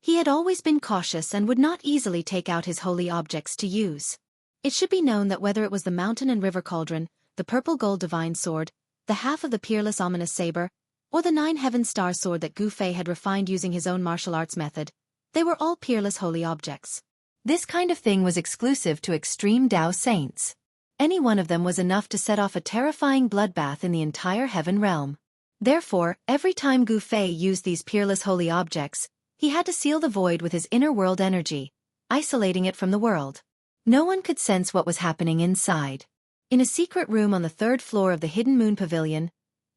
he had always been cautious and would not easily take out his holy objects to use. It should be known that whether it was the mountain and river cauldron, the purple gold divine sword, the half of the peerless ominous saber, or the 9 heaven star sword that Gu Fei had refined using his own martial arts method, they were all peerless holy objects. This kind of thing was exclusive to extreme Tao saints. Any one of them was enough to set off a terrifying bloodbath in the entire heaven realm. Therefore, every time Gu Fei used these peerless holy objects, he had to seal the void with his inner world energy, isolating it from the world. No one could sense what was happening inside. In a secret room on the 3rd floor of the Hidden Moon Pavilion,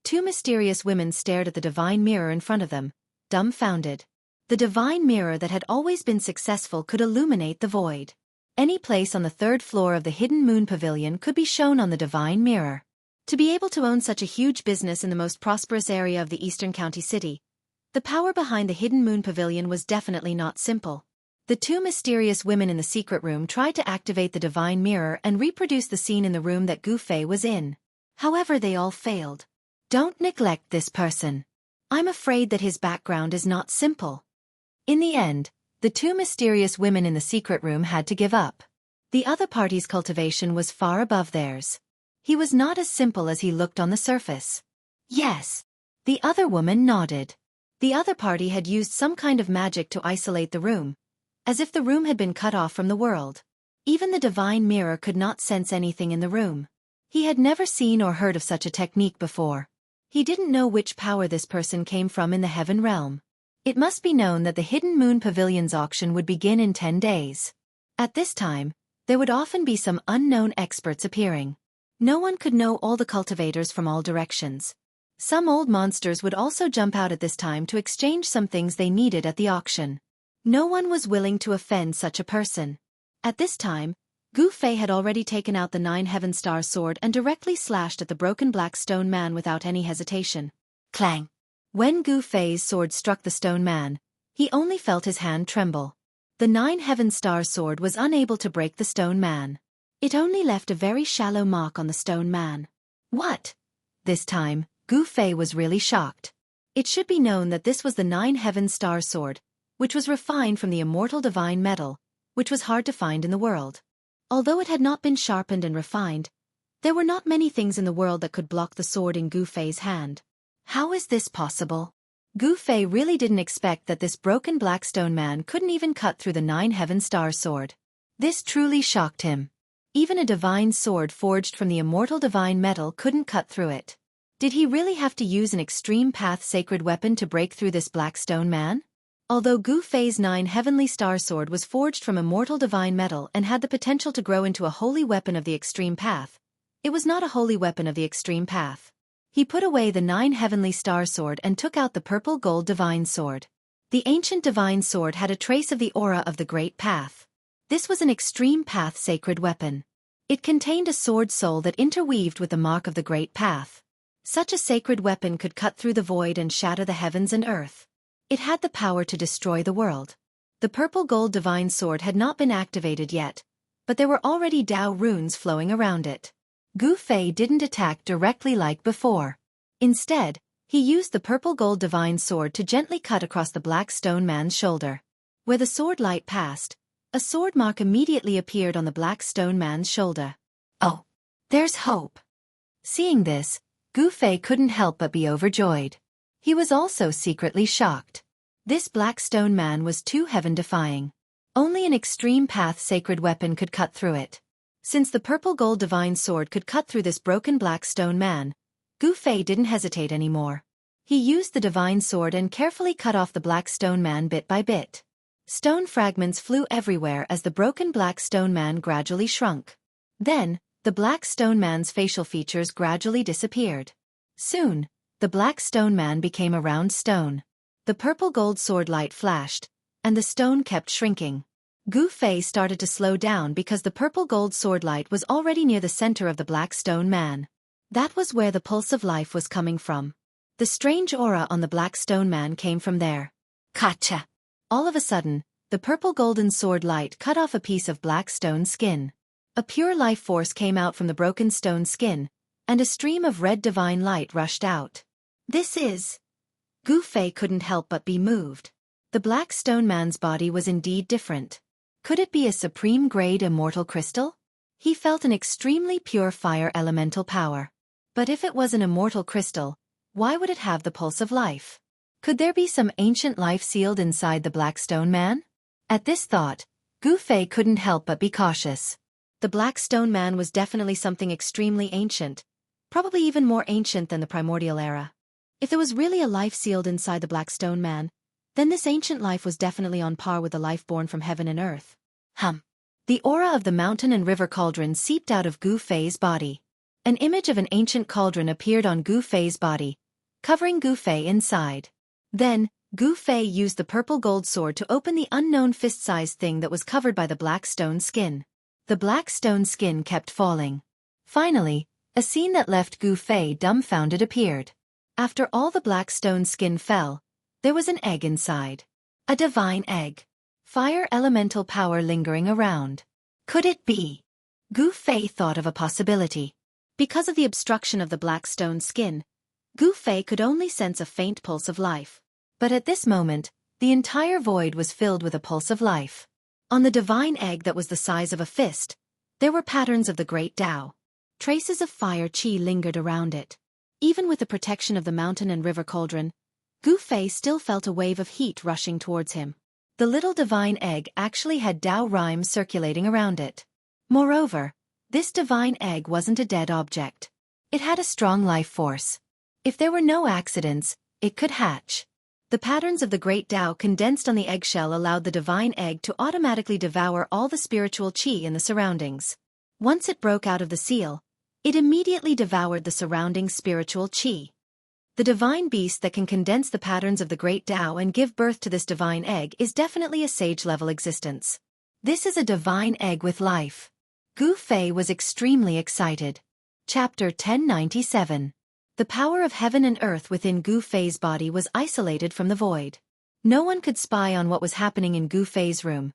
two mysterious women stared at the divine mirror in front of them, dumbfounded. The divine mirror that had always been successful could illuminate the void. Any place on the 3rd floor of the Hidden Moon Pavilion could be shown on the divine mirror. To be able to own such a huge business in the most prosperous area of the Eastern County City, the power behind the Hidden Moon Pavilion was definitely not simple. The two mysterious women in the secret room tried to activate the divine mirror and reproduce the scene in the room that Gu Fei was in. However, they all failed. Don't neglect this person. I'm afraid that his background is not simple. In the end, the two mysterious women in the secret room had to give up. The other party's cultivation was far above theirs. He was not as simple as he looked on the surface. Yes. The other woman nodded. The other party had used some kind of magic to isolate the room, as if the room had been cut off from the world. Even the divine mirror could not sense anything in the room. He had never seen or heard of such a technique before. He didn't know which power this person came from in the heaven realm. It must be known that the Hidden Moon Pavilion's auction would begin in 10 days. At this time, there would often be some unknown experts appearing. No one could know all the cultivators from all directions. Some old monsters would also jump out at this time to exchange some things they needed at the auction. No one was willing to offend such a person. At this time, Gu Fei had already taken out the 9 heaven star sword and directly slashed at the broken black stone man without any hesitation. Clang! When Gu Fei's sword struck the stone man, he only felt his hand tremble. The 9 heaven star sword was unable to break the stone man. It only left a very shallow mark on the stone man. What? This time, Gu Fei was really shocked. It should be known that this was the 9 heaven star sword, which was refined from the immortal divine metal, which was hard to find in the world. Although it had not been sharpened and refined, there were not many things in the world that could block the sword in Gu Fei's hand. How is this possible? Gu Fei really didn't expect that this broken black stone man couldn't even cut through the 9 heaven star sword. This truly shocked him. Even a divine sword forged from the immortal divine metal couldn't cut through it. Did he really have to use an extreme path sacred weapon to break through this black stone man? Although Gu Fei's 9 heavenly star sword was forged from immortal divine metal and had the potential to grow into a holy weapon of the extreme path, It was not a holy weapon of the extreme path. He put away the 9 heavenly star sword and took out the purple gold divine sword. The ancient divine sword had a trace of the aura of the great path. This was an extreme path sacred weapon. It contained a sword soul that interweaved with the mark of the great path. Such a sacred weapon could cut through the void and shatter the heavens and earth. It had the power to destroy the world. The purple gold divine sword had not been activated yet, but there were already Dao runes flowing around it. Gu Fei didn't attack directly like before. Instead, he used the purple gold divine sword to gently cut across the black stone man's shoulder. Where the sword light passed, a sword mark immediately appeared on the black stone man's shoulder. Oh, there's hope. Seeing this, Gu Fei couldn't help but be overjoyed. He was also secretly shocked. This black stone man was too heaven-defying. Only an extreme path sacred weapon could cut through it. Since the purple gold divine sword could cut through this broken black stone man, Gu Fei didn't hesitate anymore. He used the divine sword and carefully cut off the black stone man bit by bit. Stone fragments flew everywhere as the broken black stone man gradually shrunk. Then, the black stone man's facial features gradually disappeared. Soon, the black stone man became a round stone. The purple gold sword light flashed, and the stone kept shrinking. Gu Fei started to slow down because the purple gold sword light was already near the center of the black stone man. That was where the pulse of life was coming from. The strange aura on the black stone man came from there. Kacha! All of a sudden, the purple golden sword light cut off a piece of black stone skin. A pure life force came out from the broken stone skin, and a stream of red divine light rushed out. This is... Gu Fei couldn't help but be moved. The black stone man's body was indeed different. Could it be a supreme-grade immortal crystal? He felt an extremely pure fire elemental power. But if it was an immortal crystal, why would it have the pulse of life? Could there be some ancient life sealed inside the black stone man? At this thought, Gu Fei couldn't help but be cautious. The black stone man was definitely something extremely ancient, probably even more ancient than the primordial era. If there was really a life sealed inside the black stone man, then this ancient life was definitely on par with the life born from heaven and earth. The aura of the mountain and river cauldron seeped out of Gu Fei's body. An image of an ancient cauldron appeared on Gu Fei's body, covering Gu Fei inside. Then, Gu Fei used the purple gold sword to open the unknown fist-sized thing that was covered by the black stone skin. The black stone skin kept falling. Finally, a scene that left Gu Fei dumbfounded appeared. After all the black stone skin fell, there was an egg inside. A divine egg. Fire elemental power lingering around. Could it be? Gu Fei thought of a possibility. Because of the obstruction of the black stone skin, Gu Fei could only sense a faint pulse of life. But at this moment, the entire void was filled with a pulse of life. On the divine egg that was the size of a fist, there were patterns of the great Tao. Traces of fire qi lingered around it. Even with the protection of the mountain and river cauldron, Gu Fei still felt a wave of heat rushing towards him. The little divine egg actually had Tao rhymes circulating around it. Moreover, this divine egg wasn't a dead object. It had a strong life force. If there were no accidents, it could hatch. The patterns of the great Tao condensed on the eggshell allowed the divine egg to automatically devour all the spiritual qi in the surroundings. Once it broke out of the seal, it immediately devoured the surrounding spiritual qi. The divine beast that can condense the patterns of the great Tao and give birth to this divine egg is definitely a sage-level existence. This is a divine egg with life. Gu Fei was extremely excited. Chapter 1097. The power of heaven and earth within Gu Fei's body was isolated from the void. No one could spy on what was happening in Gu Fei's room.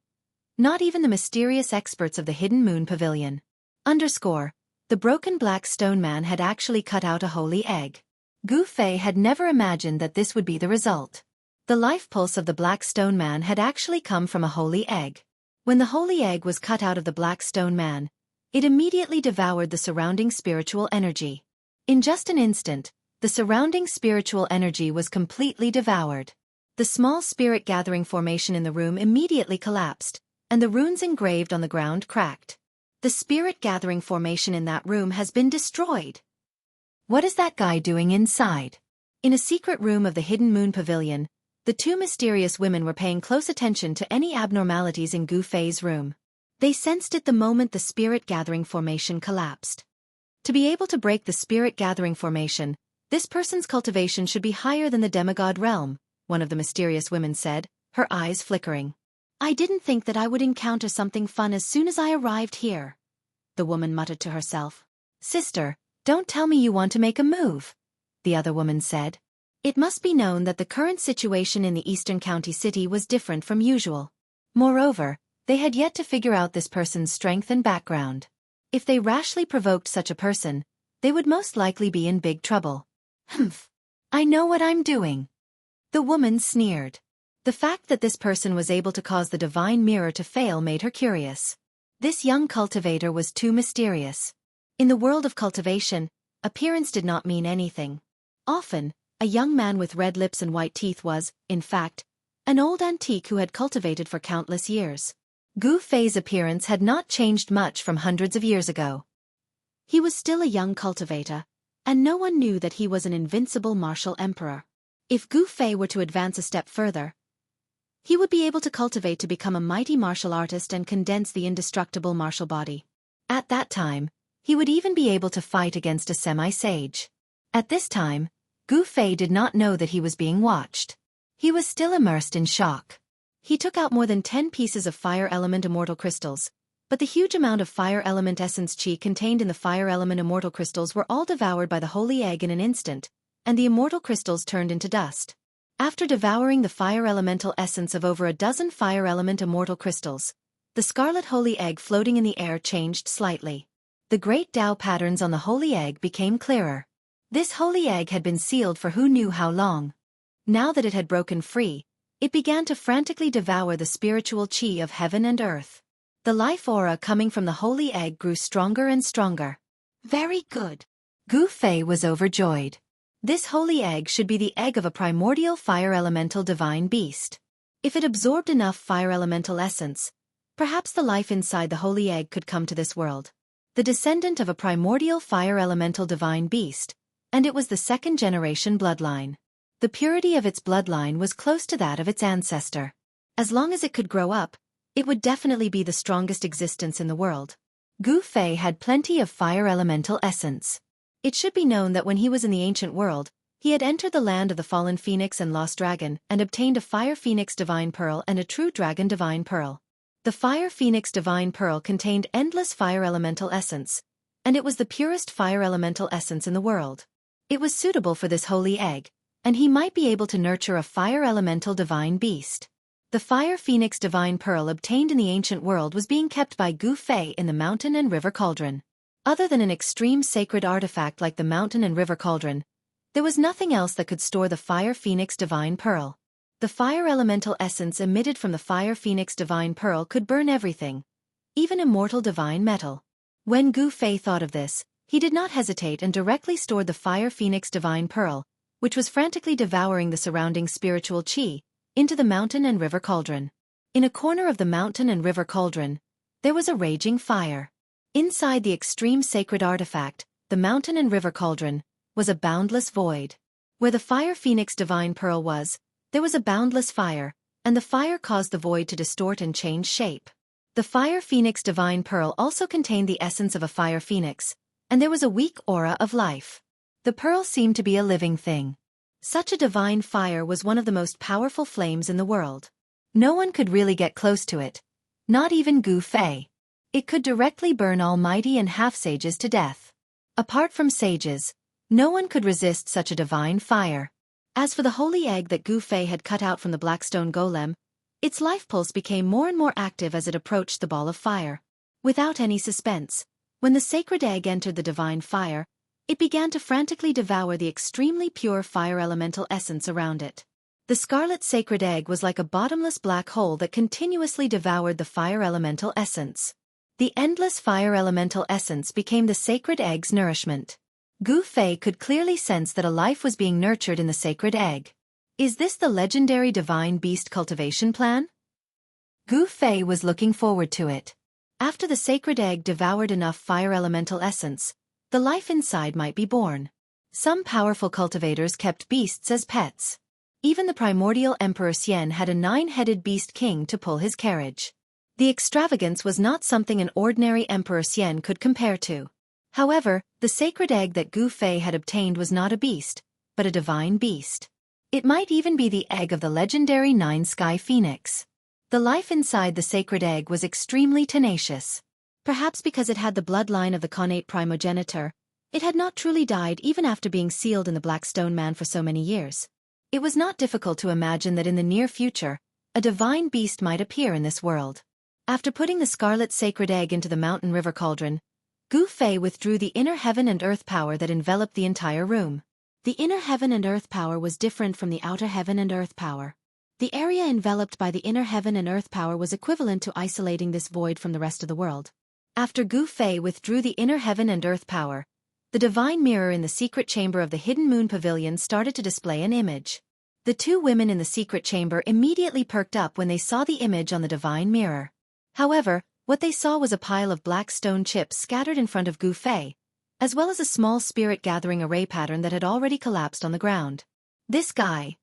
Not even the mysterious experts of the Hidden Moon Pavilion. The broken black stone man had actually cut out a holy egg. Gu Fei had never imagined that this would be the result. The life pulse of the black stone man had actually come from a holy egg. When the holy egg was cut out of the black stone man, it immediately devoured the surrounding spiritual energy. In just an instant, the surrounding spiritual energy was completely devoured. The small spirit gathering formation in the room immediately collapsed, and the runes engraved on the ground cracked. The spirit gathering formation in that room has been destroyed. What is that guy doing inside? In a secret room of the Hidden Moon Pavilion, the two mysterious women were paying close attention to any abnormalities in Gu Fei's room. They sensed it the moment the spirit gathering formation collapsed. To be able to break the spirit-gathering formation, this person's cultivation should be higher than the demigod realm, one of the mysterious women said, her eyes flickering. I didn't think that I would encounter something fun as soon as I arrived here, the woman muttered to herself. Sister, don't tell me you want to make a move, the other woman said. It must be known that the current situation in the eastern county city was different from usual. Moreover, they had yet to figure out this person's strength and background. If they rashly provoked such a person, they would most likely be in big trouble. Humph. I know what I'm doing. The woman sneered. The fact that this person was able to cause the divine mirror to fail made her curious. This young cultivator was too mysterious. In the world of cultivation, appearance did not mean anything. Often, a young man with red lips and white teeth was, in fact, an old antique who had cultivated for countless years. Gu Fei's appearance had not changed much from hundreds of years ago. He was still a young cultivator, and no one knew that he was an invincible martial emperor. If Gu Fei were to advance a step further, he would be able to cultivate to become a mighty martial artist and condense the indestructible martial body. At that time, he would even be able to fight against a semi-sage. At this time, Gu Fei did not know that he was being watched. He was still immersed in shock. He took out more than 10 pieces of fire element immortal crystals, but the huge amount of fire element essence chi contained in the fire element immortal crystals were all devoured by the holy egg in an instant, and the immortal crystals turned into dust. After devouring the fire elemental essence of over a dozen fire element immortal crystals, the scarlet holy egg floating in the air changed slightly. The great Tao patterns on the holy egg became clearer. This holy egg had been sealed for who knew how long. Now that it had broken free, it began to frantically devour the spiritual chi of heaven and earth. The life aura coming from the holy egg grew stronger and stronger. Very good. Gu Fei was overjoyed. This holy egg should be the egg of a primordial fire elemental divine beast. If it absorbed enough fire elemental essence, perhaps the life inside the holy egg could come to this world. The descendant of a primordial fire elemental divine beast, and it was the second-generation bloodline. The purity of its bloodline was close to that of its ancestor. As long as it could grow up, it would definitely be the strongest existence in the world. Gu Fei had plenty of fire elemental essence. It should be known that when he was in the ancient world, he had entered the land of the fallen phoenix and lost dragon and obtained a fire phoenix divine pearl and a true dragon divine pearl. The fire phoenix divine pearl contained endless fire elemental essence, and it was the purest fire elemental essence in the world. It was suitable for this holy egg, and he might be able to nurture a fire elemental divine beast. The fire phoenix divine pearl obtained in the ancient world was being kept by Gu Fei in the mountain and river cauldron. Other than an extreme sacred artifact like the mountain and river cauldron, there was nothing else that could store the fire phoenix divine pearl. The fire elemental essence emitted from the fire phoenix divine pearl could burn everything, even immortal divine metal. When Gu Fei thought of this, he did not hesitate and directly stored the fire phoenix divine pearl, which was frantically devouring the surrounding spiritual chi, into the mountain and river cauldron. In a corner of the mountain and river cauldron, there was a raging fire. Inside the extreme sacred artifact, the mountain and river cauldron, was a boundless void. Where the fire phoenix divine pearl was, there was a boundless fire, and the fire caused the void to distort and change shape. The fire phoenix divine pearl also contained the essence of a fire phoenix, and there was a weak aura of life. The pearl seemed to be a living thing. Such a divine fire was one of the most powerful flames in the world. No one could really get close to it, not even Gu Fei. It could directly burn almighty and half-sages to death. Apart from sages, no one could resist such a divine fire. As for the holy egg that Gu Fei had cut out from the blackstone golem, its life pulse became more and more active as it approached the ball of fire. Without any suspense, when the sacred egg entered the divine fire, it began to frantically devour the extremely pure fire elemental essence around it. The scarlet sacred egg was like a bottomless black hole that continuously devoured the fire elemental essence. The endless fire elemental essence became the sacred egg's nourishment. Gu Fei could clearly sense that a life was being nurtured in the sacred egg. Is this the legendary divine beast cultivation plan? Gu Fei was looking forward to it. After the sacred egg devoured enough fire elemental essence, the life inside might be born. Some powerful cultivators kept beasts as pets. Even the primordial Emperor Xian had a 9-headed beast king to pull his carriage. The extravagance was not something an ordinary Emperor Xian could compare to. However, the sacred egg that Gu Fei had obtained was not a beast, but a divine beast. It might even be the egg of the legendary nine-sky phoenix. The life inside the sacred egg was extremely tenacious. Perhaps because it had the bloodline of the connate primogenitor, it had not truly died even after being sealed in the Black Stone Man for so many years. It was not difficult to imagine that in the near future, a divine beast might appear in this world. After putting the scarlet sacred egg into the mountain river cauldron, Gu Fei withdrew the inner heaven and earth power that enveloped the entire room. The inner heaven and earth power was different from the outer heaven and earth power. The area enveloped by the inner heaven and earth power was equivalent to isolating this void from the rest of the world. After Gu Fei withdrew the inner heaven and earth power, the divine mirror in the secret chamber of the Hidden Moon Pavilion started to display an image. The two women in the secret chamber immediately perked up when they saw the image on the divine mirror. However, what they saw was a pile of black stone chips scattered in front of Gu Fei, as well as a small spirit-gathering array pattern that had already collapsed on the ground. This guy.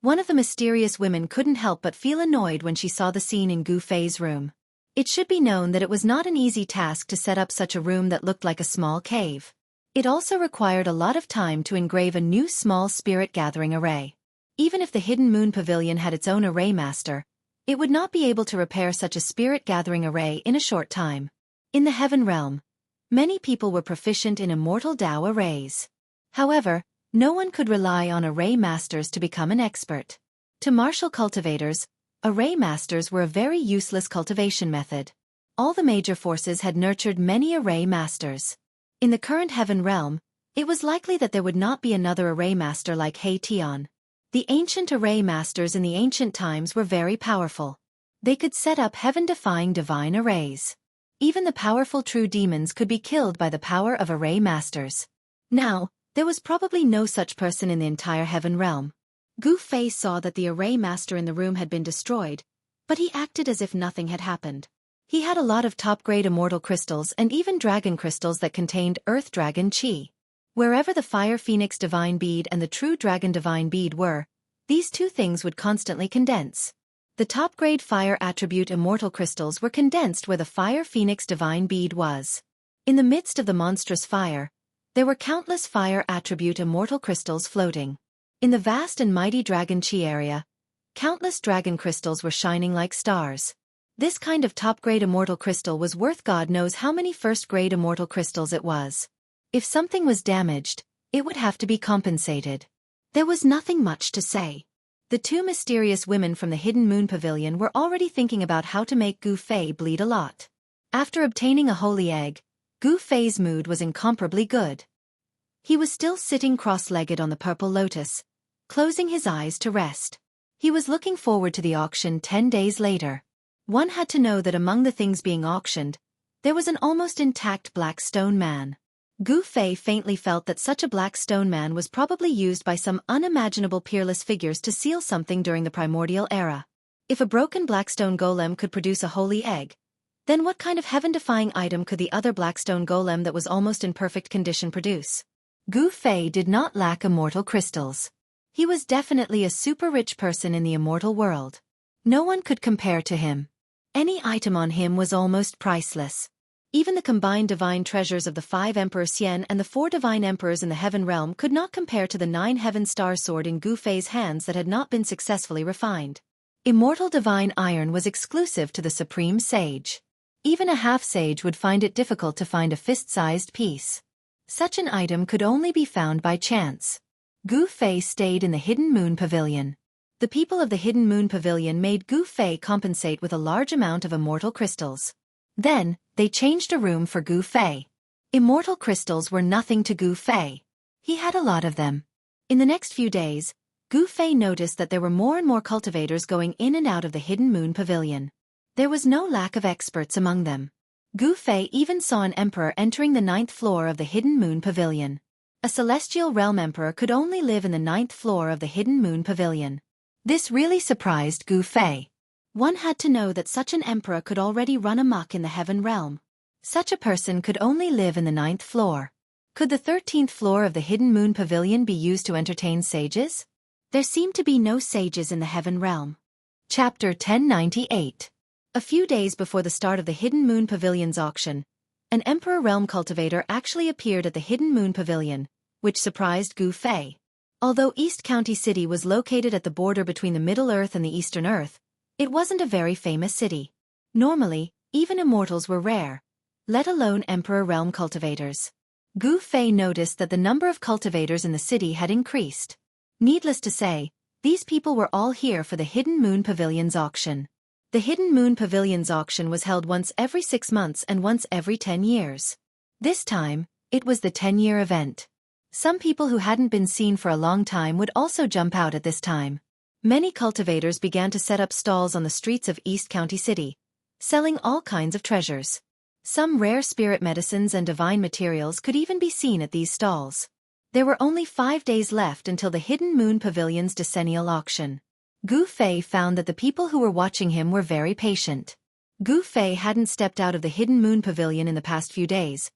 One of the mysterious women couldn't help but feel annoyed when she saw the scene in Gu Fei's room. It should be known that it was not an easy task to set up such a room that looked like a small cave. It also required a lot of time to engrave a new small spirit-gathering array. Even if the Hidden Moon Pavilion had its own array master, it would not be able to repair such a spirit-gathering array in a short time. In the Heaven Realm, many people were proficient in immortal Tao arrays. However, no one could rely on array masters to become an expert. To martial cultivators, array masters were a very useless cultivation method. All the major forces had nurtured many array masters. In the current Heaven Realm, it was likely that there would not be another array master like He Tian. The ancient array masters in the ancient times were very powerful. They could set up heaven-defying divine arrays. Even the powerful true demons could be killed by the power of array masters. Now, there was probably no such person in the entire Heaven Realm. Gu Fei saw that the array master in the room had been destroyed, but he acted as if nothing had happened. He had a lot of top-grade immortal crystals and even dragon crystals that contained Earth Dragon Chi. Wherever the Fire Phoenix Divine Bead and the True Dragon Divine Bead were, these two things would constantly condense. The top-grade Fire Attribute Immortal Crystals were condensed where the Fire Phoenix Divine Bead was. In the midst of the monstrous fire, there were countless Fire Attribute Immortal Crystals floating. In the vast and mighty Dragon Chi area, countless dragon crystals were shining like stars. This kind of top-grade immortal crystal was worth God knows how many first-grade immortal crystals it was. If something was damaged, it would have to be compensated. There was nothing much to say. The two mysterious women from the Hidden Moon Pavilion were already thinking about how to make Gu Fei bleed a lot. After obtaining a holy egg, Gu Fei's mood was incomparably good. He was still sitting cross-legged on the purple lotus, closing his eyes to rest. He was looking forward to the auction 10 days later. One had to know that among the things being auctioned, there was an almost intact black stone man. Gu Fei faintly felt that such a black stone man was probably used by some unimaginable peerless figures to seal something during the primordial era. If a broken blackstone golem could produce a holy egg, then what kind of heaven-defying item could the other blackstone golem that was almost in perfect condition produce? Gu Fei did not lack immortal crystals. He was definitely a super-rich person in the immortal world. No one could compare to him. Any item on him was almost priceless. Even the combined divine treasures of the 5 Emperor Xian and the 4 divine emperors in the Heaven Realm could not compare to the 9 Heaven Star Sword in Gu Fei's hands that had not been successfully refined. Immortal divine iron was exclusive to the Supreme Sage. Even a half-sage would find it difficult to find a fist-sized piece. Such an item could only be found by chance. Gu Fei stayed in the Hidden Moon Pavilion. The people of the Hidden Moon Pavilion made Gu Fei compensate with a large amount of immortal crystals. Then, they changed a room for Gu Fei. Immortal crystals were nothing to Gu Fei. He had a lot of them. In the next few days, Gu Fei noticed that there were more and more cultivators going in and out of the Hidden Moon Pavilion. There was no lack of experts among them. Gu Fei even saw an emperor entering the 9th floor of the Hidden Moon Pavilion. A celestial realm emperor could only live in the 9th floor of the Hidden Moon Pavilion. This really surprised Gu Fei. One had to know that such an emperor could already run amok in the Heaven Realm. Such a person could only live in the 9th floor. Could the 13th floor of the Hidden Moon Pavilion be used to entertain sages? There seemed to be no sages in the Heaven Realm. Chapter 1098. A few days before the start of the Hidden Moon Pavilion's auction, An Emperor Realm cultivator actually appeared at the Hidden Moon Pavilion, which surprised Gu Fei. Although East County City was located at the border between the Middle Earth and the Eastern Earth, it wasn't a very famous city. Normally, even immortals were rare, let alone Emperor Realm cultivators. Gu Fei noticed that the number of cultivators in the city had increased. Needless to say, these people were all here for the Hidden Moon Pavilion's auction. The Hidden Moon Pavilion's auction was held once every 6 months and once every 10 years. This time, it was the 10-year event. Some people who hadn't been seen for a long time would also jump out at this time. Many cultivators began to set up stalls on the streets of East County City, selling all kinds of treasures. Some rare spirit medicines and divine materials could even be seen at these stalls. There were only 5 days left until the Hidden Moon Pavilion's decennial auction. Gu Fei found that the people who were watching him were very patient. Gu Fei hadn't stepped out of the Hidden Moon Pavilion in the past few days,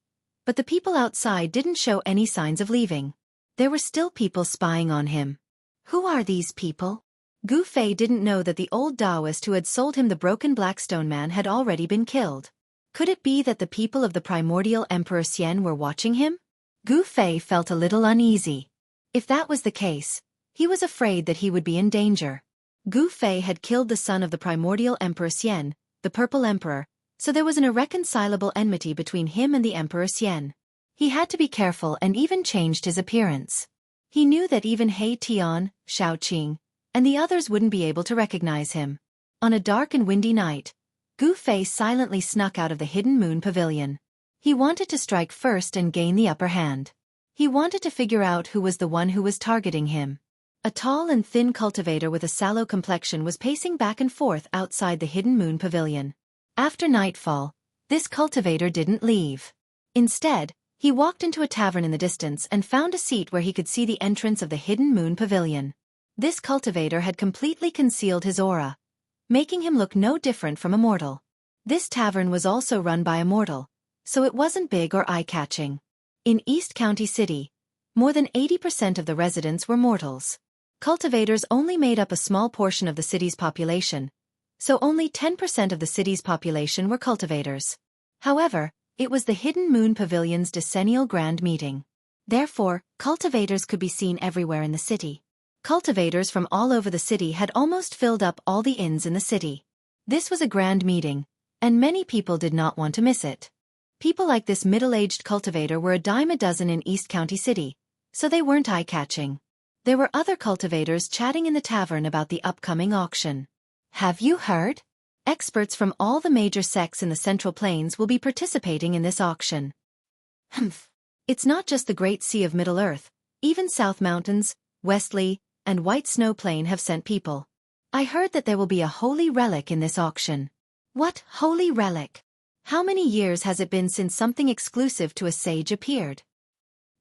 but the people outside didn't show any signs of leaving. There were still people spying on him. Who are these people? Gu Fei didn't know that the old Taoist who had sold him the broken Blackstone Man had already been killed. Could it be that the people of the primordial Emperor Xian were watching him? Gu Fei felt a little uneasy. If that was the case, he was afraid that he would be in danger. Gu Fei had killed the son of the primordial Emperor Xian, the Purple Emperor, so there was an irreconcilable enmity between him and the Emperor Xian. He had to be careful and even changed his appearance. He knew that even He Tian, Shao Qing, and the others wouldn't be able to recognize him. On a dark and windy night, Gu Fei silently snuck out of the Hidden Moon Pavilion. He wanted to strike first and gain the upper hand. He wanted to figure out who was the one who was targeting him. A tall and thin cultivator with a sallow complexion was pacing back and forth outside the Hidden Moon Pavilion. After nightfall, this cultivator didn't leave. Instead, he walked into a tavern in the distance and found a seat where he could see the entrance of the Hidden Moon Pavilion. This cultivator had completely concealed his aura, making him look no different from a mortal. This tavern was also run by a mortal, so it wasn't big or eye-catching. In East County City, more than 80% of the residents were mortals. Cultivators only made up a small portion of the city's population, so only 10% of the city's population were cultivators. However, it was the Hidden Moon Pavilion's decennial grand meeting. Therefore, cultivators could be seen everywhere in the city. Cultivators from all over the city had almost filled up all the inns in the city. This was a grand meeting, and many people did not want to miss it. People like this middle-aged cultivator were a dime a dozen in East County City, so they weren't eye-catching. There were other cultivators chatting in the tavern about the upcoming auction. Have you heard? Experts from all the major sects in the Central Plains will be participating in this auction. Humph. It's not just the Great Sea of Middle-earth, even South Mountains, Westley, and White Snow Plain have sent people. I heard that there will be a holy relic in this auction. What holy relic? How many years has it been since something exclusive to a sage appeared?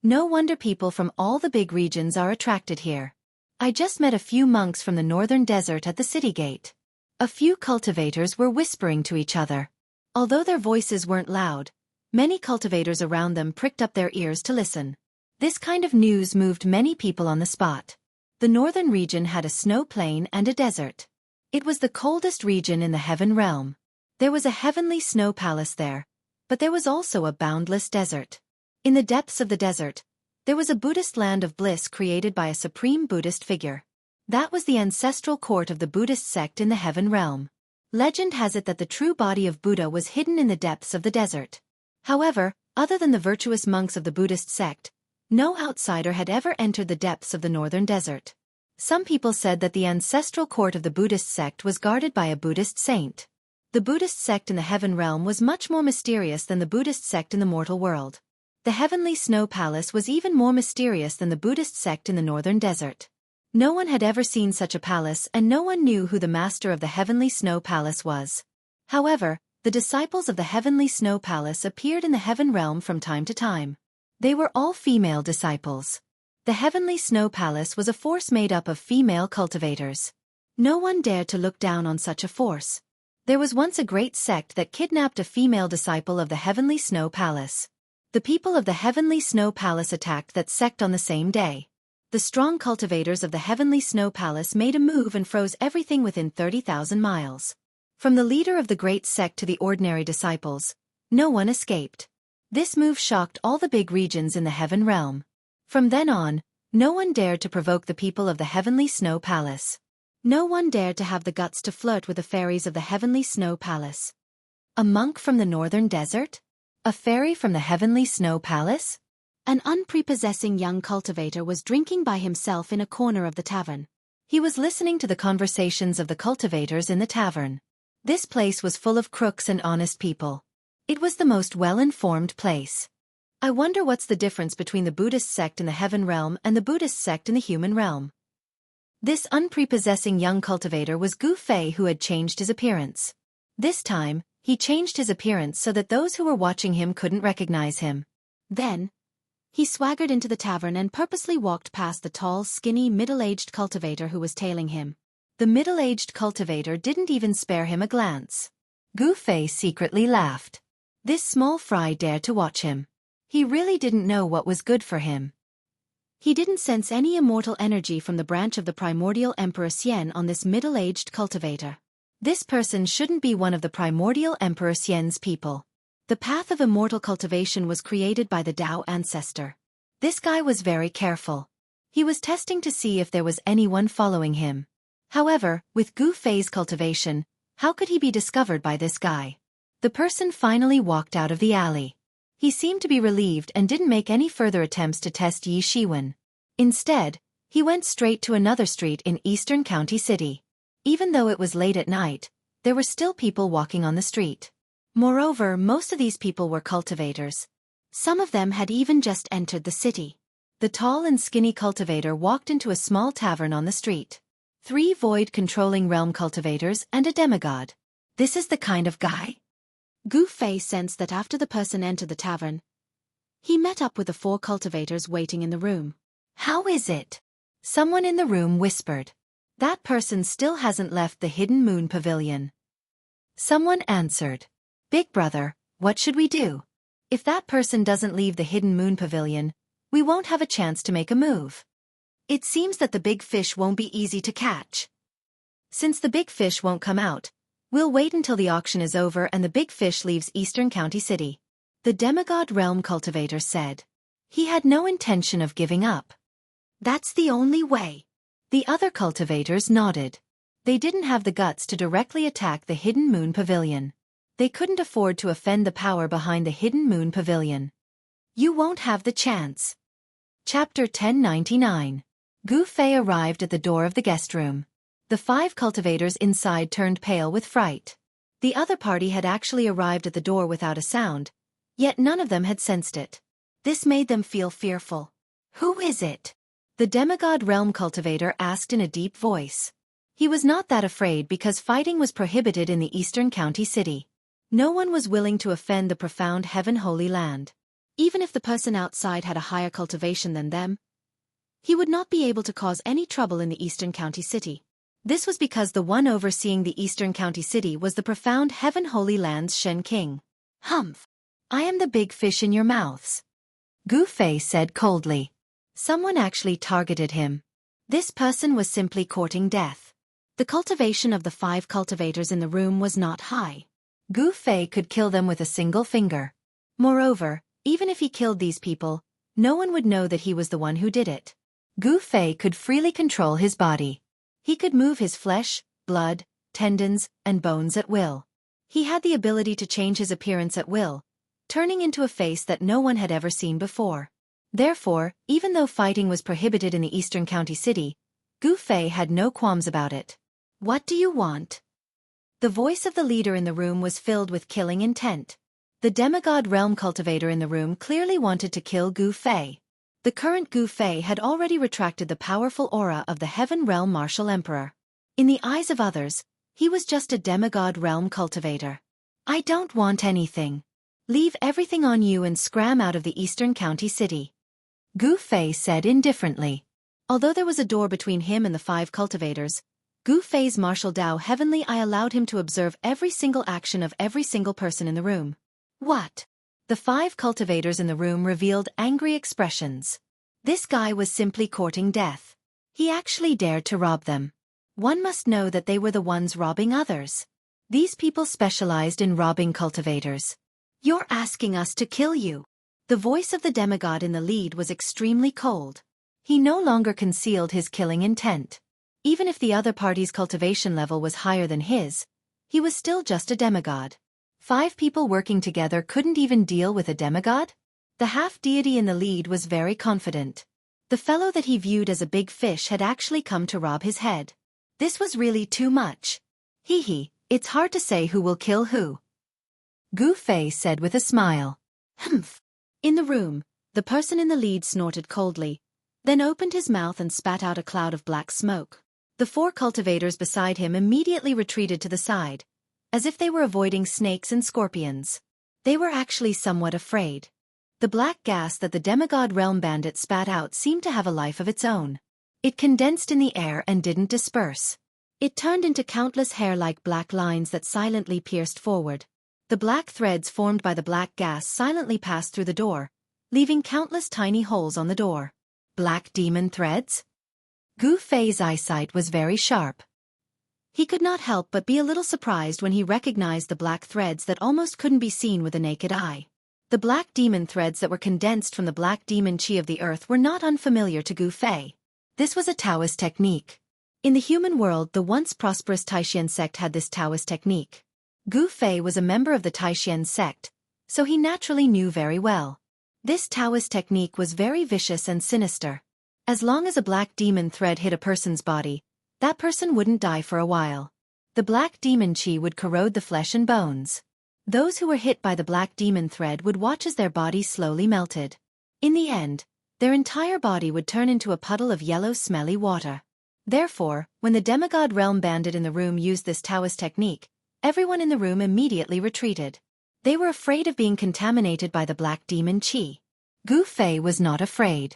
No wonder people from all the big regions are attracted here. I just met a few monks from the northern desert at the city gate. A few cultivators were whispering to each other. Although their voices weren't loud, many cultivators around them pricked up their ears to listen. This kind of news moved many people on the spot. The northern region had a snow plain and a desert. It was the coldest region in the heaven realm. There was a heavenly snow palace there, but there was also a boundless desert. In the depths of the desert, there was a Buddhist land of bliss created by a supreme Buddhist figure. That was the ancestral court of the Buddhist sect in the heaven realm. Legend has it that the true body of Buddha was hidden in the depths of the desert. However, other than the virtuous monks of the Buddhist sect, no outsider had ever entered the depths of the northern desert. Some people said that the ancestral court of the Buddhist sect was guarded by a Buddhist saint. The Buddhist sect in the heaven realm was much more mysterious than the Buddhist sect in the mortal world. The heavenly snow palace was even more mysterious than the Buddhist sect in the northern desert. No one had ever seen such a palace and no one knew who the master of the heavenly snow palace was. However, the disciples of the heavenly snow palace appeared in the heaven realm from time to time. They were all female disciples. The heavenly snow palace was a force made up of female cultivators. No one dared to look down on such a force. There was once a great sect that kidnapped a female disciple of the heavenly snow palace. The people of the heavenly snow palace attacked that sect on the same day. The strong cultivators of the heavenly snow palace made a move and froze everything within 30,000 miles. From the leader of the great sect to the ordinary disciples, no one escaped. This move shocked all the big regions in the Heaven Realm. From then on, no one dared to provoke the people of the Heavenly Snow Palace. No one dared to have the guts to flirt with the fairies of the Heavenly Snow Palace. A monk from the northern desert? A fairy from the Heavenly Snow Palace? An unprepossessing young cultivator was drinking by himself in a corner of the tavern. He was listening to the conversations of the cultivators in the tavern. This place was full of crooks and honest people. It was the most well-informed place. I wonder what's the difference between the Buddhist sect in the Heaven Realm and the Buddhist sect in the Human Realm. This unprepossessing young cultivator was Gu Fei, who had changed his appearance. This time, he changed his appearance so that those who were watching him couldn't recognize him. Then, he swaggered into the tavern and purposely walked past the tall, skinny, middle-aged cultivator who was tailing him. The middle-aged cultivator didn't even spare him a glance. Gu Fei secretly laughed. This small fry dared to watch him. He really didn't know what was good for him. He didn't sense any immortal energy from the branch of the primordial Emperor Xian on this middle-aged cultivator. This person shouldn't be one of the primordial Emperor Xian's people. The path of immortal cultivation was created by the Tao ancestor. This guy was very careful. He was testing to see if there was anyone following him. However, with Gu Fei's cultivation, how could he be discovered by this guy? The person finally walked out of the alley. He seemed to be relieved and didn't make any further attempts to test Yi Shiwen. Instead, he went straight to another street in Eastern County City. Even though it was late at night, there were still people walking on the street. Moreover, most of these people were cultivators. Some of them had even just entered the city. The tall and skinny cultivator walked into a small tavern on the street. 3 void-controlling realm cultivators and a demigod. This is the kind of guy? Gu Fei sensed that after the person entered the tavern, he met up with the 4 cultivators waiting in the room. How is it? Someone in the room whispered. That person still hasn't left the Hidden Moon Pavilion. Someone answered. Big brother, what should we do? If that person doesn't leave the Hidden Moon Pavilion, we won't have a chance to make a move. It seems that the big fish won't be easy to catch. Since the big fish won't come out, we'll wait until the auction is over and the big fish leaves Eastern County City. The demigod realm cultivator said. He had no intention of giving up. That's the only way. The other cultivators nodded. They didn't have the guts to directly attack the Hidden Moon Pavilion. They couldn't afford to offend the power behind the Hidden Moon Pavilion. You won't have the chance. Chapter 1099. Gu Fei arrived at the door of the guest room. The 5 cultivators inside turned pale with fright. The other party had actually arrived at the door without a sound, yet none of them had sensed it. This made them feel fearful. Who is it? The demigod realm cultivator asked in a deep voice. He was not that afraid because fighting was prohibited in the Eastern County City. No one was willing to offend the profound Heaven Holy Land. Even if the person outside had a higher cultivation than them, he would not be able to cause any trouble in the Eastern County City. This was because the one overseeing the Eastern County City was the profound Heaven Holy Land's Shen King. Humph! I am the big fish in your mouths. Gu Fei said coldly. Someone actually targeted him. This person was simply courting death. The cultivation of the 5 cultivators in the room was not high. Gu Fei could kill them with a single finger. Moreover, even if he killed these people, no one would know that he was the one who did it. Gu Fei could freely control his body. He could move his flesh, blood, tendons, and bones at will. He had the ability to change his appearance at will, turning into a face that no one had ever seen before. Therefore, even though fighting was prohibited in the Eastern County City, Gu Fei had no qualms about it. What do you want? The voice of the leader in the room was filled with killing intent. The demigod realm cultivator in the room clearly wanted to kill Gu Fei. The current Gu Fei had already retracted the powerful aura of the Heaven Realm Martial Emperor. In the eyes of others, he was just a demigod realm cultivator. I don't want anything. Leave everything on you and scram out of the Eastern County City. Gu Fei said indifferently. Although there was a door between him and the 5 cultivators, Gu Fei's martial Tao Heavenly Eye allowed him to observe every single action of every single person in the room. What? The 5 cultivators in the room revealed angry expressions. This guy was simply courting death. He actually dared to rob them. One must know that they were the ones robbing others. These people specialized in robbing cultivators. You're asking us to kill you. The voice of the demigod in the lead was extremely cold. He no longer concealed his killing intent. Even if the other party's cultivation level was higher than his, he was still just a demigod. 5 people working together couldn't even deal with a demigod? The half-deity in the lead was very confident. The fellow that he viewed as a big fish had actually come to rob his head. This was really too much. Hee hee, it's hard to say who will kill who. Gu Fei said with a smile. Humph. In the room, the person in the lead snorted coldly, then opened his mouth and spat out a cloud of black smoke. The 4 cultivators beside him immediately retreated to the side, as if they were avoiding snakes and scorpions. They were actually somewhat afraid. The black gas that the demigod realm bandit spat out seemed to have a life of its own. It condensed in the air and didn't disperse. It turned into countless hair-like black lines that silently pierced forward. The black threads formed by the black gas silently passed through the door, leaving countless tiny holes on the door. Black demon threads? Gu Fei's eyesight was very sharp. He could not help but be a little surprised when he recognized the black threads that almost couldn't be seen with the naked eye. The black demon threads that were condensed from the black demon chi of the earth were not unfamiliar to Gu Fei. This was a Taoist technique. In the human world, the once prosperous Taishan sect had this Taoist technique. Gu Fei was a member of the Taishan sect, so he naturally knew very well. This Taoist technique was very vicious and sinister. As long as a black demon thread hit a person's body, that person wouldn't die for a while. The black demon chi would corrode the flesh and bones. Those who were hit by the black demon thread would watch as their body slowly melted. In the end, their entire body would turn into a puddle of yellow smelly water. Therefore, when the demigod realm bandit in the room used this Taoist technique, everyone in the room immediately retreated. They were afraid of being contaminated by the black demon chi. Gu Fei was not afraid.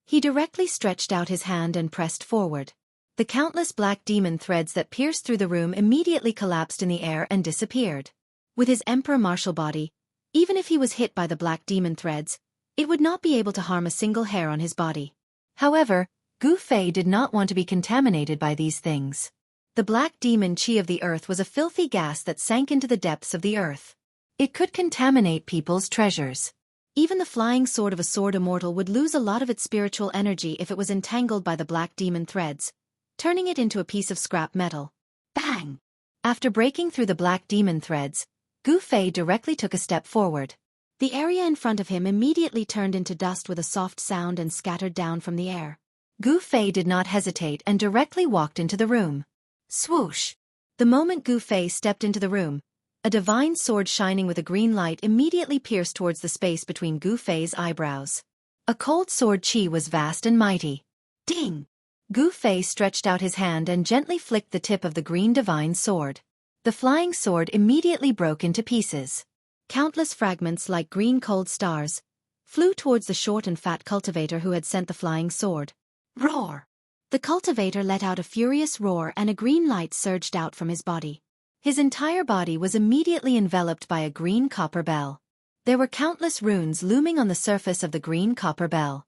He directly stretched out his hand and pressed forward. The countless black demon threads that pierced through the room immediately collapsed in the air and disappeared. With his emperor martial body, even if he was hit by the black demon threads, it would not be able to harm a single hair on his body. However, Gu Fei did not want to be contaminated by these things. The black demon chi of the earth was a filthy gas that sank into the depths of the earth. It could contaminate people's treasures. Even the flying sword of a sword immortal would lose a lot of its spiritual energy if it was entangled by the black demon threads, turning it into a piece of scrap metal. Bang! After breaking through the black demon threads, Gu Fei directly took a step forward. The area in front of him immediately turned into dust with a soft sound and scattered down from the air. Gu Fei did not hesitate and directly walked into the room. Swoosh! The moment Gu Fei stepped into the room, a divine sword shining with a green light immediately pierced towards the space between Gu Fei's eyebrows. A cold sword chi was vast and mighty. Ding! Gu Fei stretched out his hand and gently flicked the tip of the green divine sword. The flying sword immediately broke into pieces. Countless fragments like green cold stars flew towards the short and fat cultivator who had sent the flying sword. Roar! The cultivator let out a furious roar and a green light surged out from his body. His entire body was immediately enveloped by a green copper bell. There were countless runes looming on the surface of the green copper bell.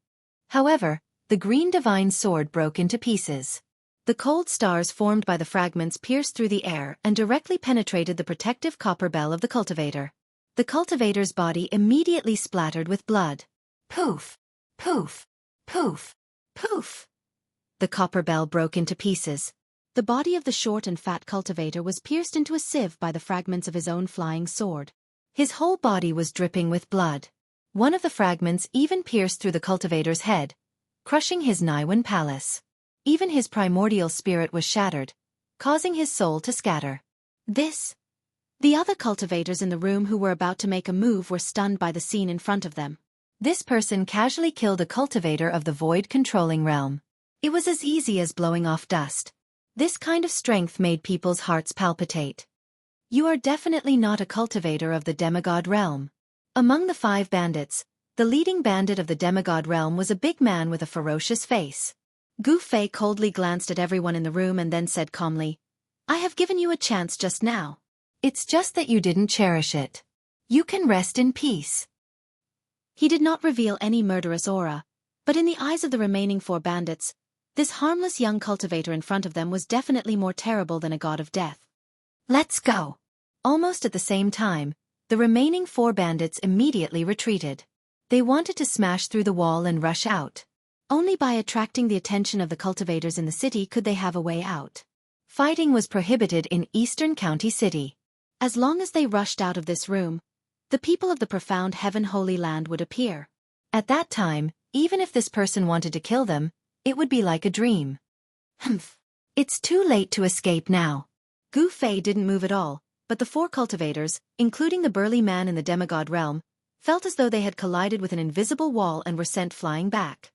However, the green divine sword broke into pieces. The cold stars formed by the fragments pierced through the air and directly penetrated the protective copper bell of the cultivator. The cultivator's body immediately splattered with blood. Poof! Poof! Poof! Poof! The copper bell broke into pieces. The body of the short and fat cultivator was pierced into a sieve by the fragments of his own flying sword. His whole body was dripping with blood. One of the fragments even pierced through the cultivator's head, crushing his Naiwan palace. Even his primordial spirit was shattered, causing his soul to scatter. The other cultivators in the room who were about to make a move were stunned by the scene in front of them. This person casually killed a cultivator of the void controlling realm. It was as easy as blowing off dust. This kind of strength made people's hearts palpitate. You are definitely not a cultivator of the demigod realm. Among the 5 bandits, the leading bandit of the demigod realm was a big man with a ferocious face. Gu Fei coldly glanced at everyone in the room and then said calmly, "I have given you a chance just now. It's just that you didn't cherish it. You can rest in peace." He did not reveal any murderous aura, but in the eyes of the remaining 4 bandits, this harmless young cultivator in front of them was definitely more terrible than a god of death. "Let's go." Almost at the same time, The remaining 4 bandits immediately retreated. They wanted to smash through the wall and rush out. Only by attracting the attention of the cultivators in the city could they have a way out. Fighting was prohibited in Eastern County City. As long as they rushed out of this room, the people of the profound Heaven Holy Land would appear. At that time, even if this person wanted to kill them, it would be like a dream. Humph. It's too late to escape now. Gu Fei didn't move at all, but the 4 cultivators, including the burly man in the demigod realm, felt as though they had collided with an invisible wall and were sent flying back.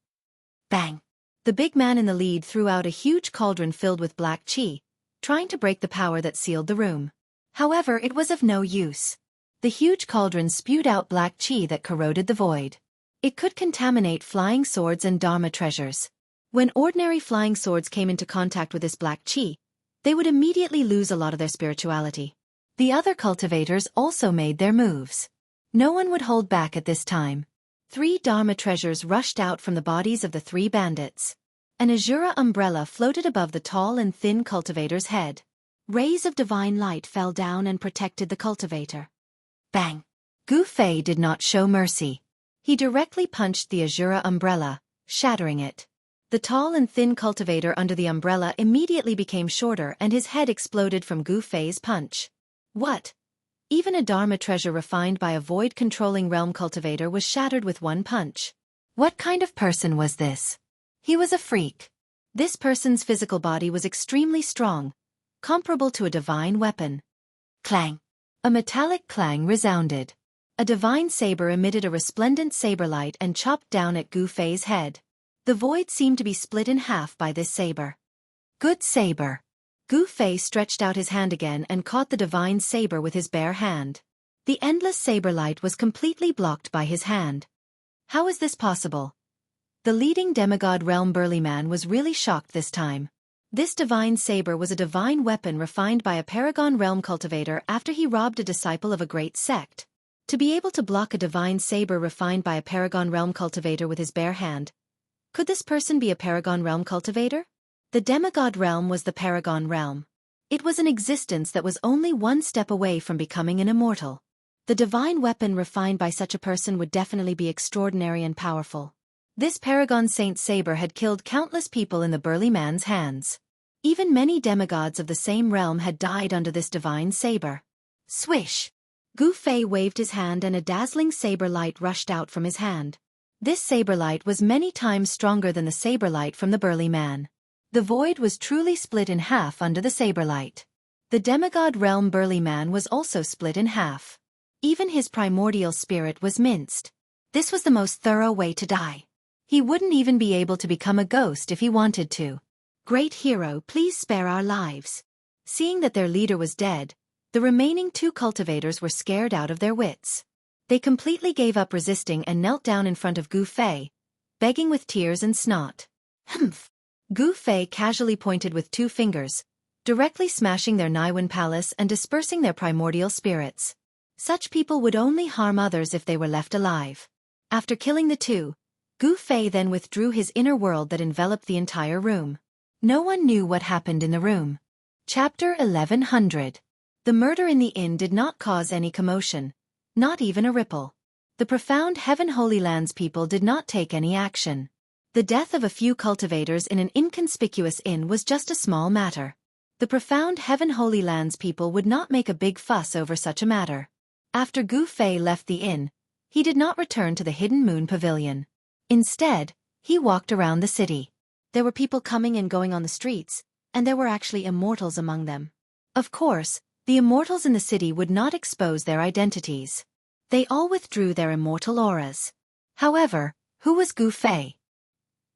Bang! The big man in the lead threw out a huge cauldron filled with black qi, trying to break the power that sealed the room. However, it was of no use. The huge cauldron spewed out black qi that corroded the void. It could contaminate flying swords and dharma treasures. When ordinary flying swords came into contact with this black qi, they would immediately lose a lot of their spirituality. The other cultivators also made their moves. No one would hold back at this time. 3 dharma treasures rushed out from the bodies of the 3 bandits. An azura umbrella floated above the tall and thin cultivator's head. Rays of divine light fell down and protected the cultivator. Bang! Gu Fei did not show mercy. He directly punched the azura umbrella, shattering it. The tall and thin cultivator under the umbrella immediately became shorter and his head exploded from Gu Fei's punch. What? Even a dharma treasure refined by a void-controlling realm cultivator was shattered with one punch. What kind of person was this? He was a freak. This person's physical body was extremely strong, comparable to a divine weapon. Clang! A metallic clang resounded. A divine saber emitted a resplendent saber light and chopped down at Gu Fei's head. The void seemed to be split in half by this saber. Good saber. Gu Fei stretched out his hand again and caught the divine saber with his bare hand. The endless saber light was completely blocked by his hand. How is this possible? The leading demigod realm burly man was really shocked this time. This divine saber was a divine weapon refined by a paragon realm cultivator after he robbed a disciple of a great sect. To be able to block a divine saber refined by a paragon realm cultivator with his bare hand. Could this person be a paragon realm cultivator? The demigod realm was the paragon realm. It was an existence that was only one step away from becoming an immortal. The divine weapon refined by such a person would definitely be extraordinary and powerful. This paragon saint saber had killed countless people in the burly man's hands. Even many demigods of the same realm had died under this divine saber. Swish! Gu Fei waved his hand and a dazzling saber light rushed out from his hand. This saber light was many times stronger than the saber light from the burly man. The void was truly split in half under the saber light. The demigod realm burly man was also split in half. Even his primordial spirit was minced. This was the most thorough way to die. He wouldn't even be able to become a ghost if he wanted to. Great hero, please spare our lives. Seeing that their leader was dead, the remaining 2 cultivators were scared out of their wits. They completely gave up resisting and knelt down in front of Gu Fei, begging with tears and snot. Humph! Gu Fei casually pointed with 2 fingers, directly smashing their Niwen palace and dispersing their primordial spirits. Such people would only harm others if they were left alive. After killing the 2, Gu Fei then withdrew his inner world that enveloped the entire room. No one knew what happened in the room. Chapter 1100. The murder in the inn did not cause any commotion, not even a ripple. The profound Heaven Holy Lands people did not take any action. The death of a few cultivators in an inconspicuous inn was just a small matter. The profound Heaven Holy Lands people would not make a big fuss over such a matter. After Gu Fei left the inn, he did not return to the Hidden Moon Pavilion. Instead, he walked around the city. There were people coming and going on the streets, and there were actually immortals among them. Of course, the immortals in the city would not expose their identities. They all withdrew their immortal auras. However, who was Gu Fei?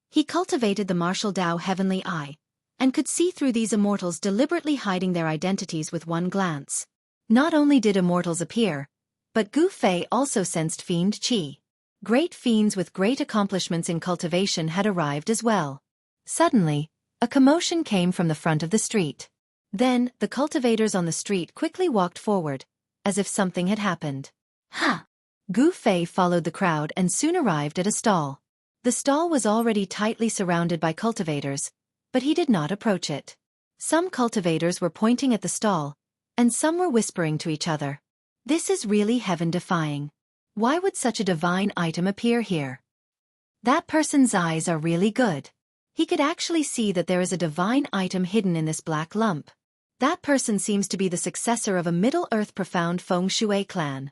He cultivated the martial Dao Heavenly Eye, and could see through these immortals deliberately hiding their identities with one glance. Not only did immortals appear, but Gu Fei also sensed fiend qi. Great fiends with great accomplishments in cultivation had arrived as well. Suddenly, a commotion came from the front of the street. Then, the cultivators on the street quickly walked forward, as if something had happened. Ha! Gu Fei followed the crowd and soon arrived at a stall. The stall was already tightly surrounded by cultivators, but he did not approach it. Some cultivators were pointing at the stall, and some were whispering to each other. This is really heaven-defying. Why would such a divine item appear here? That person's eyes are really good. He could actually see that there is a divine item hidden in this black lump. That person seems to be the successor of a Middle-earth profound feng shui clan.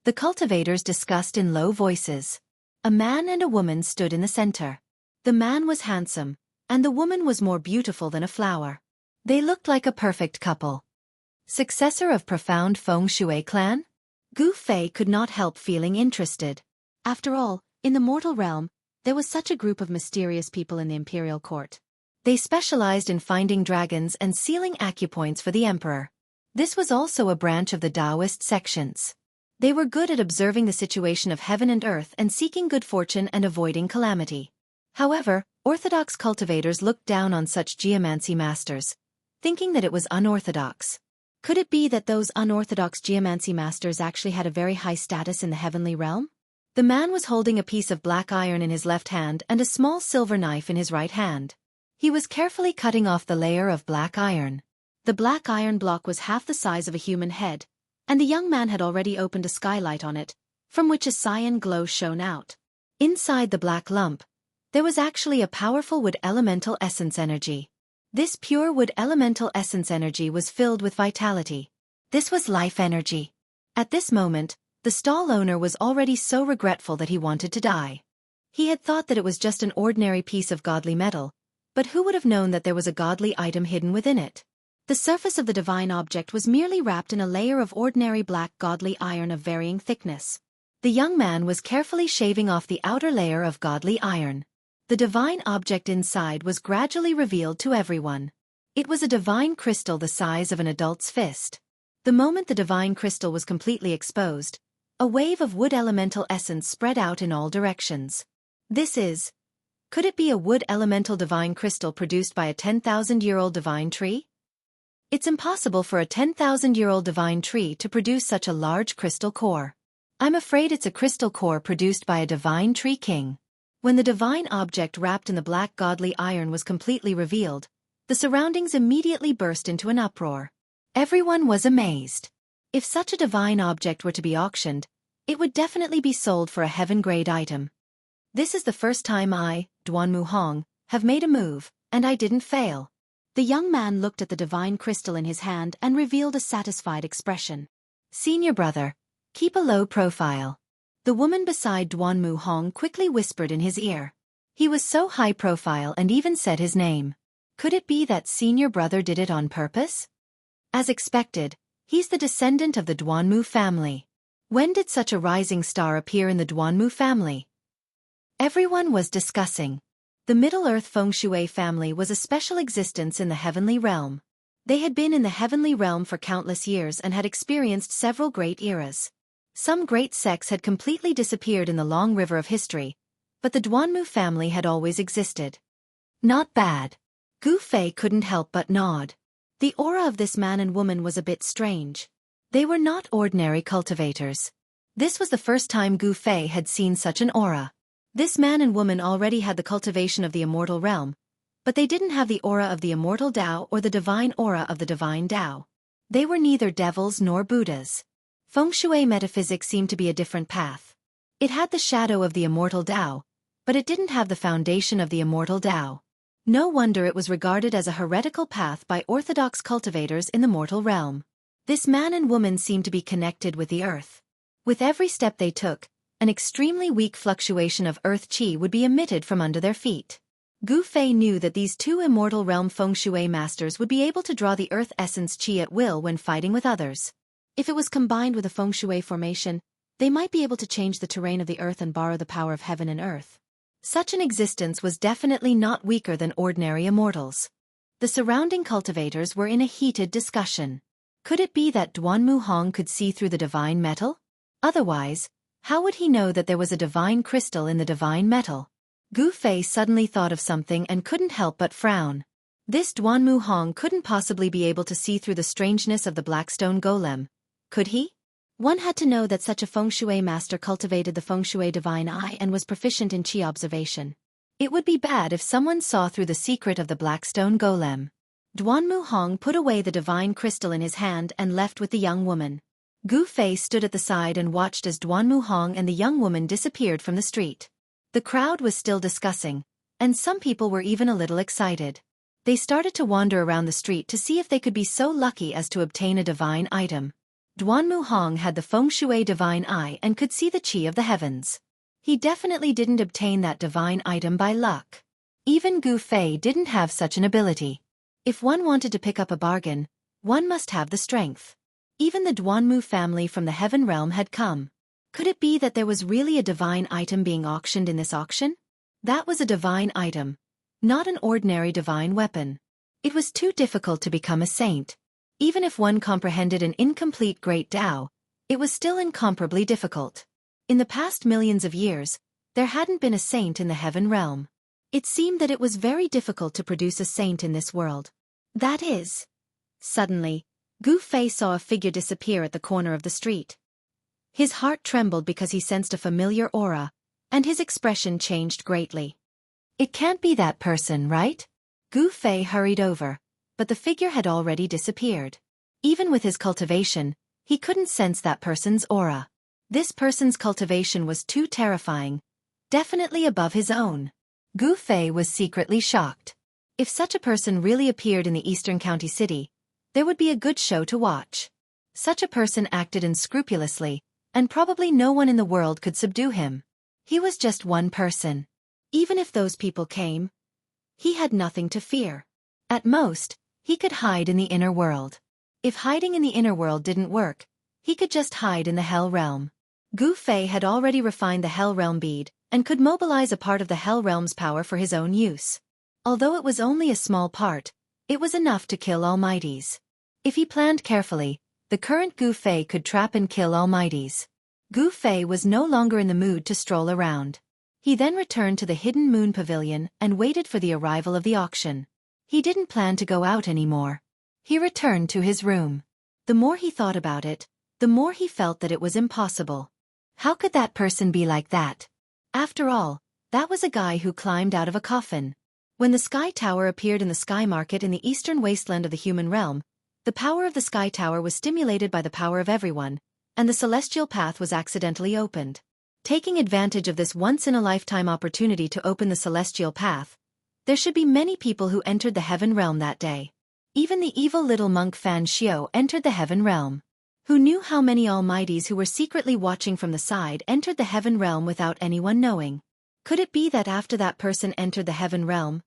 The cultivators discussed in low voices. A man and a woman stood in the center. The man was handsome, and the woman was more beautiful than a flower. They looked like a perfect couple. Successor of profound feng shui clan? Gu Fei could not help feeling interested. After all, in the mortal realm, there was such a group of mysterious people in the imperial court. They specialized in finding dragons and sealing acupoints for the emperor. This was also a branch of the Taoist sections. They were good at observing the situation of heaven and earth and seeking good fortune and avoiding calamity. However, orthodox cultivators looked down on such geomancy masters, thinking that it was unorthodox. Could it be that those unorthodox geomancy masters actually had a very high status in the heavenly realm? The man was holding a piece of black iron in his left hand and a small silver knife in his right hand. He was carefully cutting off the layer of black iron. The black iron block was half the size of a human head, and the young man had already opened a skylight on it, from which a cyan glow shone out. Inside the black lump, there was actually a powerful wood elemental essence energy. This pure wood elemental essence energy was filled with vitality. This was life energy. At this moment, the stall owner was already so regretful that he wanted to die. He had thought that it was just an ordinary piece of godly metal, but who would have known that there was a godly item hidden within it? The surface of the divine object was merely wrapped in a layer of ordinary black godly iron of varying thickness. The young man was carefully shaving off the outer layer of godly iron. The divine object inside was gradually revealed to everyone. It was a divine crystal the size of an adult's fist. The moment the divine crystal was completely exposed, a wave of wood elemental essence spread out in all directions. Could it be a wood elemental divine crystal produced by a 10,000-year-old divine tree? It's impossible for a 10,000-year-old divine tree to produce such a large crystal core. I'm afraid it's a crystal core produced by a divine tree king. When the divine object wrapped in the black godly iron was completely revealed, the surroundings immediately burst into an uproar. Everyone was amazed. If such a divine object were to be auctioned, it would definitely be sold for a heaven-grade item. This is the first time I, Duanmu Hong, have made a move, and I didn't fail. The young man looked at the divine crystal in his hand and revealed a satisfied expression. Senior brother, keep a low profile. The woman beside Duanmu Hong quickly whispered in his ear. He was so high profile and even said his name. Could it be that senior brother did it on purpose? As expected, he's the descendant of the Duanmu family. When did such a rising star appear in the Duanmu family? Everyone was discussing. The Middle-earth feng shui family was a special existence in the heavenly realm. They had been in the heavenly realm for countless years and had experienced several great eras. Some great sects had completely disappeared in the long river of history, but the Duanmu family had always existed. Not bad. Gu Fei couldn't help but nod. The aura of this man and woman was a bit strange. They were not ordinary cultivators. This was the first time Gu Fei had seen such an aura. This man and woman already had the cultivation of the immortal realm, but they didn't have the aura of the immortal Tao or the divine aura of the divine Tao. They were neither devils nor Buddhas. Feng shui metaphysics seemed to be a different path. It had the shadow of the immortal Tao, but it didn't have the foundation of the immortal Tao. No wonder it was regarded as a heretical path by orthodox cultivators in the mortal realm. This man and woman seemed to be connected with the earth. With every step they took, an extremely weak fluctuation of earth qi would be emitted from under their feet. Gu Fei knew that these two immortal realm feng shui masters would be able to draw the earth essence qi at will when fighting with others. If it was combined with a feng shui formation, they might be able to change the terrain of the earth and borrow the power of heaven and earth. Such an existence was definitely not weaker than ordinary immortals. The surrounding cultivators were in a heated discussion. Could it be that Duanmu Hong could see through the divine metal? Otherwise, how would he know that there was a divine crystal in the divine metal? Gu Fei suddenly thought of something and couldn't help but frown. This Duanmu Hong couldn't possibly be able to see through the strangeness of the Blackstone Golem, could he? One had to know that such a feng shui master cultivated the feng shui divine eye and was proficient in qi observation. It would be bad if someone saw through the secret of the Blackstone Golem. Duanmu Hong put away the divine crystal in his hand and left with the young woman. Gu Fei stood at the side and watched as Duanmu Hong and the young woman disappeared from the street. The crowd was still discussing, and some people were even a little excited. They started to wander around the street to see if they could be so lucky as to obtain a divine item. Duanmu Hong had the feng shui divine eye and could see the qi of the heavens. He definitely didn't obtain that divine item by luck. Even Gu Fei didn't have such an ability. If one wanted to pick up a bargain, one must have the strength. Even the Duanmu family from the heaven realm had come. Could it be that there was really a divine item being auctioned in this auction? That was a divine item, not an ordinary divine weapon. It was too difficult to become a saint. Even if one comprehended an incomplete great Tao, it was still incomparably difficult. In the past millions of years, there hadn't been a saint in the heaven realm. It seemed that it was very difficult to produce a saint in this world. That is. Suddenly, Gu Fei saw a figure disappear at the corner of the street. His heart trembled because he sensed a familiar aura, and his expression changed greatly. It can't be that person, right? Gu Fei hurried over, but the figure had already disappeared. Even with his cultivation, he couldn't sense that person's aura. This person's cultivation was too terrifying, definitely above his own. Gu Fei was secretly shocked. If such a person really appeared in the eastern county city, there would be a good show to watch. Such a person acted unscrupulously, and probably no one in the world could subdue him. He was just one person. Even if those people came, he had nothing to fear. At most, he could hide in the inner world. If hiding in the inner world didn't work, he could just hide in the hell realm. Gu Fei had already refined the hell realm bead, and could mobilize a part of the hell realm's power for his own use. Although it was only a small part, it was enough to kill almighties. If he planned carefully, the current Gu Fei could trap and kill almighties. Gu Fei was no longer in the mood to stroll around. He then returned to the Hidden Moon Pavilion and waited for the arrival of the auction. He didn't plan to go out anymore. He returned to his room. The more he thought about it, the more he felt that it was impossible. How could that person be like that? After all, that was a guy who climbed out of a coffin. When the Sky Tower appeared in the Sky Market in the eastern wasteland of the human realm, the power of the Sky Tower was stimulated by the power of everyone, and the celestial path was accidentally opened. Taking advantage of this once-in-a-lifetime opportunity to open the celestial path, there should be many people who entered the heaven realm that day. Even the evil little monk Fan Xiao entered the heaven realm. Who knew how many almighties who were secretly watching from the side entered the heaven realm without anyone knowing? Could it be that after that person entered the heaven realm,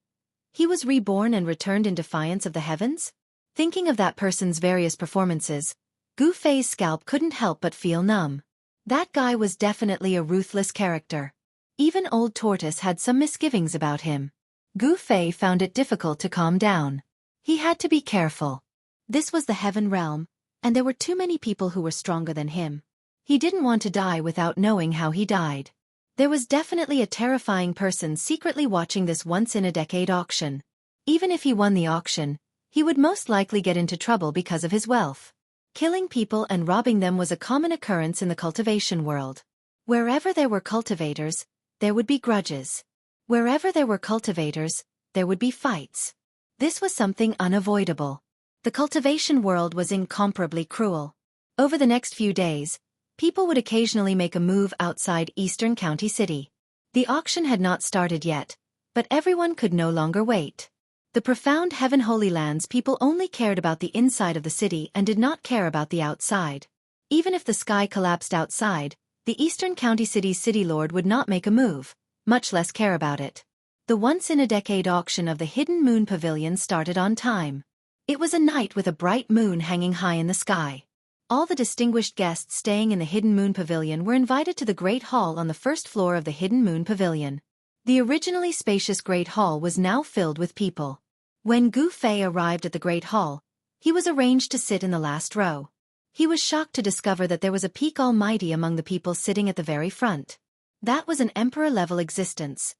he was reborn and returned in defiance of the heavens? Thinking of that person's various performances, Gu Fei's scalp couldn't help but feel numb. That guy was definitely a ruthless character. Even Old Tortoise had some misgivings about him. Gu Fei found it difficult to calm down. He had to be careful. This was the heaven realm, and there were too many people who were stronger than him. He didn't want to die without knowing how he died. There was definitely a terrifying person secretly watching this once-in-a-decade auction. Even if he won the auction, he would most likely get into trouble because of his wealth. Killing people and robbing them was a common occurrence in the cultivation world. Wherever there were cultivators, there would be grudges. Wherever there were cultivators, there would be fights. This was something unavoidable. The cultivation world was incomparably cruel. Over the next few days, people would occasionally make a move outside Eastern County City. The auction had not started yet, but everyone could no longer wait. The profound Heaven Holy Lands people only cared about the inside of the city and did not care about the outside. Even if the sky collapsed outside, the Eastern County City's city lord would not make a move, much less care about it. The once-in-a-decade auction of the Hidden Moon Pavilion started on time. It was a night with a bright moon hanging high in the sky. All the distinguished guests staying in the Hidden Moon Pavilion were invited to the Great Hall on the first floor of the Hidden Moon Pavilion. The originally spacious Great Hall was now filled with people. When Gu Fei arrived at the Great Hall, he was arranged to sit in the last row. He was shocked to discover that there was a peak almighty among the people sitting at the very front. That was an emperor-level existence.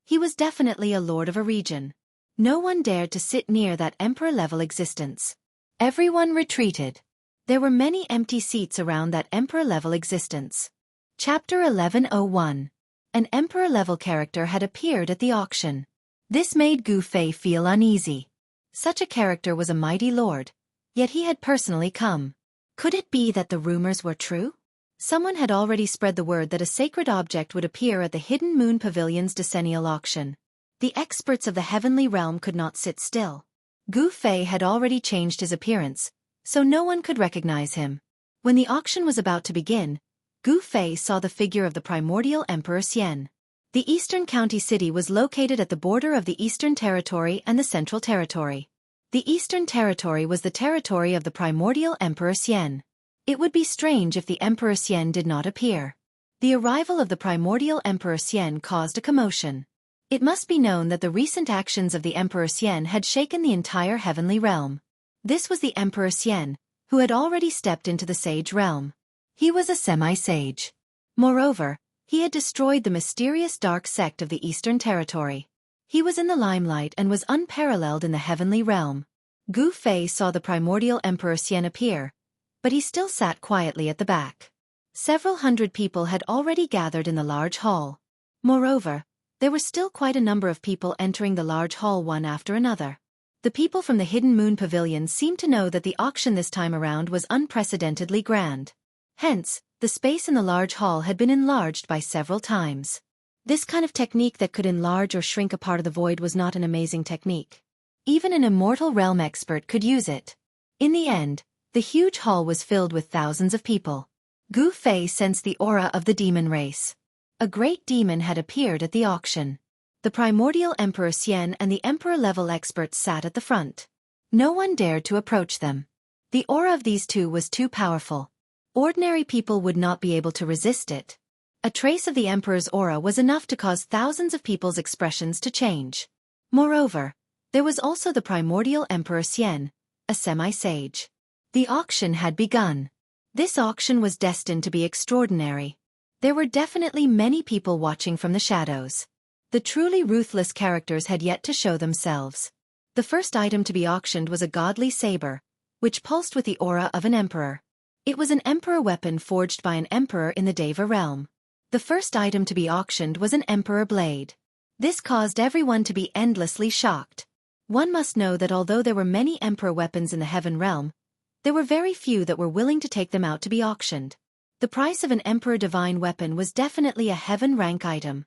He was definitely a lord of a region. No one dared to sit near that emperor-level existence. Everyone retreated. There were many empty seats around that emperor-level existence. Chapter 1101. An emperor-level character had appeared at the auction. This made Gu Fei feel uneasy. Such a character was a mighty lord, yet he had personally come. Could it be that the rumors were true? Someone had already spread the word that a sacred object would appear at the Hidden Moon Pavilion's decennial auction. The experts of the heavenly realm could not sit still. Gu Fei had already changed his appearance, so no one could recognize him. When the auction was about to begin, Gu Fei saw the figure of the primordial Emperor Xian. The Eastern County City was located at the border of the Eastern Territory and the Central Territory. The Eastern Territory was the territory of the primordial Emperor Xian. It would be strange if the Emperor Xian did not appear. The arrival of the primordial Emperor Xian caused a commotion. It must be known that the recent actions of the Emperor Xian had shaken the entire heavenly realm. This was the Emperor Xian, who had already stepped into the sage realm. He was a semi-sage. Moreover, he had destroyed the mysterious dark sect of the Eastern Territory. He was in the limelight and was unparalleled in the heavenly realm. Gu Fei saw the primordial Emperor Xian appear, but he still sat quietly at the back. Several hundred people had already gathered in the large hall. Moreover, there were still quite a number of people entering the large hall one after another. The people from the Hidden Moon Pavilion seemed to know that the auction this time around was unprecedentedly grand. Hence, the space in the large hall had been enlarged by several times. This kind of technique that could enlarge or shrink a part of the void was not an amazing technique. Even an immortal realm expert could use it. In the end, the huge hall was filled with thousands of people. Gu Fei sensed the aura of the demon race. A great demon had appeared at the auction. The primordial Emperor Xian and the Emperor-level experts sat at the front. No one dared to approach them. The aura of these two was too powerful. Ordinary people would not be able to resist it. A trace of the Emperor's aura was enough to cause thousands of people's expressions to change. Moreover, there was also the primordial Emperor Xian, a semi-sage. The auction had begun. This auction was destined to be extraordinary. There were definitely many people watching from the shadows. The truly ruthless characters had yet to show themselves. The first item to be auctioned was a godly saber, which pulsed with the aura of an emperor. It was an emperor weapon forged by an emperor in the Deva realm. The first item to be auctioned was an emperor blade. This caused everyone to be endlessly shocked. One must know that although there were many emperor weapons in the heaven realm, there were very few that were willing to take them out to be auctioned. The price of an emperor divine weapon was definitely a heaven rank item.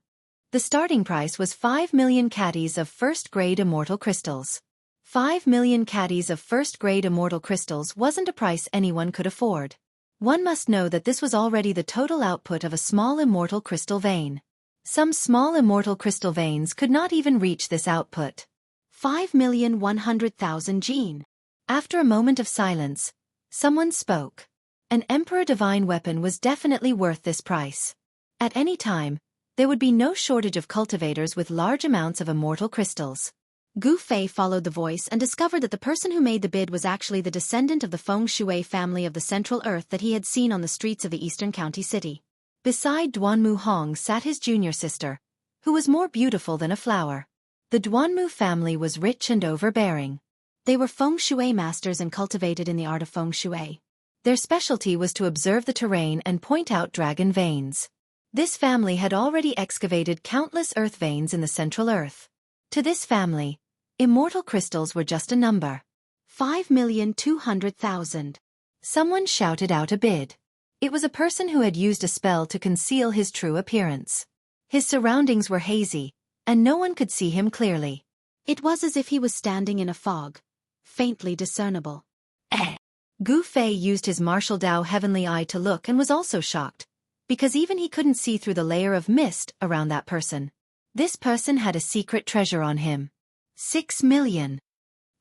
The starting price was 5 million caddies of first-grade immortal crystals. 5 million caddies of first-grade immortal crystals wasn't a price anyone could afford. One must know that this was already the total output of a small immortal crystal vein. Some small immortal crystal veins could not even reach this output. 5,100,000 gene. After a moment of silence, someone spoke. An emperor divine weapon was definitely worth this price. At any time, there would be no shortage of cultivators with large amounts of immortal crystals. Gu Fei followed the voice and discovered that the person who made the bid was actually the descendant of the Feng Shui family of the Central Earth that he had seen on the streets of the Eastern County City. Beside Duanmu Hong sat his junior sister, who was more beautiful than a flower. The Duanmu family was rich and overbearing. They were Feng Shui masters and cultivated in the art of Feng Shui. Their specialty was to observe the terrain and point out dragon veins. This family had already excavated countless earth veins in the Central Earth. To this family, immortal crystals were just a number. 5,200,000. Someone shouted out a bid. It was a person who had used a spell to conceal his true appearance. His surroundings were hazy, and no one could see him clearly. It was as if he was standing in a fog, faintly discernible. Gu Fei used his martial Dao heavenly eye to look and was also shocked, because even he couldn't see through the layer of mist around that person. This person had a secret treasure on him. 6 million.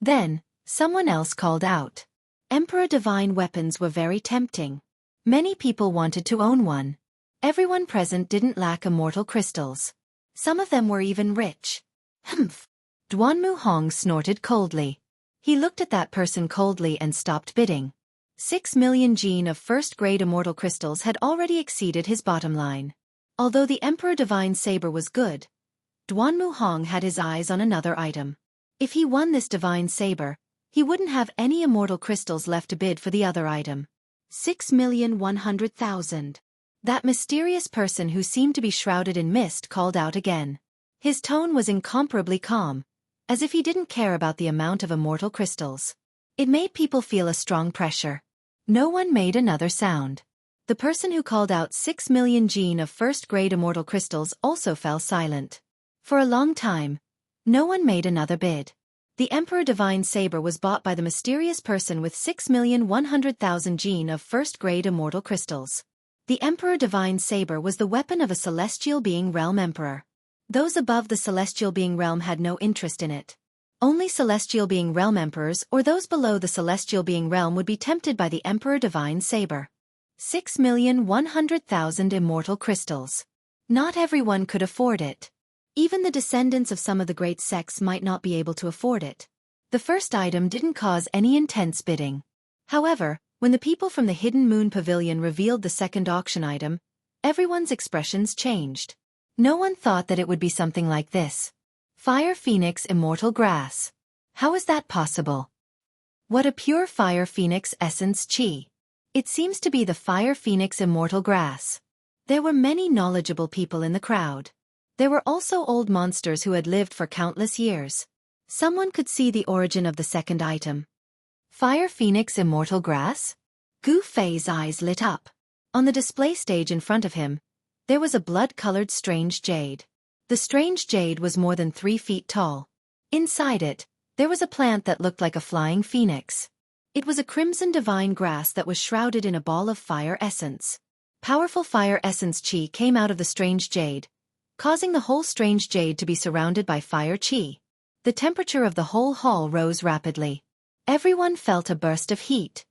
Then, someone else called out. Emperor divine weapons were very tempting. Many people wanted to own one. Everyone present didn't lack immortal crystals. Some of them were even rich. Humph. Duanmu Hong snorted coldly. He looked at that person coldly and stopped bidding. 6 million gene of first-grade immortal crystals had already exceeded his bottom line. Although the Emperor Divine Saber was good, Duanmu Hong had his eyes on another item. If he won this Divine Saber, he wouldn't have any immortal crystals left to bid for the other item. 6,100,000. That mysterious person who seemed to be shrouded in mist called out again. His tone was incomparably calm, as if he didn't care about the amount of immortal crystals. It made people feel a strong pressure. No one made another sound. The person who called out 6 million gene of first-grade immortal crystals also fell silent. For a long time, no one made another bid. The Emperor Divine Saber was bought by the mysterious person with 6,100,000 gene of first-grade immortal crystals. The Emperor Divine Saber was the weapon of a celestial being realm emperor. Those above the celestial being realm had no interest in it. Only celestial being realm emperors or those below the celestial being realm would be tempted by the Emperor Divine Saber. 6,100,000 immortal crystals. Not everyone could afford it. Even the descendants of some of the great sects might not be able to afford it. The first item didn't cause any intense bidding. However, when the people from the Hidden Moon Pavilion revealed the second auction item, everyone's expressions changed. No one thought that it would be something like this. Fire Phoenix Immortal Grass. How is that possible? What a pure Fire Phoenix Essence Chi. It seems to be the Fire Phoenix Immortal Grass. There were many knowledgeable people in the crowd. There were also old monsters who had lived for countless years. Someone could see the origin of the second item. Fire Phoenix Immortal Grass? Gu Fei's eyes lit up. On the display stage in front of him, there was a blood-colored strange jade. The strange jade was more than 3 feet tall. Inside it, there was a plant that looked like a flying phoenix. It was a crimson divine grass that was shrouded in a ball of fire essence. Powerful fire essence chi came out of the strange jade, causing the whole strange jade to be surrounded by fire chi. The temperature of the whole hall rose rapidly. Everyone felt a burst of heat.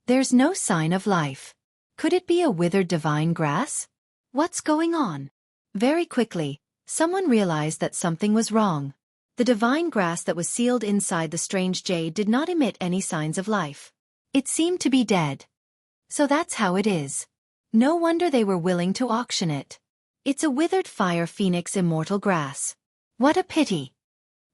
There's no sign of life. Could it be a withered divine grass? What's going on? Very quickly, someone realized that something was wrong. The divine grass that was sealed inside the strange jade did not emit any signs of life. It seemed to be dead. So that's how it is. No wonder they were willing to auction it. It's a withered Fire Phoenix Immortal Grass. What a pity.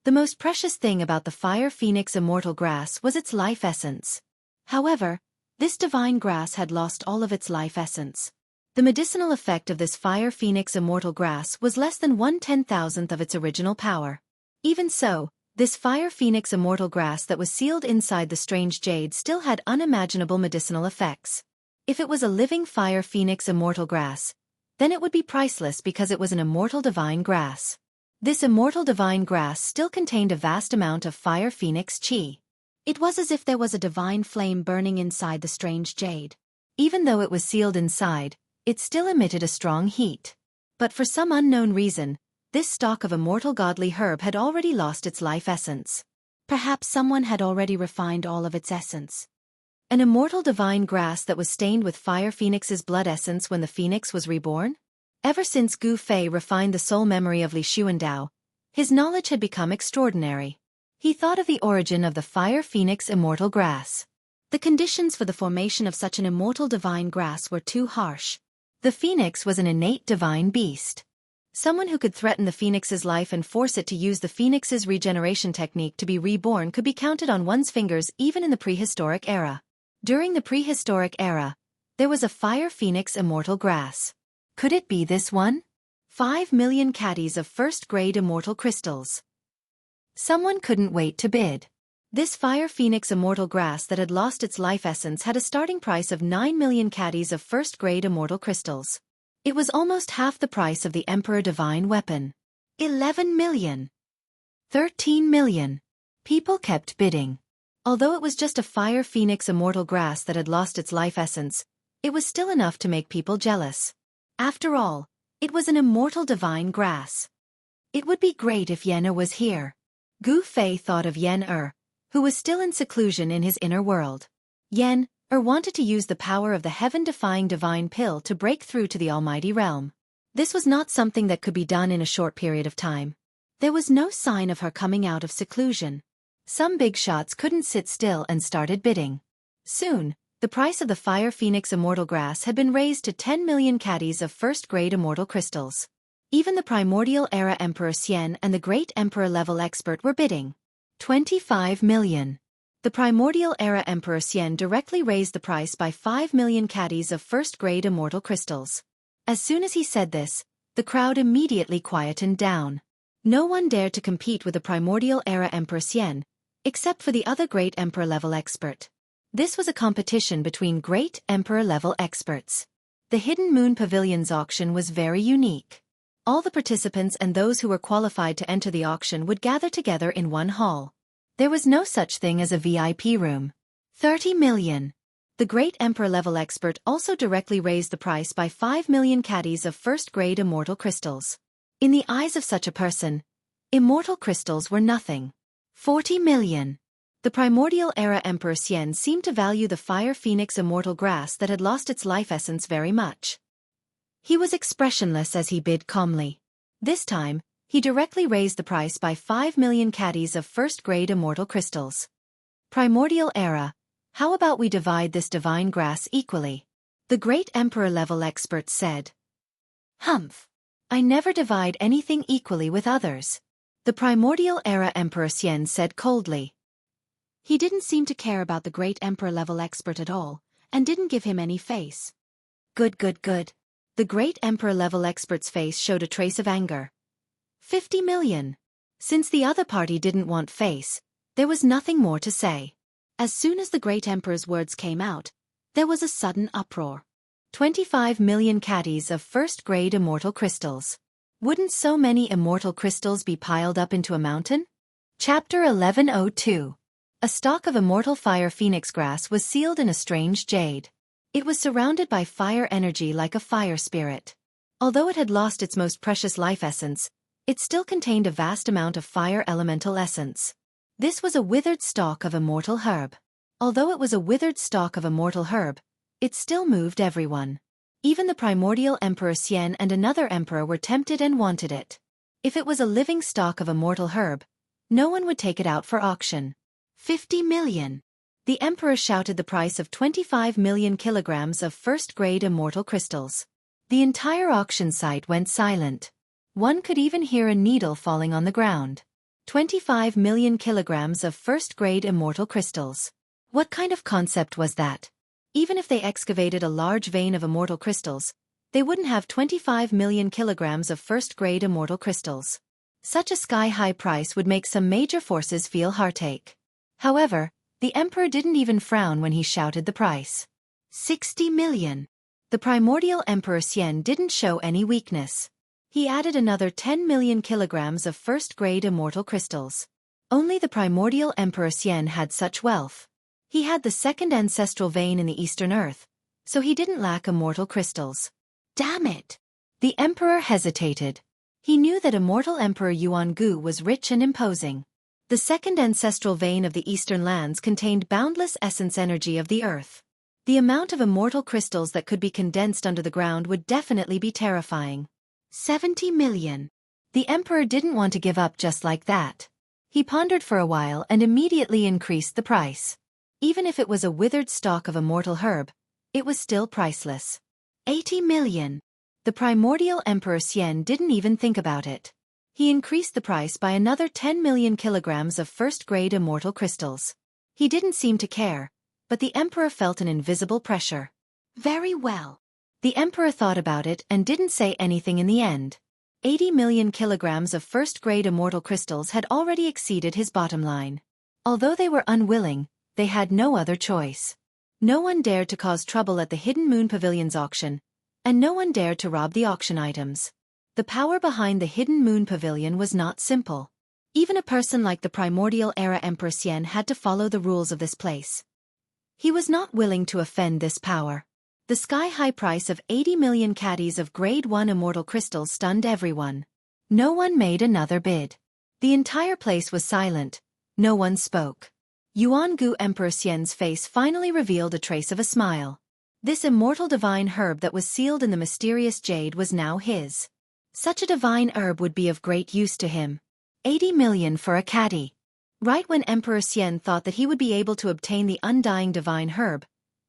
The most precious thing about the Fire Phoenix Immortal Grass was its life essence. However, this divine grass had lost all of its life essence. The medicinal effect of this Fire Phoenix Immortal Grass was less than 1/10,000th of its original power. Even so, this Fire Phoenix Immortal Grass that was sealed inside the strange jade still had unimaginable medicinal effects. If it was a living Fire Phoenix Immortal Grass, then it would be priceless because it was an immortal divine grass. This immortal divine grass still contained a vast amount of Fire Phoenix chi. It was as if there was a divine flame burning inside the strange jade. Even though it was sealed inside, it still emitted a strong heat. But for some unknown reason, this stalk of immortal godly herb had already lost its life essence. Perhaps someone had already refined all of its essence. An immortal divine grass that was stained with Fire Phoenix's blood essence when the phoenix was reborn? Ever since Gu Fei refined the soul memory of Li Xuandao, his knowledge had become extraordinary. He thought of the origin of the Fire Phoenix Immortal Grass. The conditions for the formation of such an immortal divine grass were too harsh. The phoenix was an innate divine beast. Someone who could threaten the phoenix's life and force it to use the phoenix's regeneration technique to be reborn could be counted on one's fingers even in the prehistoric era. During the prehistoric era, there was a Fire Phoenix Immortal Grass. Could it be this one? 5 million caddies of first-grade immortal crystals. Someone couldn't wait to bid. This Fire Phoenix Immortal Grass that had lost its life essence had a starting price of 9 million caddies of first-grade immortal crystals. It was almost half the price of the Emperor Divine Weapon. 11 million. 13 million. People kept bidding. Although it was just a Fire Phoenix Immortal Grass that had lost its life essence, it was still enough to make people jealous. After all, it was an immortal divine grass. It would be great if Yen was here. Gu Fei thought of Yen who was still in seclusion in his inner world. Yen wanted to use the power of the heaven-defying divine pill to break through to the almighty realm. This was not something that could be done in a short period of time. There was no sign of her coming out of seclusion. Some big shots couldn't sit still and started bidding. Soon, the price of the Fire Phoenix Immortal Grass had been raised to 10 million caddies of first-grade immortal crystals. Even the Primordial Era Emperor Xian and the Great Emperor level expert were bidding. 25 million. The Primordial Era Emperor Xian directly raised the price by 5 million caddies of first-grade immortal crystals. As soon as he said this, the crowd immediately quietened down. No one dared to compete with the Primordial Era Emperor Xian, except for the other Great Emperor level expert. This was a competition between great emperor-level experts. The Hidden Moon Pavilion's auction was very unique. All the participants and those who were qualified to enter the auction would gather together in one hall. There was no such thing as a VIP room. 30 million. The great emperor-level expert also directly raised the price by 5 million caddies of first-grade immortal crystals. In the eyes of such a person, immortal crystals were nothing. 40 million. The primordial era Emperor Xian seemed to value the fire phoenix immortal grass that had lost its life essence very much. He was expressionless as he bid calmly. This time, he directly raised the price by 5 million caddies of first-grade immortal crystals. Primordial era, how about we divide this divine grass equally? The great emperor-level expert said. Humph. I never divide anything equally with others. The primordial era Emperor Xian said coldly. He didn't seem to care about the great emperor-level expert at all, and didn't give him any face. Good. The great emperor-level expert's face showed a trace of anger. 50 million. Since the other party didn't want face, there was nothing more to say. As soon as the great emperor's words came out, there was a sudden uproar. 25 million caddies of first-grade immortal crystals. Wouldn't so many immortal crystals be piled up into a mountain? Chapter 1102. A stalk of immortal fire phoenix grass was sealed in a strange jade. It was surrounded by fire energy like a fire spirit. Although it had lost its most precious life essence, it still contained a vast amount of fire elemental essence. This was a withered stalk of immortal herb. Although it was a withered stalk of immortal herb, it still moved everyone. Even the primordial Emperor Xian and another emperor were tempted and wanted it. If it was a living stalk of immortal herb, no one would take it out for auction. 50 million. The emperor shouted the price of 25 million kilograms of first-grade immortal crystals. The entire auction site went silent. One could even hear a needle falling on the ground. 25 million kilograms of first-grade immortal crystals. What kind of concept was that? Even if they excavated a large vein of immortal crystals, they wouldn't have 25 million kilograms of first-grade immortal crystals. Such a sky-high price would make some major forces feel heartache. However, the emperor didn't even frown when he shouted the price. 60 million. The primordial Emperor Xian didn't show any weakness. He added another 10 million kilograms of first-grade immortal crystals. Only the primordial Emperor Xian had such wealth. He had the second ancestral vein in the Eastern Earth, so he didn't lack immortal crystals. Damn it! The emperor hesitated. He knew that immortal Emperor Yuangu was rich and imposing. The second ancestral vein of the Eastern lands contained boundless essence energy of the earth. The amount of immortal crystals that could be condensed under the ground would definitely be terrifying. 70 million. The emperor didn't want to give up just like that. He pondered for a while and immediately increased the price. Even if it was a withered stalk of immortal herb, it was still priceless. 80 million. The primordial Emperor Xian didn't even think about it. He increased the price by another 10 million kilograms of first-grade immortal crystals. He didn't seem to care, but the emperor felt an invisible pressure. Very well. The emperor thought about it and didn't say anything in the end. 80 million kilograms of first-grade immortal crystals had already exceeded his bottom line. Although they were unwilling, they had no other choice. No one dared to cause trouble at the Hidden Moon Pavilion's auction, and no one dared to rob the auction items. The power behind the Hidden Moon Pavilion was not simple. Even a person like the primordial era Emperor Xian had to follow the rules of this place. He was not willing to offend this power. The sky-high price of 80 million caddies of Grade 1 immortal crystals stunned everyone. No one made another bid. The entire place was silent. No one spoke. Yuangu Emperor Xian's face finally revealed a trace of a smile. This immortal divine herb that was sealed in the mysterious jade was now his. Such a divine herb would be of great use to him. 80 million for a caddy. Right when Emperor Xian thought that he would be able to obtain the undying divine herb,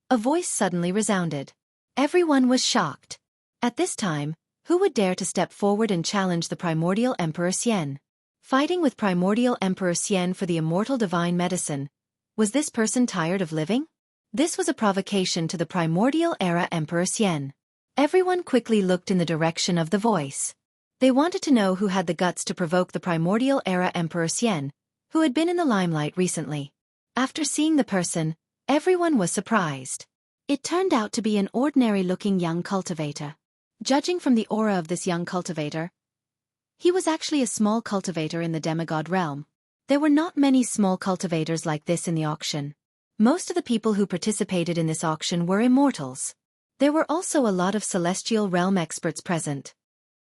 a voice suddenly resounded. Everyone was shocked. At this time, who would dare to step forward and challenge the primordial Emperor Xian? Fighting with primordial Emperor Xian for the immortal divine medicine. Was this person tired of living? This was a provocation to the primordial era Emperor Xian. Everyone quickly looked in the direction of the voice. They wanted to know who had the guts to provoke the primordial era Emperor Xian, who had been in the limelight recently. After seeing the person, Everyone was surprised. It turned out to be an ordinary-looking young cultivator. Judging from the aura of this young cultivator, he was actually a small cultivator in the demigod realm. There were not many small cultivators like this in the auction. Most of the people who participated in this auction were immortals. There were also a lot of celestial realm experts present.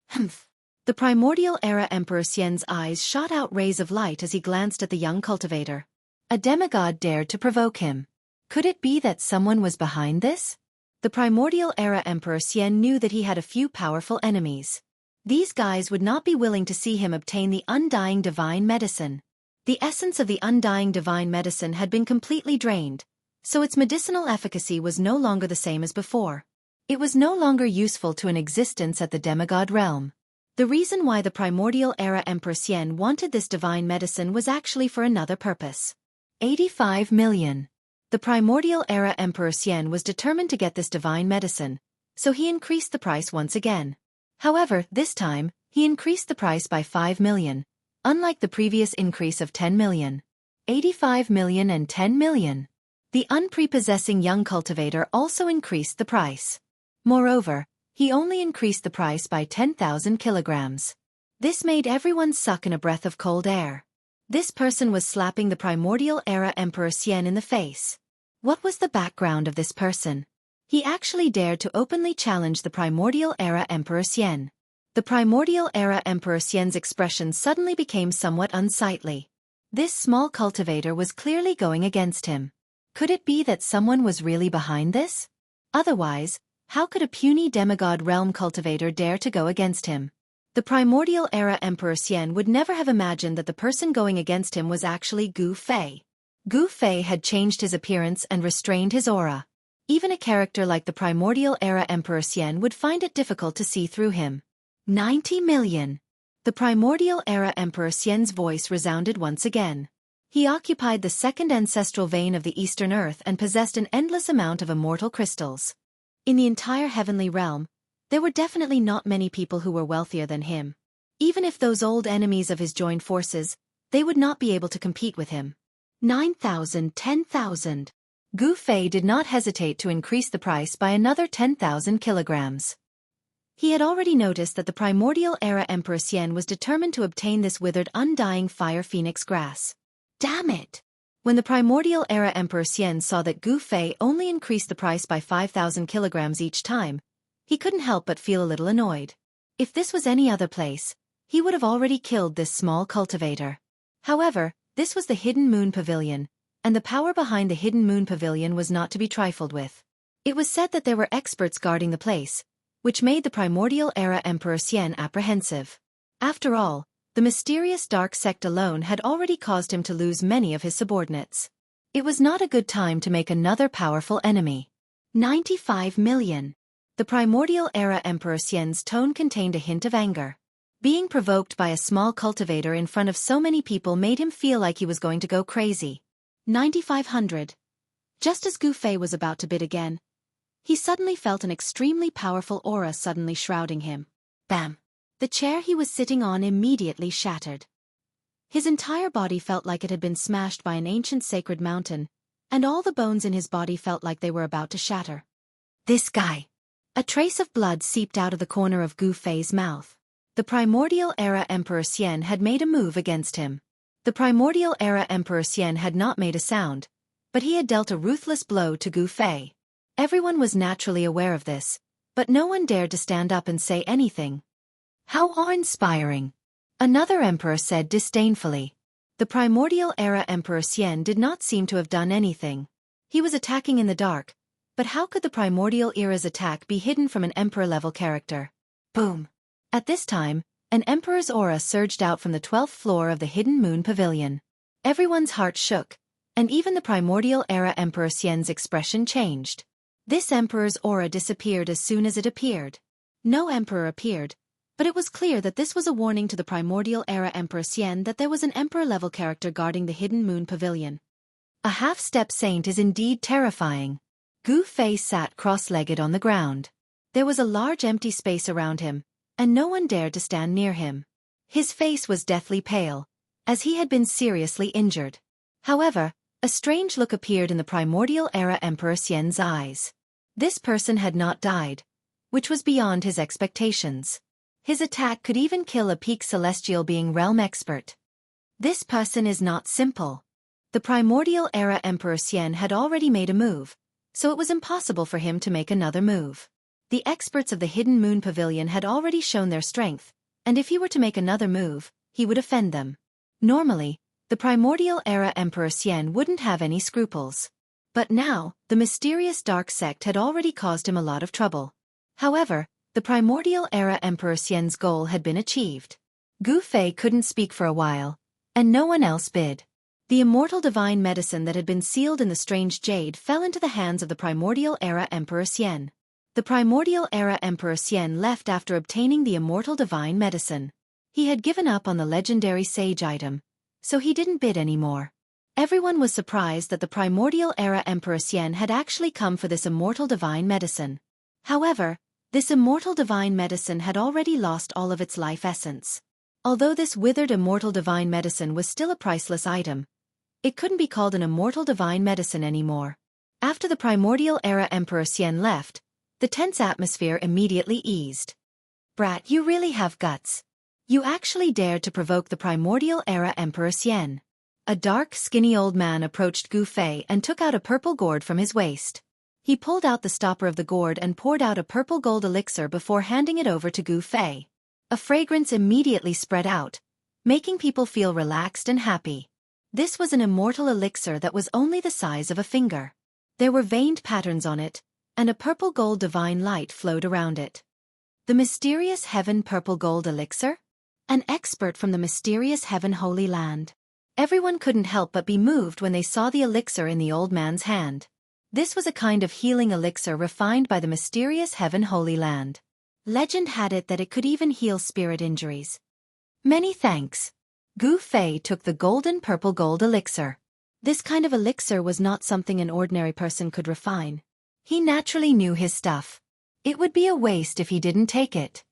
Humph. The primordial era Emperor Xian's eyes shot out rays of light as he glanced at the young cultivator. A demigod dared to provoke him. Could it be that someone was behind this? The primordial era Emperor Xian knew that he had a few powerful enemies. These guys would not be willing to see him obtain the undying divine medicine. The essence of the undying divine medicine had been completely drained, so its medicinal efficacy was no longer the same as before. It was no longer useful to an existence at the demigod realm. The reason why the primordial era Emperor Xian wanted this divine medicine was actually for another purpose. 85 million. The primordial era Emperor Xian was determined to get this divine medicine, so he increased the price once again. However, this time, he increased the price by 5 million, unlike the previous increase of 10 million. 85 million and 10 million. The unprepossessing young cultivator also increased the price. Moreover, he only increased the price by 10,000 kilograms. This made everyone suck in a breath of cold air. This person was slapping the primordial era Emperor Xian in the face. What was the background of this person? He actually dared to openly challenge the primordial era Emperor Xian. The primordial era Emperor Xian's expression suddenly became somewhat unsightly. This small cultivator was clearly going against him. Could it be that someone was really behind this? Otherwise, how could a puny demigod realm cultivator dare to go against him? The primordial era Emperor Xian would never have imagined that the person going against him was actually Gu Fei. Gu Fei had changed his appearance and restrained his aura. Even a character like the primordial era Emperor Xian would find it difficult to see through him. 90 million. The primordial era Emperor Xian's voice resounded once again. He occupied the second ancestral vein of the Eastern Earth and possessed an endless amount of immortal crystals. In the entire heavenly realm, there were definitely not many people who were wealthier than him. Even if those old enemies of his joined forces, they would not be able to compete with him. 9,000, 10,000. Gu Fei did not hesitate to increase the price by another 10,000 kilograms. He had already noticed that the primordial era Emperor Xian was determined to obtain this withered undying fire phoenix grass. Damn it! When the primordial era Emperor Xian saw that Gu Fei only increased the price by 5,000 kilograms each time, he couldn't help but feel a little annoyed. If this was any other place, he would have already killed this small cultivator. However, this was the Hidden Moon Pavilion, and the power behind the Hidden Moon Pavilion was not to be trifled with. It was said that there were experts guarding the place, which made the primordial era Emperor Xian apprehensive. After all, the mysterious dark sect alone had already caused him to lose many of his subordinates. It was not a good time to make another powerful enemy. 95 million. The primordial era Emperor Xian's tone contained a hint of anger. Being provoked by a small cultivator in front of so many people made him feel like he was going to go crazy. 9,500. Just as Gu Fei was about to bid again, he suddenly felt an extremely powerful aura suddenly shrouding him. Bam! The chair he was sitting on immediately shattered. His entire body felt like it had been smashed by an ancient sacred mountain, and all the bones in his body felt like they were about to shatter. This guy! A trace of blood seeped out of the corner of Gu Fei's mouth. The primordial era Emperor Xian had made a move against him. The primordial era Emperor Xian had not made a sound, but he had dealt a ruthless blow to Gu Fei. Everyone was naturally aware of this, but no one dared to stand up and say anything. How awe-inspiring! Another emperor said disdainfully. The primordial era Emperor Xian did not seem to have done anything. He was attacking in the dark, but how could the primordial era's attack be hidden from an emperor-level character? Boom! At this time, an emperor's aura surged out from the 12th floor of the Hidden Moon Pavilion. Everyone's heart shook, and even the primordial era Emperor Xian's expression changed. This emperor's aura disappeared as soon as it appeared. No emperor appeared, but it was clear that this was a warning to the primordial era Emperor Xian that there was an emperor-level character guarding the Hidden Moon Pavilion. A half-step saint is indeed terrifying. Gu Fei sat cross-legged on the ground. There was a large empty space around him, and no one dared to stand near him. His face was deathly pale, as he had been seriously injured. However, A strange look appeared in the primordial era Emperor Xian's eyes. This person had not died, which was beyond his expectations. His attack could even kill a peak celestial being realm expert. This person is not simple. The primordial era Emperor Xian had already made a move, so it was impossible for him to make another move. The experts of the Hidden Moon Pavilion had already shown their strength, and if he were to make another move, he would offend them. Normally, the primordial era Emperor Xian wouldn't have any scruples. But now, the mysterious dark sect had already caused him a lot of trouble. However, the primordial era Emperor Xian's goal had been achieved. Gu Fei couldn't speak for a while, and no one else bid. The immortal divine medicine that had been sealed in the strange jade fell into the hands of the primordial era Emperor Xian. The primordial era Emperor Xian left after obtaining the immortal divine medicine. He had given up on the legendary sage item, so he didn't bid anymore. Everyone was surprised that the primordial era Emperor Xian had actually come for this immortal divine medicine. However, this immortal divine medicine had already lost all of its life essence. Although this withered immortal divine medicine was still a priceless item, it couldn't be called an immortal divine medicine anymore. After the primordial era Emperor Xian left, the tense atmosphere immediately eased. Brat, you really have guts. You actually dared to provoke the primordial era Emperor Xian. A dark, skinny old man approached Gu Fei and took out a purple gourd from his waist. He pulled out the stopper of the gourd and poured out a purple gold elixir before handing it over to Gu Fei. A fragrance immediately spread out, making people feel relaxed and happy. This was an immortal elixir that was only the size of a finger. There were veined patterns on it, and a purple gold divine light flowed around it. The mysterious heaven purple gold elixir? An expert from the mysterious heaven holy land. Everyone couldn't help but be moved when they saw the elixir in the old man's hand. This was a kind of healing elixir refined by the mysterious heaven holy land. Legend had it that it could even heal spirit injuries. Many thanks. Gu Fei took the golden purple gold elixir. This kind of elixir was not something an ordinary person could refine. He naturally knew his stuff. It would be a waste if he didn't take it.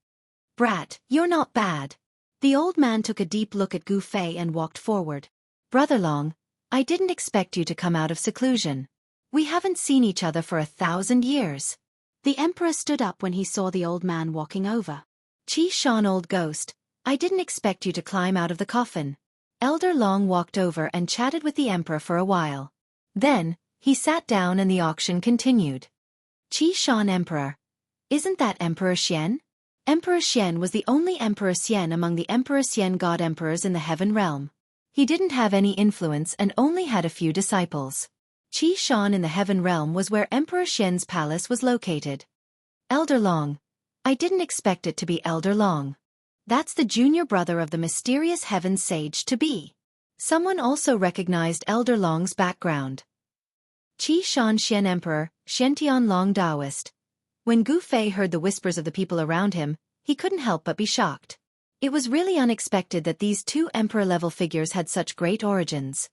Brat, you're not bad. The old man took a deep look at Gu Fei and walked forward. Brother Long, I didn't expect you to come out of seclusion. We haven't seen each other for 1,000 years. The emperor stood up when he saw the old man walking over. Qi Shan, old ghost, I didn't expect you to climb out of the coffin. Elder Long walked over and chatted with the emperor for a while. Then, he sat down and the auction continued. Qi Shan, Emperor. Isn't that Emperor Xian? Emperor Xian was the only Emperor Xian among the Emperor Xian god emperors in the heaven realm. He didn't have any influence and only had a few disciples. Qi Shan in the heaven realm was where Emperor Xian's palace was located. Elder Long. I didn't expect it to be Elder Long. That's the junior brother of the mysterious heaven sage to be. Someone also recognized Elder Long's background. Qi Shan Xian Emperor, Xiantian Long Taoist. When Gu Fei heard the whispers of the people around him, he couldn't help but be shocked. It was really unexpected that these two emperor-level figures had such great origins.